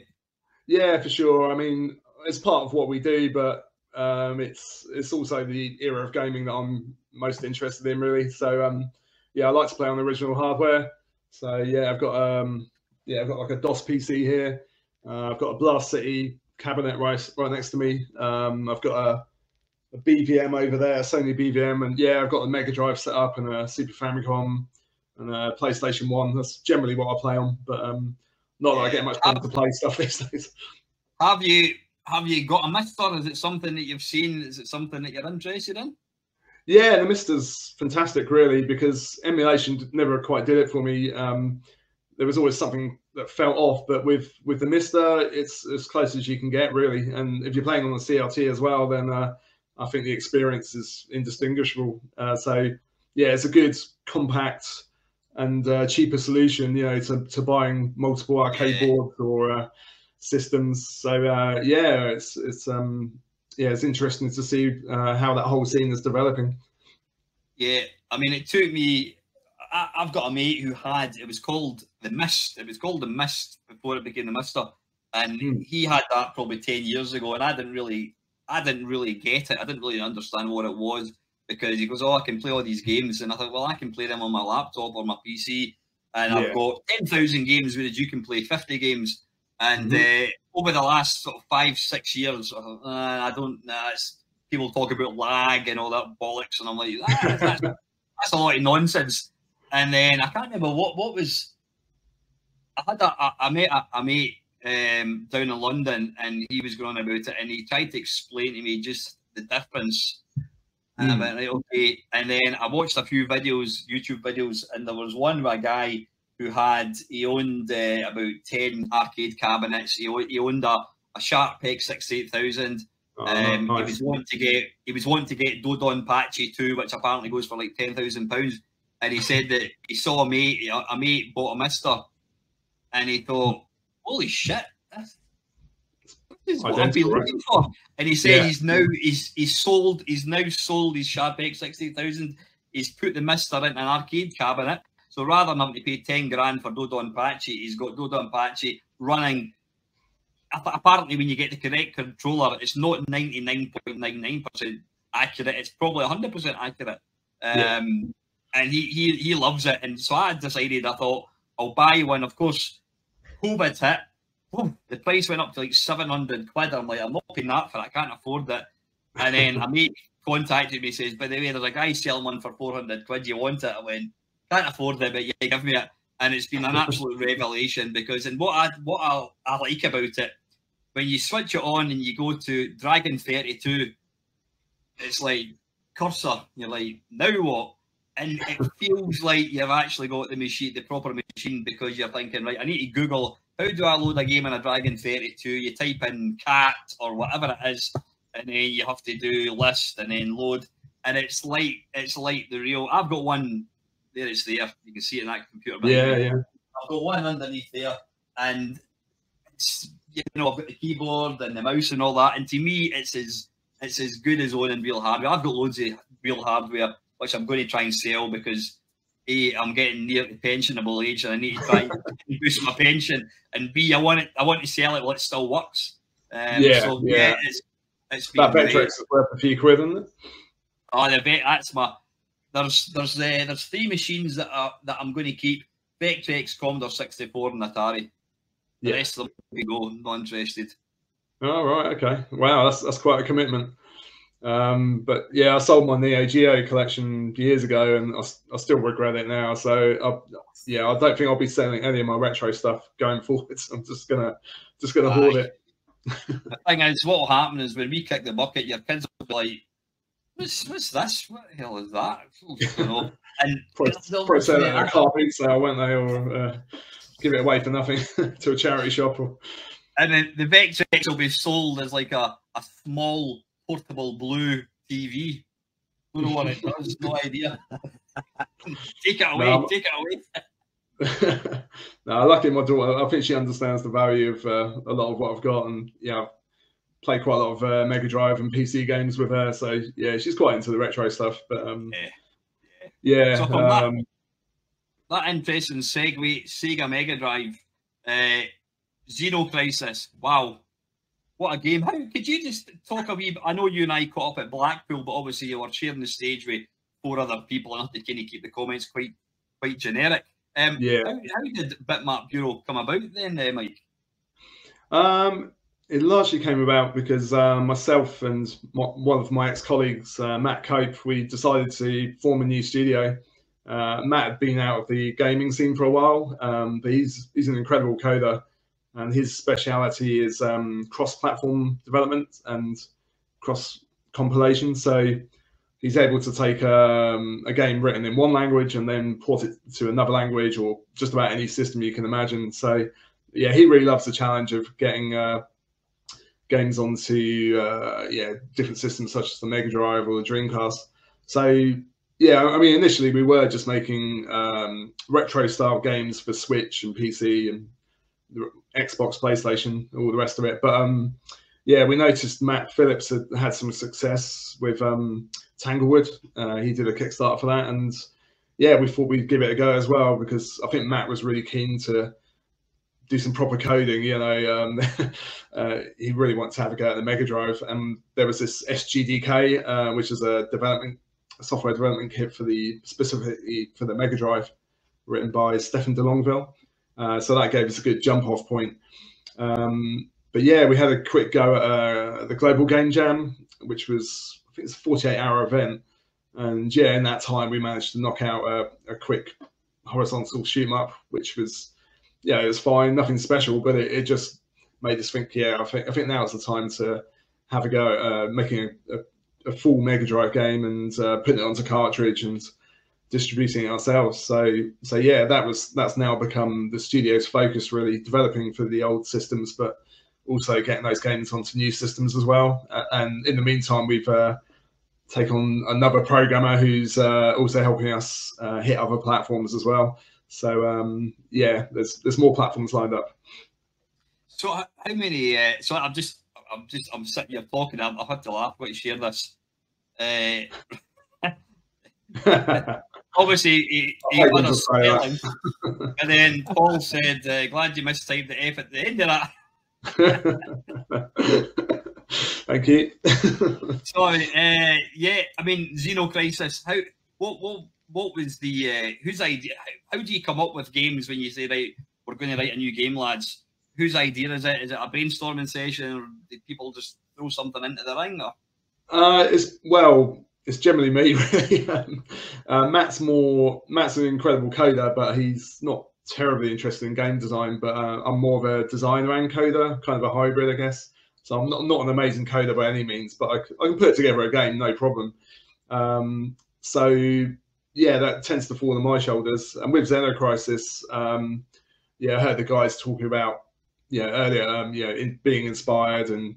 Yeah, for sure. I mean, it's part of what we do, but it's also the era of gaming that I'm most interested in, really. So I like to play on original hardware. So yeah, I've got like a DOS PC here. I've got a Blast City cabinet right next to me. I've got a BVM over there, a Sony BVM, and yeah, I've got a Mega Drive set up and a Super Famicom and a PlayStation 1. That's generally what I play on, but not that I get much time to play stuff these days. Have you got a Mister? Is it something that you've seen? Is it something that you're interested in? Yeah, the Mister's fantastic, really, because emulation never quite did it for me. There was always something that felt off, but with the Mister, it's as close as you can get, really. And if you're playing on the CRT as well, then I think the experience is indistinguishable. So yeah, it's a good, compact, and cheaper solution, to buying multiple arcade boards or systems. So it's interesting to see how that whole scene is developing. Yeah, I mean, it took me. I've got a mate who had, it was called the Mist. It was called the Mist before it became the Mister, and he had that probably 10 years ago, and I didn't really get it. I didn't really understand what it was, because he goes, "Oh, I can play all these games," and I thought, well, I can play them on my laptop or my PC, and I've got 10,000 games, whereas you can play 50 games. And over the last sort of 5-6 years, I thought, I don't. People talk about lag and all that bollocks, and I'm like, that's a lot of nonsense. And then I can't remember what was. I had a mate down in London, and he was going about it, and he tried to explain to me just the difference. And I went, right, okay. And then I watched a few videos, YouTube videos, and there was one with a guy who he owned about 10 arcade cabinets. He owned a Sharp X68000. Nice. He was wanting to get Dodon Patchy 2, which apparently goes for like £10,000. And he said that he saw a mate bought a Mister, and he thought, holy shit, this is what I've been looking for. And he said he's now sold his Sharp X68000. He's put the Mister in an arcade cabinet. So rather than having to pay 10 grand for Dodon Patchy, he's got Dodon Patchy running. Apparently, when you get the correct controller, it's not 99.99% accurate. It's probably 100% accurate. And he loves it. And so I decided, I thought, I'll buy one. Of course, COVID hit. the price went up to like 700 quid. I'm like, I'm not paying that for it. I can't afford it. And then a mate contacted me, says, by the way, there's a guy selling one for 400 quid. You want it? I went, can't afford it, but yeah, give me it. And it's been an absolute revelation, because, and what I like about it, when you switch it on and you go to Dragon 32, it's like cursor. You're like, now what? And it feels like you've actually got the machine, the proper machine, because you're thinking, right, I need to Google, how do I load a game in a Dragon 32? You type in cat or whatever it is, and then you have to do list and then load. And it's like the real. I've got one there. It's there. You can see it in that computer. Yeah. I've got one underneath there, and it's, you know, I've got the keyboard and the mouse and all that. And to me, it's as good as owning real hardware. I've got loads of real hardware, which I'm going to try and sell, because A, I'm getting near the pensionable age and I need to try and boost my pension, and B, I want to sell it while it still works. It's been that Vectrex is worth a few quid, isn't it? Oh, that's my. There's 3 machines that I'm going to keep: Vectrex, Commodore 64, and Atari. The rest of them we go, not interested. Oh, right, okay. Wow, that's quite a commitment. But yeah, I sold my Neo Geo collection years ago, and I still regret it now. So I don't think I'll be selling any of my retro stuff going forwards. I'm just gonna hoard it. The thing is, what will happen is when we kick the bucket, your kids will be like, "What's this? What the hell is that?" You know, and probably sell it at a car boot sale, won't they, or give it away for nothing to a charity shop. And then the Vectrex will be sold as like a small portable blue TV. Don't know what it does. No idea. Take it away. Take it away. No, lucky my daughter. I think she understands the value of a lot of what I've got, and I've played quite a lot of Mega Drive and PC games with her. So yeah, she's quite into the retro stuff. But yeah. So from that interesting segue, Sega Mega Drive, Xeno Crisis. Wow, what a game! How could you just talk a wee bit? I know you and I caught up at Blackpool, but obviously you were sharing the stage with 4 other people, and I have to kind of keep the comments quite generic. How did Bitmap Bureau come about then, Mike? It largely came about because myself and one of my ex-colleagues, Matt Cope, we decided to form a new studio. Matt had been out of the gaming scene for a while, but he's an incredible coder, and his speciality is cross-platform development and cross-compilation. So he's able to take a game written in one language and then port it to another language, or just about any system you can imagine. So yeah, he really loves the challenge of getting games onto different systems such as the Mega Drive or the Dreamcast. So yeah, I mean, initially we were just making retro style games for Switch and PC and the Xbox, PlayStation, all the rest of it. But yeah, we noticed Matt Phillips had some success with Tanglewood. He did a Kickstarter for that, and yeah, we thought we'd give it a go as well, because I think Matt was really keen to do some proper coding. You know, he really wanted to have a go at the Mega Drive, and there was this SGDK, which is a software development kit specifically for the Mega Drive, written by Stefan de Longueville. So that gave us a good jump off point. But yeah, we had a quick go at the Global Game Jam, which was, I think it's a 48-hour event. And yeah, in that time, we managed to knock out a quick horizontal shoot 'em up, which was, yeah, it was fine, nothing special, but it just made us think, yeah, I think now is the time to have a go at making a full Mega Drive game and putting it onto cartridge and distributing it ourselves. So yeah, that's now become the studio's focus, really, developing for the old systems, but also getting those games onto new systems as well. And in the meantime, we've taken on another programmer who's also helping us hit other platforms as well. So yeah, there's more platforms lined up. So how many? So I'm sitting here talking. I've had to laugh. Got to share this. Obviously, he won a spelling, and then Paul said, "Glad you mistyped the F at the end of that." Thank you. So yeah, I mean, Xeno Crisis. What was the whose idea? How do you come up with games when you say, right, we're going to write a new game, lads? whose idea is it? Is it a brainstorming session, or did people just throw something into the ring? Or? It's generally me, really. Matt's an incredible coder, but he's not terribly interested in game design. But I'm more of a designer and coder, kind of a hybrid, I guess. So I'm not an amazing coder by any means, but I can put together a game, no problem. So yeah, that tends to fall on my shoulders. And with Xenocrisis, I heard the guys talking about earlier, being inspired and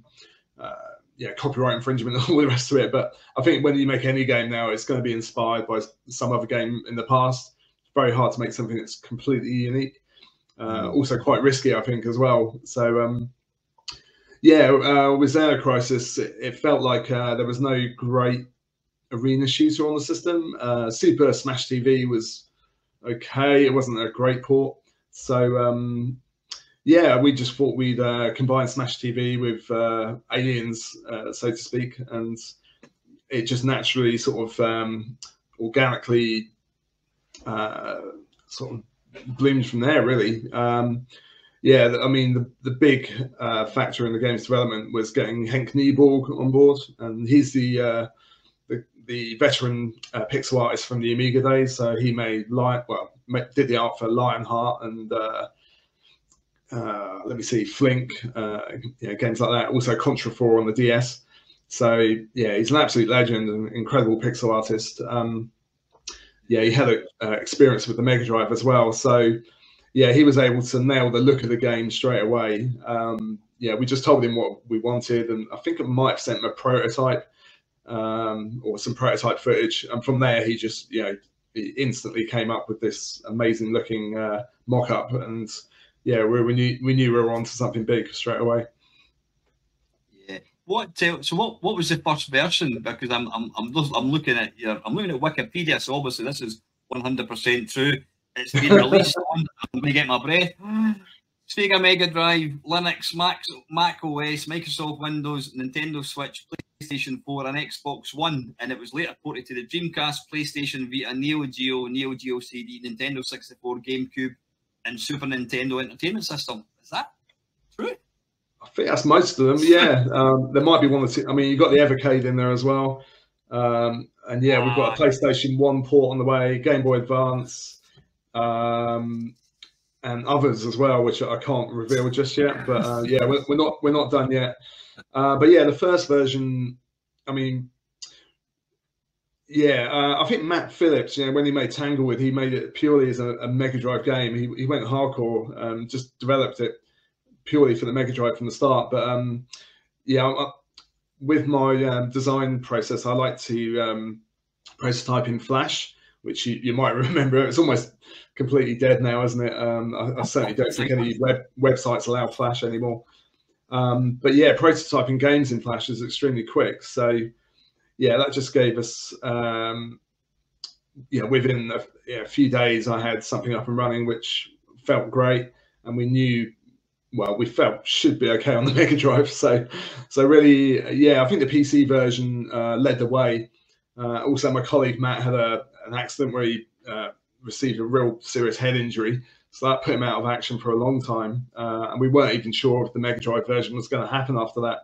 copyright infringement and all the rest of it. But I think when you make any game now, it's going to be inspired by some other game in the past. It's very hard to make something that's completely unique. Also quite risky, I think, as well. So with Xenocrisis, it felt like there was no great arena shooter on the system. Super Smash TV was okay. It wasn't a great port. So we just thought we'd combine Smash TV with Aliens, so to speak, and it just naturally sort of organically sort of bloomed from there, really. I mean, the big factor in the game's development was getting Henk Nieborg on board, and he's the veteran pixel artist from the Amiga days. So he made did the art for Lionheart and Flink, games like that. Also Contra 4 on the DS. So yeah, he's an absolute legend and incredible pixel artist. He had experience with the Mega Drive as well. So yeah, he was able to nail the look of the game straight away. We just told him what we wanted, and I think I might have sent him a prototype or some prototype footage. And from there, he just, he instantly came up with this amazing looking mock-up. And yeah, we knew we were on to something big straight away. Yeah. What was the first version? Because I'm looking at Wikipedia, so obviously this is 100% true. It's been released on, I'm going to get my breath, Sega Mega Drive, Linux, Mac OS, Microsoft Windows, Nintendo Switch, PlayStation 4 and Xbox One, and it was later ported to the Dreamcast, PlayStation Vita, Neo Geo CD, Nintendo 64, GameCube and Super Nintendo Entertainment System. Is that true? I think that's most of them, yeah. There might be one or two. I mean, you've got the Evercade in there as well. And yeah, we've got a PlayStation 1 port on the way, Game Boy Advance, and others as well, which I can't reveal just yet. But yeah, we're not done yet. But yeah, the first version, I mean, I think Matt Phillips, when he made Tanglewood, he made it purely as a Mega Drive game. He went hardcore, just developed it purely for the Mega Drive from the start. But with my design process, I like to prototype in Flash, which you might remember. It's almost completely dead now, isn't it? I certainly don't think any websites allow Flash anymore. But yeah, prototyping games in Flash is extremely quick. So yeah, that just gave us, within a few days, I had something up and running, which felt great. And we knew, we felt should be okay on the Mega Drive. So really, yeah, I think the PC version led the way. Also, my colleague Matt had an accident where he received a real serious head injury. So that put him out of action for a long time. And we weren't even sure if the Mega Drive version was going to happen after that.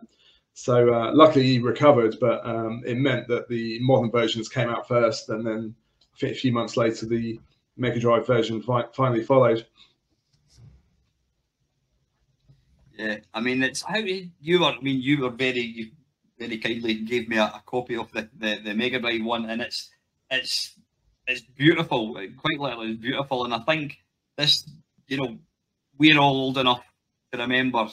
So luckily he recovered, but it meant that the modern versions came out first. And then I think a few months later, the Mega Drive version finally followed. Yeah, I mean, it's how you were. I mean, you very kindly gave me a copy of the Mega Drive one, and it's beautiful. Quite literally, it's beautiful. And I think this, we're all old enough to remember,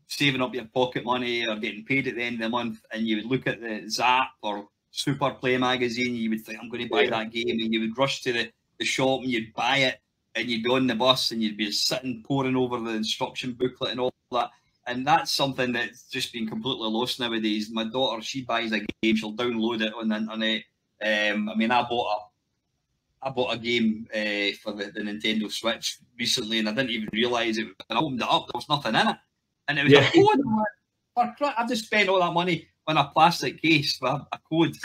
saving up your pocket money or getting paid at the end of the month, and you would look at the Zzap or Super Play magazine, you would think, I'm going to buy that game, and you would rush to the shop and you'd buy it. And you'd be on the bus and you'd be sitting poring over the instruction booklet and all that. And that's something that's just been completely lost nowadays. My daughter, she buys a game, she'll download it on the internet. I mean, I bought a game for the Nintendo Switch recently, and I didn't even realise it. And I opened it up, there was nothing in it. And it was a code. I've just spent all that money on a plastic case for a code.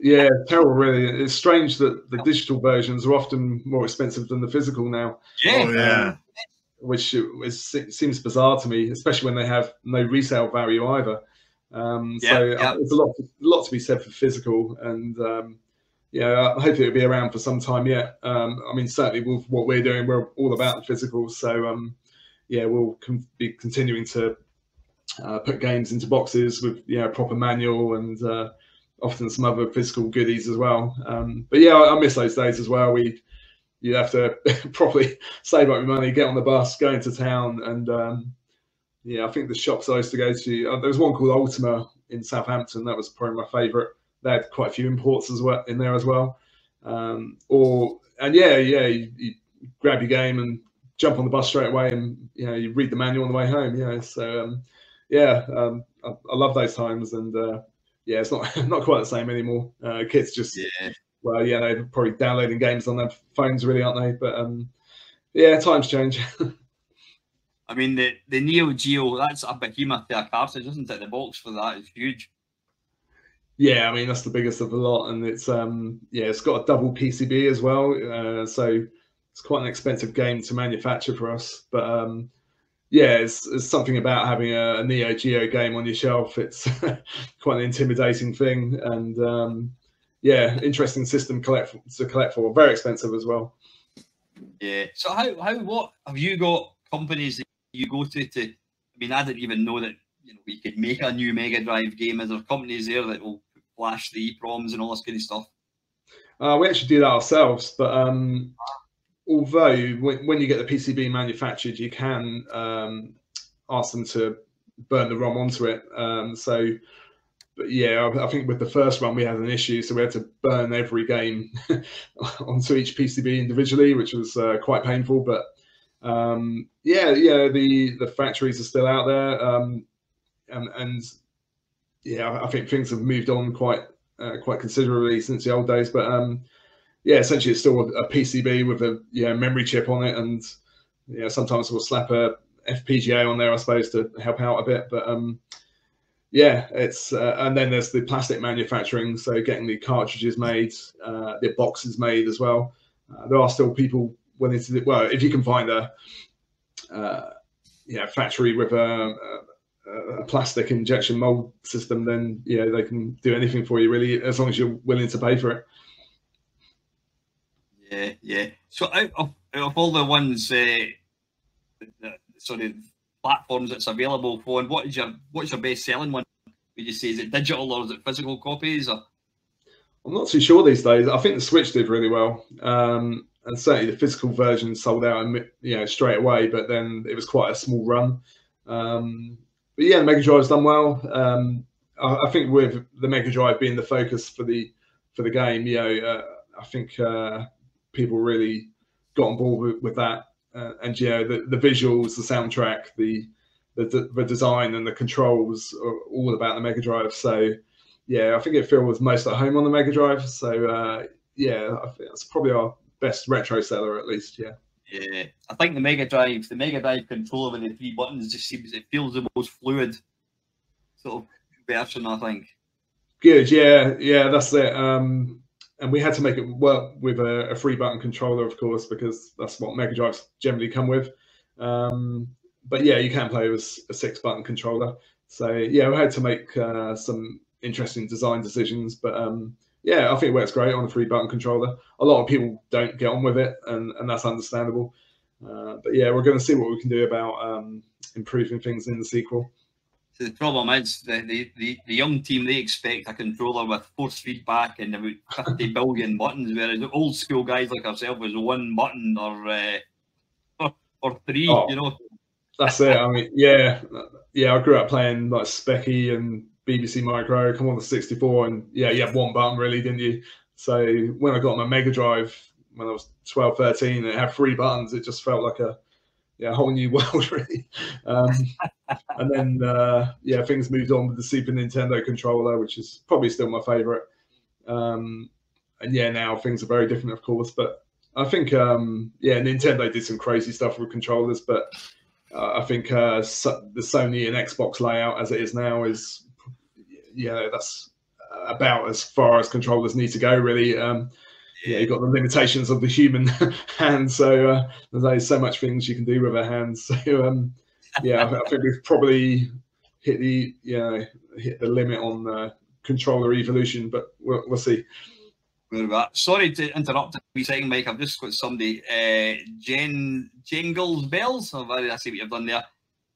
Yeah, terrible. Really, it's strange that the digital versions are often more expensive than the physical now. Yeah, Oh, yeah. Which seems bizarre to me, especially when they have no resale value either. So there's a lot to be said for physical, and yeah, hopefully it'll be around for some time yet. I mean, certainly with what we're doing, we're all about the physical. So yeah, we'll be continuing to put games into boxes with proper manual and often some other physical goodies as well. But yeah, I miss those days as well. You have to probably save up your money, get on the bus, go into town, and yeah, I think the shops I used to go to, there was one called Ultima in Southampton. That was probably my favourite. They had quite a few imports as well in there as well. You grab your game and jump on the bus straight away, and you read the manual on the way home. So I love those times, and yeah, it's not quite the same anymore. Kids just well, yeah, they're probably downloading games on their phones, really, aren't they? But yeah, times change. I mean, the Neo Geo, that's a behemoth to a cartridge, isn't it? The box for that is huge. Yeah, I mean, that's the biggest of the lot, and it's it's got a double PCB as well, so it's quite an expensive game to manufacture for us. But yeah, it's something about having a Neo Geo game on your shelf. It's quite an intimidating thing, and yeah, interesting system to collect for. Very expensive as well. Yeah. So what have you got companies that you go to? I mean, I didn't even know that we could make a new Mega Drive game. Is there companies there that will flash the EPROMs and all this kind of stuff? We actually do that ourselves, but although when you get the PCB manufactured, you can ask them to burn the ROM onto it. But yeah, I think with the first run we had an issue, so we had to burn every game onto each PCB individually, which was quite painful. But yeah, the factories are still out there, and yeah, I think things have moved on quite considerably since the old days. But yeah, essentially it's still a PCB with a memory chip on it, and sometimes we'll slap a FPGA on there, I suppose, to help out a bit. But yeah, it's and then there's the plastic manufacturing, so getting the cartridges made, the boxes made as well. There are still people willing to do, well, if you can find a factory with a plastic injection mold system, then they can do anything for you, really, as long as you're willing to pay for it. Yeah. So out of all the ones, the sort of platforms that's available for, and what's your best selling one? Would you say, is it digital or is it physical copies? Or? I'm not too sure these days. I think the Switch did really well, and certainly the physical version sold out straight away. But then it was quite a small run. But yeah, the Mega Drive's done well. I think with the Mega Drive being the focus for the game, I think people really got on board with that. And the visuals, the soundtrack, the design and the controls are all about the Mega Drive. So yeah, I think it feels most at home on the Mega Drive. So yeah, I think that's probably our best retro seller, at least. Yeah, I think the Mega Drive controller with the 3 buttons just feels the most fluid sort of version, I think. Good, yeah, that's it. And we had to make it work with a 3-button controller, of course, because that's what Mega Drives generally come with. But yeah, you can play with a 6-button controller. So yeah, we had to make some interesting design decisions, but yeah, I think it works great on a 3-button controller. A lot of people don't get on with it, and that's understandable. But yeah, we're going to see what we can do about improving things in the sequel. So the problem is the young team, they expect a controller with force feedback and about 50 billion buttons, whereas the old school guys like ourselves was 1 button or 3, Oh, that's it. I mean, yeah, I grew up playing like Specky and BBC Micro, come on the 64, and yeah, you had 1 button really, didn't you? So when I got my Mega Drive when I was 12, 13, and it had 3 buttons, it just felt like a whole new world, really. And then yeah, things moved on with the Super Nintendo controller, which is probably still my favorite. And yeah, now things are very different, of course. But I think yeah, Nintendo did some crazy stuff with controllers, but I think the Sony and Xbox layout as it is now is, that's about as far as controllers need to go, really. Yeah, you've got the limitations of the human hand, so there's only so much things you can do with a hand. So yeah, I think we've probably hit the limit on controller evolution, but we'll see. Sorry to interrupt a wee second, Mike. I've just got somebody. Jingles Bells. I see what you've done there.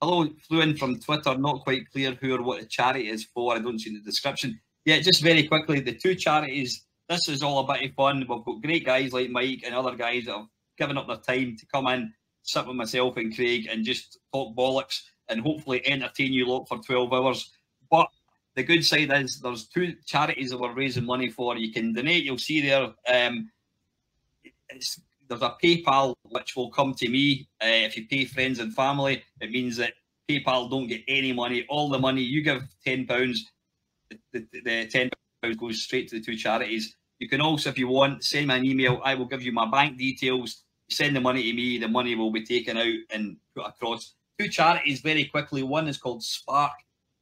Hello, flew in from Twitter. Not quite clear who or what the charity is for. I don't see the description. Yeah, just very quickly, the two charities. This is all a bit of fun. We've got great guys like Mike and other guys that have given up their time to come in, sit with myself and Craig, and just talk bollocks and hopefully entertain you lot for 12 hours. But the good side is there's two charities that we're raising money for. You can donate. You'll see there. There's a PayPal which will come to me. If you pay friends and family, it means that PayPal don't get any money. All the money you give, £10, the £10 goes straight to the two charities. You can also, if you want, send me an email. I will give you my bank details. You send the money to me. The money will be taken out and put across. Two charities very quickly. One is called Spark.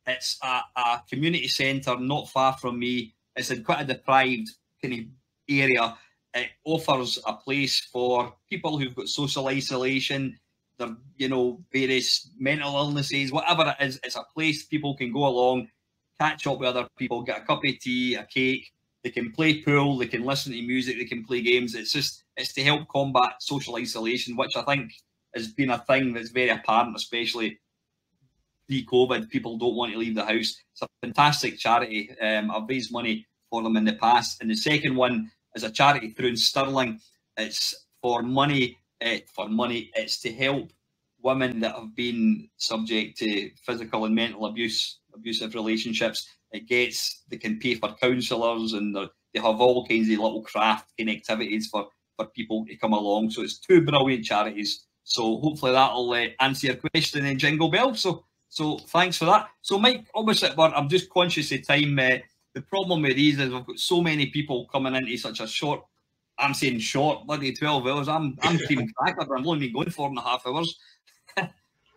It's a community centre not far from me. It's in quite a deprived kind of area. It offers a place for people who've got social isolation, various mental illnesses, whatever it is. It's a place people can go along, catch up with other people, get a cup of tea, a cake. They can play pool, they can listen to music, they can play games. It's to help combat social isolation, which I think has been a thing that's very apparent, especially pre-COVID. People don't want to leave the house. It's a fantastic charity. I've raised money for them in the past. And the second one is a charity through in Stirling. It's for money. It's to help women that have been subject to physical and mental abusive relationships. They can pay for counsellors, and they have all kinds of little craft and activities for people to come along. So it's two brilliant charities. So hopefully that'll answer your question in Jingle Bell. So thanks for that. So Mike, obviously, I'm just conscious of time. The problem with these is I've got so many people coming into such a short, I'm saying short, bloody 12 hours. I'm feeling cracker, but I've only been going 4.5 hours.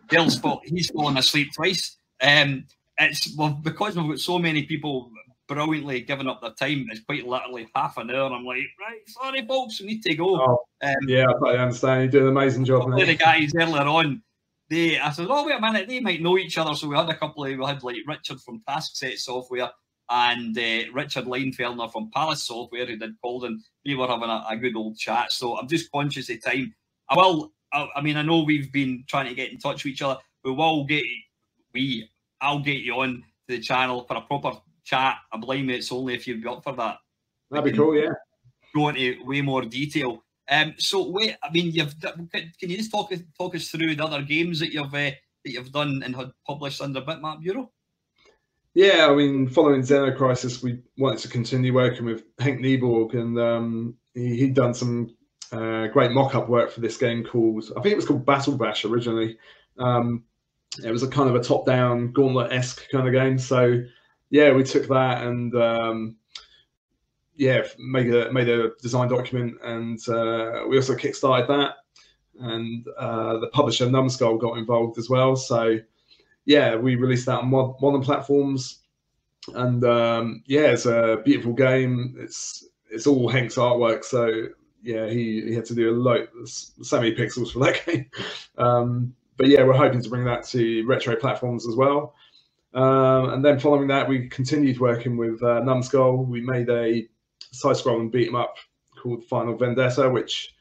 Dale's fault, he's fallen asleep twice. Because we've got so many people brilliantly giving up their time, it's quite literally half an hour. I'm like, right, sorry folks, we need to go. Yeah, I totally understand. You do an amazing job. The guys earlier on, I said, oh wait a minute, they might know each other. So we had like Richard from Taskset Sofware and Richard Leinfellner from Palace Sofware who did Calden. We were having a good old chat. So I'm just conscious of time. I know we've been trying to get in touch with each other. I'll get you on to the channel for a proper chat. I blame you. It's only if you'd be up for that. That'd be cool, yeah. Go into way more detail. So wait, can you just talk us through the other games that you've done and had published under Bitmap Bureau? Yeah, following Xenocrisis, we wanted to continue working with Henk Nieborg, and he'd done some great mock-up work for this game called, I think it was called Battle Bash originally. It was a kind of a top-down Gauntlet-esque kind of game. So yeah, we took that and made a design document, and we also kickstarted that, and the publisher Numskull got involved as well. So yeah, we released that on modern platforms, and it's a beautiful game. It's all Henk's artwork, so yeah, he had to do so many pixels for that game. But yeah, we're hoping to bring that to retro platforms as well. And then following that, we continued working with Numskull. We made a side-scrolling beat-em-up called Final Vendetta, which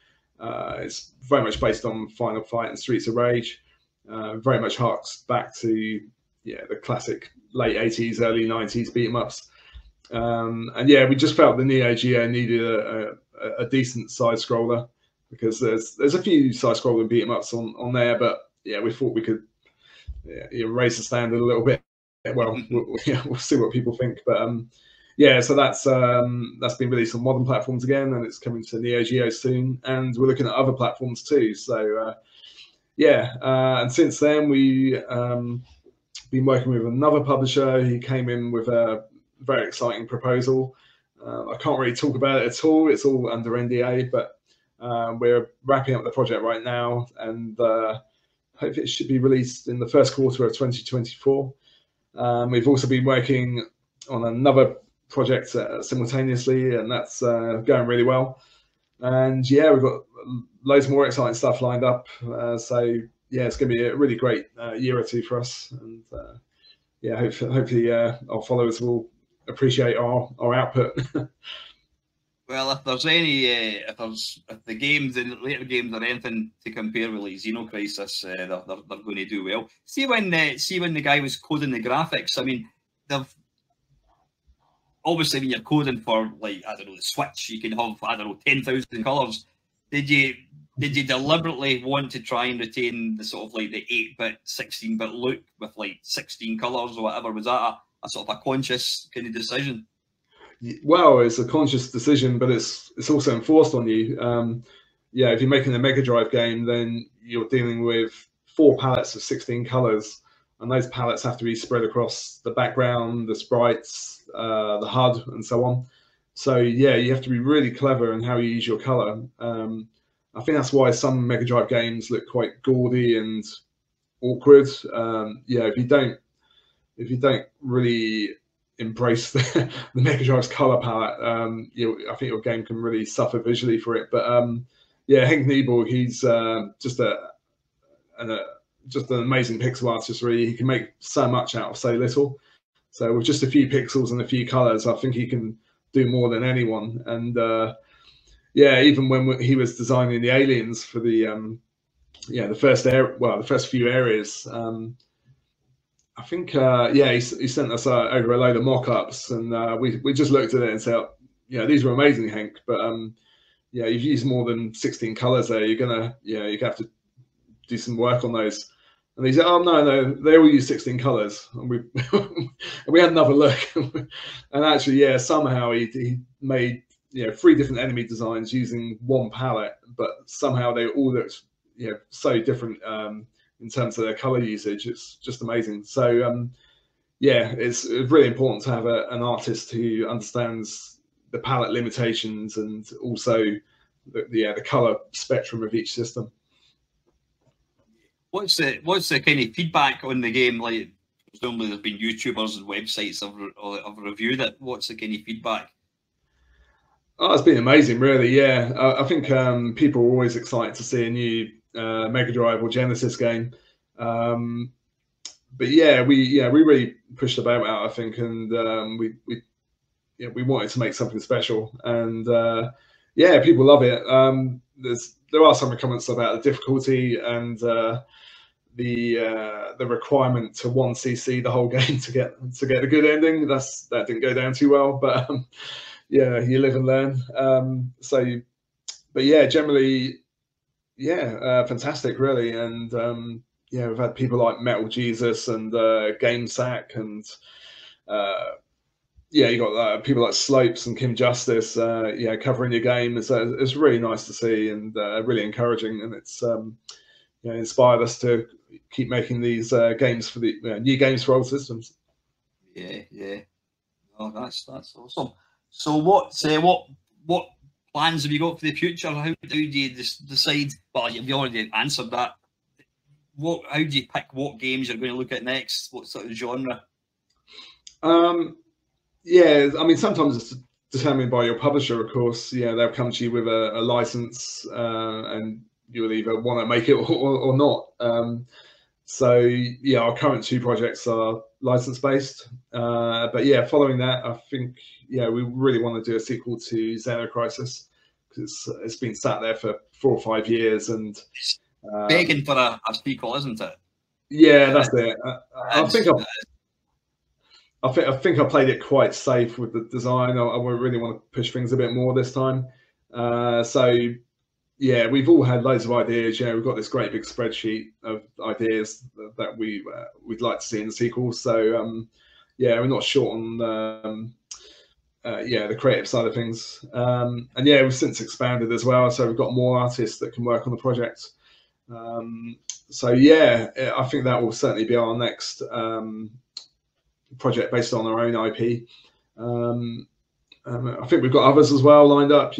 is very much based on Final Fight and Streets of Rage. Very much harks back to the classic late 80s, early 90s beat-em-ups. And yeah, we just felt the Neo Geo needed a decent side-scroller, because there's a few side-scrolling beat-em-ups on there, but yeah, we thought we could raise the standard a little bit. Well, we'll see what people think, but so that's been released on modern platforms again, and it's coming to Neo Geo soon, and we're looking at other platforms too. So and since then we been working with another publisher. He came in with a very exciting proposal. I can't really talk about it at all. It's all under NDA, but we're wrapping up the project right now, and hope it should be released in the first quarter of 2024. We've also been working on another projects simultaneously, and that's going really well. And yeah, we've got loads more exciting stuff lined up. So yeah, it's going to be a really great year or two for us. And yeah, hopefully our followers will appreciate our output. Well, if there's any, if the games, the later games, are anything to compare with like Xenocrisis, they're going to do well. See when the guy was coding the graphics. I mean, they've obviously when you're coding for like I don't know the Switch, you can have 10,000 colours. Did you deliberately want to try and retain the sort of like the 8-bit, 16-bit look with like 16 colours or whatever? Was that a sort of a conscious kind of decision? Well, it's a conscious decision, but it's also enforced on you. Yeah, if you're making a Mega Drive game, then you're dealing with 4 palettes of 16 colors, and those palettes have to be spread across the background, the sprites, the HUD, and so on. So yeah, you have to be really clever in how you use your color. I think that's why some Mega Drive games look quite gaudy and awkward. Yeah, if you don't really embrace the Mega Drive's color palette, I think your game can really suffer visually for it. But yeah, Henk Nieborg, he's just an amazing pixel artist. Really, he can make so much out of so little. So with just a few pixels and a few colors, I think he can do more than anyone. And yeah, even when he was designing the aliens for the the first few areas. I think, yeah, he sent us over a load of mock-ups, and we just looked at it and said, yeah, these were amazing, Henk, but yeah, you've used more than 16 colors there. You have to do some work on those. And he said, oh no, they all use 16 colors. And we had another look, and actually, yeah, somehow he made 3 different enemy designs using one palette, but somehow they all looked so different. In terms of their color usage, it's just amazing. So yeah, it's really important to have an artist who understands the palette limitations and also the color spectrum of each system. What's the kind of feedback on the game? Like, presumably there's been YouTubers and websites have reviewed it. What's the kind of feedback? Oh, it's been amazing, really. Yeah, I think people are always excited to see a new Mega Drive or Genesis game. But yeah, we really pushed the boat out, I think, and we wanted to make something special, and yeah, people love it. There are some comments about the difficulty and the requirement to 1cc the whole game to get a good ending. That didn't go down too well, but yeah, you live and learn. But yeah, generally, yeah, fantastic, really. And yeah, we've had people like Metal Jesus and GameSack, and yeah, you got people like Slopes and Kim Justice, yeah, covering your game. It's really nice to see, and really encouraging, and it's inspired us to keep making these games for the new games for old systems. Yeah. Oh, that's awesome. So what plans have you got for the future? How do you decide? Well, you've already answered that. How do you pick what games you're going to look at next? What sort of genre? Yeah, I mean, sometimes it's determined by your publisher, of course. Yeah, they'll come to you with a license, and you'll either want to make it or not. So yeah, our current 2 projects are license based, but yeah, following that, I think we really want to do a sequel to Xenocrisis, because it's been sat there for 4 or 5 years, and begging for a sequel, isn't it? Yeah, that's it. I think I played it quite safe with the design. I really want to push things a bit more this time. So yeah, we've all had loads of ideas. We've got this great big spreadsheet of ideas that we'd like to see in the sequel. So yeah, we're not short on the creative side of things. And yeah, we've since expanded as well. So we've got more artists that can work on the project. So yeah, I think that will certainly be our next project based on our own IP. I think we've got others as well lined up.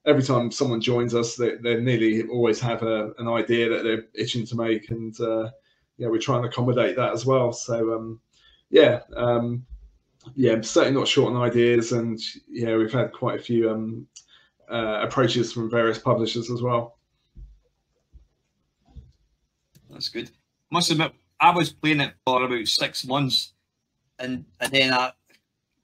Every time someone joins us, they nearly always have an idea that they're itching to make, and yeah, we try and accommodate that as well. So yeah, yeah, I'm certainly not short on ideas, and yeah, we've had quite a few approaches from various publishers as well. That's good. Must admit, I was playing it for about 6 months, and then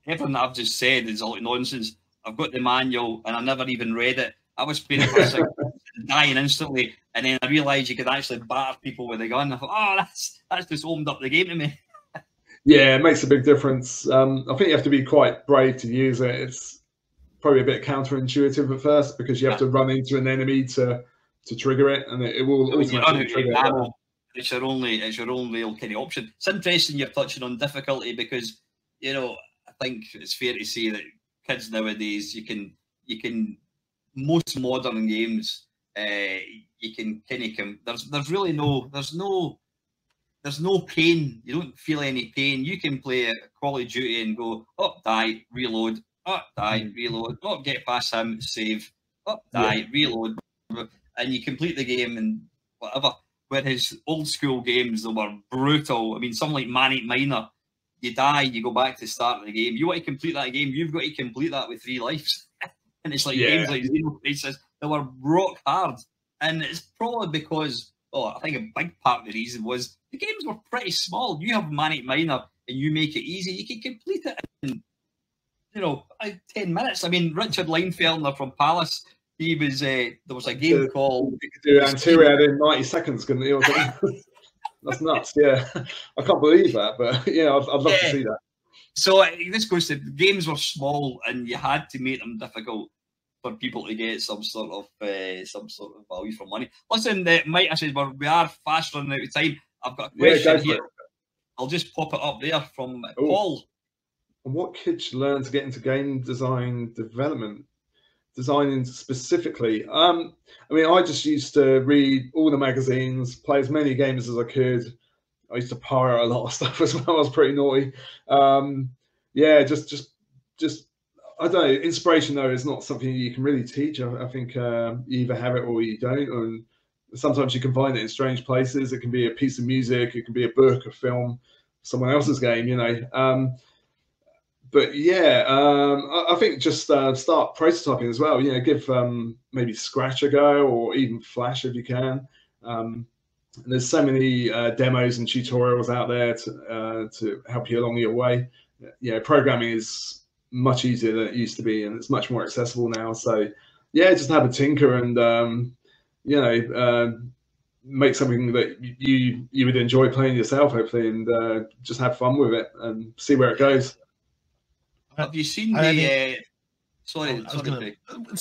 everything that I've just said is all nonsense. I've got the manual, and I never even read it. I was playing it for 6 months and dying instantly, and then I realised you could actually batter people with a gun. I thought, oh, that's just opened up the game to me. Yeah, it makes a big difference. I think you have to be quite brave to use it. It's probably a bit counterintuitive at first because you have to run into an enemy to trigger it, and it will automatically trigger it. It's your only real kind of option. It's interesting you're touching on difficulty because, you know, I think it's fair to say that kids nowadays, you can most modern games, you can kind of there's no pain. You don't feel any pain. You can play a Call of Duty and go up, die, reload, up, die, reload, up, get past him, save, up, die, reload, and you complete the game and whatever. Whereas old school games, they were brutal. I mean, something like Mamemeister, you die, you go back to the start of the game. You want to complete that game, you've got to complete that with 3 lives. And it's like games like Zero Crisis, they were rock hard. And it's probably because, I think a big part of the reason was the games were pretty small. You have Mamemeister and you make it easy, you can complete it in, 10 minutes. I mean, Richard Leinfellner from Palace, he was there was a game called. You could do Antiria in 90 seconds, couldn't you? That's nuts. Yeah, I can't believe that, but yeah, I'd love to see that. So this goes to games were small, and you had to make them difficult for people to get some sort of value for money. Listen, Mike, I said we are fast running out of time. I've got a question here. I'll just pop it up there from Paul. What kids should learn to get into game design development? Designing specifically. I mean, I just used to read all the magazines, play as many games as I could. I used to pirate a lot of stuff as well. I was pretty naughty. Yeah, just I don't know. Inspiration though is not something you can really teach. I think you either have it or you don't. And sometimes you can find it in strange places. It can be a piece of music. It can be a book, a film, someone else's game. But yeah, I think just start prototyping as well. Give maybe Scratch a go, or even Flash if you can. There's so many demos and tutorials out there to help you along your way. Programming is much easier than it used to be, and it's much more accessible now. So yeah, just have a tinker and make something that you would enjoy playing yourself, hopefully, and just have fun with it and see where it goes. Have you seen the? Sorry. It's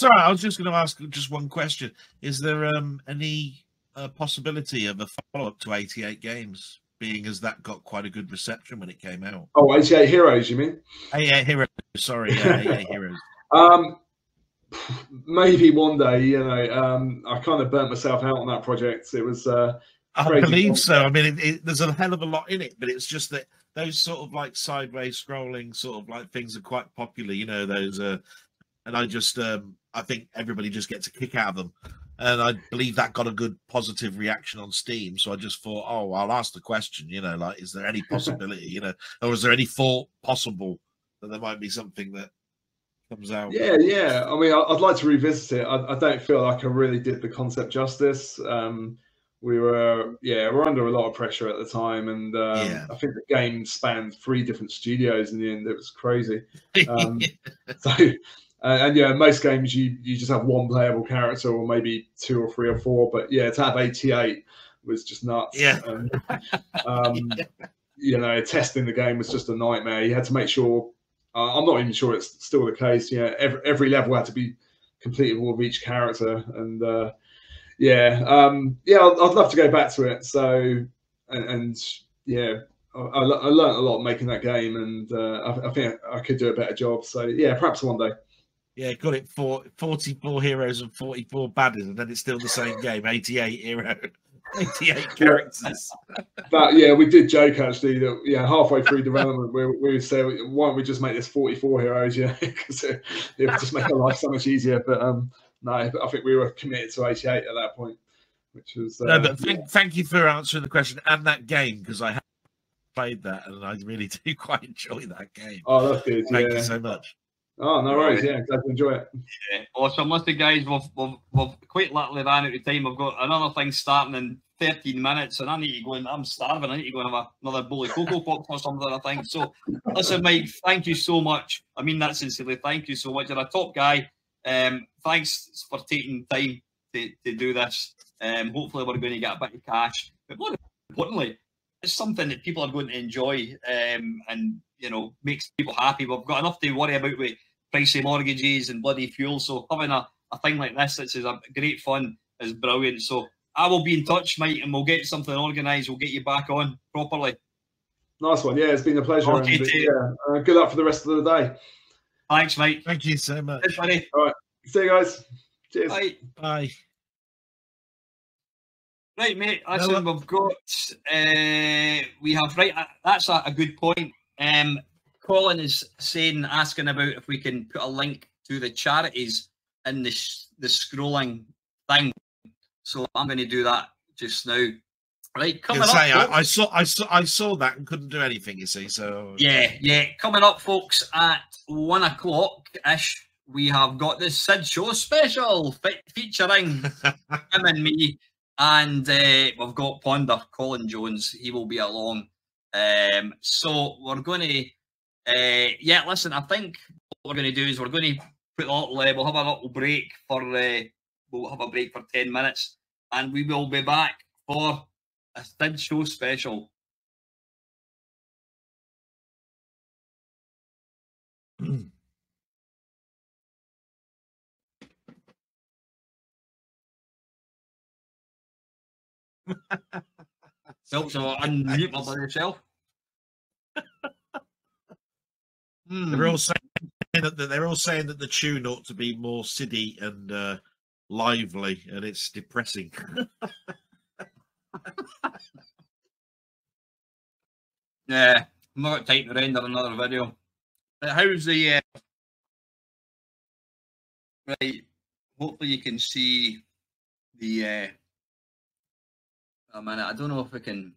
all right. I was just going to ask just one question. Is there any possibility of a follow-up to 88 Games, being as that got quite a good reception when it came out? Oh, 88 Heroes, you mean? 88 Heroes. Sorry, 88 Heroes. Maybe one day. I kind of burnt myself out on that project. It was. I believe so. I mean, there's a hell of a lot in it, but it's just that those sort of like sideways scrolling sort of like things are quite popular, those and I just I think everybody just gets a kick out of them, and I believe that got a good positive reaction on Steam. So I just thought, I'll ask the question, like, is there any possibility, or is there any thought possible that there might be something that comes out? Yeah. I mean, I'd like to revisit it. I don't feel like I really did the concept justice. We were under a lot of pressure at the time, and I think the game spanned 3 different studios in the end. It was crazy. Most games you just have one playable character, or maybe 2 or 3 or 4. But to have 88 was just nuts. Yeah. Testing the game was just a nightmare. You had to make sure. I'm not even sure it's still the case. Every level had to be completed with each character, and. I'd love to go back to it. So, I learned a lot making that game, and I think I could do a better job. So, perhaps one day. Yeah, got it for 44 heroes and 44 baddies, and then it's still the same game, 88 hero, 88 characters. But we did joke actually that halfway through development we would say, why don't we just make this 44 heroes? Because it would just make our life so much easier. But no, I think we were committed to 88 at that point, which was. No, but thank you for answering the question and that game, because I played that, and I really do quite enjoy that game. Oh, that's good. Thank you so much. Oh, no worries. Yeah, glad to enjoy it. Yeah. Awesome. Listen, guys, we've quite literally ran out of time. I've got another thing starting in 13 minutes, and I need to go and I'm starving. I need to go and have another bowl of Cocoa Pops or something, I think. So, listen, Mike, thank you so much. I mean that sincerely. Thank you so much. You're a top guy. Thanks for taking time to do this. Hopefully, we're going to get a bit of cash. But more importantly, it's something that people are going to enjoy and, you know, makes people happy. We've got enough to worry about with pricey mortgages and bloody fuel. So having a thing like this, which is a great fun, is brilliant. So I will be in touch, Mike, and we'll get something organised. We'll get you back on properly. Nice one. Yeah, it's been a pleasure. Okay, and, good luck for the rest of the day. Thanks, Mike. Thank you so much. Thanks, buddy. All right. See you guys. Cheers. Bye. Bye. Right, mate. Listen, we've got we have that's a good point. Colin is asking about if we can put a link to the charities in the scrolling thing. So I'm going to do that just now. Right, coming up. I saw that and couldn't do anything. You see, so yeah. Coming up, folks, at 1 o'clock ish, we have got this SID Show special featuring him and me, and we've got Ponder Colin Jones. He will be along. So we're going to, listen. I think what we're going to do is we're going to put a little. We'll have a little break for. We'll have a break for 10 minutes, and we will be back for a SID Show special. So unmute my bloody self. They're all saying that the tune ought to be more siddy and lively, and it's depressing. Yeah, I'm not time to render another video. But how's the right? Hopefully you can see the a minute. I don't know if I can.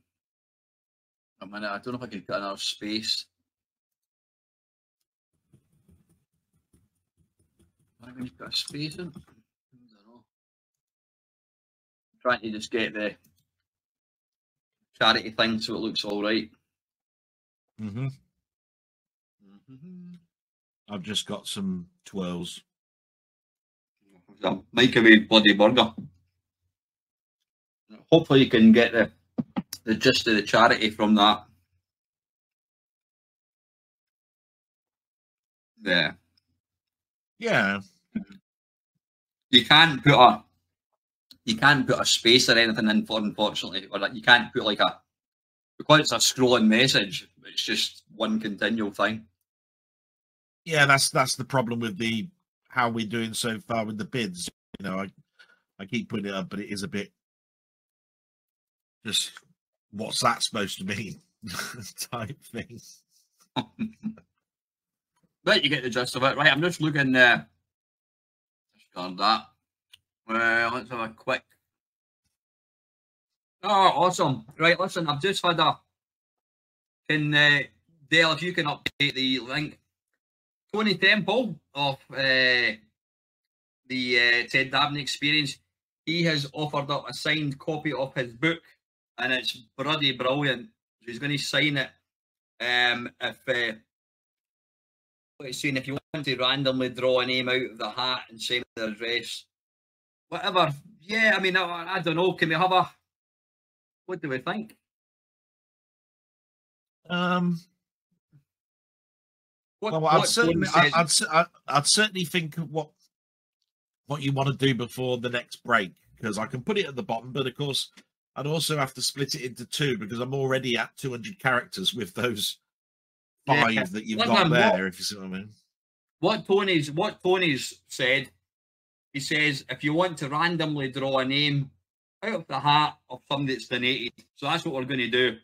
A minute. I don't know if I can put another space. Am I going to put a space in? I don't know. I'm trying to just get the charity thing so it looks all right. I've just got some twirls. Microwave bloody burger. Hopefully you can get the gist of the charity from that. Yeah. Yeah. You can't put a space or anything in for, unfortunately, or you can't put like because it's a scrolling message. It's just one continual thing. Yeah, that's the problem with how we're doing so far with the bids. You know, I keep putting it up, but it is a bit just what's that supposed to mean type thing. But you get the gist of it, right? I'm just looking there. Discard that. Let's have a quick. Oh, awesome! Right, listen, I've just had a. Can Dale, if you can update the link. Tony Temple of the Ted Dabney Experience, he has offered up a signed copy of his book, and it's bloody brilliant. He's going to sign it. What he's saying, if you want to randomly draw a name out of the hat and send their address, whatever. Yeah, I mean, I don't know. Can we have a? What do we think? I'd certainly think of what you want to do before the next break, because I can put it at the bottom, but of course I'd also have to split it into two because I'm already at 200 characters with those 5 that you've got there. If you see what I mean. What Tony's said, he says if you want to randomly draw a name out of the hat of somebody that's donated, so that's what we're going to do.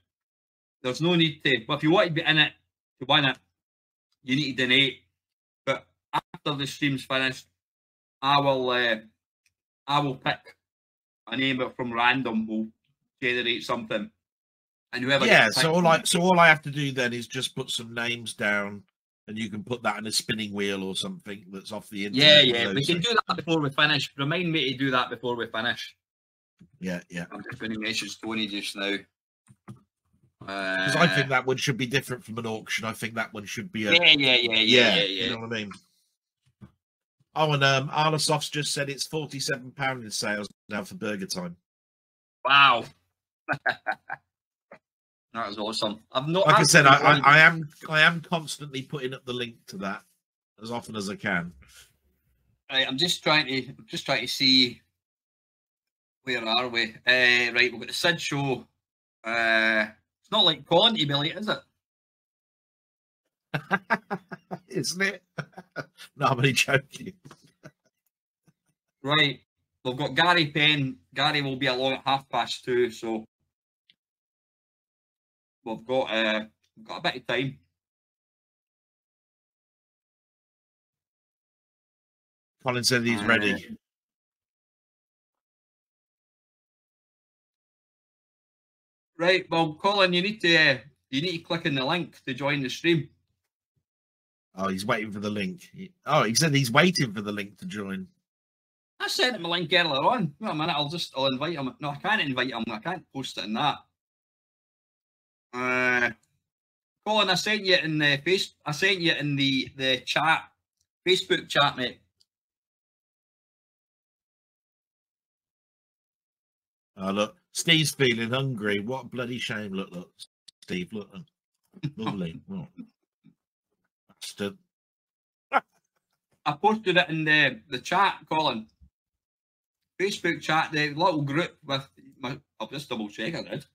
There's no need to, but if you want to be in it to win it, you need to donate. But after the stream's finished, I will pick a name from random. We'll generate something, And whoever yeah, gets so all I have to do then is just put some names down, and you can put that in a spinning wheel or something that's off the internet. Yeah. We can do that before we finish. Remind me to do that before we finish. Yeah. I'm just going to message Tony just now. Because I think that one should be different from an auction. I think that one should be a yeah. You know what I mean? Oh, and Arlasoft's just said it's £47 in sales now for Burger Time. Wow. That was awesome. I've not. Like I said, I am constantly putting up the link to that as often as I can. Right, I'm just trying to see where are we. Right, we've got the SID show. It's not like Colin to be late, is it? Isn't it? No, I'm only joking. Right, we've got Gary Penn. Gary will be along at 2:30, so we've got a bit of time. Colin said he's ready. Right, well, Colin, you need to click on the link to join the stream. Oh, he's waiting for the link. He said he's waiting for the link to join. I sent him a link earlier on. Wait a minute, I'll invite him. No, I can't invite him. I can't post it in that. Colin, I sent you in the I sent you in the chat, Facebook chat, mate. Oh, look, Steve's feeling hungry. What a bloody shame. Look, Steve, look. Lovely. Oh. Bastard. I posted it in the chat, Colin. Facebook chat, the little group with I'll just double check I did.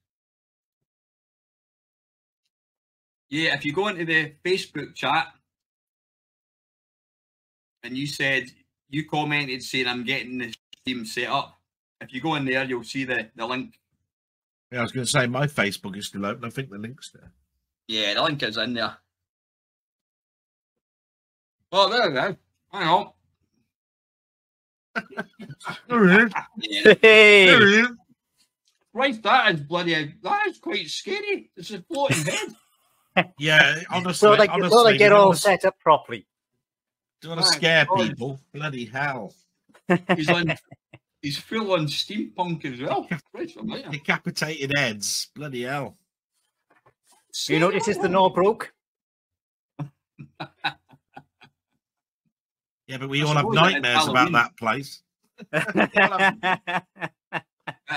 Yeah, if you go into the Facebook chat and you commented saying I'm getting the stream set up. If you go in there, you'll see the link. Yeah, I was going to say my Facebook is still open. I think the link's there. Yeah, the link is in there. Oh, there we go. Hang on. Hey. Right, that is quite scary. It's a floating head. Yeah, honestly. So they get all set up properly. Do you want to scare people? Bloody hell. He's full on steampunk as well. Decapitated heads. Bloody hell. You notice it's the Norbrook? Yeah, but we all have nightmares about that place. It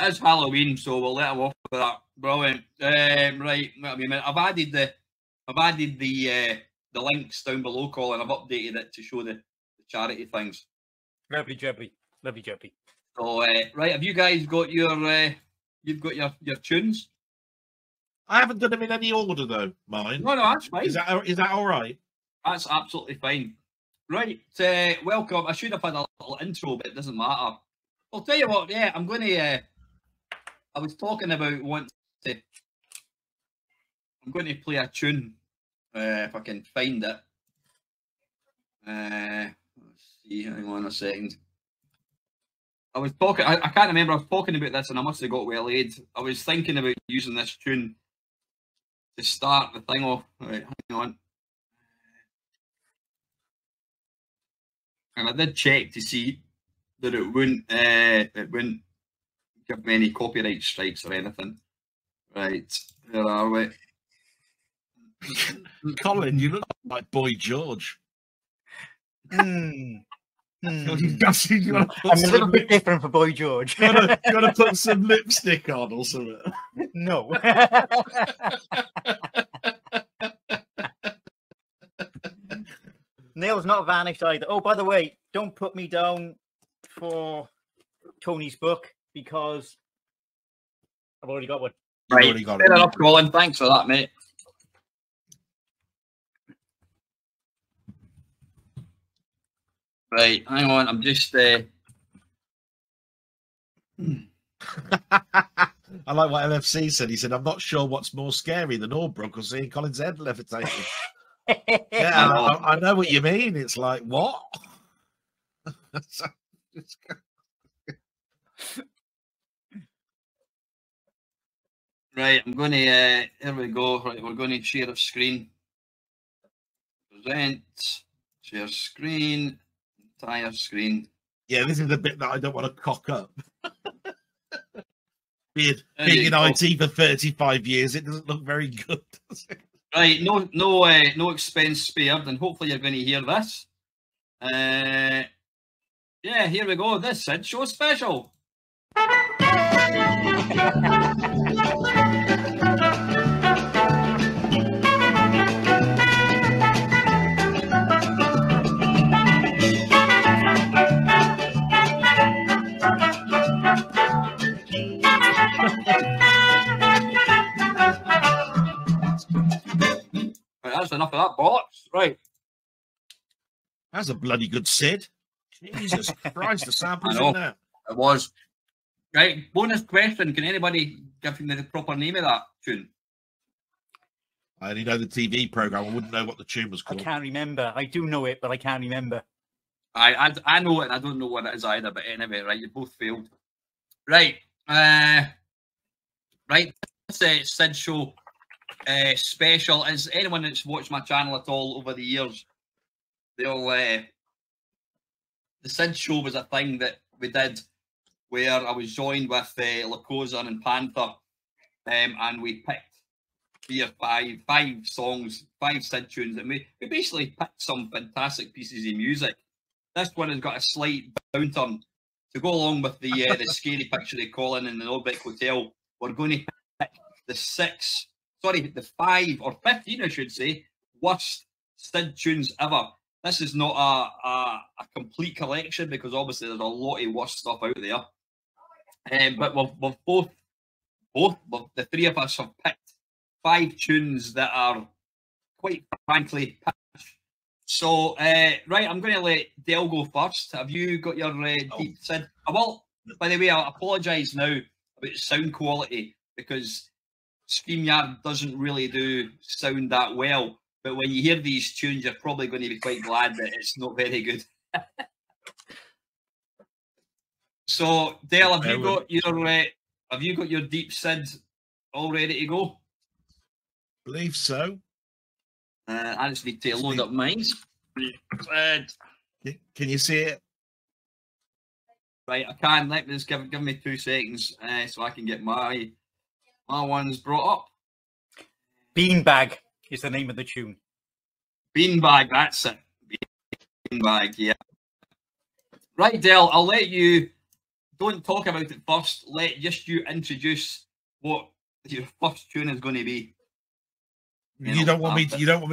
is Halloween, so we'll let him off with that. Brilliant. Right, I've added the links down below, Colin. I've updated it to show the charity things. Lovely jubbly. Lovely jubbly. So right, have you guys got your your tunes? I haven't done them in any order though, mine. No, that's fine. Is that all right? That's absolutely fine. Right, welcome. I should have had a little intro, but it doesn't matter. I'll tell you what, yeah, I'm going to, I was talking about I'm going to play a tune, if I can find it. Let's see, hang on a second. I was talking, I can't remember, I was talking about this and I must have got well laid. I was thinking about using this tune to start the thing off. Right, hang on. And I did check to see that it wouldn't give me any copyright strikes or anything. Right, where are we? Colin, you look like Boy George. I'm a a little bit different for Boy George. You gotta put some lipstick on or something. No. Neil's not vanished either. Oh, by the way, don't put me down for Tony's book because I've already got one. Right, already got fair enough, Colin. Thanks for that, mate. Right, hang on. I'm just. I like what LFC said. He said, "I'm not sure what's more scary than Albrook or seeing Colin's head levitating." Yeah, I know what you mean. It's like, what? Right, I'm going to, here we go. Right, we're going to share a screen. Present, share screen, entire screen. Yeah, this is the bit that I don't want to cock up. Being in IT for 35 years, it doesn't look very good, does it? Right, no expense spared, and hopefully you're going to hear this. Yeah, here we go. This SID Show special. Right, that's enough of that bollocks. Right. That's a bloody good SID. Jesus Christ, the samples I know. in there. It was. Right, bonus question. Can anybody give me the proper name of that tune? I only know the TV program. I wouldn't know what the tune was called. I can't remember. I do know it, but I can't remember. I know it, and I don't know what it is either. But anyway, right, you both failed. Right, right. This SID Show special is anyone that's watched my channel at all over the years. They'll the SID Show was a thing that we did where I was joined with Llamasoft and Panther, and we picked 3 or 5 songs, 5 SID tunes, and we basically picked some fantastic pieces of music. This one has got a slight downturn to go along with the scary picture of Colin in the Norbeck Hotel. We're going to pick the 5 or 15, I should say, worst SID tunes ever. This is not a complete collection because obviously there's a lot of worse stuff out there. But we've both the 3 of us have picked 5 tunes that are quite frankly pitch. So right, I'm going to let Dale go first. Have you got your deep SID? Well, by the way, I apologise now about sound quality because StreamYard doesn't really do sound that well. But when you hear these tunes, you're probably going to be quite glad that it's not very good. So, Dale, have you got your deep SID all ready to go? Believe so. I just need to load up mine. Can you see it? Right, I can. Let me just give me 2 seconds so I can get my ones brought up. Beanbag is the name of the tune. Beanbag, that's it. Beanbag, yeah. Right, Dale, I'll let you. Don't talk about it first. Let just you introduce what your first tune is going to be. You don't want me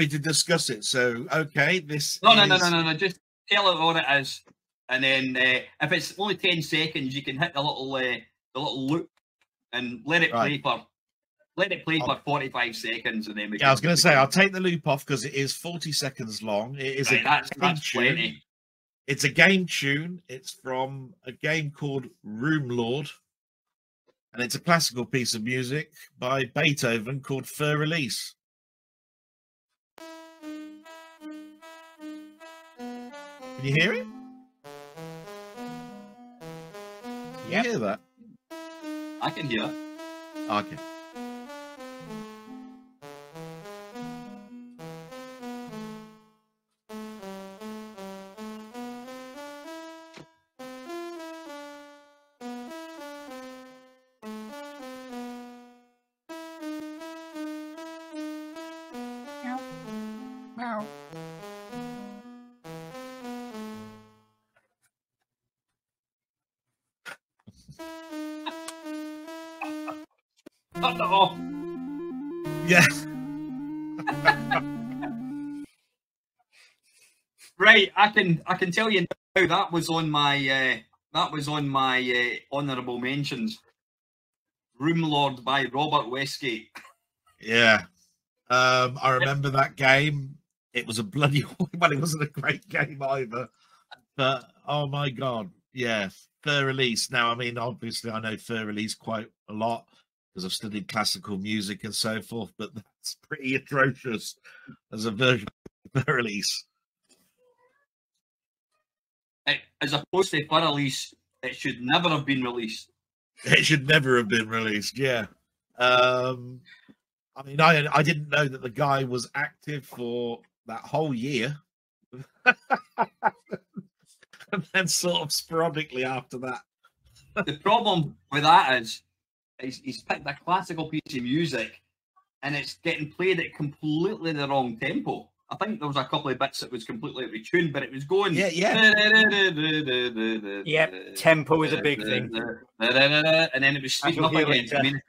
to discuss it. So okay, this. No. Just tell it what it is, and then if it's only 10 seconds, you can hit the little loop and let it play for 45 seconds, and then we. Yeah, I was going to say I'll take the loop off because it is 40 seconds long. It is that's plenty. It's a game tune. It's from a game called Room Lord, and it's a classical piece of music by Beethoven called Fur Release. Can you hear it? Can you hear that? I can hear it. Okay. Yeah. Right, I can tell you now that was on my honourable mentions. Room Lord by Robert Westgate. Yeah. I remember that game. It was a bloody well, it wasn't a great game either. But oh my god, yeah, Fur Release. Now, I mean, obviously I know Fur Release quite a lot because I've studied classical music and so forth, but that's pretty atrocious as a version of Fur Release. As opposed to Fur Release, it should never have been released. It should never have been released, yeah. I mean, I didn't know that the guy was active for that whole year. And then sort of sporadically after that. The problem with that is he's picked a classical piece of music and it's getting played at completely the wrong tempo. I think there was a couple of bits that was completely retuned, but it was going. Yeah. Yep, tempo is a big thing. And then it was speeding up again. I mean,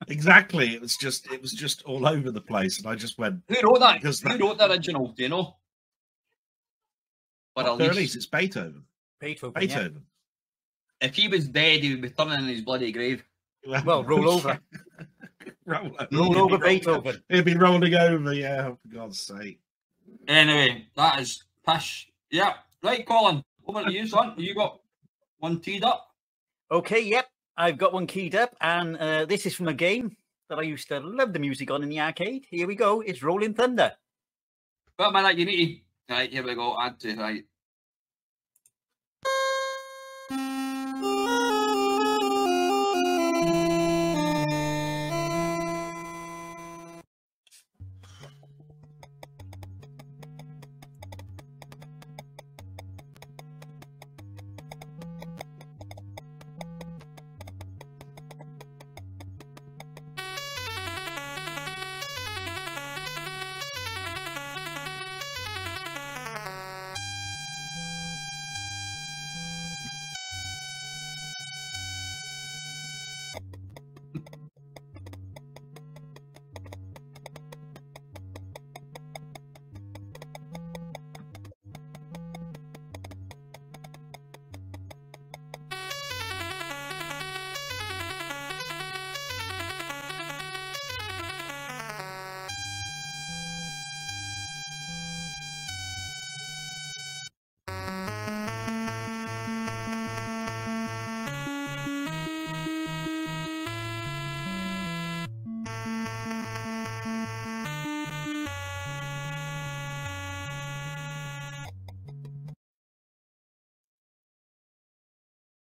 exactly. It was just all over the place, and I just went. Who wrote that? Who wrote the original? Do you know? Or at least it's Beethoven. Beethoven. Yeah. If he was dead, he would be turning in his bloody grave. Well, roll over. roll over Beethoven. He'd be rolling over, yeah, for God's sake. Anyway, that is pish. Yeah. Right, Colin, over to you, son. You got one teed up? Okay, yep. I've got one keyed up, and this is from a game that I used to love the music on in the arcade. Here we go. It's Rolling Thunder. Well, man, you need to... Right, here we go. Add to, right.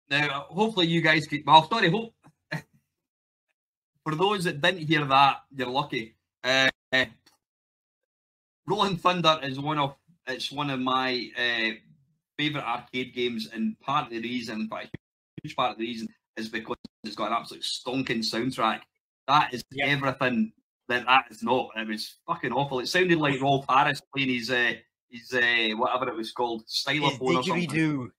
Now, hopefully you guys can... Well, sorry, for those that didn't hear that, you're lucky. Rolling Thunder is one of my favourite arcade games, and part of the reason, in fact, a huge part of the reason, is because it's got an absolute stonking soundtrack. That is everything that is not. It was fucking awful. It sounded like Rolf Harris playing his whatever it was called, stylophone or something.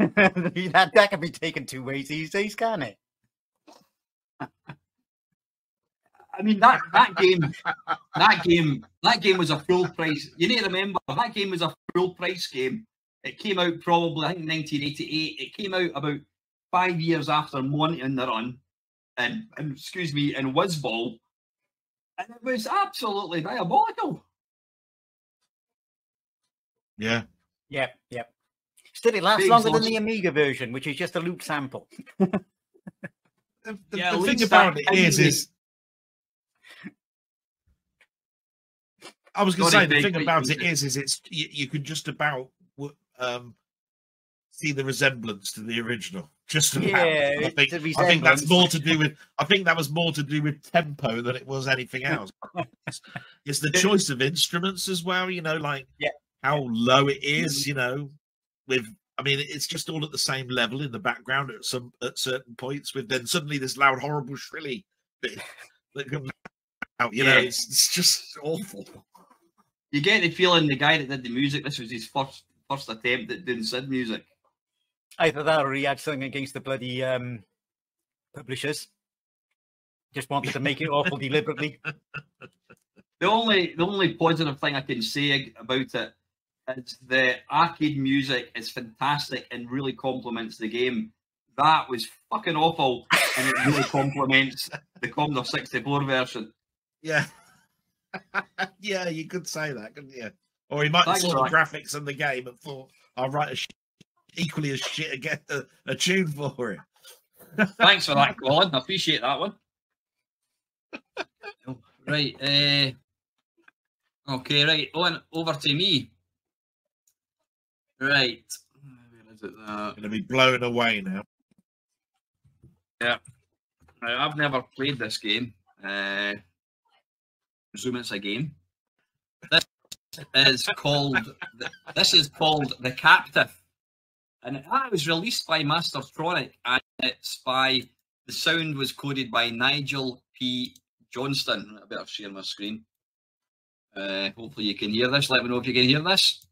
that can be taken two ways these days, can't it? I mean that game was a full price. You need to remember that game was a full price game. It came out probably, I think, 1988. It came out about 5 years after Monty and the Run, and Whizball, and it was absolutely diabolical. Yeah. Yep. Still, it lasts longer than the Amiga version, which is just a loop sample. The thing about it is I was going to say, the thing about it is it's you can just about see the resemblance to the original. Just about. Yeah, I think that's more to do with. I think that was more to do with tempo than it was anything else. It's the choice of instruments as well. You know, like how low it is. You know, I mean, it's just all at the same level in the background at certain points. With then suddenly this loud, horrible, shrilly bit that comes out. You know, it's just awful. You get the feeling the guy that did the music, this was his first attempt at doing SID music. Either that or he had something against the bloody publishers. Just wanted to make it awful deliberately. The only positive thing I can say about it is the arcade music is fantastic and really complements the game. That was fucking awful, and it really complements the Commodore 64 version. Yeah. Yeah, you could say that, couldn't you? Or he might have saw the graphics in the game and thought, I'll write equally as shit and get a tune for it. Thanks for that, Colin. I appreciate that one. Right. Okay, right. On over to me. Right. Where is it? Going to be blown away now. Yeah. Now, I've never played this game. Presume it's a game. This is called The Captive, and it was released by Mastertronic, and the sound was coded by Nigel P. Johnston. I better share my screen. Hopefully you can hear this. Let me know if you can hear this.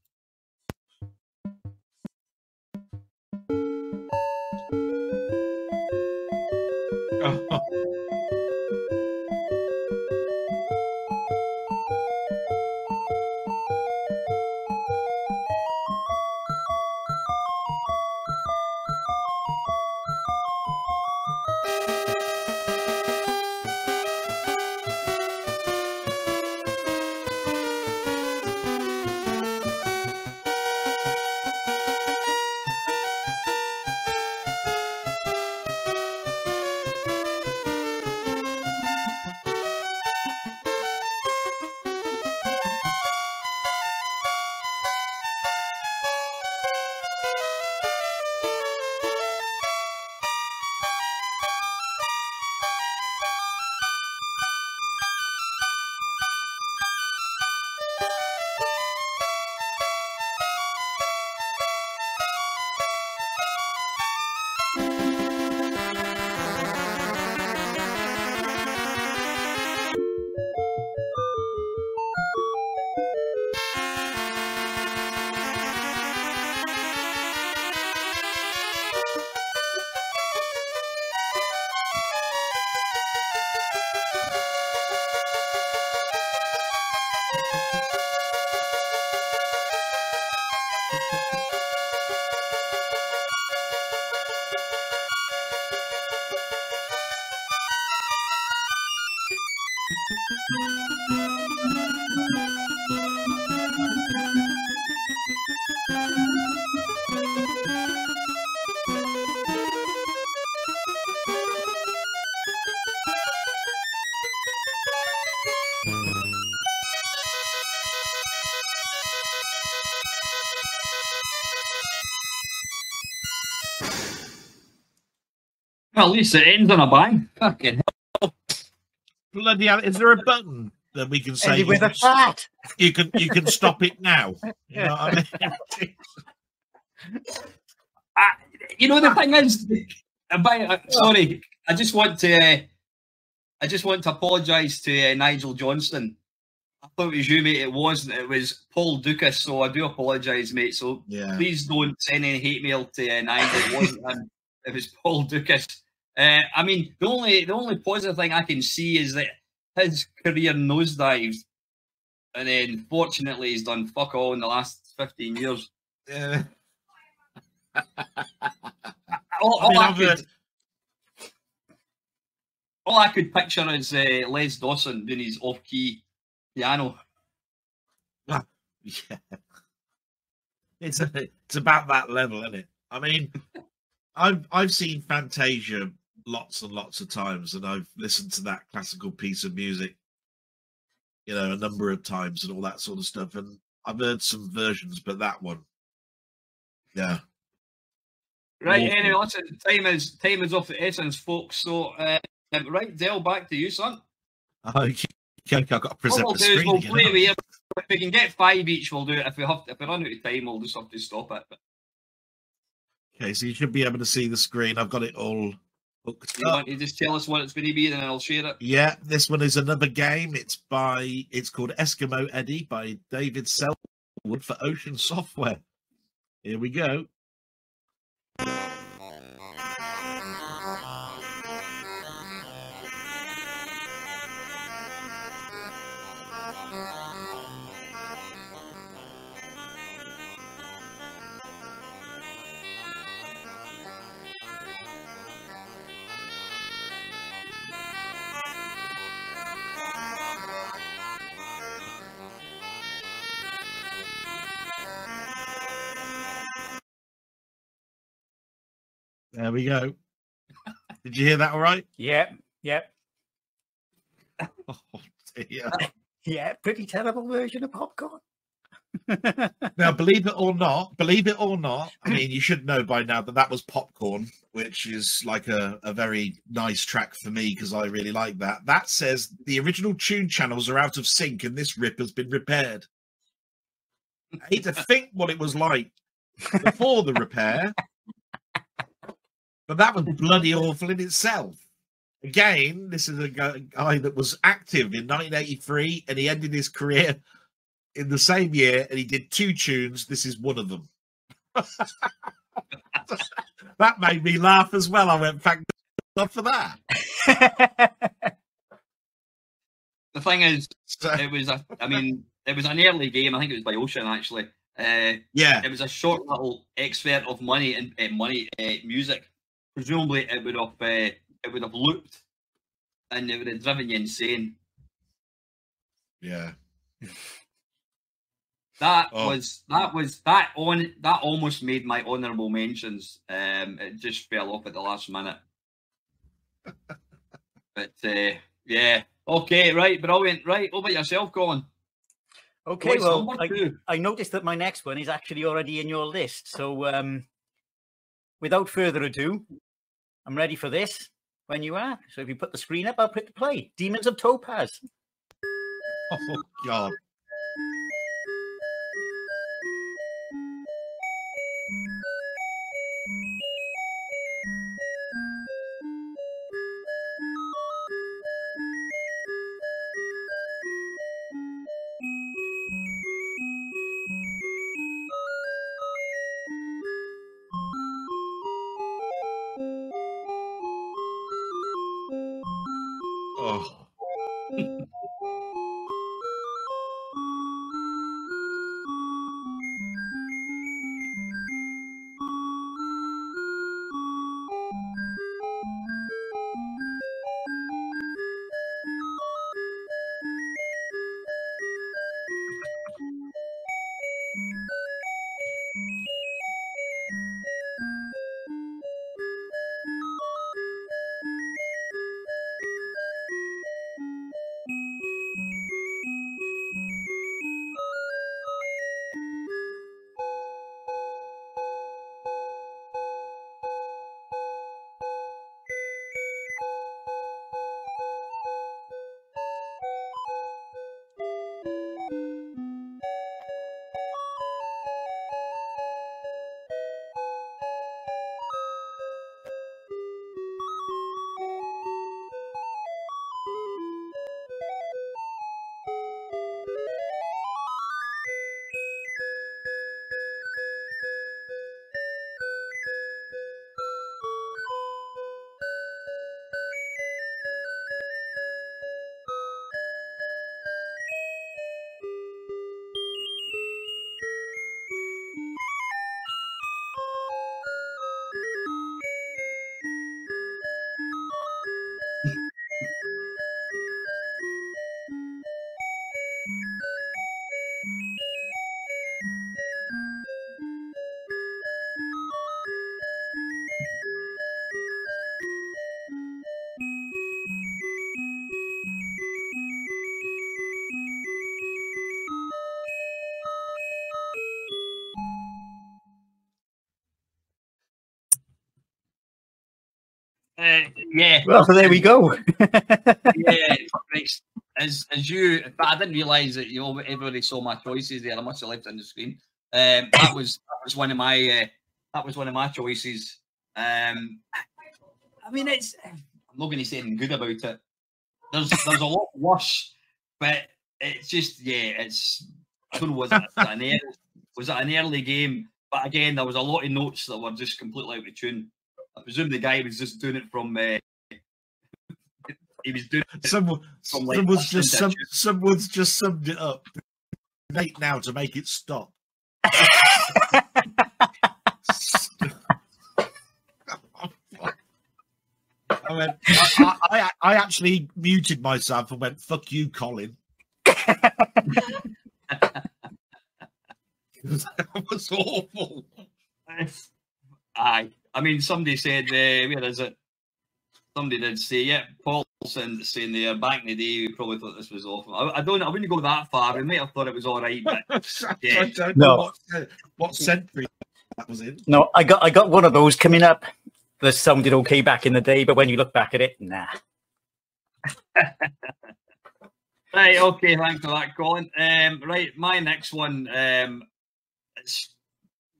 Well, at least it ends on a bang. Fucking hell. Bloody hell. Is there a button that we can say with a fat? You can stop it now? You know what I mean? You know, the thing is, sorry, I just want to apologise to Nigel Johnston. I thought it was you, mate. It wasn't. It was Paul Dukas. So I do apologise, mate. So please don't send any hate mail to Nigel. It wasn't him. It was Paul Dukas. I mean, the only positive thing I can see is that his career nosedived, and then fortunately he's done fuck all in the last 15 years. All I could picture is Les Dawson doing his off-key piano. Yeah. It's about that level, isn't it? I mean, I've seen Fantasia lots and lots of times, and I've listened to that classical piece of music, you know, a number of times and all that sort of stuff. And I've heard some versions, but that one, yeah. Right. Anyway, listen, time is of the essence, folks. So, right, Dale, back to you, son. I've got to present what we'll the do screen is we'll again, play with you. If we can get 5 each, we'll do it. If we run out of time, we'll just have to stop it. But... Okay, so you should be able to see the screen. I've got it all hooked you up. Want to just tell us what it's going to be, and then I'll share it. Yeah, this one is another game. It's called Eskimo Eddie by David Selwood for Ocean Sofware. Here we go. There we go. Did you hear that all right? Yep. Oh, dear. Yeah, pretty terrible version of popcorn. Now, believe it or not, I mean, you should know by now that that was Popcorn, which is like a very nice track for me because I really like that. That says the original tune channels are out of sync and this rip has been repaired. I hate to think what it was like before the repair, but that was bloody awful in itself. Again, this is a guy that was active in 1983 and he ended his career in the same year and he did 2 tunes. This is one of them. That made me laugh as well. I went, thank God for that. The thing is, it was an early game. I think it was by Ocean actually. Yeah, it was a short little excerpt of music. Presumably, it would have looped, and it would have driven you insane. Yeah. That almost made my honourable mentions. It just fell off at the last minute. But yeah, okay, right, brilliant. Right, over yourself, Colin. Okay, well, I noticed that my next one is actually already in your list. So without further ado, I'm ready for this when you are. So if you put the screen up, I'll put the play. Demons of Topaz. Oh, God. Oh. Yeah. Well, there we go. Yeah, as you, but I didn't realise that everybody saw my choices there. I must have left it on the screen. That was one of my choices. I mean, I'm not going to say anything good about it. There's a lot worse, but it's just I don't know, was it an early game? But again, there was a lot of notes that were just completely out of tune. I presume the guy was just doing it from. He was doing it someone's just summed it up. Late now to make it stop. I actually muted myself and went, "Fuck you, Colin." That was awful. Aye. I mean, somebody said, where is it? somebody did say, yeah, Paul saying there back in the day, we probably thought this was awful. I wouldn't go that far. We might have thought it was all right, but yeah. I don't know what century that was in. No, I got one of those coming up that sounded okay back in the day, but when you look back at it, nah. Right, okay, thanks for that, Colin. Right, my next one,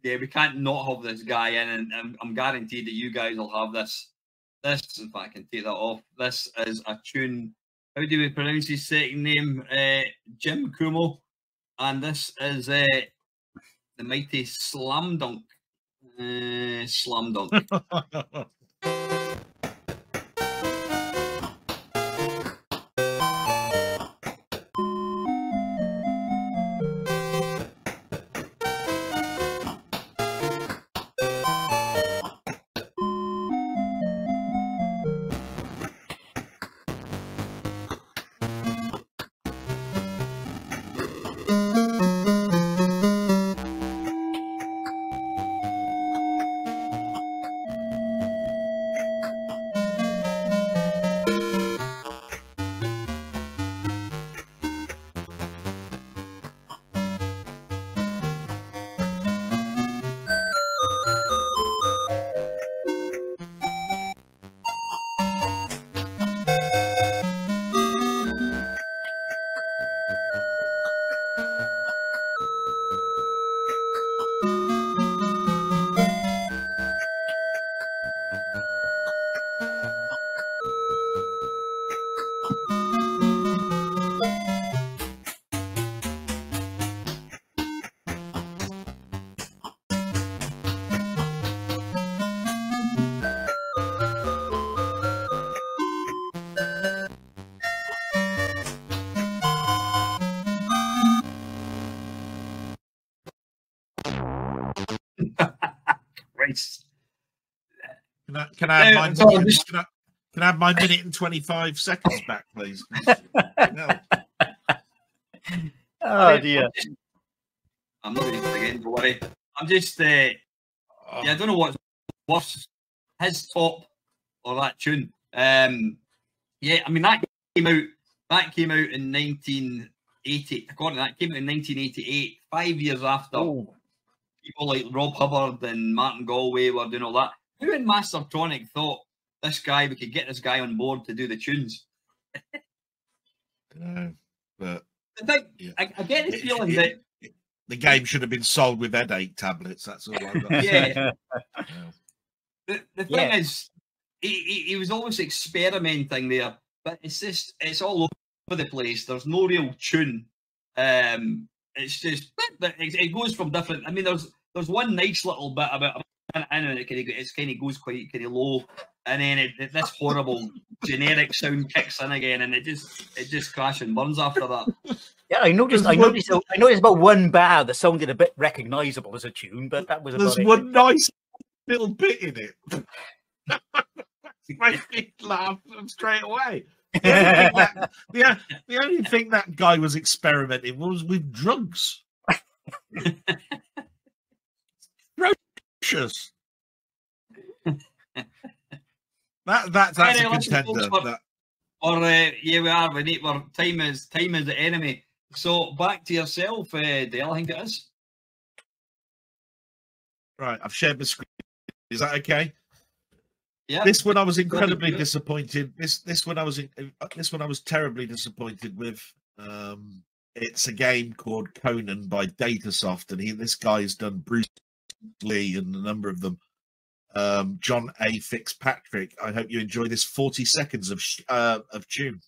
we can't not have this guy in, and I'm guaranteed that you guys will have this. This, in fact, I can take that off. This is a tune. How do we pronounce his second name? Jim Kumo. And this is the mighty Slam Dunk. Slam Dunk. Can I have my minute and 25 seconds back, please? No. Oh dear. I'm not going to forget, don't worry. I'm just, I don't know what's worse, his top or that tune. I mean that came out in 1980. According to that, came out in 1988, 5 years after people like Rob Hubbard and Martin Galway were doing all that. Who in Mastertronic thought we could get this guy on board to do the tunes? But I get the feeling that the game should have been sold with headache tablets. That's all I've got to say. The thing is, he was always experimenting there, but it's all over the place. There's no real tune. It's just it goes from different. I mean, there's one nice little bit about. And it kind of goes quite kind of low, and then this horrible generic sound kicks in again, and it just crashes and burns after that. Yeah, I noticed about one bar that sounded a bit recognisable as a tune, but that was about There's one nice little bit in it. Made me laugh straight away. The only thing that guy was experimenting was with drugs. That's a contender. We are. We're time is the enemy. So back to yourself, Dale. I think it is. Right, I've shared the screen. Is that okay? Yeah. This one I was incredibly disappointed. This one I was terribly disappointed with. It's a game called Conan by Datasoft, and this guy has done Bruce Lee and a number of them. John A. Fitzpatrick. I hope you enjoy this 40 seconds of tune.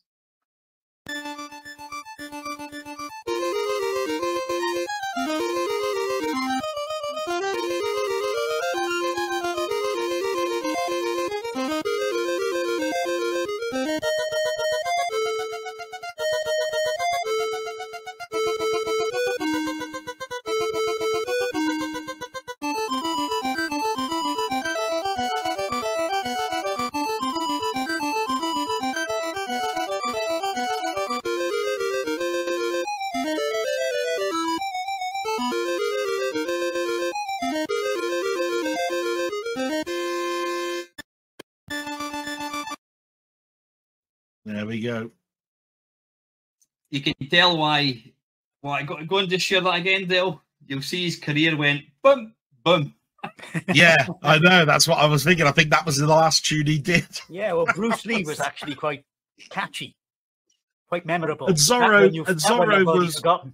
There we go. You can tell why. Well, go and just share that again, Dale. You'll see his career went boom, boom. Yeah, I know. That's what I was thinking. I think that was the last tune he did. Yeah, well, Bruce Lee was actually quite catchy, quite memorable. And Zorro was forgotten.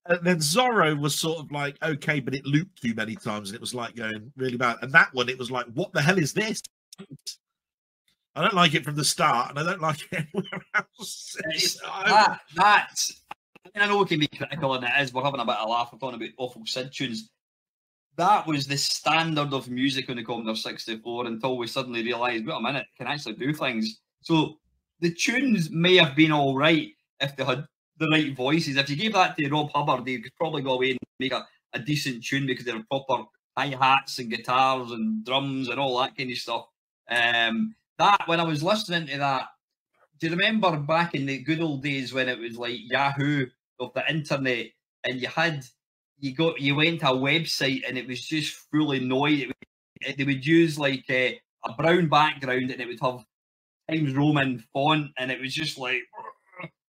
And then Zorro was sort of like, okay, but it looped too many times and it was like going really bad. And that one, it was like, what the hell is this? I don't like it from the start and I don't like it anywhere else. I know we can be critical and it is. We're having a bit of a laugh. We're talking about awful SID tunes. That was the standard of music on the Commodore 64 until we suddenly realised, wait a minute, it can actually do things. So the tunes may have been all right if they had the right voices. If you gave that to Rob Hubbard, he could probably go away and make a decent tune because there were proper hi-hats and guitars and drums and all that kind of stuff. That when I was listening to that, do you remember back in the good old days when it was like Yahoo of the internet and you went to a website and it was just fully noise. They would use like a brown background and it would have Times Roman font and it was just like,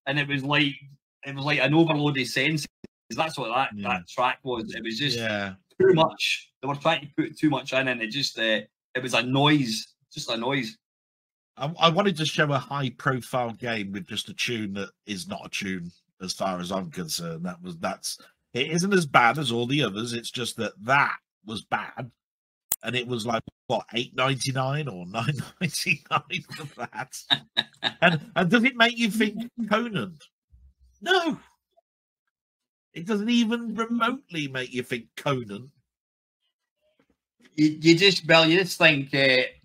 and it was like an overloaded sense. That's what that track was. It was just too much. They were trying to put too much in and it just it was a noise, just a noise. I wanted to show a high-profile game with just a tune that is not a tune, as far as I'm concerned. It isn't as bad as all the others. It's just that was bad, and it was like what $8.99 or $9.99 for that. and does it make you think Conan? No, it doesn't even remotely make you think Conan. You just think,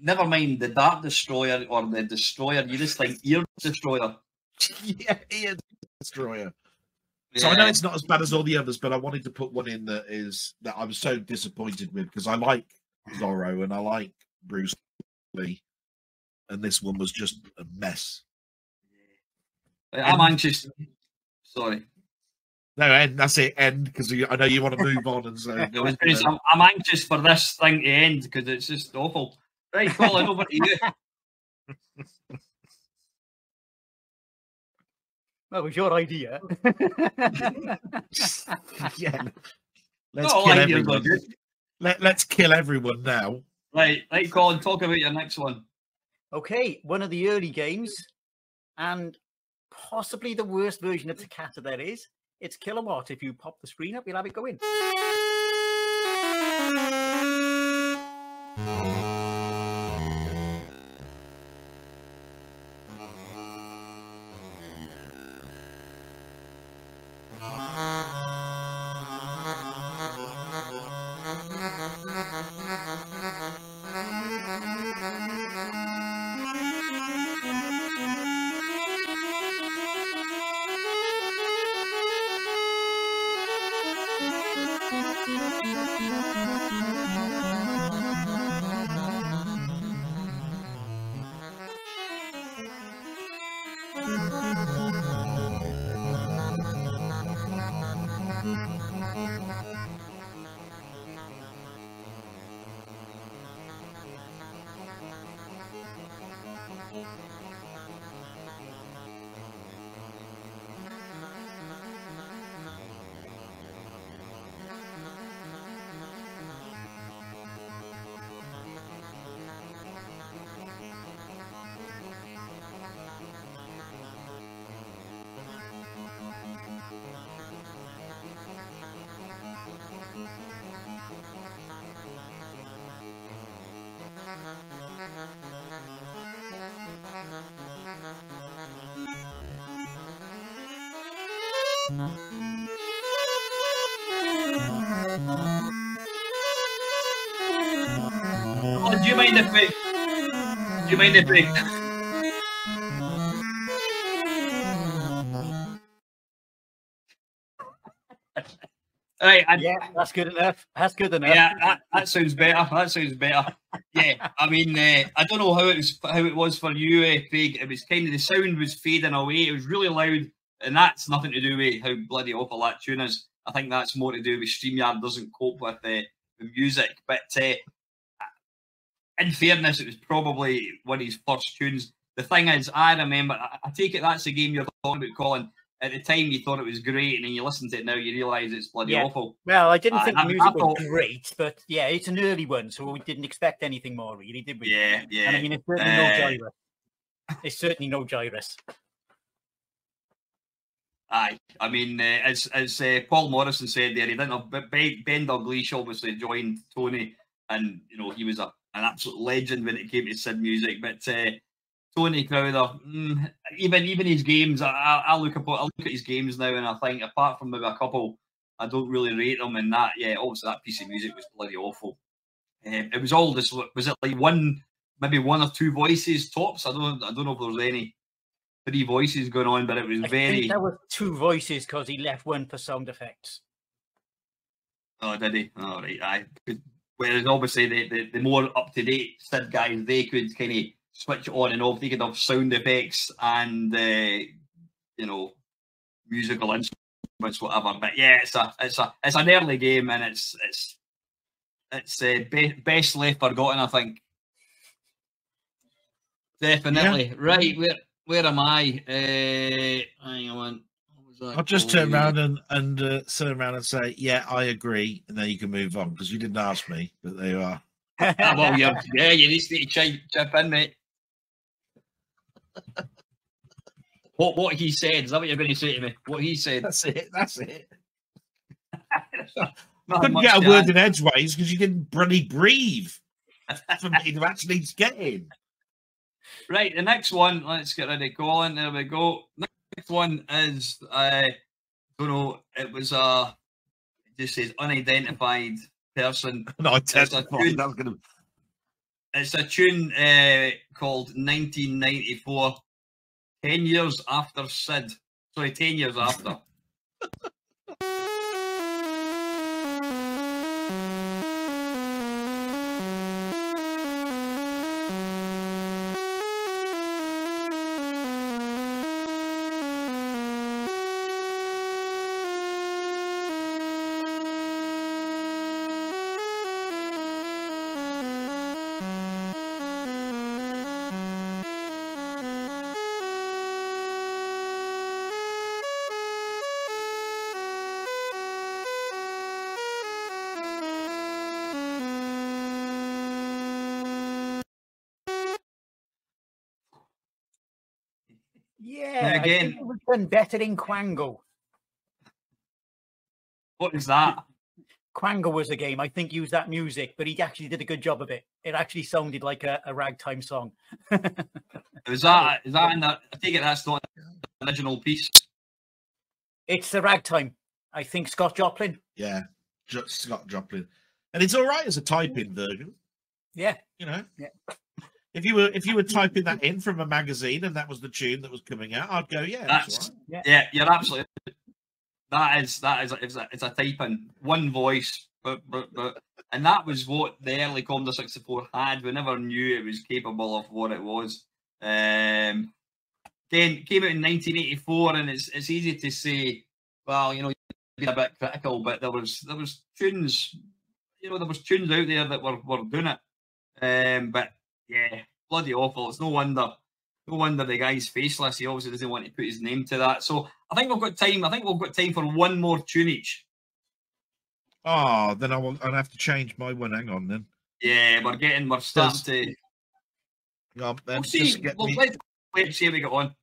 never mind the Dart Destroyer or the Destroyer, you just think Ear Destroyer. Yeah, Ear Destroyer. So I know it's not as bad as all the others, but I wanted to put one in that I was so disappointed with because I like Zorro and I like Bruce Lee, and this one was just a mess. I'm anxious. Sorry. No, end. That's it. End, because I know you want to move on and say. I'm anxious for this thing to end because it's just awful. Right, Colin, over to you. That was your idea. Yeah. Let's kill everyone. Let's kill everyone now. Right, Colin, talk about your next one. Okay, one of the early games, and possibly the worst version of Toccata there is. It's Kilowatt. If you pop the screen up, you'll have it go in. Oh, do you mind if we? Right, yeah, that's good enough. That's good enough. Yeah, that sounds better. Yeah, I mean, I don't know how it was for you, Craig. It was kind of the sound was fading away. It was really loud, and that's nothing to do with how bloody awful that tune is. I think that's more to do with StreamYard doesn't cope with the music. But in fairness, it was probably one of his first tunes. the thing is, I remember. I take it that's the game you're talking about, Colin. At the time, you thought it was great, and then you listen to it now, you realise it's bloody awful. Well, I didn't think the music was great, but yeah, it's an early one, so we didn't expect anything more, really, did we? Yeah, yeah. And I mean, it's certainly no gyrus. It's certainly no gyrus. Aye, I mean, as Paul Morrison said there, he didn't have Ben Dalglish obviously joined Tony, and you know he was an absolute legend when it came to SID music. But Tony Crowther, even his games, I look at his games now, and I think apart from maybe a couple, I don't really rate them. And that, yeah, obviously that piece of music was bloody awful. It was all this. Was it like maybe one or two voices tops? I don't know if there was any 3 voices going on, but it was very. I think there were 2 voices because he left one for sound effects. Oh, did he? All right, aye. Whereas obviously the more up to date SID guys, they could kind of switch it on and off. They could have sound effects and you know, musical instruments, whatever. But yeah, it's an early game, and it's best left forgotten, I think. Definitely. Yeah. Right, where am I? Hang on. I'll just turn around and turn around and say, yeah, I agree, and then you can move on because you didn't ask me, but there you are. Well, yeah, you need to chip in, mate. What he said, is that what you're going to say to me? What he said. That's it. I couldn't get a word in edgeways because you didn't bloody breathe for me to actually get in. Right, the next one, let's get ready, Colin. There we go. Next one is, I don't know, it was it just says unidentified person. Unidentified. It's a tune called 1994, 10 years after SID. Sorry, 10 years after. Yeah, again, I think it was done better in Quango. What is that? Quango was a game, I think, used that music, but he actually did a good job of it. It actually sounded like a ragtime song. Is that in that? I take it that's not the original piece. It's the ragtime. I think Scott Joplin. Yeah, Scott Joplin, and it's all right as a type-in version. Yeah, you know. Yeah. If you were typing that in from a magazine and that was the tune that was coming out, I'd go, yeah, that's right. Yeah, you're absolutely. It's a typing, one voice, but and that was what the early Commodore 64 had. We never knew it was capable of what it was. Again, came out in 1984, and it's easy to say, well, you know, being a bit critical, but there was tunes, you know, there was tunes out there that were doing it, but. Yeah, bloody awful. It's no wonder the guy's faceless. He obviously doesn't want to put his name to that. So I think we've got time. I think we've got time for one more tune each. Oh, then I'll have to change my one. Hang on, then. Yeah, we're starting to. Yeah, we'll see. Let's see how we get on.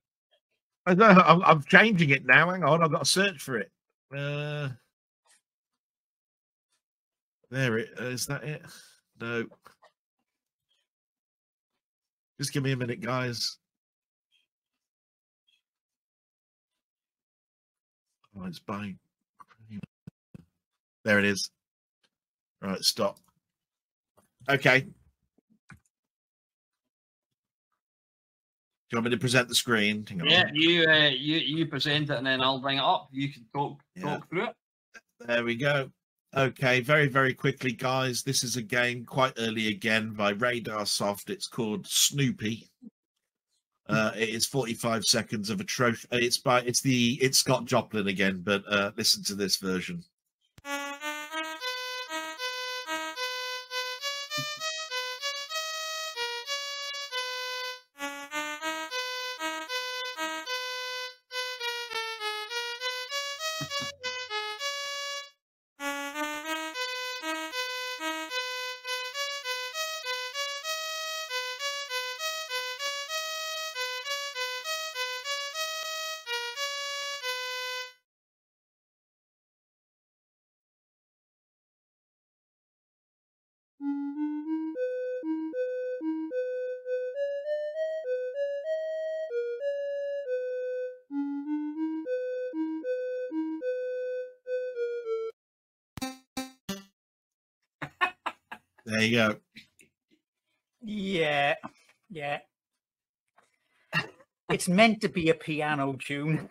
I know. I'm changing it now. Hang on, I've got to search for it. There it is. That it? No. Just give me a minute, guys. Oh, it's buying. There it is. Right, stop. Okay. Do you want me to present the screen? Hang on. Yeah, you present it and then I'll bring it up. You can talk through it. There we go. Okay, very, very quickly, guys. This is a game quite early again by Radarsoft. It's called Snoopy. It is 45 seconds of atrocious. It's Scott Joplin again, but listen to this version. There you go. Yeah, yeah. It's meant to be a piano tune.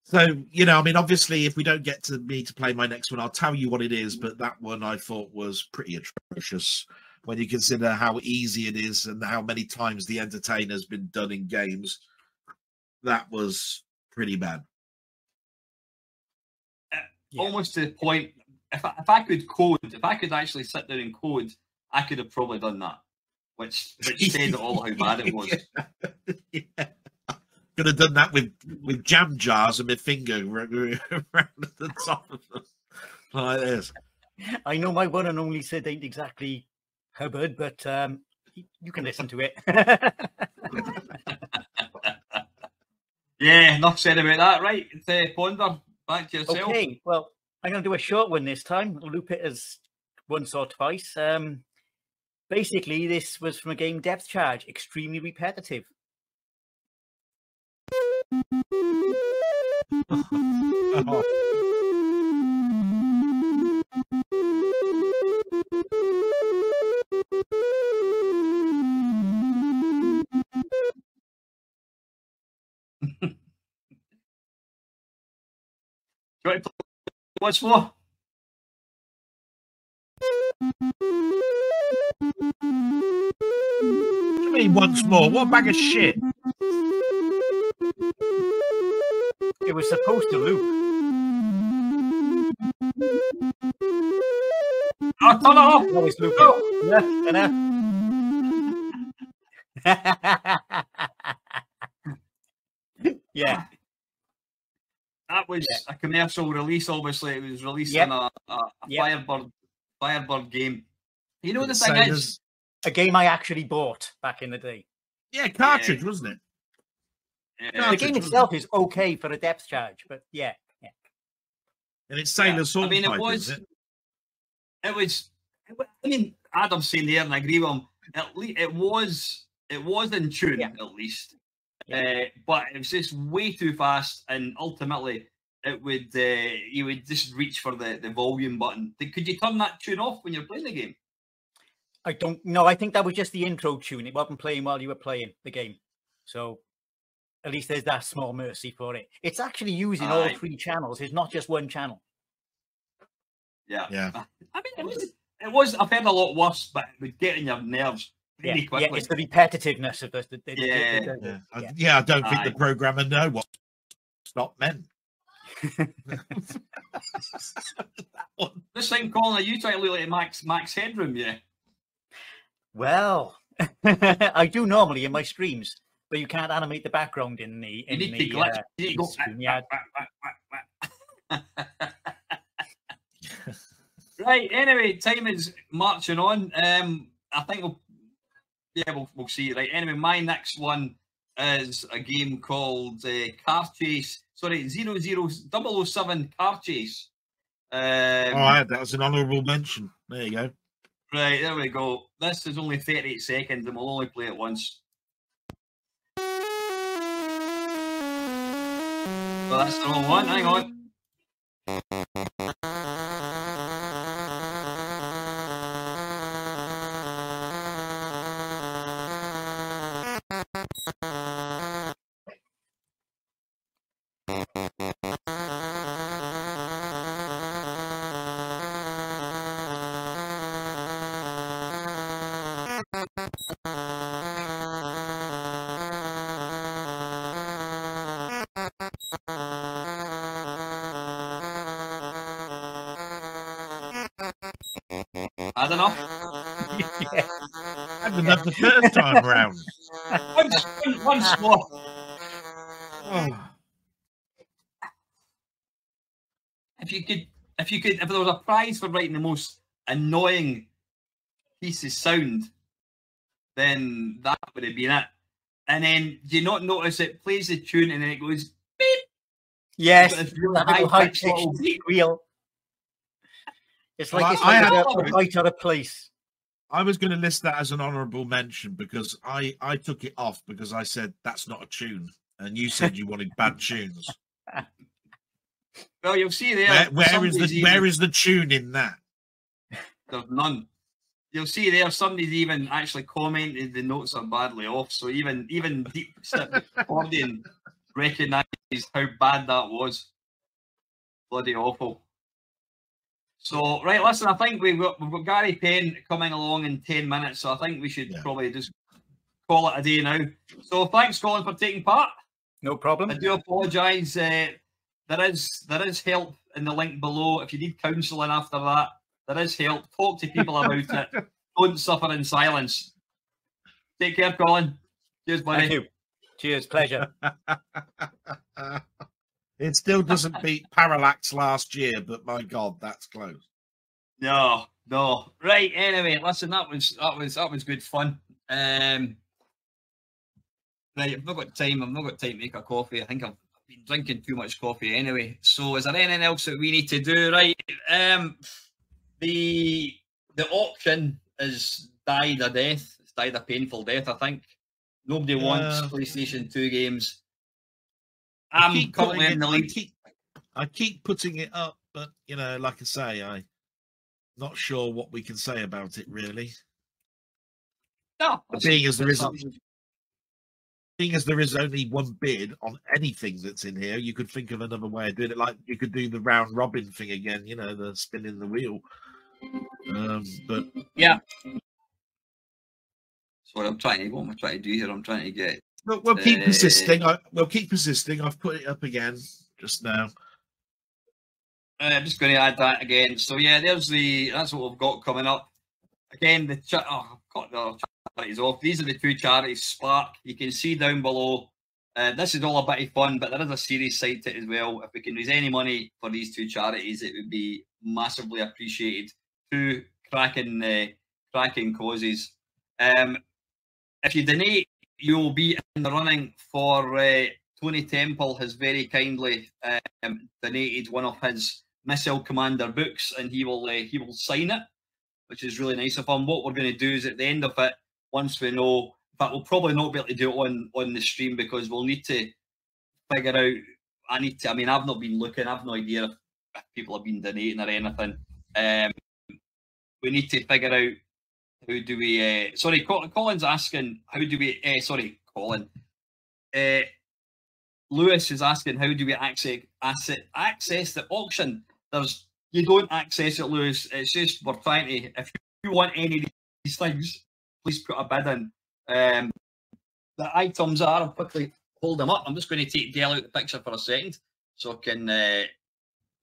So, you know, I mean, obviously, if we don't get to me to play my next one, I'll tell you what it is. But that one I thought was pretty atrocious when you consider how easy it is and how many times the entertainer's been done in games. That was pretty bad. Almost to the point, if I could code, if I could actually sit down and code, I could have probably done that. Which said all how bad it was. Yeah. Could have done that with jam jars and my finger around the top of them. Like this. I know my one and only Sid ain't exactly Hubbard, but you can listen to it. Yeah, enough said about that, right? Ponder, back to yourself. Okay, well, I'm going to do a short one this time. I'll loop it as once or twice. Basically, this was from a game Depth Charge, extremely repetitive. Oh. What's more? What do you mean once more? What a bag of shit. It was supposed to loop. Oh, turn it off. No, it's looping. Yeah. That was a commercial release, obviously. It was released in a Firebird game. You know the thing is... A game I actually bought back in the day. Yeah, cartridge, wasn't it? Yeah. The game itself is okay for a depth charge, but yeah. And it's Sailor Sword. I mean, it was... I mean, Adam's saying there, and I agree with him. It was in tune, at least. But it was just way too fast, and ultimately it would you would just reach for the volume button. Could you turn that tune off when you're playing the game? I don't know. I think that was just the intro tune. It wasn't playing while you were playing the game. So at least there's that small mercy for it. It's actually using all three channels. It's not just one channel. Yeah. I mean, it was. I've heard a lot worse, but it would get in your nerves really quickly. Yeah, it's the repetitiveness of the I don't think the programmer know what stop meant. This thing, Colin, are you trying to look like Max Headroom? Yeah. Well, I do normally in my streams, but you can't animate the background in the. You need to glitch. You need to go. Yeah. Right. Anyway, time is marching on. I think we'll see. Right. Anyway, my next one is a game called Car Chase. Sorry, 007 Car Chase. All right, that was an honourable mention. There you go. Right, there we go. This is only 38 seconds, and we'll only play it once. Well, that's the wrong one. Hang on. I don't know. Yeah. I did that the first time round. Once more. Oh. If there was a prize for writing the most annoying piece of sound, then that would have been it. And then do you not notice it plays the tune and then it goes beep? Yes, It's that high-pitched squeal. It's like it's right out of place. I was going to list that as an honourable mention because I took it off because I said that's not a tune, and you said you wanted bad tunes. Well, you'll see there. Where is the tune in that? There's none. You'll see there. Somebody's even actually commented the notes are badly off. So even deep recording recognised how bad that was. Bloody awful. So right, listen. I think we've got Gary Penn coming along in 10 minutes. So I think we should probably just call it a day now. So thanks, Colin, for taking part. No problem. I do apologise. There is help in the link below. If you need counselling after that, there is help. Talk to people about it. Don't suffer in silence. Take care, Colin. Cheers, buddy. Thank you. Cheers. Pleasure. It still doesn't beat Parallax last year, but my God, that's close. No. Right. Anyway, listen. That was good fun. Right. I've not got time. To make a coffee. I think I've been drinking too much coffee anyway. So, is there anything else that we need to do? Right. The auction has died a death. It's died a painful death, I think. Nobody wants PlayStation 2 games. I'm currently in the lead. I keep putting it up, but you know, like I say, I'm not sure what we can say about it really. No, being as there is only one bid on anything that's in here, you could think of another way of doing it. Like you could do the round robin thing again, you know, the spinning the wheel. But yeah. So what am I trying to do here? I'm trying to get. We'll keep persisting. We'll keep persisting. I've put it up again just now. I'm just going to add that again. So yeah, that's what we've got coming up. Again, I've got the charities off. These are the two charities. Spark. You can see down below. This is all a bit of fun, but there is a serious side to it as well. If we can raise any money for these two charities, it would be massively appreciated. Two cracking causes. If you donate, you'll be in the running for. Tony Temple has very kindly donated one of his Missile Commander books, and he will sign it, which is really nice of him. What we're going to do is at the end of it, once we know, in fact, we'll probably not be able to do it on the stream because we'll need to figure out. I mean, I've not been looking. I've no idea if people have been donating or anything. We need to figure out how do we. Sorry, Colin's asking how do we. Sorry, Colin. Lewis is asking how do we access the auction. You don't access it, Lewis. It's just we're trying to. If you want any of these things, please put a bid in. The items are. I'll quickly hold them up. I'm just going to take Dale out the picture for a second so I can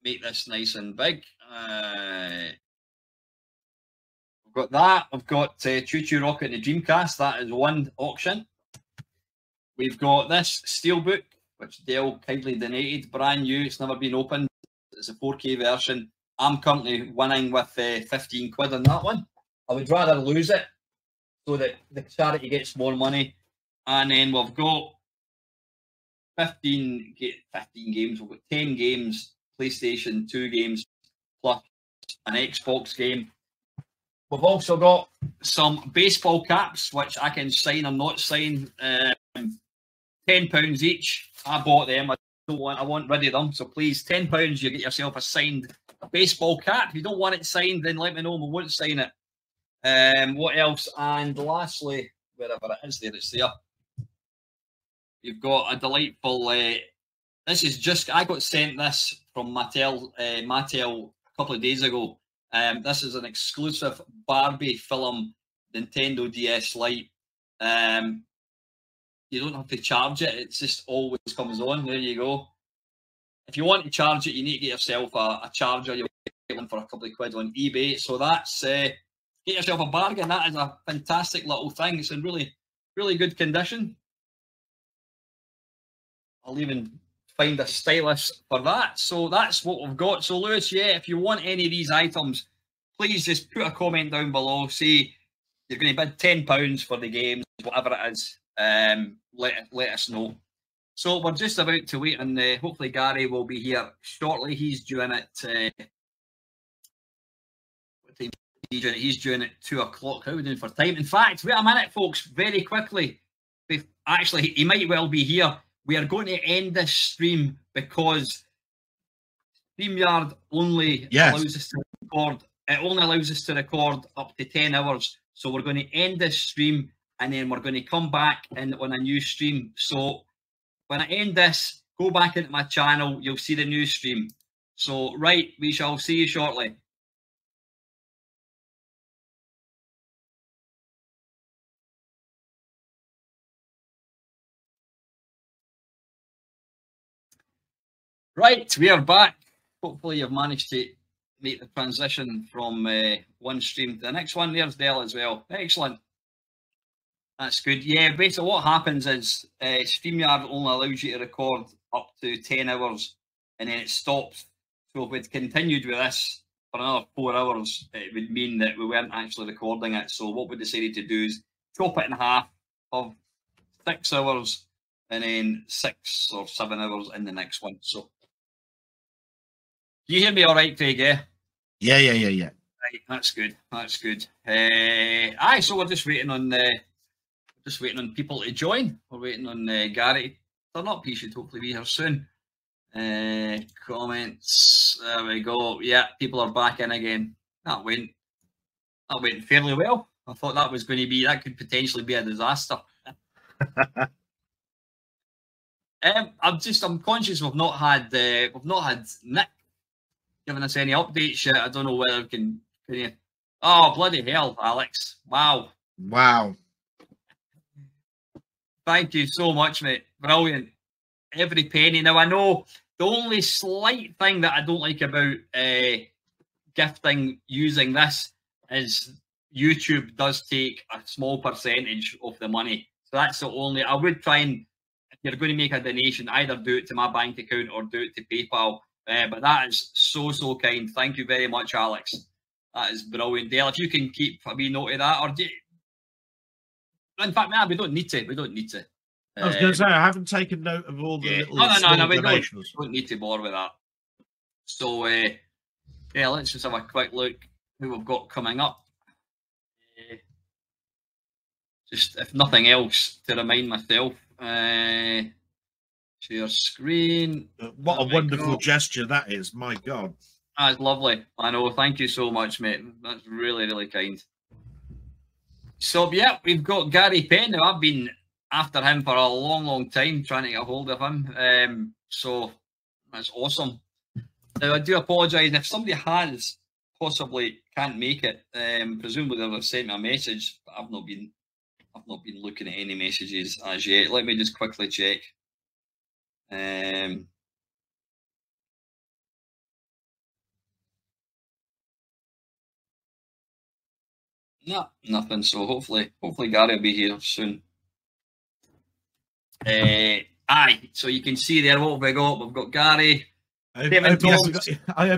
make this nice and big. We've got that. We've got Choo Choo Rocket and the Dreamcast. That is one auction. We've got this Steelbook, which Dale kindly donated, brand new. It's never been opened. It's a 4K version. I'm currently winning with 15 quid on that one. I would rather lose it so that the charity gets more money. And then we've got 15 games. We've got 10 games, PlayStation 2 games, plus an Xbox game. We've also got some baseball caps, which I can sign or not sign. £10 each. I bought them. I want rid of them. So please, £10, you get yourself a signed baseball cap. If you don't want it signed, then let me know and we won't sign it. What else? And lastly, wherever it is there, it's there. You've got a delightful. This is just. I got sent this from Mattel a couple of days ago. This is an exclusive Barbie film Nintendo DS Lite. You don't have to charge it. It just always comes on. There you go. If you want to charge it, you need to get yourself a charger. You'll get one for a couple of quid on eBay. So that's get yourself a bargain. That is a fantastic little thing. It's in really, really good condition. I'll even find a stylus for that. So that's what we've got. So Lewis, yeah, if you want any of these items, please just put a comment down below. Say you're going to bid £10 for the games, whatever it is. Let us know. So we're just about to wait, and hopefully Gary will be here shortly. He's due in at what time? He's due in at 2 o'clock. How are we doing for time? In fact, wait a minute, folks. Very quickly, actually, he might well be here. We are going to end this stream because StreamYard only allows us to record. It only allows us to record up to 10 hours. So we're going to end this stream and then we're going to come back on a new stream. So when I end this, go back into my channel. You'll see the new stream. So, right, we shall see you shortly. Right, we are back. Hopefully you've managed to make the transition from one stream to the next one. There's Dell as well. Excellent. That's good. Yeah, basically what happens is StreamYard only allows you to record up to 10 hours and then it stops. So if we'd continued with this for another 4 hours, it would mean that we weren't actually recording it. So what we decided to do is chop it in half of 6 hours and then 6 or 7 hours in the next one. So you hear me all right, Craig? Yeah. Yeah. Right, that's good. That's good. Aye, so we're just waiting on people to join. We're waiting on Gary to turn up. He should hopefully be here soon. Comments. There we go. Yeah, people are back in again. That went fairly well. I thought that was going to be, that could potentially be a disaster. I'm conscious we've not had Nick giving us any updates yet. I don't know whether we can you... Oh, bloody hell, Alex. Wow. Thank you so much, mate. Brilliant. Every penny. Now, I know the only slight thing that I don't like about gifting using this is YouTube does take a small percentage of the money. So that's the only, I would try and, if you're going to make a donation, either do it to my bank account or do it to PayPal. But that is so kind. Thank you very much, Alex. That is brilliant. Dale, if you can keep a wee note of that, or do you... In fact, man, we don't need to. I was going to say, I haven't taken note of all the little no, we don't need to bother with that. So, yeah, let's just have a quick look who we've got coming up. Just, if nothing else, to remind myself. Share screen. What a wonderful gesture that is. My God. That's lovely. I know. Thank you so much, mate. That's really kind. So, yeah, we've got Gary Penn. Now, I've been after him for a long time, trying to get a hold of him. So, that's awesome. Now, I do apologise if somebody has possibly can't make it. Presumably they'll have sent me a message, but I've not been looking at any messages as yet. Let me just quickly check. No, nothing. So hopefully Gary will be here soon. Aye, so you can see there what we got. We've got Gary. I hope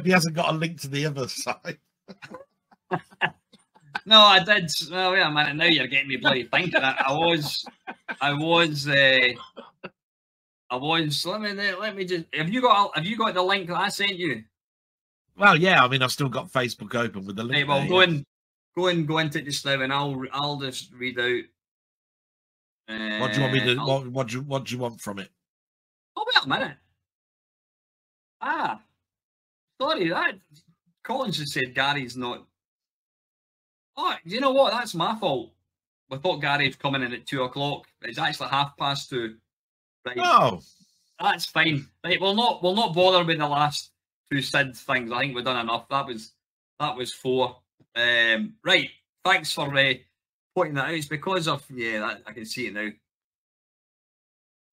he hasn't got a link to the other side. No, I did. Well, wait a minute. Now you're getting me bloody thinking. I was. Let me just. Have you got the link that I sent you? Well, yeah. I mean, I've still got Facebook open with the link. Right, well, go into it just now, and I'll just read out. What do you want me to? What do you want from it? Oh, wait a minute. Sorry, that Collins just said Gary's not. Oh, you know what? That's my fault. We thought Gary was coming in at 2 o'clock. It's actually 2:30. Right. Oh, that's fine. Right, we'll not bother with the last two SID things. I think we've done enough. That was 4. Right. Thanks for pointing that out. It's because of I can see it now.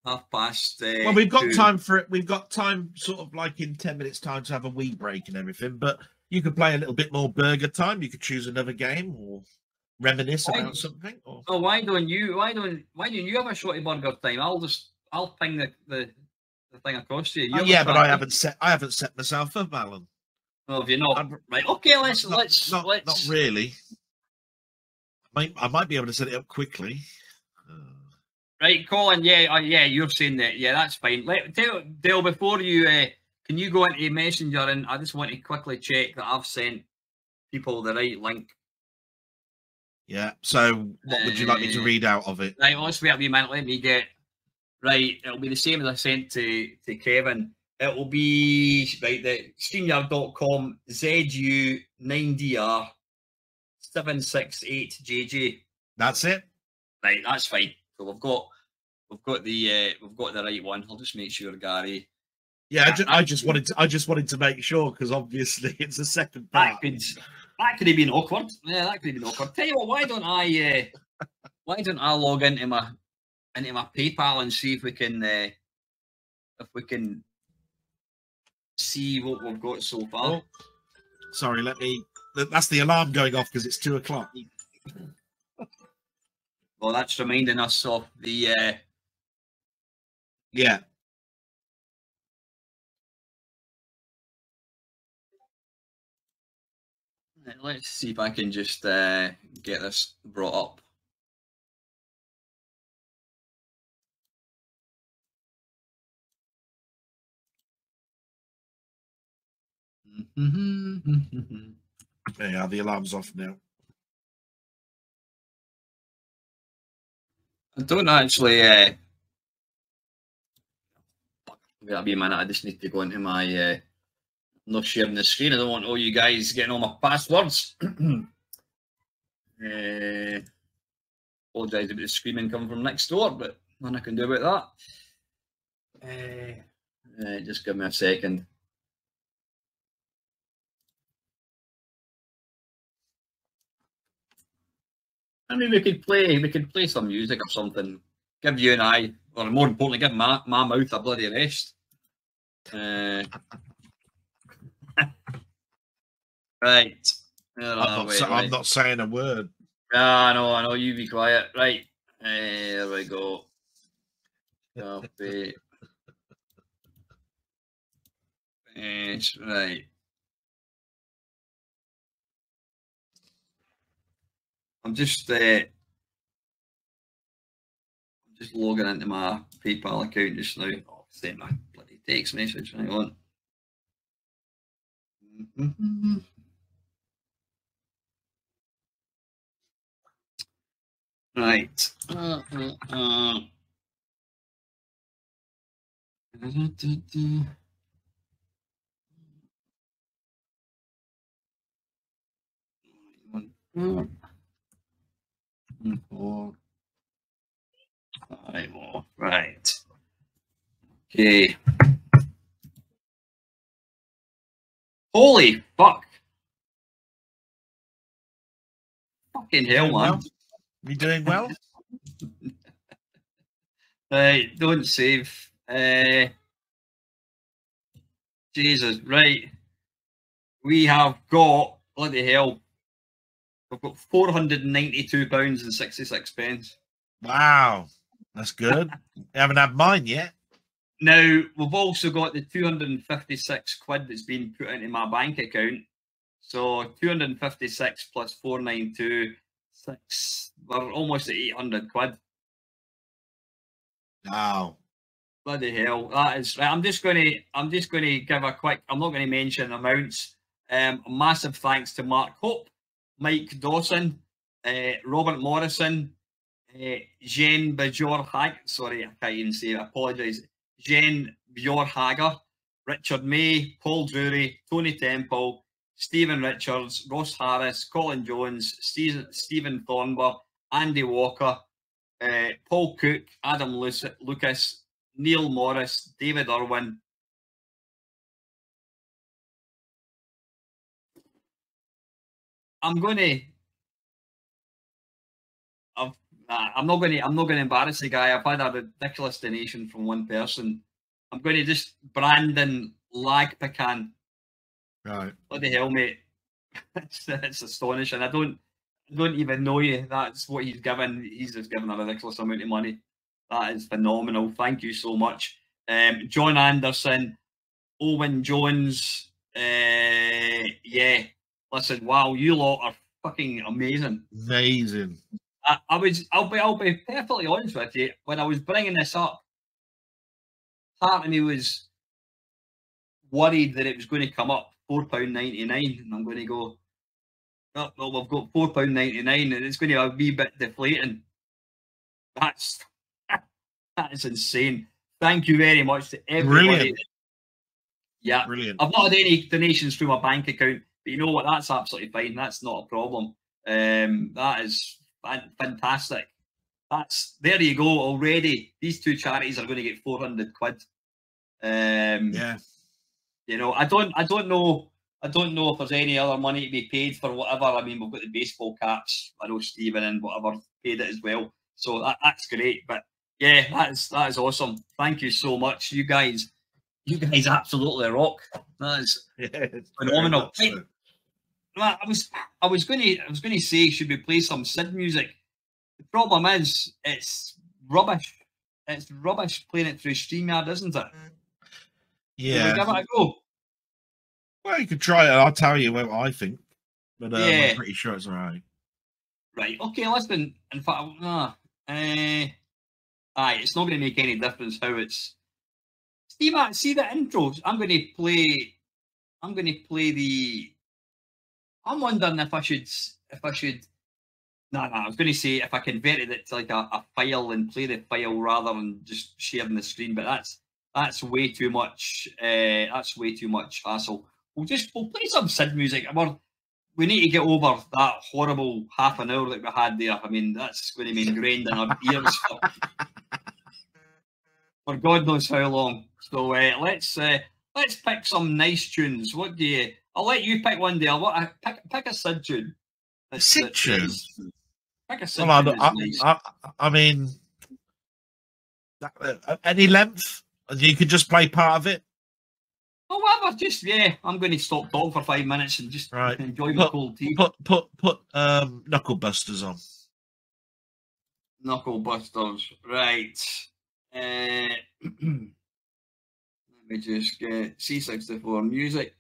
2:30. Well, we've got time for it. We've got time, sort of like in 10 minutes' time, to have a wee break and everything. But you could play a little bit more burger time. You could choose another game or reminisce about something. Or... Oh, why don't you have a shorty burger time? I'll ping the thing across to you. Yeah, but I haven't set myself up, Alan. Oh, have you not? Right. Okay, let's not really. I might be able to set it up quickly. Right, Colin. Yeah, you're saying that. Yeah, that's fine. Dale, before you, can you go into Messenger, and I just want to quickly check that I've sent people the right link. Yeah. So, what would you like me to read out of it? Right. Well, let's wait a wee minute. Let me get. Right. It'll be the same as I sent to Kevin. It will be right the StreamYard.com ZU9DR 768JJ. That's it. Right, that's fine. So we've got the right one. I'll just make sure, Gary. Yeah, I just wanted to make sure, because obviously it's the second part. That could have been awkward. Yeah, that could have been awkward. Tell you what, why don't I log into my PayPal and see if we can see what we've got so far. Oh, sorry, that's the alarm going off because it's 2 o'clock. Well, that's reminding us of the yeah. Let's see if I can just get this brought up. Yeah, the alarm's off now. I don't actually. That'll be a minute. I just need to go into my. Not sharing the screen. I don't want all you guys getting all my passwords. Apologise about the screaming coming from next door, but nothing I can do about that. Just give me a second. I mean, we could play some music or something. Give you and I, or more importantly, give my mouth a bloody rest. Right. I'm not saying a word. I know. You be quiet. Right. There we go. Copy. Yes, right. I'm just logging into my PayPal account just now. Oh, send my bloody text message. Hang on. Right. Right. Okay. Holy fuck. Fucking hell, man. You doing well? Right, don't save. Jesus, right. We have got, bloody hell, we've got £492.66. Wow, that's good. You haven't had mine yet. Now, we've also got the 256 quid that's been put into my bank account. So 256 plus 492, 6. We're almost at 800 quid. Wow. Bloody hell. That is right. I'm just gonna give a quick, I'm not gonna mention amounts. A massive thanks to Mark Hope, Mike Dawson, Robert Morrison, Jen Bajor sorry, I can't even say it, I apologise. Jen Bjorhager, Richard May, Paul Drury, Tony Temple, Stephen Richards, Ross Harris, Colin Jones, Stephen Thornber, Andy Walker, Paul Cook, Adam Lucas, Neil Morris, David Irwin. I'm not going to embarrass the guy. I've had a ridiculous donation from one person. I'm going to just Brandon Lagpican. Right. What the hell, mate? It's astonishing. I don't even know you. That's what he's given. He's just given a ridiculous amount of money. That is phenomenal. Thank you so much. John Anderson, Owen Jones. Yeah. Listen, wow, you lot are fucking amazing. Amazing. I'll be perfectly honest with you. When I was bringing this up, part of me was worried that it was going to come up £4.99, and I'm going to go, oh, well, we've got £4.99, and it's going to be a wee bit deflating. That is insane. Thank you very much to everybody. Brilliant. Yeah, brilliant. I've not had any donations through my bank account, but you know what? That's absolutely fine. That's not a problem. That is fantastic. There you go already. These two charities are going to get 400 quid. Yeah. You know, I don't know if there's any other money to be paid for whatever. I mean, we've got the baseball caps. I know Stephen and whatever paid it as well. So that's great. But yeah, that is awesome. Thank you so much. You guys absolutely rock. That is phenomenal. Hey, I was going to say, should we play some SID music? The problem is it's rubbish. It's rubbish playing it through StreamYard, isn't it? Yeah. Give it a go. Well, you could try it. I'll tell you what I think. But yeah. I'm pretty sure it's all right. Right. Okay, listen. In fact, it's not going to make any difference how it's. Steve, see the intro. I'm going to play the. I'm wondering if I should. No, I was going to say if I converted it to like a file and play the file rather than just sharing the screen, but that's way too much. That's way too much hassle. We'll play some SID music. We need to get over that horrible half an hour that we had there. I mean, that's going to be ingrained in our ears for God knows how long. So let's pick some nice tunes. What do you? I'll let you pick one, Dale. Pick a SID tune. A SID tune. Pick a SID tune. Nice. I mean, any length, and you could just play part of it. Oh, whatever. Just I'm going to stop talking for 5 minutes and just enjoy my cold tea. Put Knuckle Busters on. Knuckle Busters, right? Let me just get C64 music,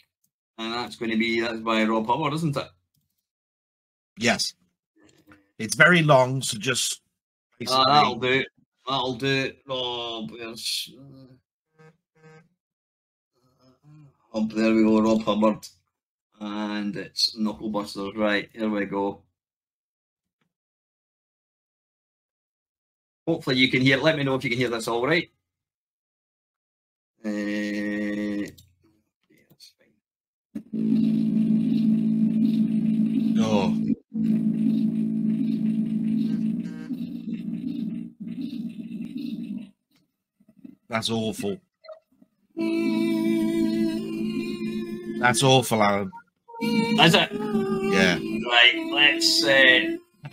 and that's by Rob Hubbard, isn't it? Yes. It's very long, so just basically... that'll do it. That'll do it. Rob, there we go, Rob Hubbard. And it's Knuckle Busters. Right, here we go. Hopefully you can hear. Let me know if you can hear this all right. That's fine. Oh. That's awful. That's awful, Alan. Is it? Yeah. Right, let's...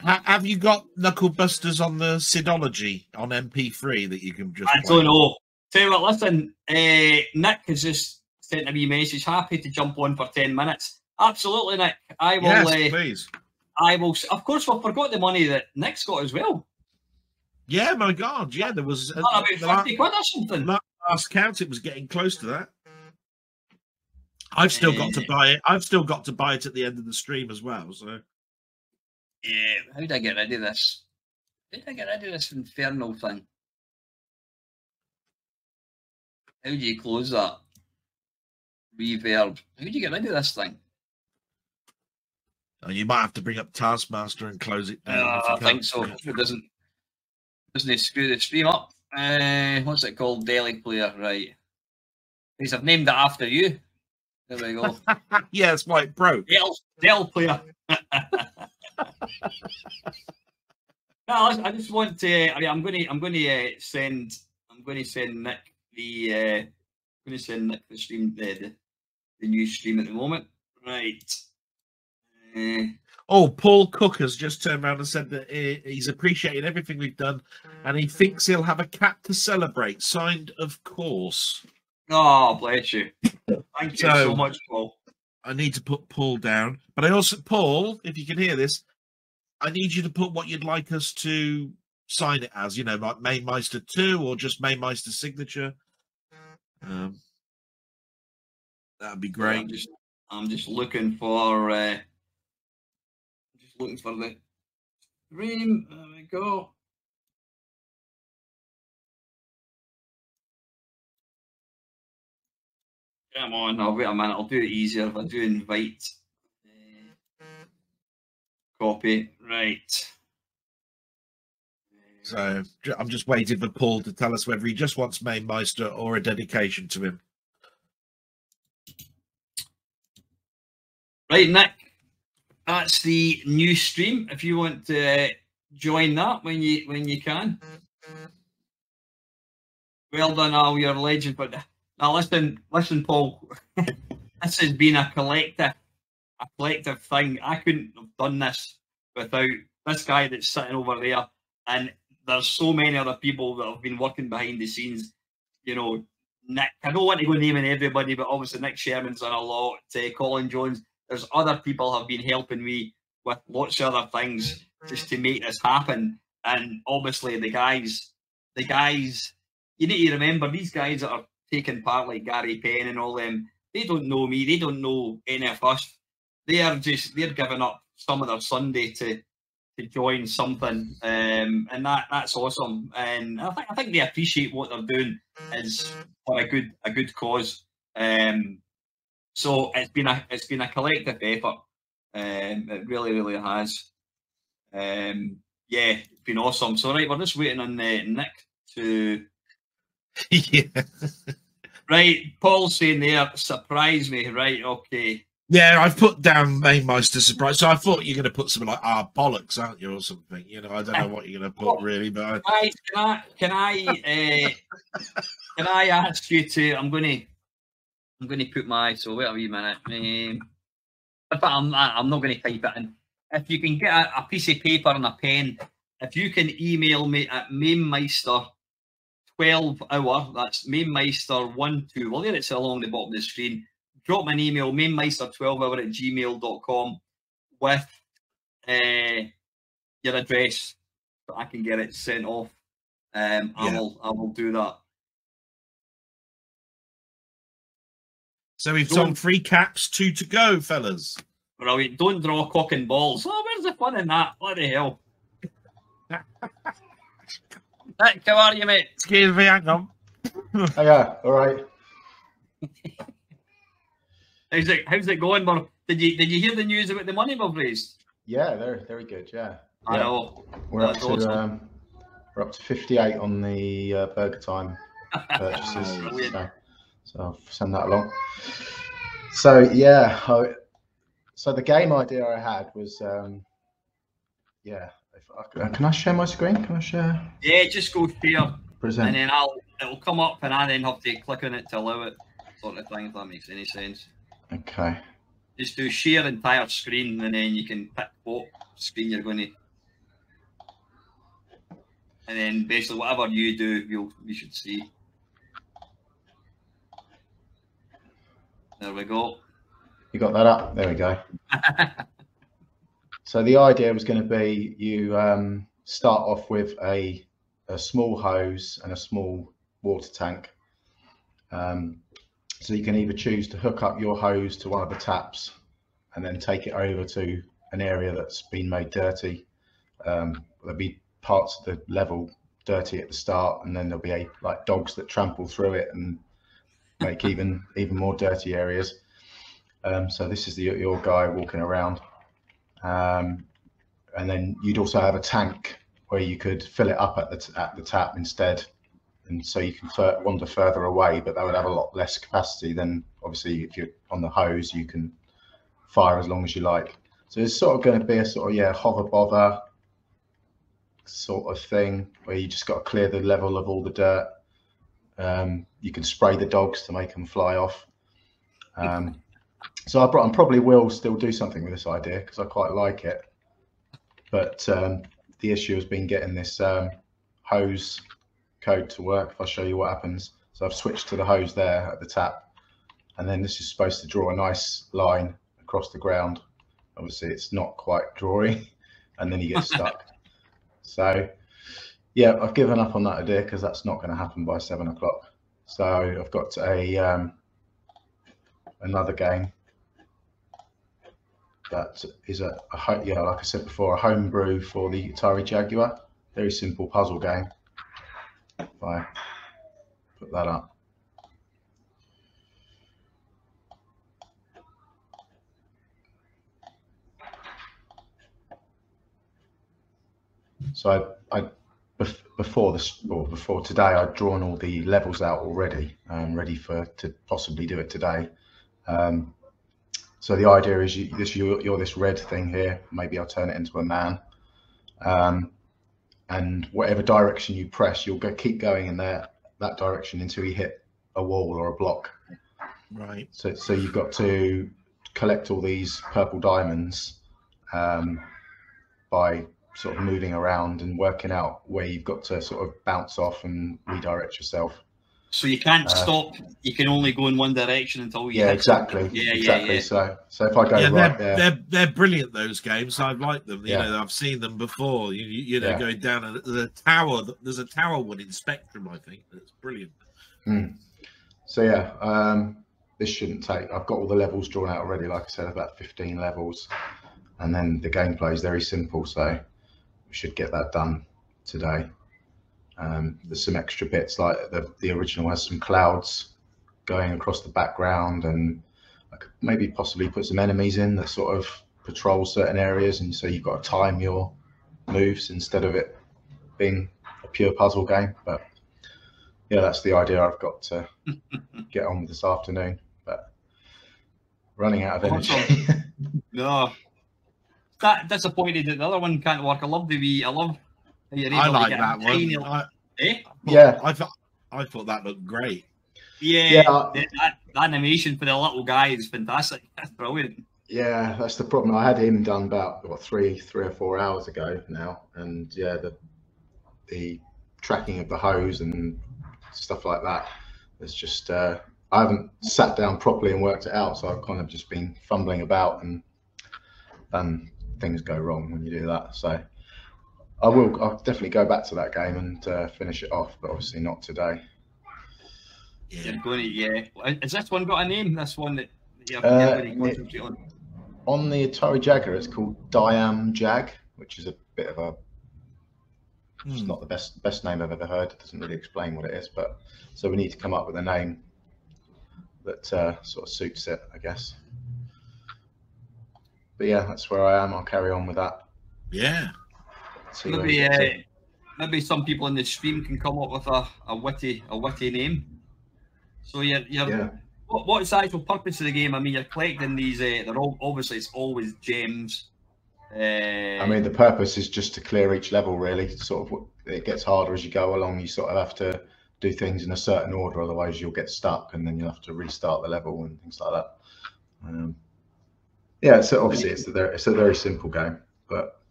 have you got Knuckle Busters on the Sidology on MP3 that you can just I don't know. Tell you what, listen, Nick has just sent a wee message. Happy to jump on for 10 minutes. Absolutely, Nick. I will... Yes, please. I will... Of course, we forgot the money that Nick's got as well. Yeah, my God. Yeah, there was... about 50 quid or something. Last count, it was getting close to that. I've still got to buy it. I've still got to buy it at the end of the stream as well. So, yeah. How did I get rid of this? How did I get rid of this infernal thing? How do you close that? Reverb. How do you get rid of this thing? You might have to bring up Taskmaster and close it down. I think so. It doesn't screw the stream up. What's it called? Daily Player, right? Because I've named it after you. There we go. Yeah, it's why it broke. Dell Player. No, I just want to. I'm going to send Nick the stream, the new stream at the moment. Right. Paul Cook has just turned around and said that he's appreciated everything we've done, and he thinks he'll have a cat to celebrate. Signed, of course. Oh, bless you. Thank you so much, Paul. I need to put Paul down. But I also, Paul, if you can hear this, I need you to put what you'd like us to sign it as, like Mamemeister 2 or just Mamemeister signature. That'd be great. I'm just looking for the stream. There we go. Come on, I'll wait a minute. I'll do it easier if I do invite. Copy. Right. So I'm just waiting for Paul to tell us whether he just wants Mamemeister or a dedication to him. Right, Nick, that's the new stream. If you want to join that when you can. Well done, Al, you're a legend. But now listen, Paul. This has been a collective thing. I couldn't have done this without this guy that's sitting over there. And there's so many other people that have been working behind the scenes. You know, Nick, I don't want to go naming everybody, but obviously Nick Sherman's done a lot. Colin Jones, there's other people have been helping me with lots of other things just to make this happen. And obviously the guys, you need to remember these guys that are taking part, like Gary Penn and all them, they don't know me, they don't know any of us. They're giving up some of their Sunday to join something, and that's awesome. And I think they appreciate what they're doing is for a good cause. So it's been a collective effort. It really has. Yeah, it's been awesome. So right, we're just waiting on Nick to. Yeah. Right, Paul's saying there, surprise me. Right, okay. Yeah, I've put down Mamemeister surprise. So I thought you're going to put something like bollocks, aren't you, or something? You know, I don't know what you're going to put really, but can I ask you to? I'm going to put my. So wait a wee minute. But I'm not going to type it in. If you can get a piece of paper and a pen, if you can email me at Mamemeister 12-hour, that's Mamemeister 12. Well, there it's along the bottom of the screen. Drop me an email, mamemeister12-hour@gmail.com with your address so I can get it sent off. I will do that. So we've sold 3 caps, 2 to go, fellas. Brilliant. Don't draw cock and balls. Oh, where's the fun in that? What the hell? Nick, how are you, mate? Excuse me, hang on. Oh, yeah, all right. How's it going, Mark? Did you hear the news about the money we've raised? Yeah, very good. Yeah, I know. We're up to 58 on the Burger Time purchases. So I'll send that along. So yeah, so the game idea I had was can I share my screen? Can I share? Yeah, just go share. Present. And then it'll come up and I then have to click on it to allow it, sort of thing, if that makes any sense. Okay. Just do share entire screen and then you can pick what screen you're going to. And then basically whatever you do, we should see. There we go. You got that up? There we go. So the idea was going to be you start off with a small hose and a small water tank. So you can either choose to hook up your hose to one of the taps and then take it over to an area that's been made dirty. There'll be parts of the level dirty at the start, and then there'll be like dogs that trample through it and make even more dirty areas. So this is your guy walking around. And then you'd also have a tank where you could fill it up at the tap instead, and so you can wander further away, but that would have a lot less capacity than obviously if you're on the hose you can fire as long as you like. So it's sort of going to be a sort of hover bother sort of thing where you just got to clear the level of all the dirt. You can spray the dogs to make them fly off. So I probably will still do something with this idea because I quite like it, but the issue has been getting this hose code to work. If I show you what happens, so I've switched to the hose there at the tap, and then this is supposed to draw a nice line across the ground. Obviously it's not quite drawing, and then you get stuck. So yeah, I've given up on that idea because that's not going to happen by 7 o'clock. So I've got another game that is like I said before, a homebrew for the Atari Jaguar. Very simple puzzle game. If I put that up. So before today, I'd drawn all the levels out already, ready to possibly do it today. So the idea is you're this red thing here. Maybe I'll turn it into a man, and whatever direction you press, you'll keep going in that direction until you hit a wall or a block. Right. So you've got to collect all these purple diamonds by sort of moving around and working out where you've got to sort of bounce off and redirect yourself. So you can't stop. You can only go in one direction until you. Yeah, exactly. Yeah. So if I go right there, they're brilliant. Those games, I've liked them. You Yeah. know, I've seen them before. You know, Yeah. going down and there's a tower. There's a tower one in Spectrum, I think. That's brilliant. So yeah, this shouldn't take. I've got all the levels drawn out already. Like I said, about 15 levels, and then the gameplay is very simple. So we should get that done today. There's some extra bits, like the original has some clouds going across the background, and I could maybe possibly put some enemies in that sort of patrol certain areas, and so you've got to time your moves instead of it being a pure puzzle game. But yeah, that's the idea I've got to get on with this afternoon, but running out of energy. No, that disappointed that the other one can't work. I love I like that one. Yeah, I thought that looked great. Yeah, that animation for the little guy is fantastic. That's brilliant. Yeah, that's the problem. I had him done about three or 4 hours ago now, and yeah, the tracking of the hose and stuff like that. It's just I haven't sat down properly and worked it out, so I've kind of just been fumbling about, and then things go wrong when you do that. So I'll definitely go back to that game and finish it off, but obviously not today. Yeah. You're going to, yeah. Has this one got a name? This one that you're going to concentrate on? On the Atari Jagger, it's called Diam Jag, which is a bit of a. It's not the best name I've ever heard. It doesn't really explain what it is, but so we need to come up with a name that sort of suits it, I guess. But yeah, that's where I am. I'll carry on with that. Yeah. Maybe some people in the stream can come up with a witty name. So what's the actual purpose of the game? I mean, you're collecting these. They're all obviously it's always gems. I mean, the purpose is just to clear each level. Really, sort of. It gets harder as you go along. You sort of have to do things in a certain order, otherwise you'll get stuck, and then you'll have to restart the level and things like that. Yeah, so obviously it's a very simple game, but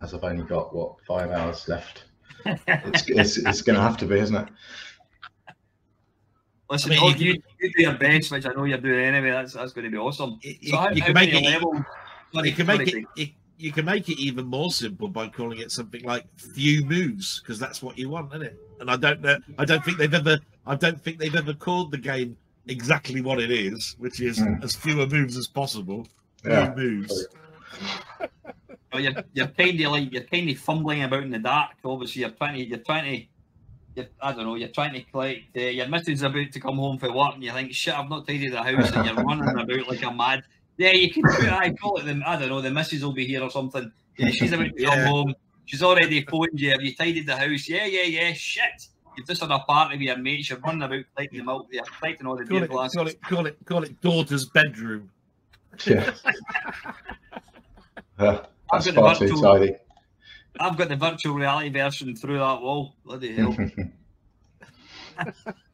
as I've only got 5 hours left, it's going to have to be, isn't it? Listen, you do your best, which I know you're doing anyway. That's going to be awesome. You can make it even more simple by calling it something like few moves, because that's what you want, isn't it? And I don't think they've ever called the game exactly what it is, which is as fewer moves as possible. Yeah. Few moves. Well, you're kind of fumbling about in the dark. Obviously, you're trying to collect. Your missus is about to come home from work, and you think, "Shit, I've not tidied the house," and you're running about like a mad. Yeah, you can do it. I call it them. I don't know. The missus will be here or something. Yeah, she's about to come home. She's already phoned you. Have you tidied the house? Yeah. Shit. You've just had a party with your mates. You're running about collecting them out. You're collecting all the beer glasses. Call it daughter's bedroom. Yeah. That's far too tidy. I've got the virtual reality version through that wall. Bloody hell.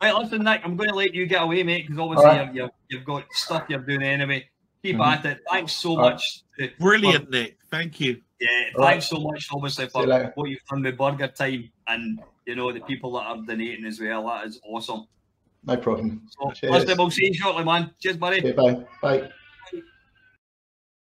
Right, listen, Nick, I'm going to let you get away, mate, because obviously you've got stuff you're doing anyway. Keep at it. Thanks so much. Brilliant, Nick. Thank you. Yeah, thanks so much, obviously, for what you've done with Burger Time, and the people that are donating as well. That is awesome. No problem. So, listen, we'll see you shortly, man. Cheers, buddy. Okay, bye.